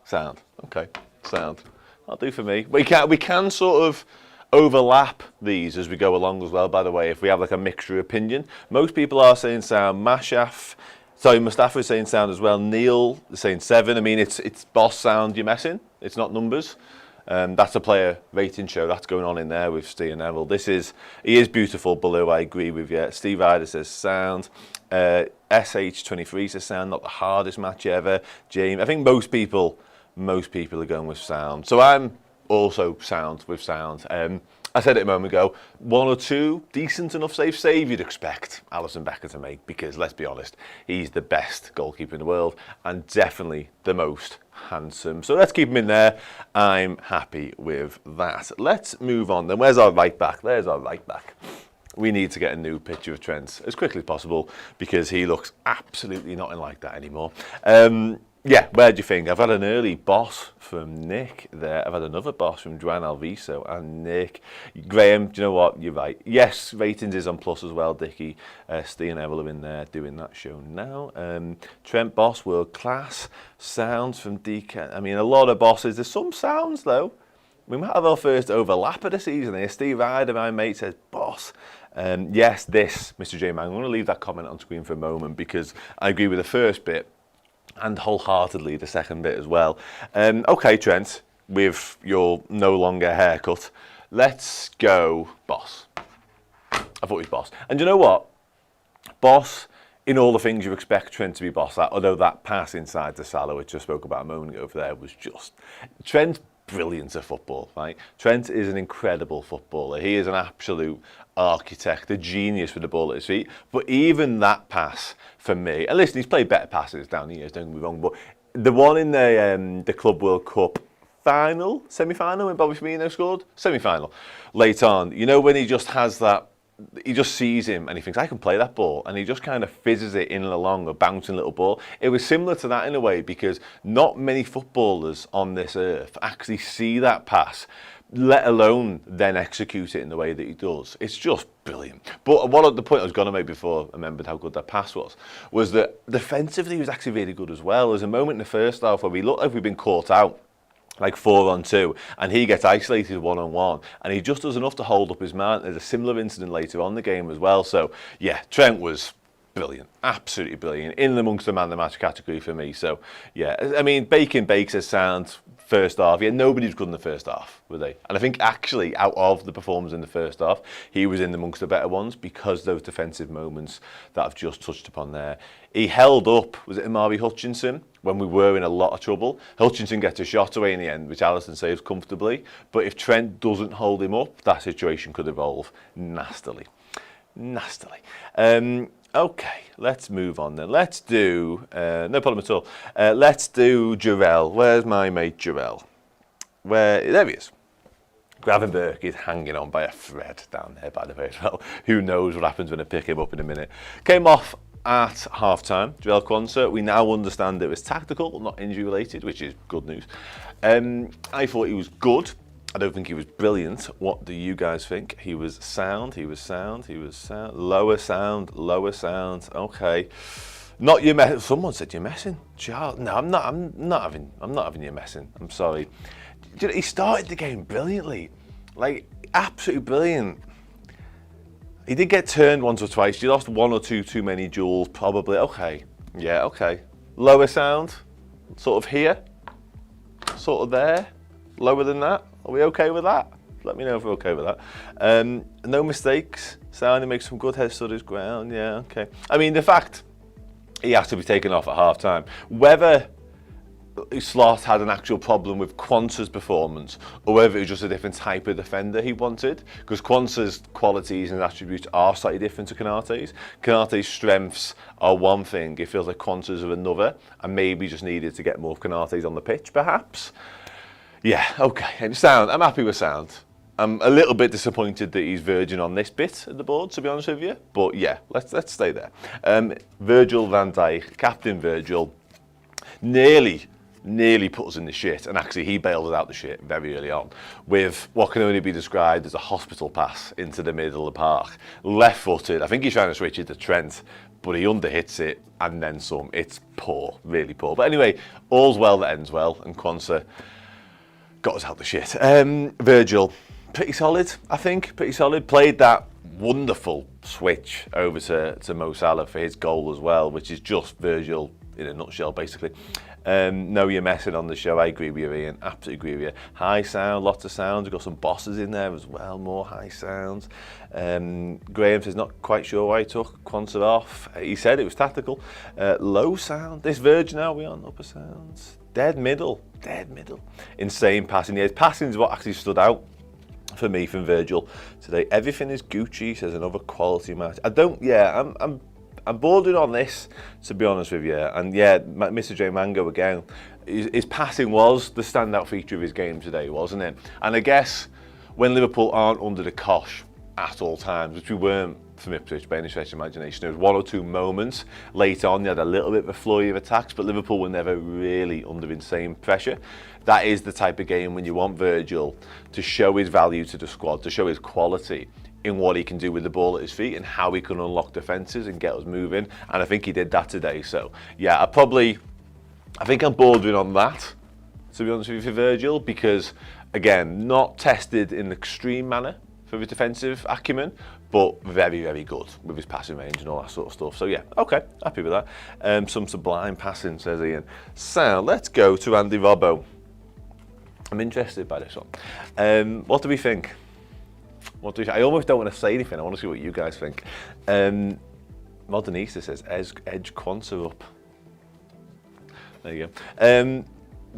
Sound. Okay, sound. That'll do for me. We can sort of overlap these as we go along as well, by the way, if we have like a mixture of opinion. Most people are saying sound. Mustafa is saying sound as well. Neil is saying 7. I mean, it's boss sound you're messing. It's not numbers. That's a player rating show that's going on in there with Steve Neville. He is beautiful, Baloo, I agree with you. Steve Ryder says sound. SH23 says sound, not the hardest match ever. James, I think most people are going with sound. So I'm also sound with sound. I said it a moment ago, 1 or 2 decent enough save you'd expect Alisson Becker to make, because let's be honest, he's the best goalkeeper in the world and definitely the most handsome. So let's keep him in there. I'm happy with that. Let's move on then. Where's our right back? There's our right back. We need to get a new picture of Trent as quickly as possible because he looks absolutely nothing like that anymore. Yeah, where do you think? I've had an early boss from Nick there. I've had another boss from Joan Alviso and Nick. Graham, do you know what? You're right. Yes, ratings is on plus as well, Dickie. Steve and Evel are in there doing that show now. Trent Boss, world class. Sounds from DK. I mean, a lot of bosses. There's some sounds, though. We might have our first overlap of the season here. Steve Ryder, my mate, says boss. Yes, this, Mr. J. Man. I'm going to leave that comment on screen for a moment because I agree with the first bit. And wholeheartedly the second bit as well. Okay, Trent, with your no longer haircut, let's go boss. I thought he was boss. And you know what? Boss, in all the things you expect Trent to be boss at, although that pass inside to Salah, which I spoke about a moment ago there, was just... Trent brilliant at football, right? Trent is an incredible footballer. He is an absolute architect, a genius with the ball at his feet. But even that pass, for me, and listen, he's played better passes down the years, don't get me wrong, but the one in the Club World Cup semi-final, when Bobby Firmino scored, semi-final, late on, you know, when he just has that, he just sees him and he thinks, I can play that ball, and he just kind of fizzes it in and along, a bouncing little ball. It was similar to that in a way, because not many footballers on this earth actually see that pass, let alone then execute it in the way that he does. It's just brilliant. But the point I was going to make before I remembered how good that pass was that defensively he was actually really good as well. There's a moment in the first half where we looked like we've been caught out, like 4-on-2, and he gets isolated 1-on-1, and he just does enough to hold up his man. There's a similar incident later on in the game as well. So yeah, Trent was brilliant, absolutely brilliant, in amongst the man of the match category for me. So yeah, I mean, Bacon Bakes as sound first half. Yeah, nobody was good in the first half, were they? And I think actually out of the performers in the first half, he was in amongst the better ones, because those defensive moments that I've just touched upon there. He held up, was it Amari Hutchinson, when we were in a lot of trouble. Hutchinson gets a shot away in the end, which Alisson saves comfortably. But if Trent doesn't hold him up, that situation could evolve nastily. Nastily. Okay, let's move on then. Let's do, no problem at all. Let's do Jarell. Where's my mate Jarell? There he is. Gravenberch is hanging on by a thread down there, by the way, as well. Who knows what happens when I pick him up in a minute. Came off at half-time, Jarell Quansah. We now understand it was tactical, not injury-related, which is good news. I thought he was good. I don't think he was brilliant. What do you guys think? He was sound, he was sound, he was sound. Lower sound, lower sound. Okay. Not you messing. Someone said you're messing. Charles. No, I'm not having you messing. I'm sorry. He started the game brilliantly. Like, absolutely brilliant. He did get turned once or twice. You lost one or two too many duels, probably. Okay. Yeah, okay. Lower sound. Sort of here. Sort of there. Lower than that. Are we okay with that? Let me know if we're okay with that. No mistakes. Sound, he makes some good head studies ground. Yeah, okay. I mean, the fact he has to be taken off at half-time, whether Slot had an actual problem with Quansah's performance, or whether it was just a different type of defender he wanted, because Quansah's qualities and attributes are slightly different to Konaté's. Konaté's strengths are one thing, it feels like Quansah's are another, and maybe just needed to get more of Konaté's on the pitch, perhaps. Yeah, okay. And sound, I'm happy with sound. I'm a little bit disappointed that he's virgin on this bit of the board, to be honest with you. But yeah, let's stay there. Virgil van Dijk, Captain Virgil, nearly put us in the shit, and actually he bailed us out the shit very early on with what can only be described as a hospital pass into the middle of the park. Left-footed. I think he's trying to switch it to Trent, but he underhits it and then some. It's poor, really poor. But anyway, all's well that ends well, and Quansah got us out the shit. Virgil, pretty solid, I think. Pretty solid. Played that wonderful switch over to Mo Salah for his goal as well, which is just Virgil in a nutshell, basically. No, you're messing on the show. I agree with you, Ian. Absolutely agree with you. High sound, lots of sounds. We've got some bosses in there as well, more high sounds. Graham says not quite sure why he took Quansah off. He said it was tactical. Low sound. This Virgin, are we on upper sounds? Dead middle. Insane passing. Yeah, his passing is what actually stood out for me from Virgil today. Everything is Gucci, says another quality match. I'm bordering on this, to be honest with you. And yeah, Mr. J Mango again, his passing was the standout feature of his game today, wasn't it? And I guess when Liverpool aren't under the cosh at all times, which we weren't from Ipswich by any stretch of imagination, there was one or two moments later on, they had a little bit of a flurry of attacks, but Liverpool were never really under insane pressure. That is the type of game when you want Virgil to show his value to the squad, to show his quality in what he can do with the ball at his feet and how he can unlock defences and get us moving. And I think he did that today. So yeah, I think I'm bordering on that, to be honest with you, for Virgil, because again, not tested in an extreme manner for his defensive acumen, but very, very good with his passing range and all that sort of stuff. So yeah, okay, happy with that. Some sublime passing, says Ian. So let's go to Andy Robbo. I'm interested by this one. What do we think? I almost don't want to say anything. I want to see what you guys think. Modernista says, edge Quansah up. There you go.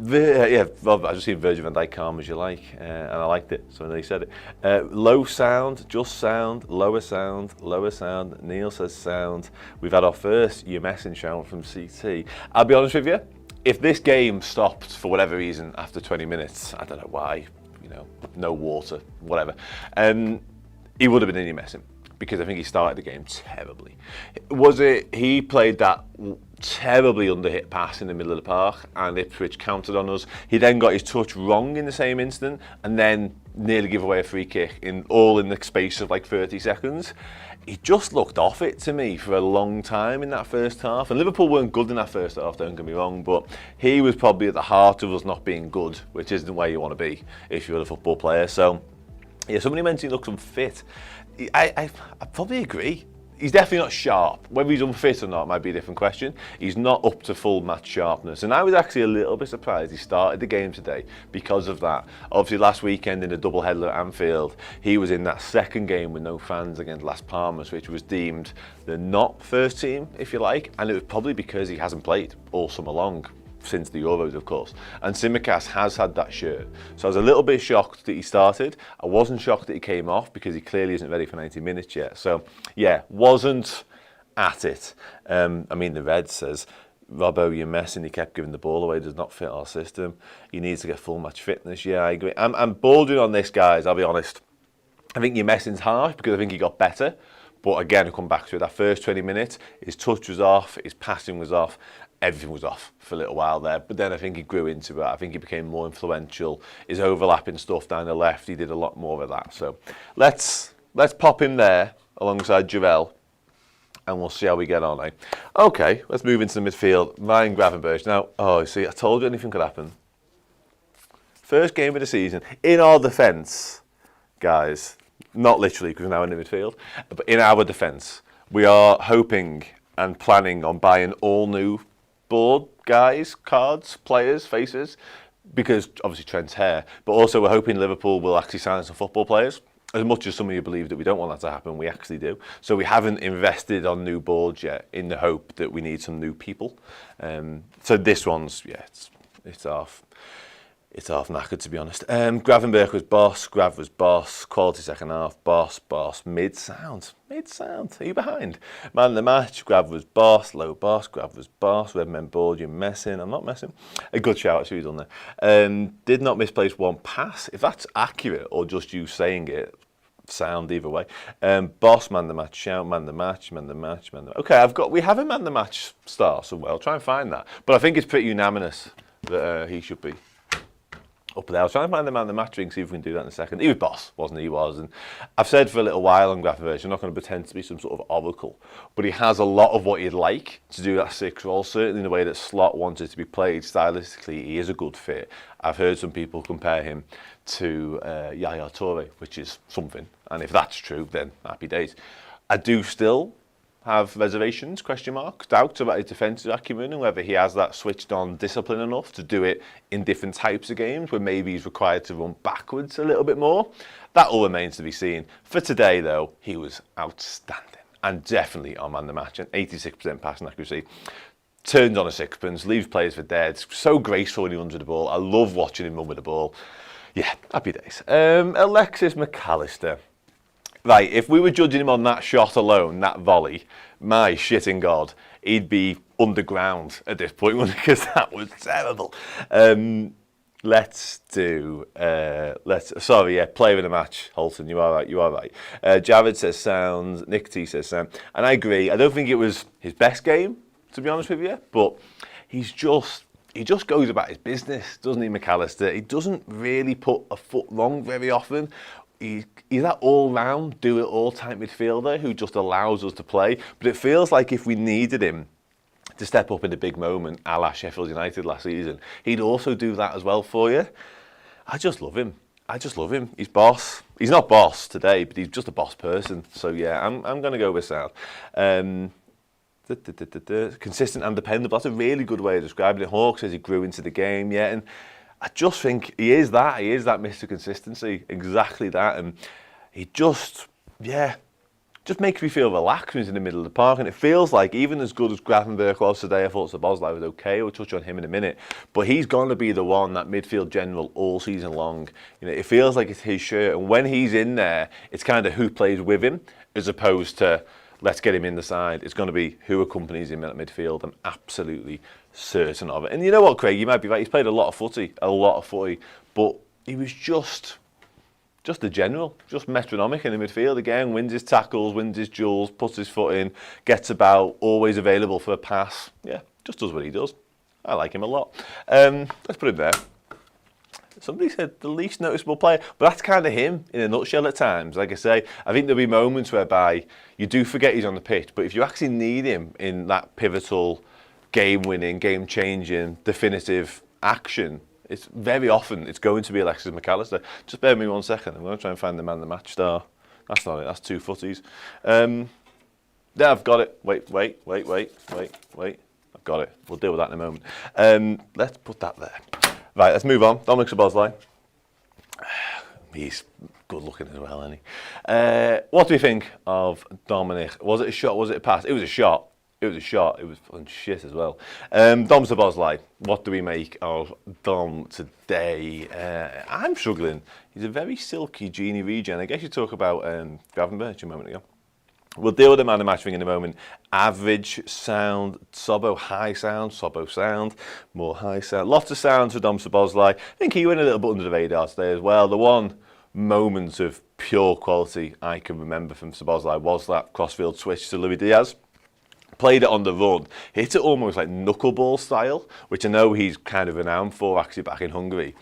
Well, I just seen Virgil van Dijk calm as you like, and I liked it, so he said it. Low sound, just sound, lower sound, lower sound. Neil says sound. We've had our first "you're messing" shout from CT. I'll be honest with you, if this game stopped for whatever reason after 20 minutes, I don't know why, no water, whatever, he would have been in "you're messing," because I think he started the game terribly. Was it, he played that terribly under-hit pass in the middle of the park and Ipswich counted on us. He then got his touch wrong in the same instant and then nearly gave away a free kick in the space of like 30 seconds. He just looked off it to me for a long time in that first half. And Liverpool weren't good in that first half, don't get me wrong, but he was probably at the heart of us not being good, which isn't where you want to be if you're a football player. So, yeah, somebody mentioned he looks unfit. I probably agree. He's definitely not sharp. Whether he's unfit or not might be a different question. He's not up to full match sharpness. And I was actually a little bit surprised he started the game today because of that. Obviously, last weekend in the double-header at Anfield, he was in that second game with no fans against Las Palmas, which was deemed the not first team, if you like. And it was probably because he hasn't played all summer long. Since the Euros, of course. And Tsimikas has had that shirt. So I was a little bit shocked that he started. I wasn't shocked that he came off because he clearly isn't ready for 90 minutes yet. So, yeah, wasn't at it. The Red says, Robbo, you're messing. He kept giving the ball away. Does not fit our system. He needs to get full match fitness. Yeah, I agree. I'm bordering on this, guys. I'll be honest. I think you're messing's harsh because I think he got better. But again, I'll come back to it. That first 20 minutes, his touch was off, his passing was off. Everything was off for a little while there, but then I think he grew into it. I think he became more influential. His overlapping stuff down the left, he did a lot more of that. So let's pop him there alongside Jarell, and we'll see how we get on. Eh? Okay, let's move into the midfield. Ryan Gravenberch. Now, see, I told you anything could happen. First game of the season. In our defence, guys, not literally because we're now in the midfield, but in our defence, we are hoping and planning on buying all new board guys, cards, players, faces, because obviously Trent's hair, but also we're hoping Liverpool will actually sign some football players. As much as some of you believe that we don't want that to happen, we actually do. So we haven't invested on new boards yet in the hope that we need some new people. So this one's, it's off. It's half knackered, to be honest. Gravenberch was boss, Grav was boss, quality second half, boss, mid-sound. Are you behind? Man of the match, Grav was boss, low boss, Grav was boss, Redmen board, you're messing, I'm not messing. A good shout, actually, done there. Did not misplace one pass. If that's accurate, or just you saying it, sound either way. Boss, man the match, shout, man the match. Okay, we have a man the match star somewhere, I'll try and find that. But I think it's pretty unanimous that he should be up there. I was trying to find the man the match ring, see if we can do that in a second. He was boss, wasn't he? He was. And I've said for a little while on Gravenberch, I'm not going to pretend to be some sort of oracle, but he has a lot of what you'd like to do that 6 role, certainly in the way that Slot wanted to be played. Stylistically, he is a good fit. I've heard some people compare him to Yaya Toure, which is something. And if that's true, then happy days. I do still have reservations, doubts about his defensive acumen and whether he has that switched on discipline enough to do it in different types of games where maybe he's required to run backwards a little bit more. That all remains to be seen. For today, though, he was outstanding and definitely our man the match, an 86% passing accuracy. Turns on a sixpence, leaves players for dead. So graceful when he runs with the ball. I love watching him run with the ball. Yeah, happy days. Alexis McAllister. Right, if we were judging him on that shot alone, that volley, my shitting God, he'd be underground at this point, wouldn't he? Because that was terrible. Player of the match, Holton, you are right. Javid says sound, Nick T says sound, and I agree. I don't think it was his best game, to be honest with you, but he just goes about his business, doesn't he, McAllister? He doesn't really put a foot wrong very often. He's that all-round, do-it-all type midfielder who just allows us to play. But it feels like if we needed him to step up in a big moment, a la Sheffield United last season, he'd also do that as well for you. I just love him. He's boss. He's not boss today, but he's just a boss person. So yeah, I'm going to go with Sound. Consistent and dependable. That's a really good way of describing it. Hawk says he grew into the game, yeah, and I just think he is that Mr. Consistency, exactly that, and he just just makes me feel relaxed when he's in the middle of the park. And it feels like, even as good as Gravenberch was today, I thought Szoboszlai was okay. We'll touch on him in a minute. But he's going to be the one, that midfield general, all season long. You know, it feels like it's his shirt. And when he's in there, it's kind of who plays with him, as opposed to let's get him in the side. It's going to be who accompanies him at midfield. I'm absolutely certain of it. And you know what, Craig, you might be right. He's played a lot of footy, but he was just the general, just metronomic in the midfield. Again, wins his tackles, wins his duels, puts his foot in, gets about, always available for a pass. Yeah, just does what he does. I like him a lot. Let's put him there. Somebody said the least noticeable player, but that's kind of him in a nutshell at times. Like I say, I think there'll be moments whereby you do forget he's on the pitch, but if you actually need him in that pivotal, game-winning, game-changing, definitive action, it's very often it's going to be Alexis McAllister. Just bear with me 1 second. I'm going to try and find the man of the match star. That's not it. That's 2 footies. Yeah, I've got it. Wait. I've got it. We'll deal with that in a moment. Let's put that there. Right, let's move on. Dominic Szoboszlai. He's good looking as well, isn't he? What do we think of Dominic? Was it a shot? Was it a pass? It was a shot. It was fucking shit as well. Dom Szoboszlai, what do we make of Dom today? I'm struggling. He's a very silky genie regen. I guess you talk about Gravenberch a moment ago. We'll deal with the man of the match thing in a moment. Average sound, Sobo high sound, Sobo sound, more high sound. Lots of sounds for Dom Szoboszlai. I think he went a little bit under the radar today as well. The one moment of pure quality I can remember from Szoboszlai was that crossfield switch to Luis Diaz. Played it on the run, hit it almost like knuckleball style, which I know he's kind of renowned for actually back in Hungary.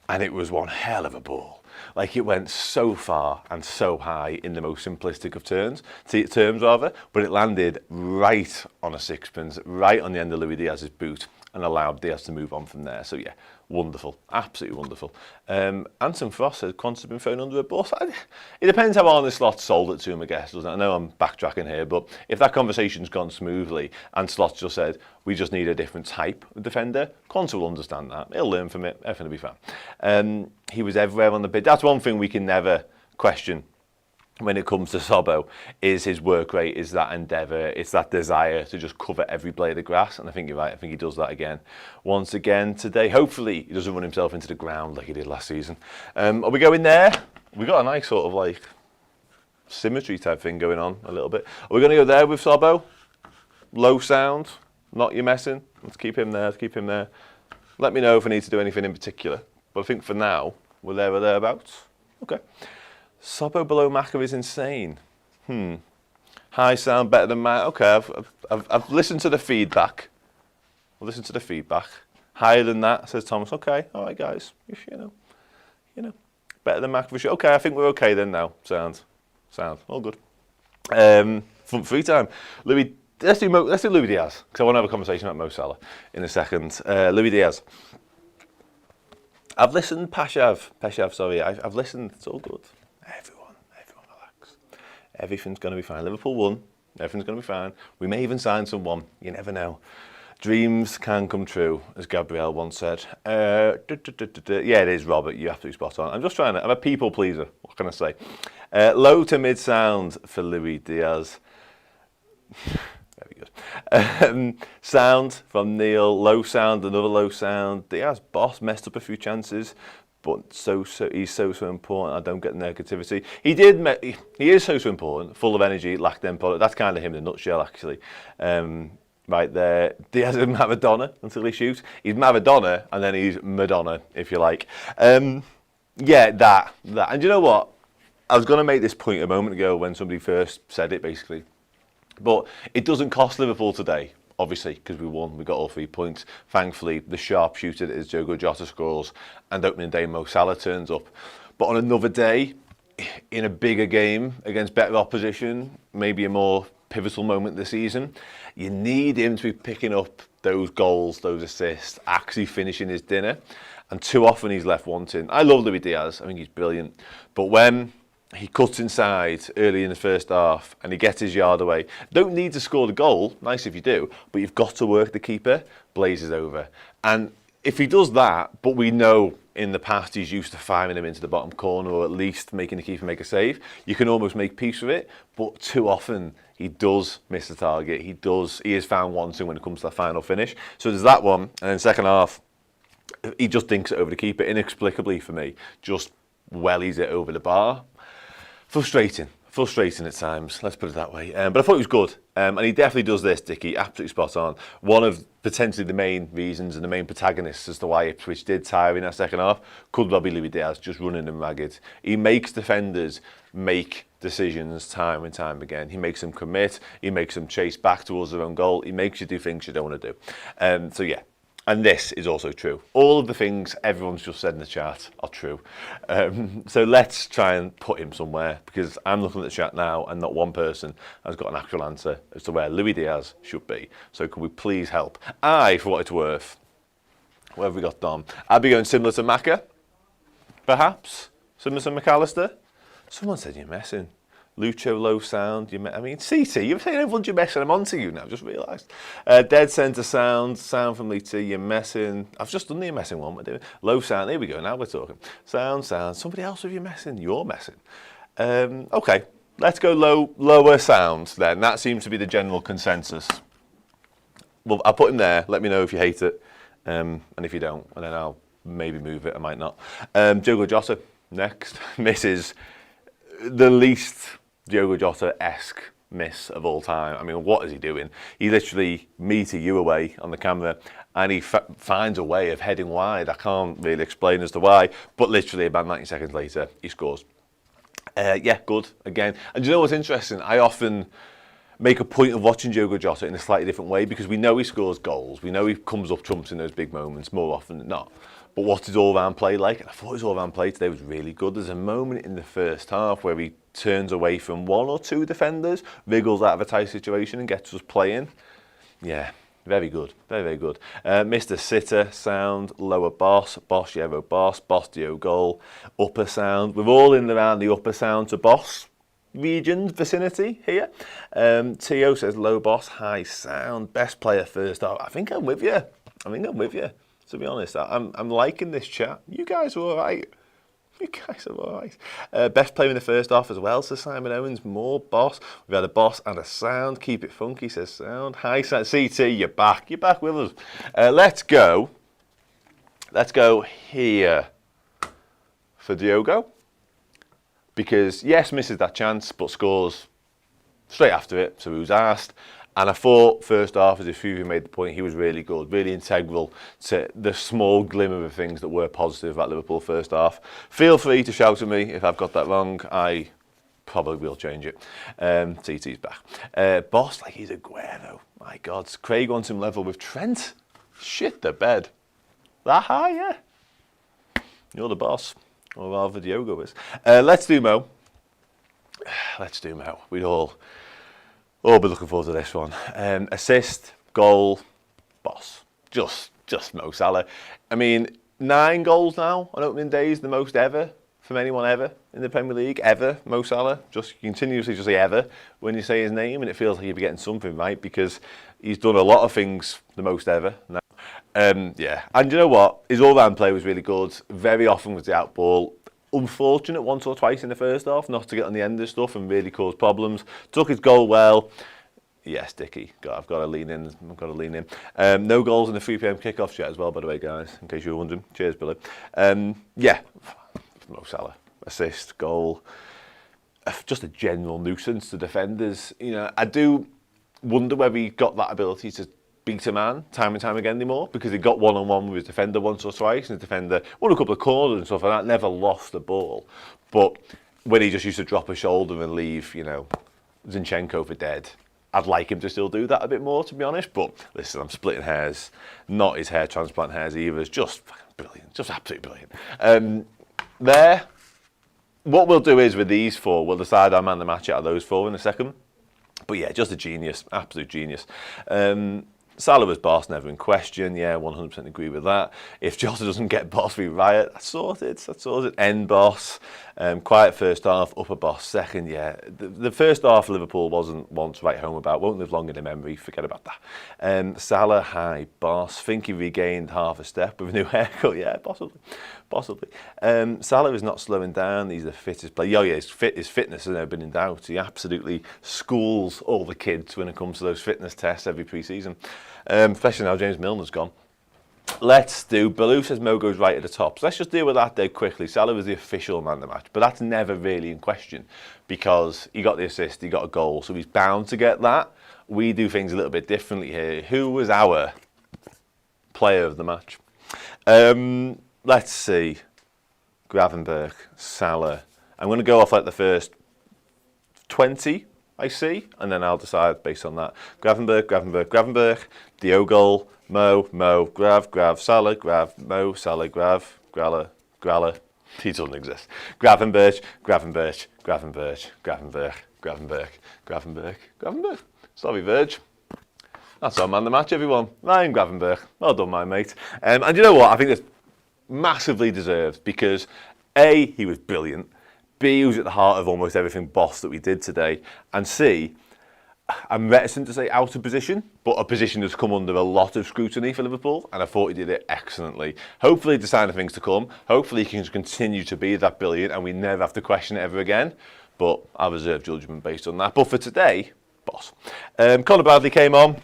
And it was one hell of a ball. Like, it went so far and so high in the most simplistic of terms, but it landed right on a sixpence, right on the end of Luis Diaz's boot, and allowed Diaz to move on from there. So yeah, wonderful, absolutely wonderful. Anton Frost said Quant's been thrown under a bus. It depends how Arne Slot sold it to him, I guess, doesn't it? I know I'm backtracking here, but if that conversation's gone smoothly and Slot just said, we just need a different type of defender, Quant will understand that. He'll learn from it, everything will be fine. He was everywhere on the pitch. That's one thing we can never question when it comes to Sobo, is his work rate, is that endeavour, it's that desire to just cover every blade of grass. And I think you're right, I think he does that again. Once again today, hopefully he doesn't run himself into the ground like he did last season. Are we going there? We got a nice sort of like symmetry type thing going on a little bit. Are we going to go there with Sobo? Low sound, not you messing. Let's keep him there, Let me know if I need to do anything in particular. But I think for now, we're there or thereabouts. Okay. Sobo below Maka is insane. High sound better than Maka. Okay, I've listened to the feedback. Higher than that, says Thomas. Okay, all right, guys. You know, better than Maka for sure. Okay, I think we're okay then now. Sound, all good. Front three time. Louis, let's do Luis Diaz, because I want to have a conversation about Mo Salah in a second. Luis Diaz. I've listened, Peshav, sorry. I've listened. It's all good. Everyone relax. Everything's going to be fine. Liverpool won. Everything's going to be fine. We may even sign someone. You never know. Dreams can come true, as Gabrielle once said. Yeah, it is, Robert. You're absolutely spot on. I'm a people pleaser. What can I say? Low to mid sound for Luis Diaz. Very good. Sound from Neil. Low sound, another low sound. Diaz, boss, messed up a few chances. But he's so important. I don't get negativity. He is so important, full of energy, lacked end product. That's kind of him in a nutshell, actually. Right there, Diaz is Maradona until he shoots. He's Maradona, and then he's Madonna, if you like. Yeah, that. And you know what? I was going to make this point a moment ago when somebody first said it, basically. But it doesn't cost Liverpool today, obviously, because we won. We got all 3 points. Thankfully, the sharpshooter that is Diogo Jota scores, and opening day Mo Salah turns up. But on another day, in a bigger game against better opposition, maybe a more pivotal moment this season, you need him to be picking up those goals, those assists, actually finishing his dinner. And too often he's left wanting. I love Luis Diaz. I think he's brilliant. But when he cuts inside early in the first half and he gets his yard away, don't need to score the goal. Nice if you do. But you've got to work the keeper. Blazes over. And if he does that, but we know in the past he's used to firing him into the bottom corner, or at least making the keeper make a save. You can almost make peace with it, but too often he does miss the target. He is found wanting when it comes to that final finish. So there's that one, and then second half, he just dinks it over the keeper inexplicably for me. Just wellies it over the bar. Frustrating at times, let's put it that way. But I thought he was good, and he definitely does this, Dickie, absolutely spot on. One of potentially the main reasons and the main protagonists as to why Ipswich did tire in that second half could well be Louis Diaz just running them ragged. He makes defenders make decisions time and time again. He makes them commit, he makes them chase back towards their own goal, he makes you do things you don't want to do. So yeah. And this is also true. All of the things everyone's just said in the chat are true. So let's try and put him somewhere, because I'm looking at the chat now and not one person has got an actual answer as to where Louis Diaz should be. So can we please help? For what it's worth, where have we got Dom? I'd be going similar to Macca, perhaps. Similar to McAllister. Someone said you're messing. Lucho, low sound. CT, you're saying everyone's you're messing. I'm on to you now, just realised. Dead centre sound from Lita, you're messing. I've just done the messing one. Low sound, here we go, now we're talking. Sound. Somebody else with you messing, you're messing. Okay, let's go lower sound then. That seems to be the general consensus. Well, I'll put him there, let me know if you hate it. And if you don't, and then I'll maybe move it, I might not. Diogo Jota, next. Misses the least Diogo Jota-esque miss of all time. I mean, what is he doing? He literally meter you away on the camera, and he finds a way of heading wide. I can't really explain as to why, but literally about 90 seconds later, he scores. Yeah, good, again. And do you know what's interesting? I often make a point of watching Diogo Jota in a slightly different way, because we know he scores goals. We know he comes up trumps in those big moments more often than not. But what's his all-round play like? And I thought his all-round play today was really good. There's a moment in the first half where he turns away from one or two defenders, wriggles out of a tight situation and gets us playing. Yeah, very good. Very, very good. Mr. Sitter, sound, lower boss, Yero boss, Dio goal, upper sound. We're all in around the upper sound to boss region vicinity here. Tio says low boss, high sound, best player first half. I think I'm with you. To be honest, I'm liking this chat. You guys are all right. Best player in the first half as well, says Simon Owens. More boss. We've had a boss and a sound. Keep it funky, says sound. High sound. CT, you're back. You're back with us. Let's go here for Diogo. Because, yes, misses that chance, but scores straight after it. So he was asked. And I thought first half, as if you made the point, he was really good, really integral to the small glimmer of things that were positive about Liverpool first half. Feel free to shout at me if I've got that wrong. I probably will change it. TT's back. Boss, like he's Aguero. My God, Craig wants him level with Trent. Shit the bed. That high, yeah. You're the boss, or rather Diogo is. Let's do Mo. We'd all be looking forward to this one. Assist, goal, boss. Just Mo Salah. I mean, 9 goals now on opening days, the most ever from anyone ever in the Premier League, ever. Mo Salah. Just continuously just say ever when you say his name, and it feels like you'll be getting something right, because he's done a lot of things the most ever now. Yeah, and you know what? His all-round play was really good. Very often was the out ball. Unfortunate once or twice in the first half not to get on the end of stuff and really cause problems. Took his goal well. Yes, Dickie, I've got to lean in. No goals in the 3 p.m. kickoffs yet as well, by the way, guys, in case you were wondering. Cheers, Billy. Yeah, Mo Salah, assist, goal. Just a general nuisance to defenders. You know, I do wonder whether he got that ability to beat a man time and time again anymore, because he got one-on-one with his defender once or twice, and his defender won a couple of corners and stuff like that, never lost the ball. But when he just used to drop a shoulder and leave, you know, Zinchenko for dead, I'd like him to still do that a bit more, to be honest. But listen, I'm splitting hairs, not his hair transplant hairs either. It's just brilliant, just absolutely brilliant. There, what we'll do is with these 4, we'll decide our man the match out of those 4 in a second. But yeah, just a genius, absolute genius. Salah was boss, never in question. Yeah, 100% agree with that. If Jota doesn't get boss, we riot. That's sorted. End boss. Quiet first half, upper boss second. Yeah, the first half of Liverpool wasn't one to write home about. Won't live long in the memory. Forget about that. Salah, high boss. Think he regained half a step with a new haircut. Yeah, possibly. Salah is not slowing down. He's the fittest player. Yeah, his fitness has never been in doubt. He absolutely schools all the kids when it comes to those fitness tests every pre-season. Especially now James Milner's gone. Let's do, Baloo says Mo goes right at the top. So let's just deal with that dead quickly. Salah was the official man of the match, but that's never really in question because he got the assist, he got a goal, so he's bound to get that. We do things a little bit differently here. Who was our player of the match? Let's see. Gravenberch, Salah. I'm going to go off like the first 20 I see, and then I'll decide based on that. Gravenberch, Diogo, Mo, Grav, Salah, Grav, Mo, Salah, Grav, Gralla. He doesn't exist. Gravenberch. Sorry, Verge. That's our man of the match, everyone. Ryan Gravenberch. Well done, my mate. And you know what? I think that's massively deserved because A, he was brilliant. B, he was at the heart of almost everything boss that we did today. And C, I'm reticent to say out of position, but a position that's come under a lot of scrutiny for Liverpool, and I thought he did it excellently. Hopefully, the sign of things to come. Hopefully, he can continue to be that brilliant, and we never have to question it ever again. But I reserve judgment based on that. But for today, boss. Conor Bradley came on.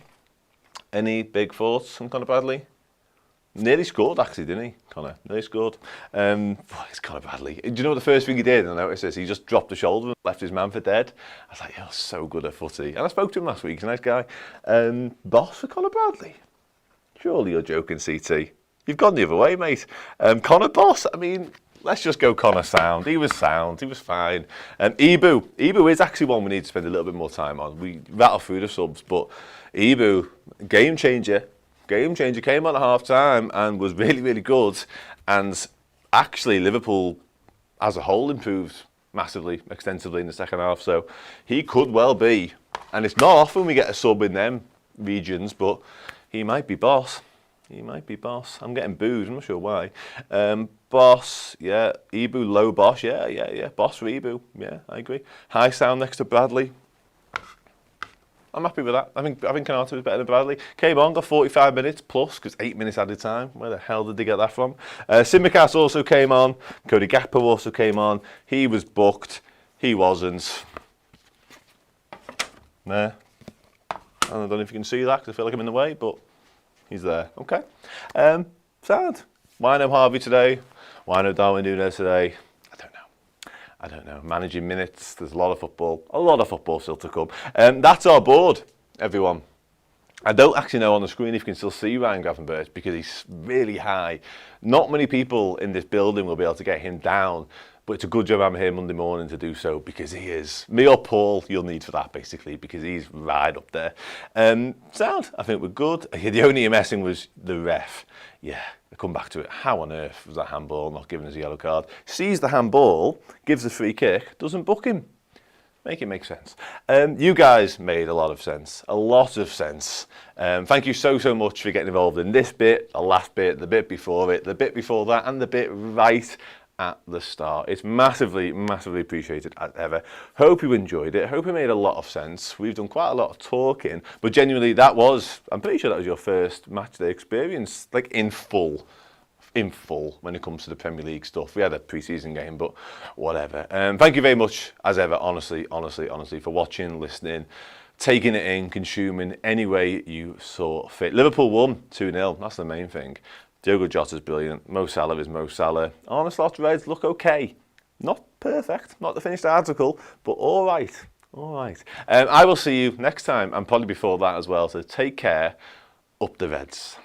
Any big thoughts on Conor Bradley? Nearly scored, actually, didn't he, Conor? Nearly scored. It's Conor Bradley. Do you know what the first thing he did? And I noticed this. He just dropped the shoulder and left his man for dead. I was like, you're so good at footy. And I spoke to him last week. He's a nice guy. Boss for Conor Bradley? Surely you're joking, CT. You've gone the other way, mate. Conor boss? I mean, let's just go Conor sound. He was sound. He was fine. Ibu. Ibu is actually one we need to spend a little bit more time on. We rattle through the subs, but Ibu, game changer. Game changer, came on at half time and was really, really good. And actually, Liverpool as a whole improved massively, extensively in the second half. So he could well be, and it's not often we get a sub in them regions, but he might be boss. He might be boss. I'm getting booed, I'm not sure why. Boss, yeah. Ibu, low boss, yeah. Boss for Ibu, yeah, I agree. High sound next to Bradley. I'm happy with that. I think Konate was better than Bradley. Came on, got 45 minutes plus, because 8 minutes added time. Where the hell did they get that from? Simicast also came on. Cody Gakpo also came on. He was booked. He wasn't. Nah. I don't know if you can see that, because I feel like I'm in the way, but he's there. Okay. Sad. Why no Harvey today? Why no Darwin Núñez today? I don't know, managing minutes, there's a lot of football still to come. That's our board, everyone. I don't actually know on the screen if you can still see Ryan Gravenberch because he's really high. Not many people in this building will be able to get him down, but it's a good job I'm here Monday morning to do so because he is. Me or Paul, you'll need for that basically because he's right up there. Sound, I think we're good. The only messing was the ref. Yeah. Come back to it. How on earth was that handball not giving us a yellow card? Sees the handball, gives a free kick, doesn't book him. Make it make sense. You guys made a lot of sense. A lot of sense. Thank you so much for getting involved in this bit, the last bit, the bit before it, the bit before that, and the bit right at the start. It's massively appreciated as ever. Hope you enjoyed it. Hope it made a lot of sense. We've done quite a lot of talking, but genuinely I'm pretty sure that was your first match day experience, like in full when it comes to the Premier League stuff. We had a pre-season game, but whatever. Thank you very much as ever, honestly, for watching, listening, taking it in, consuming any way you saw fit. Liverpool won 2-0. That's the main thing. Diogo Jota's brilliant. Mo Salah is Mo Salah. Arne Slot's Reds look okay. Not perfect, not the finished article, but all right. I will see you next time, and probably before that as well, so take care. Up the Reds.